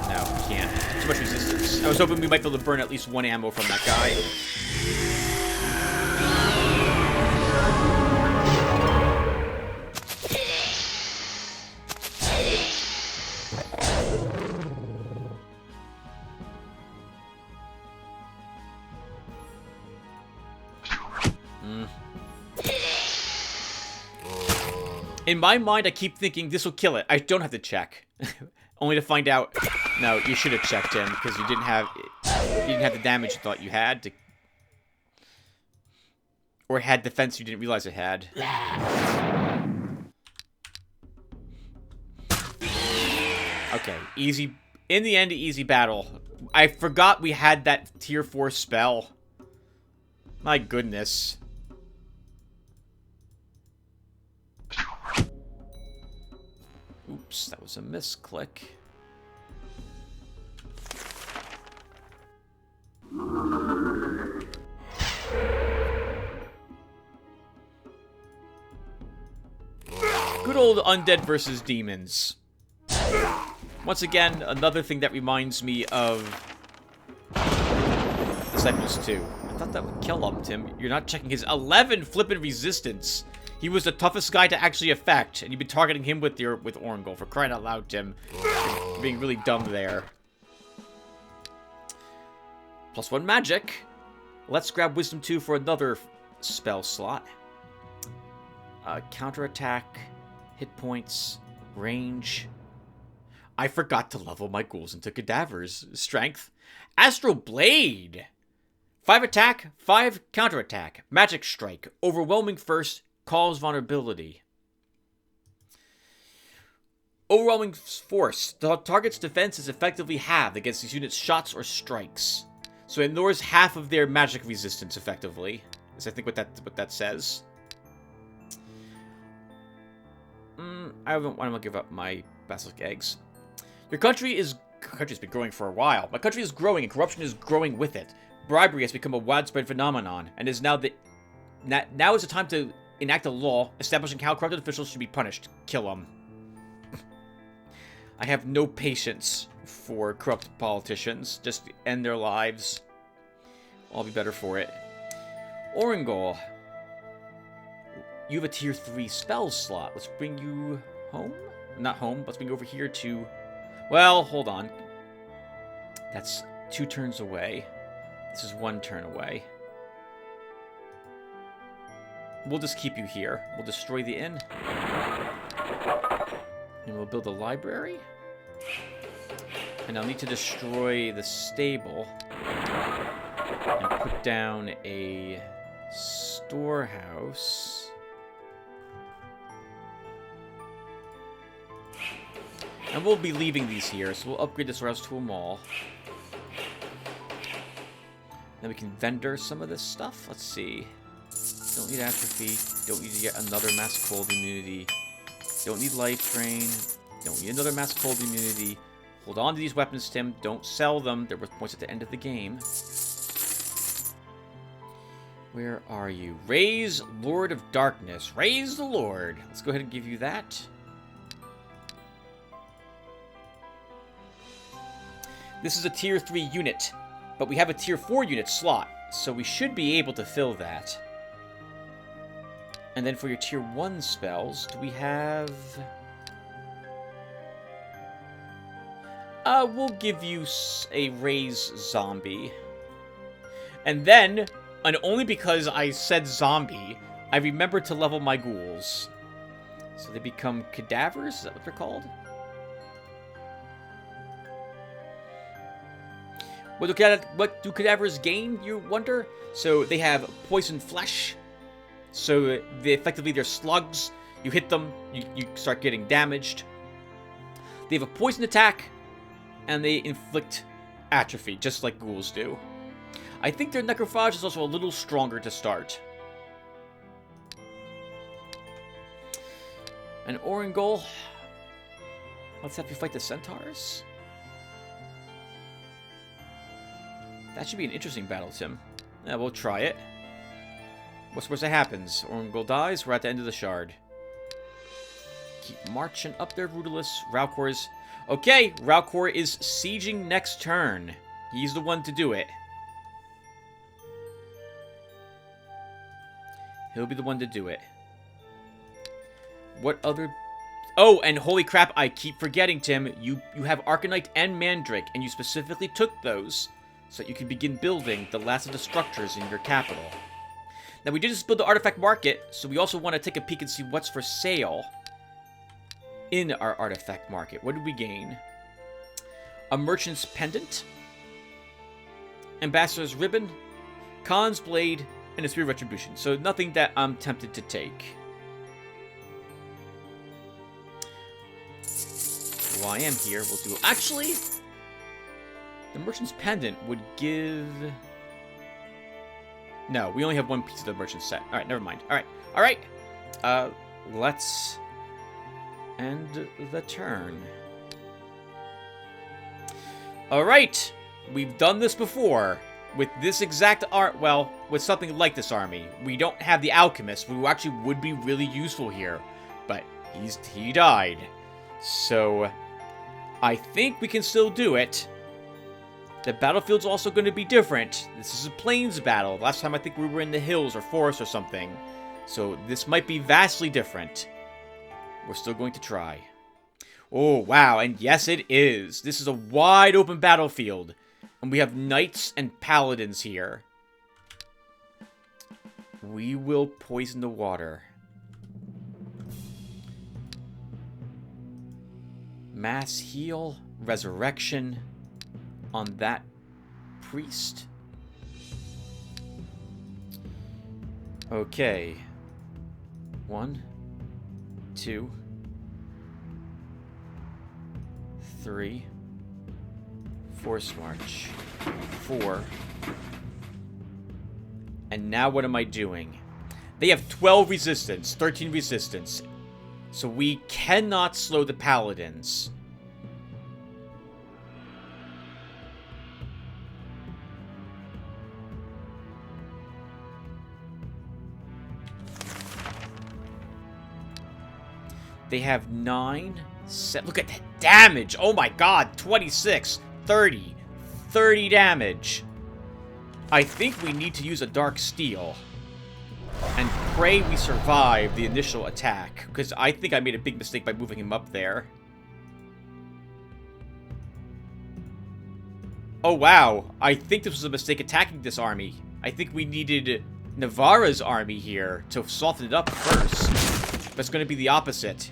we can't. Too much resistance. I was hoping we might be able to burn at least one ammo from that guy. In my mind, I keep thinking this will kill it. I don't have to check. Only to find out, no, you should have checked him because you didn't have the damage you thought you had to, or had defense you didn't realize it had. Okay, easy. In the end, easy battle. I forgot we had that tier 4 spell. My goodness. Oops, that was a misclick. Good old undead versus demons. Once again, another thing that reminds me of Disciples 2. I thought that would kill him, Tim. You're not checking his 11 flippin' resistance. He was the toughest guy to actually affect, and you've been targeting him with Orangol. For crying out loud, Tim. You're being really dumb there. +1 magic. Let's grab Wisdom 2 for another spell slot. Counterattack, hit points, range. I forgot to level my ghouls into cadavers. Strength. Astral Blade. 5 attack, 5 counterattack. Magic Strike. Overwhelming first. Cause vulnerability. Overwhelming force. The target's defense is effectively halved against these units' shots or strikes. So it ignores half of their magic resistance effectively. Is I think what that says. I don't want to give up my basilisk eggs. Your country's been growing for a while. My country is growing and corruption is growing with it. Bribery has become a widespread phenomenon and is now is the time to enact a law establishing how corrupted officials should be punished. Kill them. I have no patience for corrupt politicians. Just end their lives. I'll be better for it. Orangol. You have a tier 3 spell slot. Let's bring you home? Not home. Let's bring you over here to... Well, hold on. That's 2 turns away. This is 1 turn away. We'll just keep you here. We'll destroy the inn. And we'll build a library. And I'll need to destroy the stable. And put down a storehouse. And we'll be leaving these here, so we'll upgrade the storehouse to a mall. Then we can vendor some of this stuff. Let's see. Don't need atrophy. Don't need to get another mass cold immunity. Don't need life drain. Don't need another mass cold immunity. Hold on to these weapons, Tim. Don't sell them. They're worth points at the end of the game. Where are you? Raise Lord of Darkness. Raise the Lord. Let's go ahead and give you that. This is a tier 3 unit, but we have a tier 4 unit slot, so we should be able to fill that. And then for your tier 1 spells, do we have... we'll give you a raise zombie. And then, and only because I said zombie, I remembered to level my ghouls. So they become cadavers? Is that what they're called? What do cadavers gain, you wonder? So they have poison flesh. So effectively they're slugs. You hit them, you start getting damaged. They have a poison attack, and they inflict atrophy, just like ghouls do. I think their necrophage is also a little stronger to start. An Orangol. Let's have you fight the centaurs. That should be an interesting battle, Tim. Yeah, we'll try it. What's worse that happens? Orangol dies, we're at the end of the shard. Keep marching up there, Rudalus. Raucor's... Okay, Raukor is sieging next turn. He's the one to do it. He'll be the one to do it. What other... Oh, and holy crap, I keep forgetting, Tim. You have Arcanite and Mandrake, and you specifically took those so that you can begin building the last of the structures in your capital. Now, we did just build the artifact market, so we also want to take a peek and see what's for sale in our artifact market. What did we gain? A merchant's pendant, ambassador's ribbon, Khan's blade, and a spear of retribution. So nothing that I'm tempted to take. While I am here, we'll do... Actually, the merchant's pendant would give... No, we only have one piece of the merchant set. Alright, never mind. Alright. Let's end the turn. Alright. We've done this before. With this exact art, well, with something like this army. We don't have the alchemist, who actually would be really useful here. But he died. So, I think we can still do it. The battlefield's also going to be different. This is a plains battle. Last time I think we were in the hills or forest or something. So this might be vastly different. We're still going to try. Oh, wow. And yes, it is. This is a wide open battlefield. And we have knights and paladins here. We will poison the water. Mass heal, resurrection on that priest. Okay. 1, 2, 3, force march, 4. And now what am I doing? They have 12 resistance, 13 resistance. So we cannot slow the paladins. They have 9, 7... Look at that damage! Oh my god! 26, 30, 30 damage. I think we need to use a Dark Steel. And pray we survive the initial attack. Because I think I made a big mistake by moving him up there. Oh wow. I think this was a mistake attacking this army. I think we needed Navarra's army here to soften it up first. But it's going to be the opposite.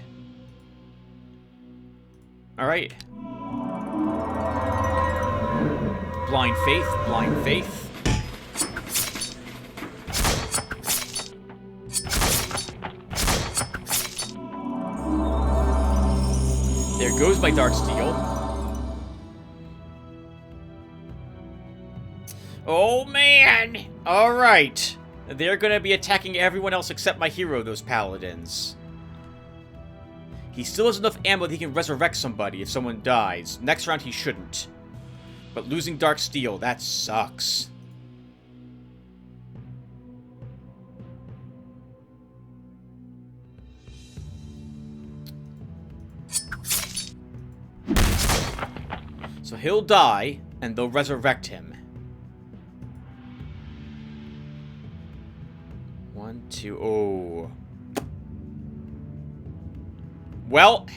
Alright. Blind faith, blind faith. There goes my Dark Steel. Oh man! Alright. They're gonna be attacking everyone else except my hero, those paladins. He still has enough ammo that he can resurrect somebody if someone dies. Next round he shouldn't. But losing Dark Steel, that sucks. So he'll die, and they'll resurrect him. 1, 2, oh. Well,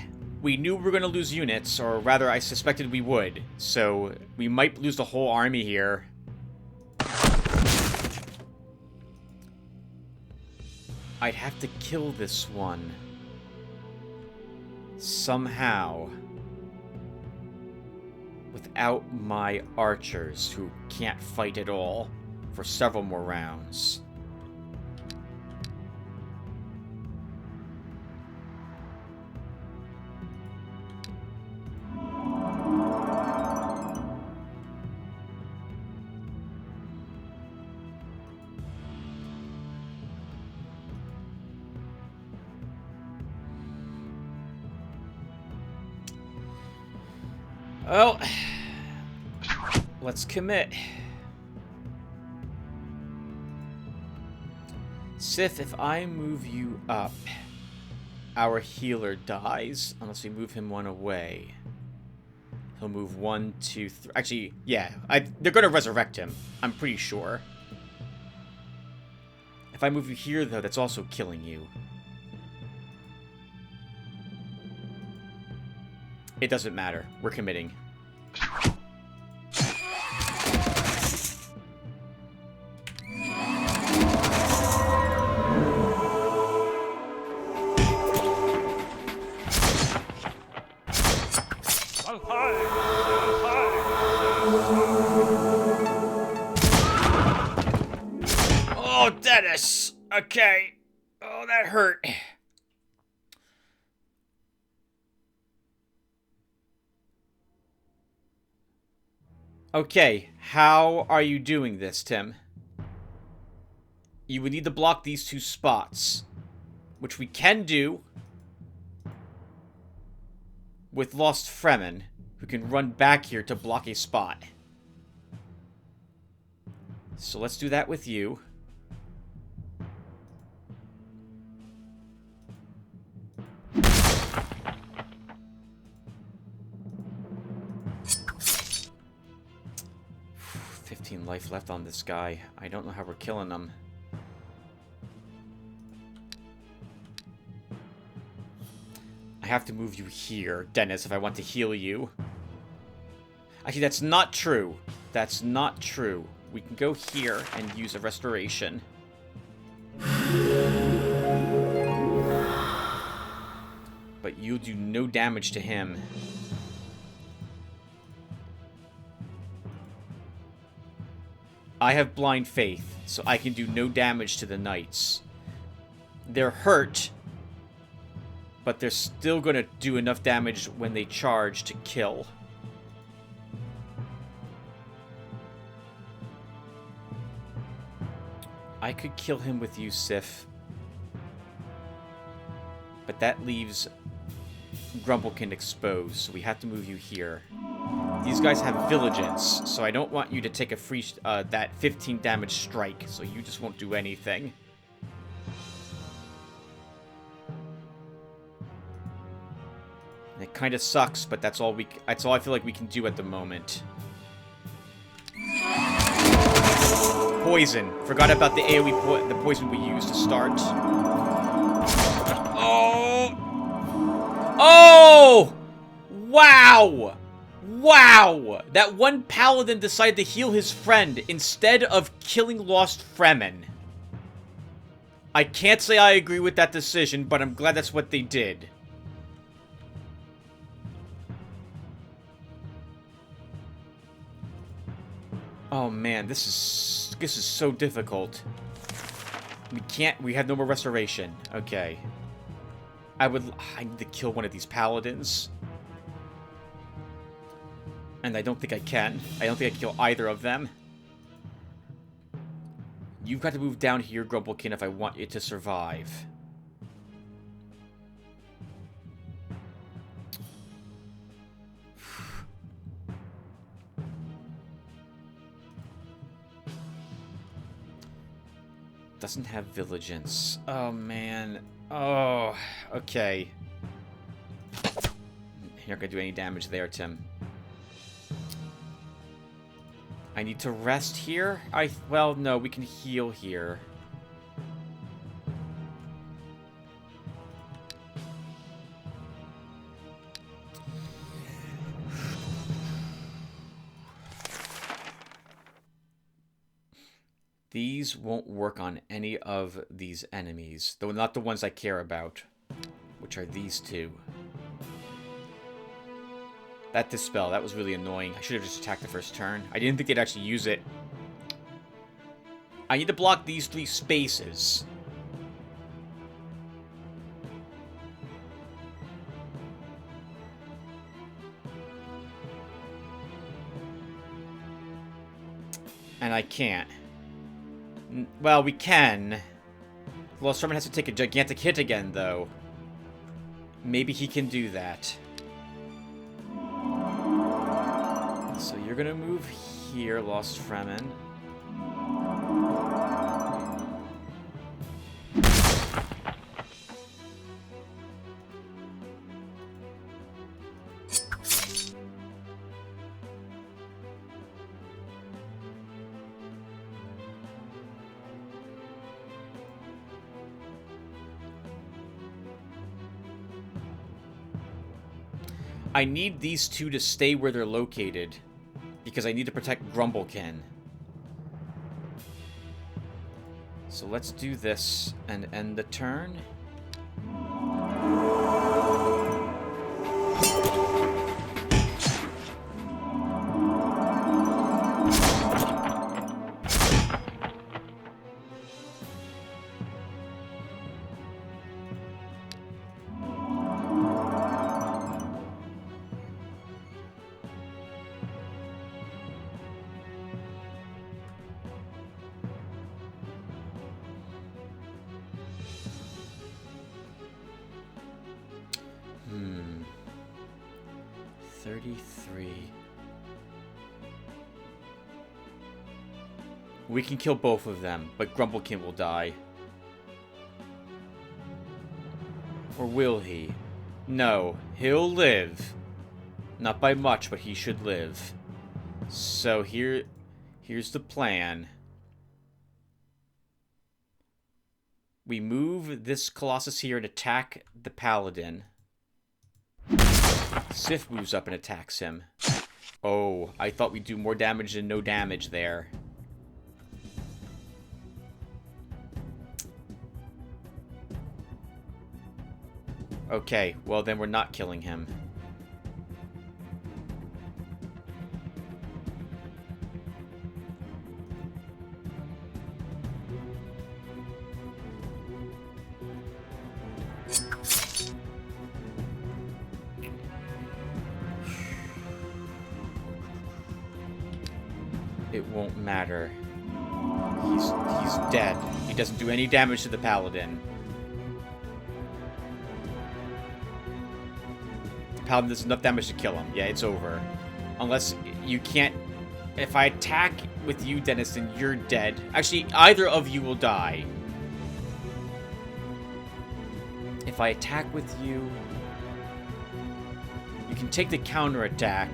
we knew we were going to lose units, or rather I suspected we would. So we might lose the whole army here. I'd have to kill this one. Somehow. without my archers, who can't fight at all for several more rounds. Well, let's commit. Sith, if I move you up, our healer dies unless we move him one away. He'll move 1, 2, 3. Actually, yeah, they're going to resurrect him. I'm pretty sure. If I move you here, though, that's also killing you. It doesn't matter. We're committing. Oh, Dennis! Okay. Oh, that hurt. Okay, how are you doing this, Tim? You would need to block these 2 spots, which we can do with Lost Fremen, who can run back here to block a spot. So let's do that with you. Life left on this guy. I don't know how we're killing him. I have to move you here, Dennis, if I want to heal you. Actually, that's not true. That's not true. We can go here and use a restoration. But you'll do no damage to him. I have blind faith, so I can do no damage to the knights. They're hurt, but they're still going to do enough damage when they charge to kill. I could kill him with you, Sif. But that leaves Grumblekin exposed, so we have to move you here. These guys have Vigilance, so I don't want you to take a free that 15 damage strike, so you just won't do anything. And it kind of sucks, but that's all I feel like we can do at the moment. Poison. Forgot about the AoE the poison we used to start. Oh! Oh! Wow! Wow! That one paladin decided to heal his friend instead of killing Lost Fremen. I can't say I agree with that decision, but I'm glad that's what they did. Oh man, this is so difficult. We have no more restoration. Okay. I need to kill one of these paladins. And I don't think I can. I don't think I can kill either of them. You've got to move down here, Grumblekin, if I want you to survive. Doesn't have Vigilance. Oh, man. Oh, okay. You're not gonna do any damage there, Tim. I need to rest here? Well, no, we can heal here. These won't work on any of these enemies, though not the ones I care about, which are these two. That Dispel, that was really annoying. I should have just attacked the first turn. I didn't think they'd actually use it. I need to block these 3 spaces. And I can't. Well, we can. Lost Sermon has to take a gigantic hit again, though. Maybe he can do that. So you're gonna move here, Lost Fremen. I need these 2 to stay where they're located, because I need to protect Grumblekin. So let's do this and end the turn. Hmm. 33. We can kill both of them, but Grumblekin will die. Or will he? No, he'll live. Not by much, but he should live. So here's the plan. We move this Colossus here and attack the Paladin. Sif moves up and attacks him. Oh, I thought we'd do more damage than no damage there. Okay, well then we're not killing him. It won't matter. He's dead. He doesn't do any damage to the Paladin. The Paladin does enough damage to kill him. Yeah, it's over. Unless you can't... If I attack with you, Dennis, then you're dead. Actually, either of you will die. If I attack with you... You can take the counterattack.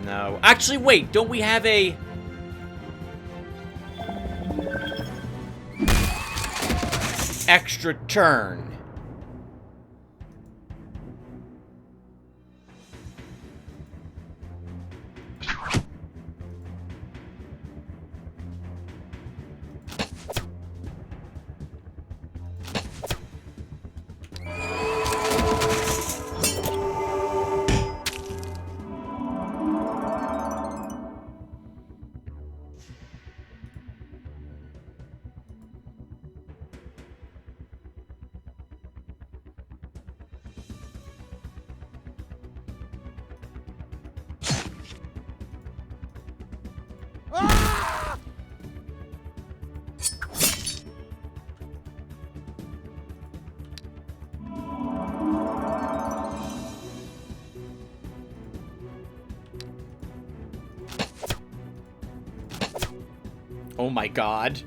No. Actually, wait. Don't we have a... extra turn? Oh my god.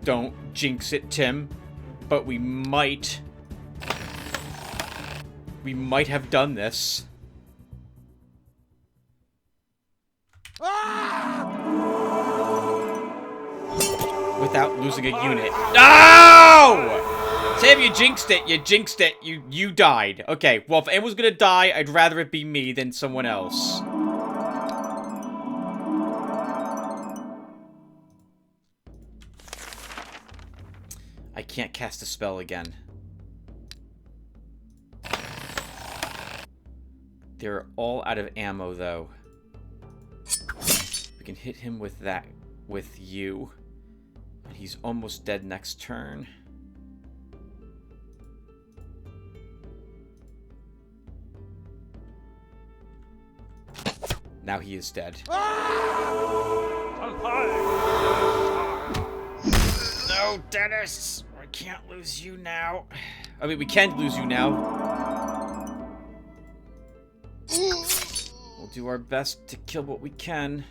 Don't jinx it, Tim. But we might... We might have done this. Without losing a unit. No! Tim, you jinxed it. You jinxed it. You died. Okay, well, if anyone's gonna die, I'd rather it be me than someone else. I can't cast a spell again. They're all out of ammo, though. We can hit him with that, with you. And he's almost dead next turn. Now he is dead. No, Dennis! I can't lose you now. I mean, we can lose you now. We'll do our best to kill what we can.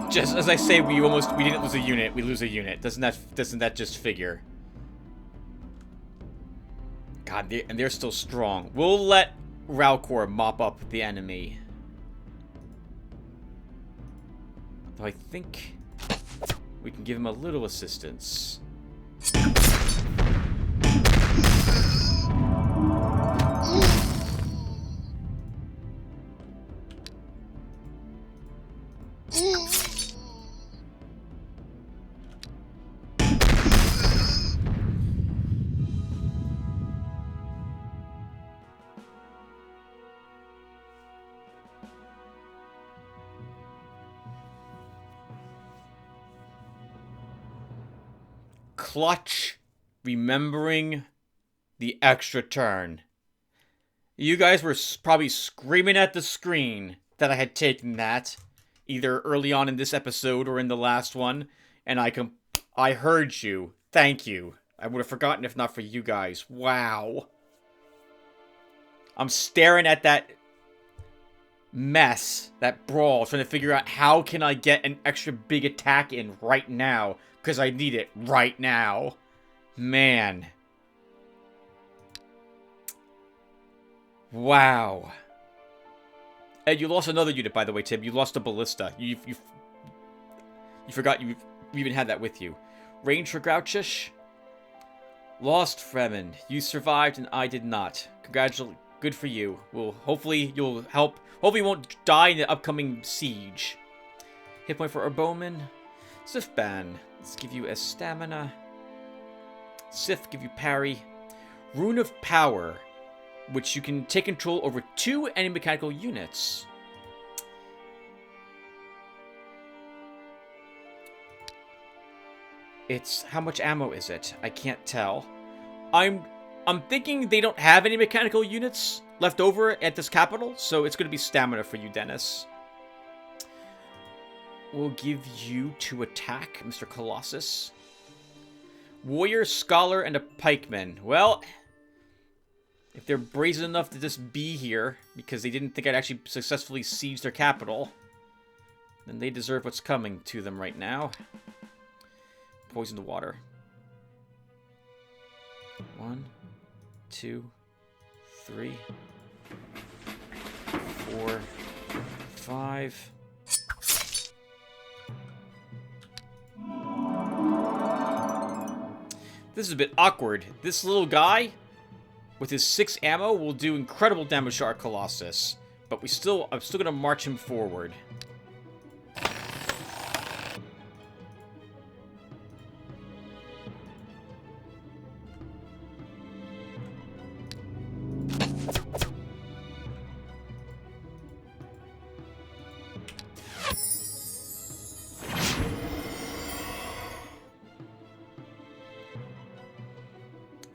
Just as I say, we didn't lose a unit. We lose a unit. Doesn't that just figure? God, they're still strong. We'll let Ralcor mop up the enemy. Though I think we can give him a little assistance. Clutch, remembering the extra turn. You guys were probably screaming at the screen that I had taken that, either early on in this episode or in the last one, and I heard you. Thank you. I would have forgotten if not for you guys. Wow. I'm staring at that mess, that brawl, trying to figure out how can I get an extra big attack in right now. Because I need it right now. Man. Wow. Ed, you lost another unit, by the way, Tim. You lost a ballista. You forgot you even had that with you. Range for Grouchish. Lost Fremen. You survived and I did not. Congratulations. Good for you. Hopefully you'll help. Hopefully you won't die in the upcoming siege. Hit point for our bowman. Sifban. Let's give you a stamina. Sif, give you parry. Rune of Power, which you can take control over 2 enemy mechanical units. It's how much ammo is it? I can't tell. I'm thinking they don't have any mechanical units left over at this capital, so it's going to be stamina for you, Dennis. We'll give you 2 attack, Mr. Colossus. Warrior, Scholar, and a Pikeman. Well, if they're brazen enough to just be here, because they didn't think I'd actually successfully siege their capital, then they deserve what's coming to them right now. Poison the water. 1, 2, 3, 4, 5... This is a bit awkward. This little guy, with his 6 ammo, will do incredible damage to our Colossus. But I'm still going to march him forward.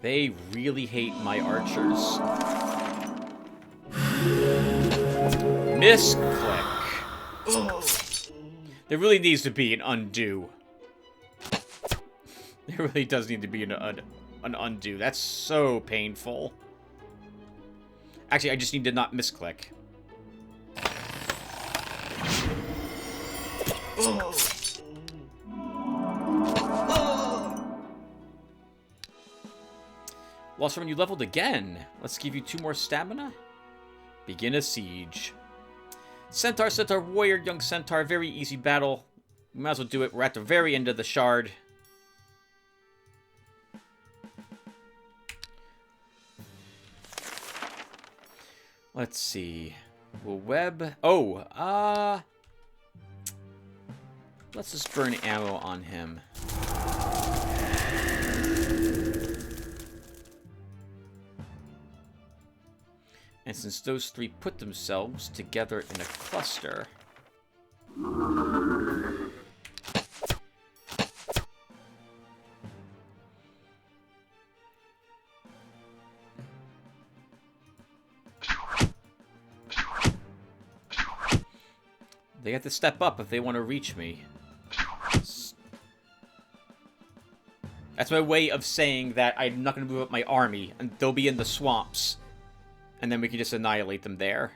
They really hate my archers. Misclick. Oh. There really needs to be an undo. There really does need to be an undo. That's so painful. Actually, I just need to not misclick. Oh. Lost when you leveled again. Let's give you 2 more stamina. Begin a siege. Centaur, Centaur, Warrior, Young Centaur. Very easy battle. We might as well do it. We're at the very end of the shard. Let's see. Will web... Oh, let's just burn ammo on him. And since those three put themselves together in a cluster... They have to step up if they want to reach me. That's my way of saying that I'm not going to move up my army, and they'll be in the swamps. And then we can just annihilate them there.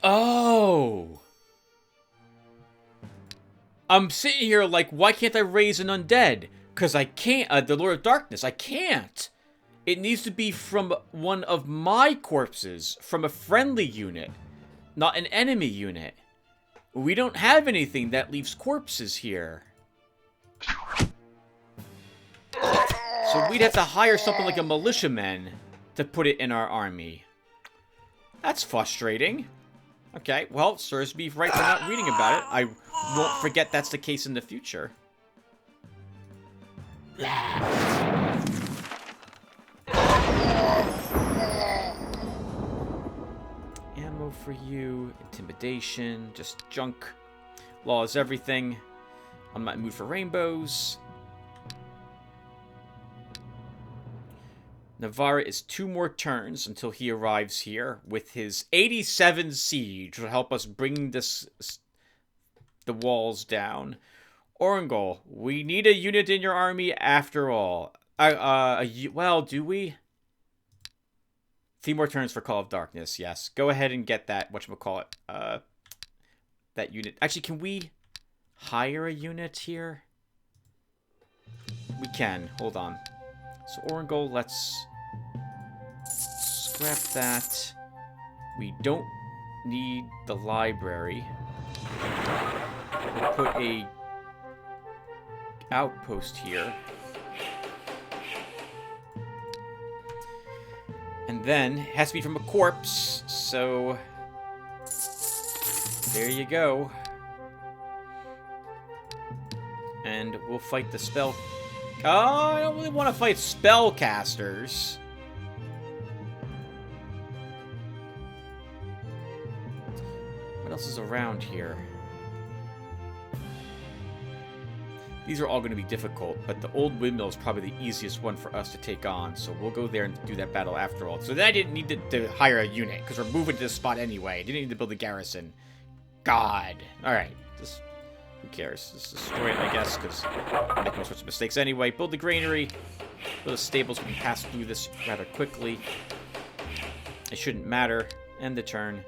Oh! I'm sitting here like, why can't I raise an undead? Because I can't, the Lord of Darkness, I can't. It needs to be from one of my corpses, from a friendly unit, not an enemy unit. We don't have anything that leaves corpses here. So we'd have to hire something like a militiaman to put it in our army. That's frustrating. Okay, well, serves me right for not reading about it. I won't forget that's the case in the future. Ammo for you, intimidation, just junk. Law is everything. I'm not in the mood for rainbows. Navarra is 2 more turns until he arrives here with his 87 siege to help us bring the walls down. Orangol, we need a unit in your army after all. Well, do we? 3 more turns for Call of Darkness, yes. Go ahead and get that, whatchamacallit, that unit. Actually, can we hire a unit here? We can. Hold on. So Orangol, let's scrap that. We don't need the library. We'll put a outpost here. And then, it has to be from a corpse, so... there you go. And we'll fight the spell... Oh, I don't really want to fight spellcasters. What else is around here? These are all going to be difficult, but the old windmill is probably the easiest one for us to take on, so we'll go there and do that battle after all. So then I didn't need to hire a unit, because we're moving to this spot anyway. I didn't need to build a garrison. God. Alright. Just, who cares? Just destroy it, I guess, because I'm making all sorts of mistakes anyway. Build the granary. Build the stables. We can pass through this rather quickly. It shouldn't matter. End the turn.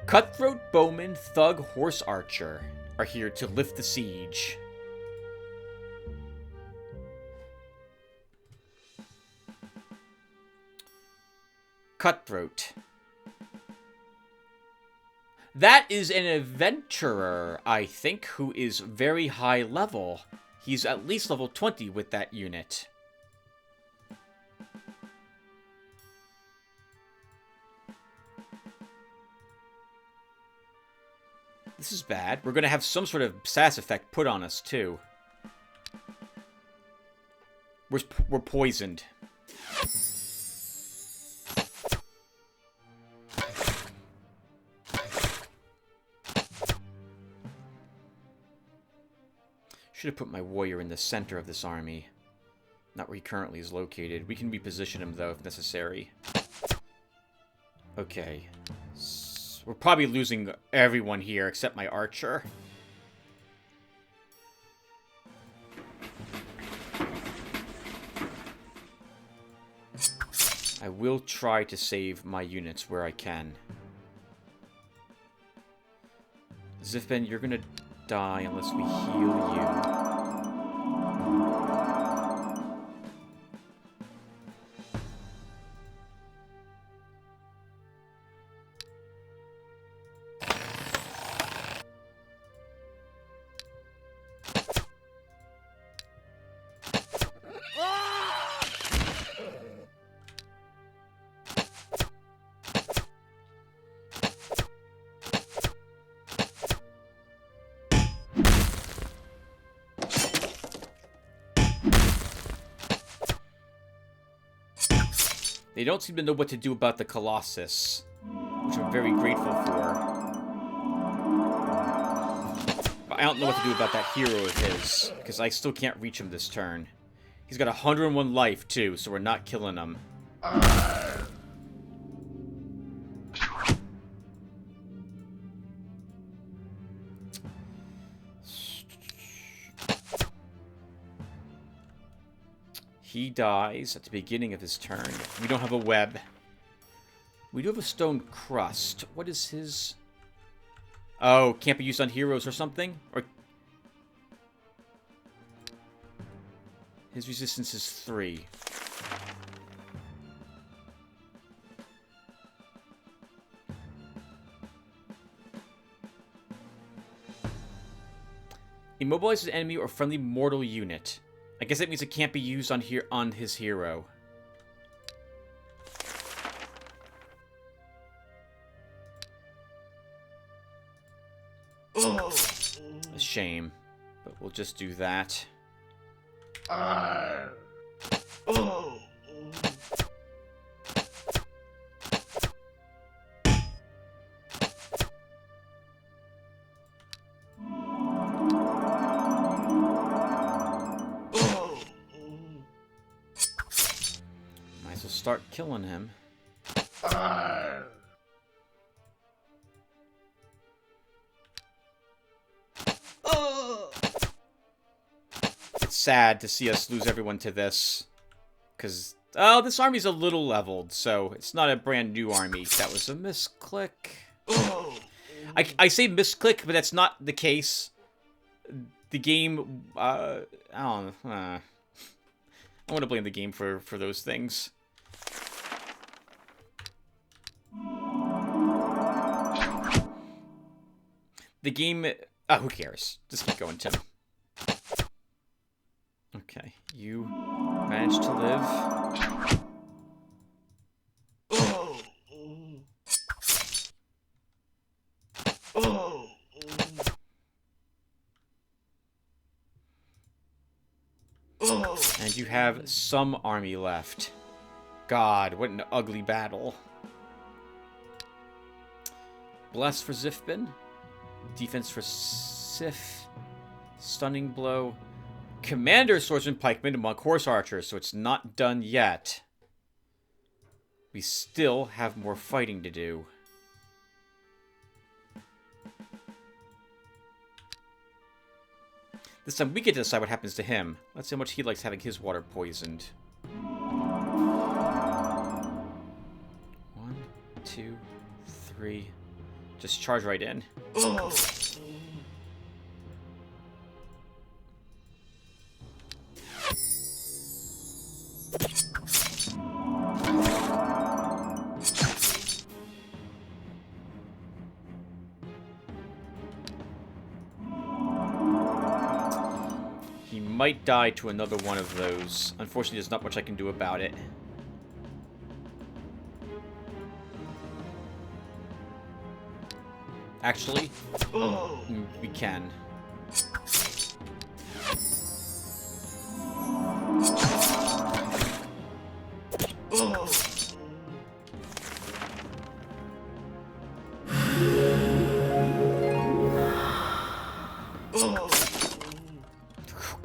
Cutthroat, Bowman, Thug, Horse Archer are here to lift the siege. Cutthroat. That is an adventurer, I think, who is very high level. He's at least level 20 with that unit. This is bad. We're going to have some sort of sass effect put on us, too. We're poisoned. Should have put my warrior in the center of this army. Not where he currently is located. We can reposition him, though, if necessary. Okay. We're probably losing everyone here except my archer. I will try to save my units where I can. Zifben, you're gonna die unless we heal you. They don't seem to know what to do about the Colossus, which I'm very grateful for. But I don't know what to do about that hero of his, because I still can't reach him this turn. He's got 101 life, too, so we're not killing him. He dies at the beginning of his turn. We don't have a web. We do have a stone crust. What is his... Oh, can't be used on heroes or something? Or... His resistance is 3. Immobilize an enemy or friendly mortal unit. I guess that means it can't be used on his hero. Oh. A shame, but we'll just do that. Oh. Start killing him. It's sad to see us lose everyone to this. Because, oh, this army's a little leveled, so it's not a brand new army. That was a misclick. I say misclick, but that's not the case. The game, I don't know. I want to blame the game for those things. The game... Oh, who cares? Just keep going, Tim. Okay, you managed to live. And you have some army left. God, what an ugly battle. Bless for Zifben. Defense for Sif. Stunning blow. Commander Swordsman Pikeman and Monk Horse Archer, so it's not done yet. We still have more fighting to do. This time we get to decide what happens to him. Let's see how much he likes having his water poisoned. 1, 2, 3. Just charge right in. He might die to another one of those. Unfortunately, there's not much I can do about it. Actually, we can.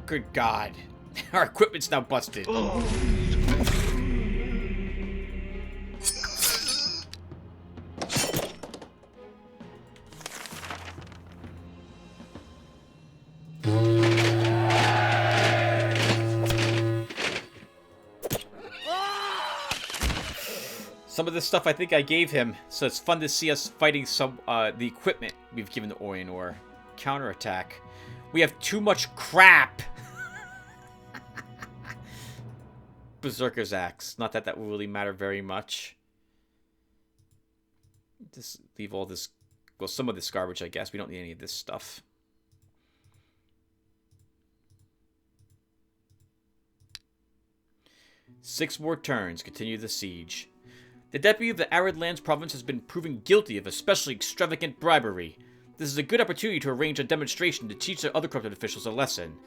Good God. Our equipment's now busted. Some of this stuff I think I gave him, so it's fun to see us fighting some the equipment we've given to Oyanor. Counterattack. We have too much crap! Berserker's Axe. Not that that will really matter very much. Just leave all this... Well, some of this garbage, I guess. We don't need any of this stuff. Six more turns. Continue the siege. The deputy of the Arid Lands province has been proven guilty of especially extravagant bribery. This is a good opportunity to arrange a demonstration to teach the other corrupted officials a lesson.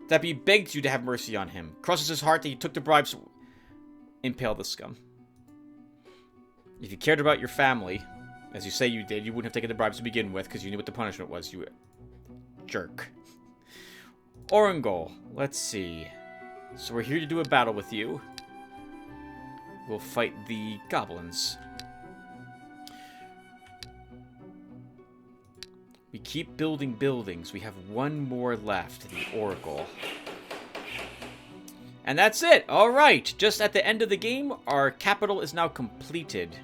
The deputy begs you to have mercy on him. Crosses his heart that he took the bribes. Impale the scum. If you cared about your family, as you say you did, you wouldn't have taken the bribes to begin with, because you knew what the punishment was, you jerk. Orangol. Let's see. So we're here to do a battle with you. We'll fight the goblins. We keep building buildings. We have one more left, the Oracle. And that's it! Alright! Just at the end of the game, our capital is now completed.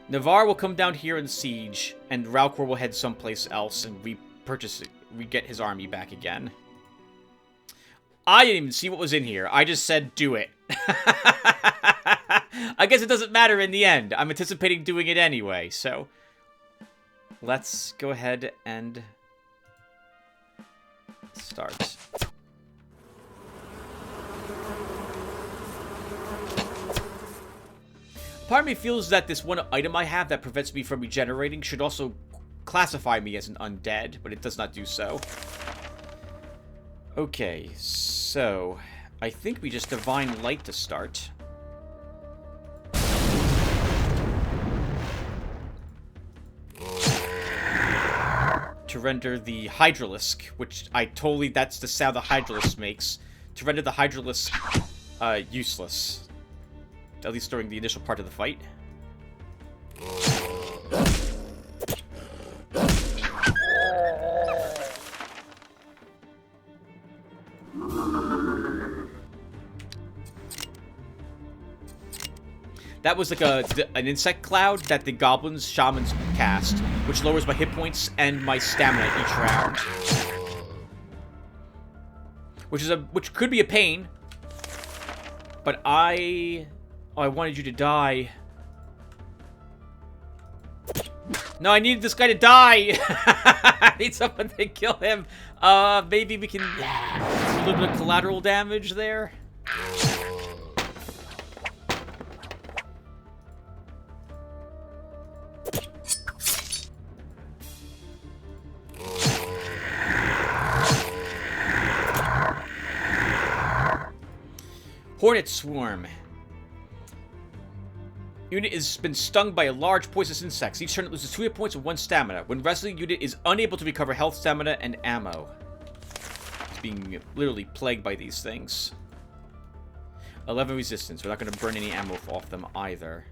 Navarre will come down here and siege, and Ralcor will head someplace else and re-get his army back again. I didn't even see what was in here. I just said, do it. I guess it doesn't matter in the end. I'm anticipating doing it anyway, so... Let's go ahead and... start. Part of me feels that this one item I have that prevents me from regenerating should also classify me as an undead, but it does not do so. Okay, so... I think we just Divine Light to start. To render the Hydralisk, which I totally... That's the sound the Hydralisk makes. To render the Hydralisk useless. At least during the initial part of the fight. That was like an insect cloud that the goblins, shamans cast, which lowers my hit points and my stamina each round. Which could be a pain. But I wanted you to die. No, I needed this guy to die. I need someone to kill him. Maybe we can do a little bit of collateral damage there. Hornet Swarm. Unit has been stung by a large poisonous insect. Each turn it loses 2 hit points and 1 stamina. When wrestling, unit is unable to recover health, stamina, and ammo. It's being literally plagued by these things. 11 resistance. We're not going to burn any ammo off them either.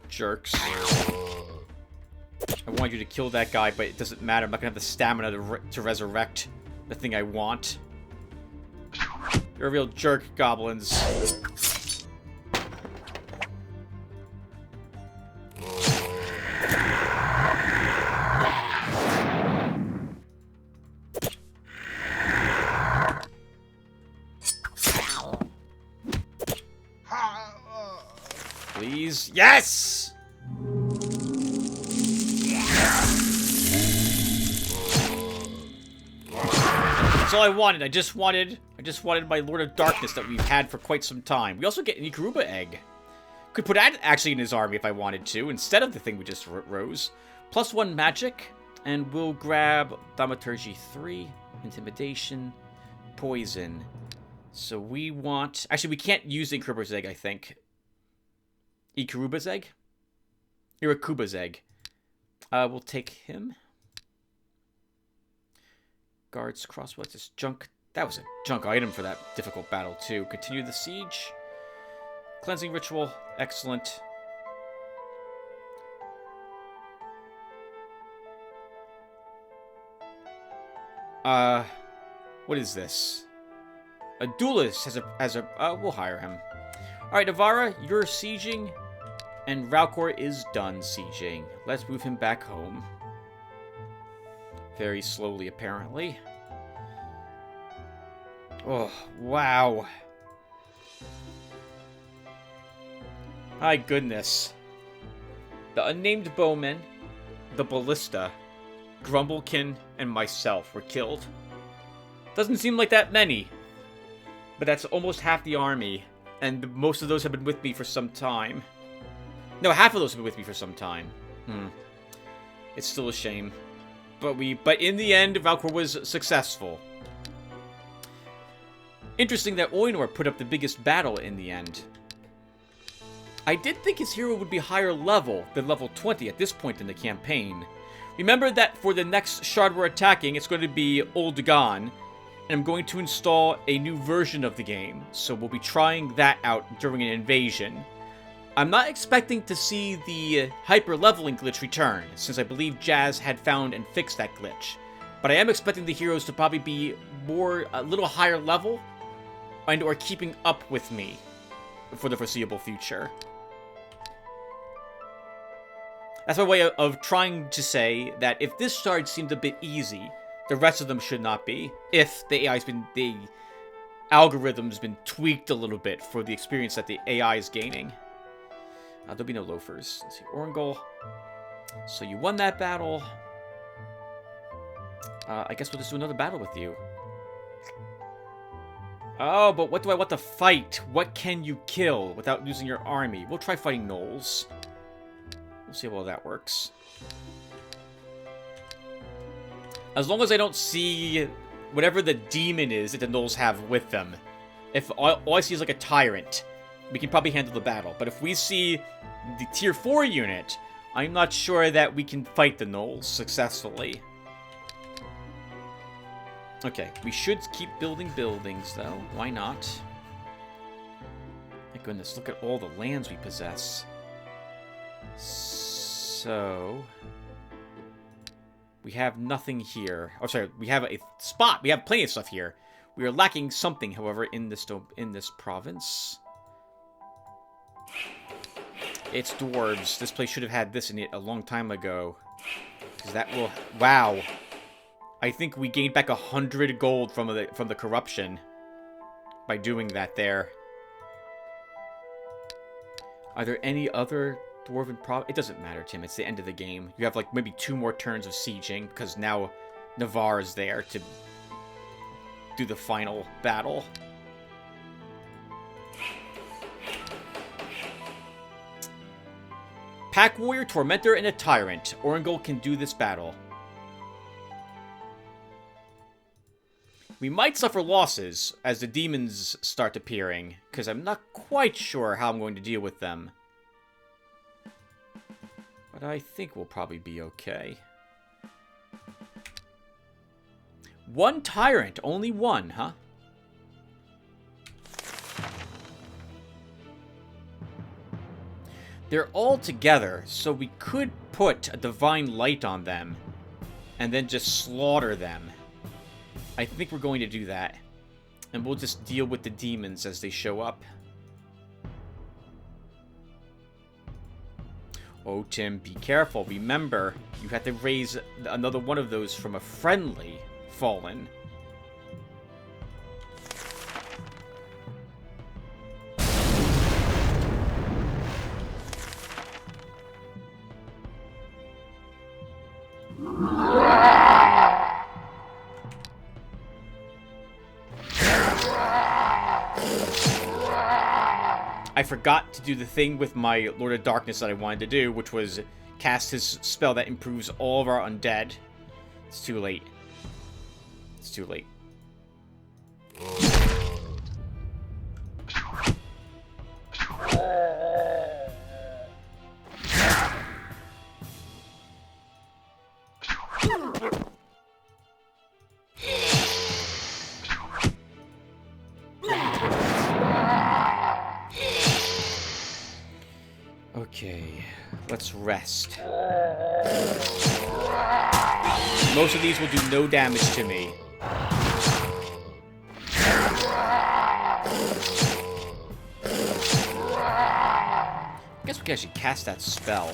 Jerks. I want you to kill that guy, but it doesn't matter. I'm not gonna have the stamina to resurrect the thing I want. You're a real jerk, goblins. Please. Yes! That's all I wanted. I just wanted my Lord of Darkness that we've had for quite some time. We also get an Ikaruba egg. Could put that actually in his army if I wanted to, instead of the thing we just rose. +1 magic, and we'll grab Thaumaturgy 3, Intimidation, Poison. So we want... Actually, we can't use the Ikaruba's egg, I think. Ikaruba's egg? Irakuba's egg. We'll take him. Guards, crossbows, this junk. That was a junk item for that difficult battle, too. Continue the siege. Cleansing ritual. Excellent. What is this? A duelist we'll hire him. Alright, Navara, you're sieging, and Ralcor is done sieging. Let's move him back home. Very slowly, apparently. Oh, wow. My goodness. The unnamed bowman, the ballista, Grumblekin, and myself were killed. Doesn't seem like that many, but that's almost half the army, and most of those have been with me for some time. No, half of those have been with me for some time. It's still a shame. But in the end, Valcor was successful. Interesting that Eador put up the biggest battle in the end. I did think his hero would be higher level than level 20 at this point in the campaign. Remember that for the next shard we're attacking, it's going to be oldish, and I'm going to install a new version of the game, so we'll be trying that out during an invasion. I'm not expecting to see the hyper-leveling glitch return, since I believe Jazz had found and fixed that glitch. But I am expecting the heroes to probably be a little higher level, and or keeping up with me for the foreseeable future. That's my way of trying to say that if this shard seemed a bit easy, the rest of them should not be. If the algorithm's been tweaked a little bit for the experience that the AI is gaining. There'll be no loafers. Let's see, Orangol. So you won that battle. I guess we'll just do another battle with you. Oh, but what do I want to fight? What can you kill without losing your army? We'll try fighting gnolls. We'll see how well that works. As long as I don't see whatever the demon is that the gnolls have with them. If all I see is like a tyrant, we can probably handle the battle. But if we see the tier 4 unit, I'm not sure that we can fight the gnolls successfully. Okay, we should keep building buildings, though. Why not? My goodness, look at all the lands we possess. So... we have nothing here. Oh, sorry, we have a spot. We have plenty of stuff here. We are lacking something, however, in this province. It's dwarves. This place should have had this in it a long time ago. Because that will... wow. I think we gained back 100 gold from the corruption by doing that there. Are there any other dwarven province? It doesn't matter, Tim. It's the end of the game. You have like maybe 2 more turns of sieging because now Navarre is there to do the final battle. Pack Warrior, Tormentor, and a Tyrant. Orangol can do this battle. We might suffer losses as the demons start appearing, because I'm not quite sure how I'm going to deal with them. But I think we'll probably be okay. 1 Tyrant, only 1, huh? They're all together, so we could put a Divine Light on them, and then just slaughter them. I think we're going to do that. And we'll just deal with the demons as they show up. Oh, Tim, be careful. Remember, you have to raise another one of those from a friendly fallen. I forgot to do the thing with my Lord of Darkness that I wanted to do, which was cast his spell that improves all of our undead. It's too late. It's too late. Okay, let's rest. Most of these will do no damage to me. I guess we can actually cast that spell.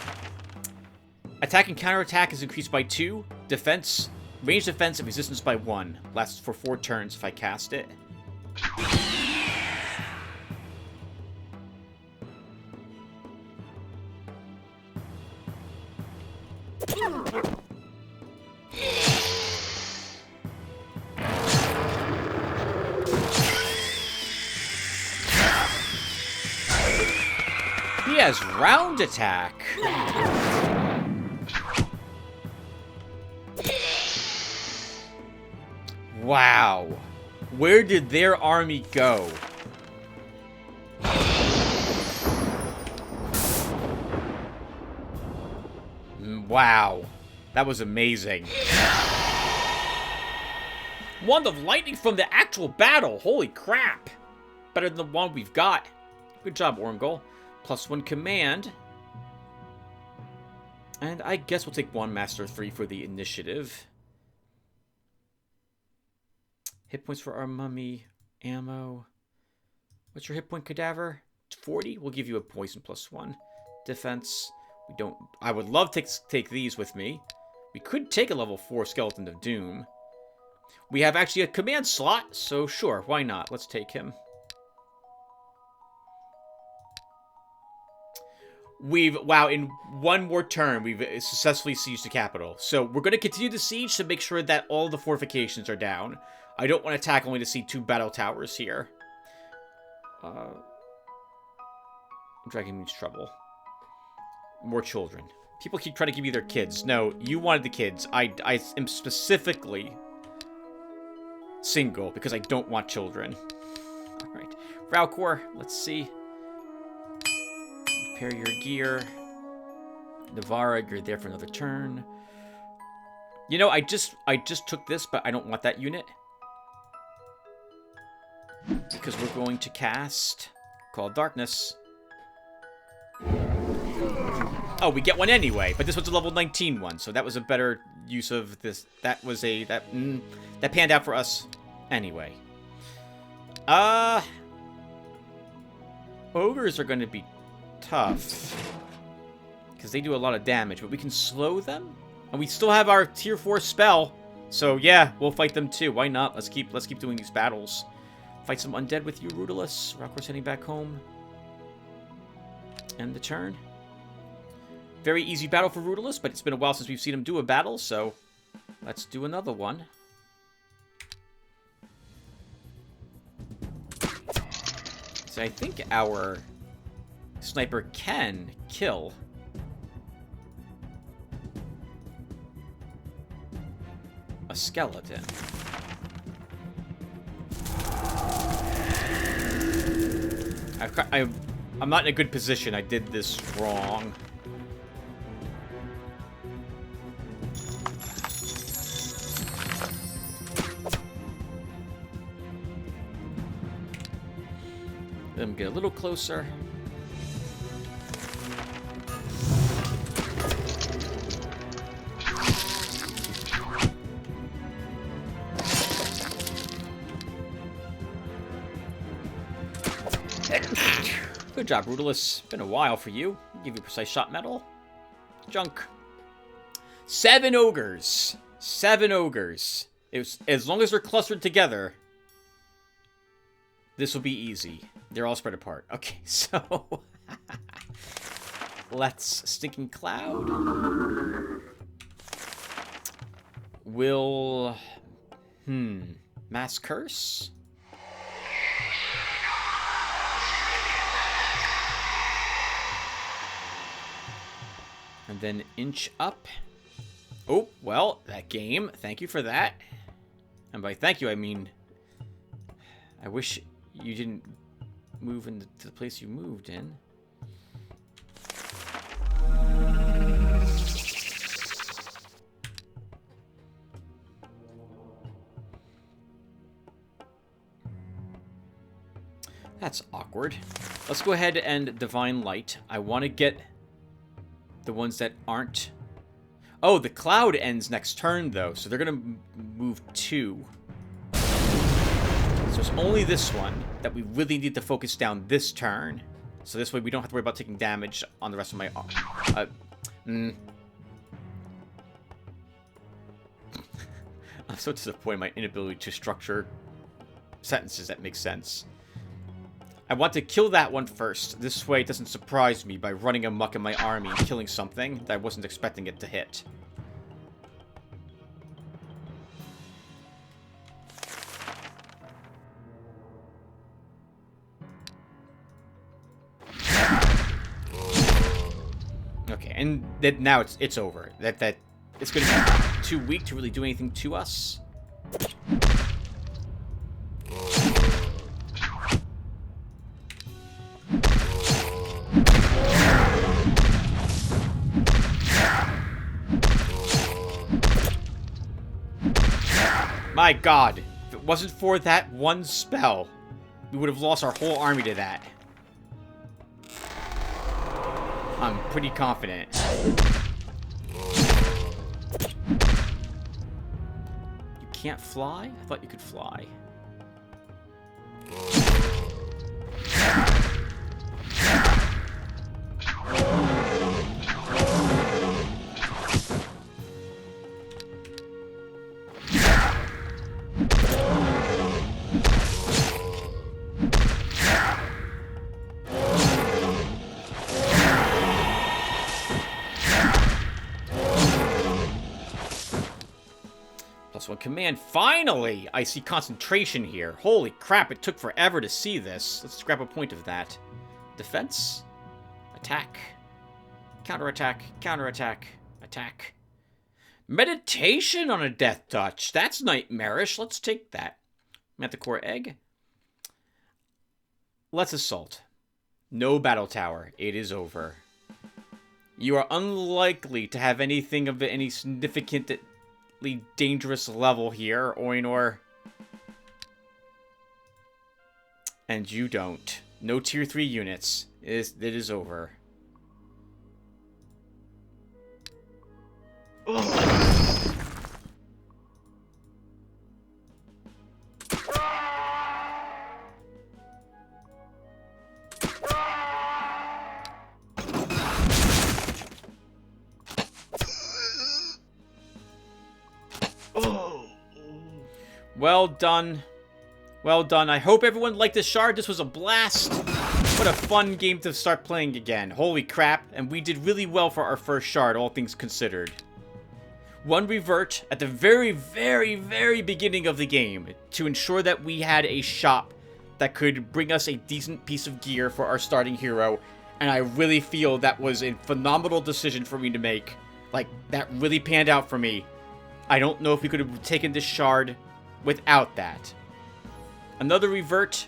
Attack and counterattack is increased by 2. Defense, range defense, and resistance by 1. Lasts for 4 turns if I cast it. He has round attack. Wow. Where did their army go? Wow. That was amazing. Wand of Lightning from the actual battle. Holy crap. Better than the one we've got. Good job, Ormgol. +1 command. And I guess we'll take 1 Master 3 for the initiative. Hit points for our mummy. Ammo. What's your hit point, Cadaver? 40? We'll give you a poison +1. Defense. We don't... I would love to take these with me. We could take a level 4 Skeleton of Doom. We have actually a command slot, so sure, why not? Let's take him. Wow, in 1 more turn, we've successfully sieged the capital. So we're going to continue the siege to make sure that all the fortifications are down. I don't want to attack only to see 2 battle towers here. Dragon means trouble. More children. People keep trying to give me their kids. No, you wanted the kids. I am specifically single because I don't want children. Alright. Valkor, let's see. Repair your gear. Navara, you're there for another turn. You know, I just took this, but I don't want that unit. Because we're going to cast Call of Darkness. Oh, we get one anyway, but this was a level 19 one, so that was a better use of this. That was a that panned out for us anyway. Ogres are going to be tough because they do a lot of damage, but we can slow them, and we still have our tier 4 spell. So yeah, we'll fight them too. Why not? Let's keep doing these battles. Fight some undead with you, Rudolus. Rockwar's heading back home. End the turn. Very easy battle for Rudolus, but it's been a while since we've seen him do a battle, so let's do another one. So I think our sniper can kill. A skeleton. I'm not in a good position. I did this wrong. Let them get a little closer. Good job, Rudolus. Been a while for you. I'll give you precise shot medal. Junk. 7 ogres. 7 ogres. As long as they're clustered together, this will be easy. They're all spread apart. Okay, so let's Stinking Cloud. Will Mass Curse. And then inch up. Oh, well, that game. Thank you for that. And by thank you, I mean, I wish you didn't move into the place you moved in. That's awkward. Let's go ahead and Divine Light. I want to get The ones that aren't... Oh, the cloud ends next turn, though, so they're going to move 2. So it's only this one that we really need to focus down this turn. So this way we don't have to worry about taking damage on the rest of my... I'm so disappointed in my inability to structure sentences that make sense. I want to kill that one first. This way it doesn't surprise me by running amok in my army and killing something that I wasn't expecting it to hit. Okay, and that now it's over. That it's going to be too weak to really do anything to us. My god, if it wasn't for that one spell, we would have lost our whole army to that. I'm pretty confident. You can't fly? I thought you could fly. +1 command. Finally! I see concentration here. Holy crap, it took forever to see this. Let's grab a point of that. Defense. Attack. Counterattack. Counterattack. Attack. Meditation on a death touch. That's nightmarish. Let's take that. Manticore egg. Let's assault. No battle tower. It is over. You are unlikely to have anything of any significantly dangerous level here, Eador. And you don't. No tier 3 units. It is over. Well done. Well done. I hope everyone liked this shard. This was a blast. What a fun game to start playing again. Holy crap. And we did really well for our first shard, all things considered. One revert at the very, very, very beginning of the game to ensure that we had a shop that could bring us a decent piece of gear for our starting hero. And I really feel that was a phenomenal decision for me to make. Like, that really panned out for me. I don't know if we could have taken this shard without that. Another revert.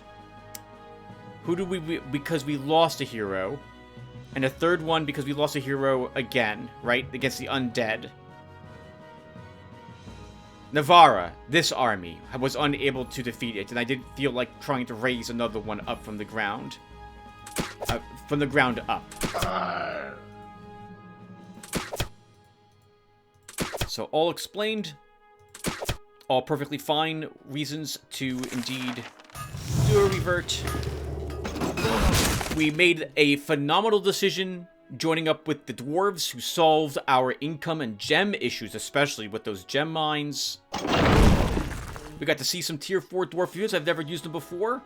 Who do we... because we lost a hero. And a third one because we lost a hero again, right? Against the undead. Navarra, this army, was unable to defeat it. And I didn't feel like trying to raise another one up from the ground. From the ground up. So all explained. All perfectly fine reasons to indeed do a revert. We made a phenomenal decision joining up with the dwarves who solved our income and gem issues, especially with those gem mines. We got to see some tier 4 dwarf units. I've never used them before.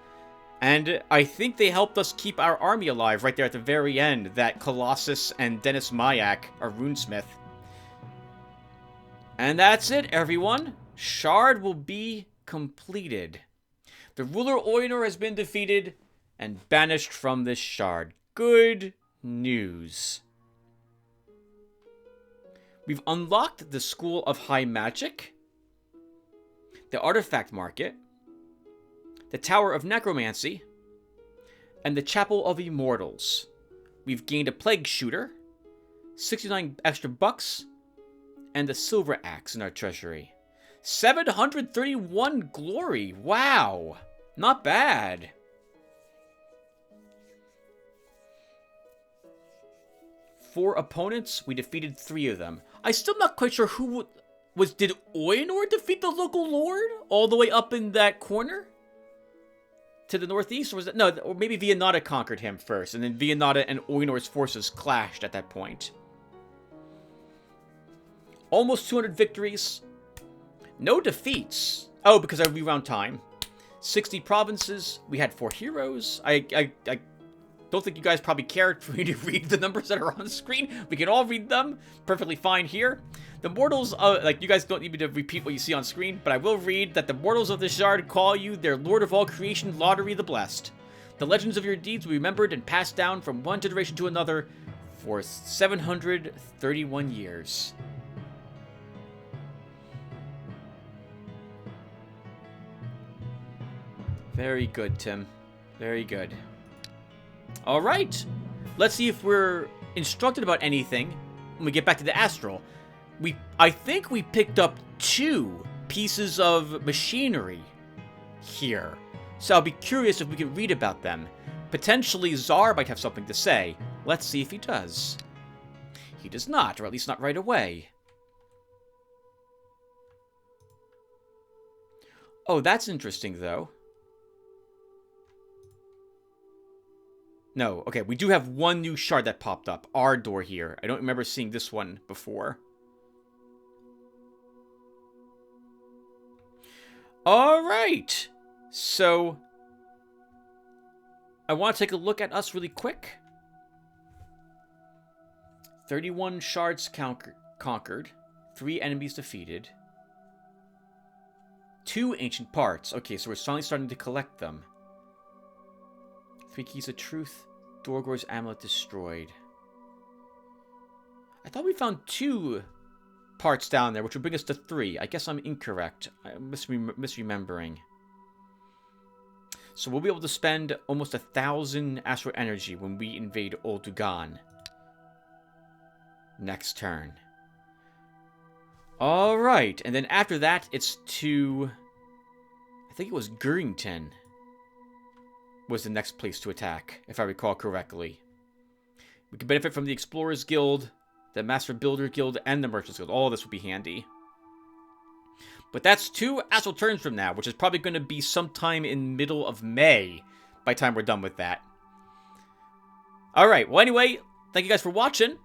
And I think they helped us keep our army alive right there at the very end. That Colossus and Dennis Mayak, our runesmith. And that's it, everyone. Shard will be completed. The ruler Eador has been defeated and banished from this shard. Good news. We've unlocked the School of High Magic, the Artifact Market, the Tower of Necromancy, and the Chapel of Immortals. We've gained a Plague Shooter, 69 extra bucks, and the Silver Axe in our treasury. 731 glory. Wow. Not bad. 4 opponents. We defeated 3 of them. I'm still not quite sure who was... Did Eador defeat the local lord all the way up in that corner? To the northeast? Or was it... No, or maybe Viennata conquered him first. And then Viennata and Eador's forces clashed at that point. Almost 200 victories. No defeats. Oh, because I rewound time. 60 provinces. We had 4 heroes. I don't think you guys probably cared for me to read the numbers that are on screen. We can all read them. Perfectly fine here. The mortals, like, you guys don't need me to repeat what you see on screen, but I will read that the mortals of the Shard call you their Lord of all creation, Lotaeri the Blessed. The legends of your deeds will be remembered and passed down from one generation to another for 731 years. Very good, Tim. Very good. All right. Let's see if we're instructed about anything when we get back to the Astral. I think we picked up 2 pieces of machinery here. So I'll be curious if we can read about them. Potentially Czar might have something to say. Let's see if he does. He does not, or at least not right away. Oh, that's interesting, though. No, okay, we do have 1 new shard that popped up. Eador here. I don't remember seeing this one before. Alright! So, I want to take a look at us really quick. 31 shards conquered. 3 enemies defeated. 2 ancient parts. Okay, so we're finally starting to collect them. 3 keys of truth. Dorgor's amulet destroyed. I thought we found 2 parts down there, which would bring us to 3. I guess I'm incorrect. I'm misremembering. So we'll be able to spend almost 1,000 astral energy when we invade Oldugan. Next turn. Alright, and then after that, it's to... I think it was Gurrington was the next place to attack, if I recall correctly. We can benefit from the Explorers Guild, the Master Builder Guild, and the Merchants Guild. All of this would be handy. But that's 2 astral turns from now, which is probably going to be sometime in middle of May by the time we're done with that. Alright, well anyway, thank you guys for watching.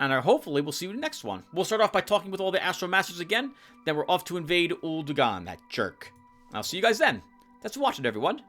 And hopefully we'll see you in the next one. We'll start off by talking with all the Astral Masters again, then we're off to invade Oldugan, that jerk. I'll see you guys then. Thanks for watching, everyone.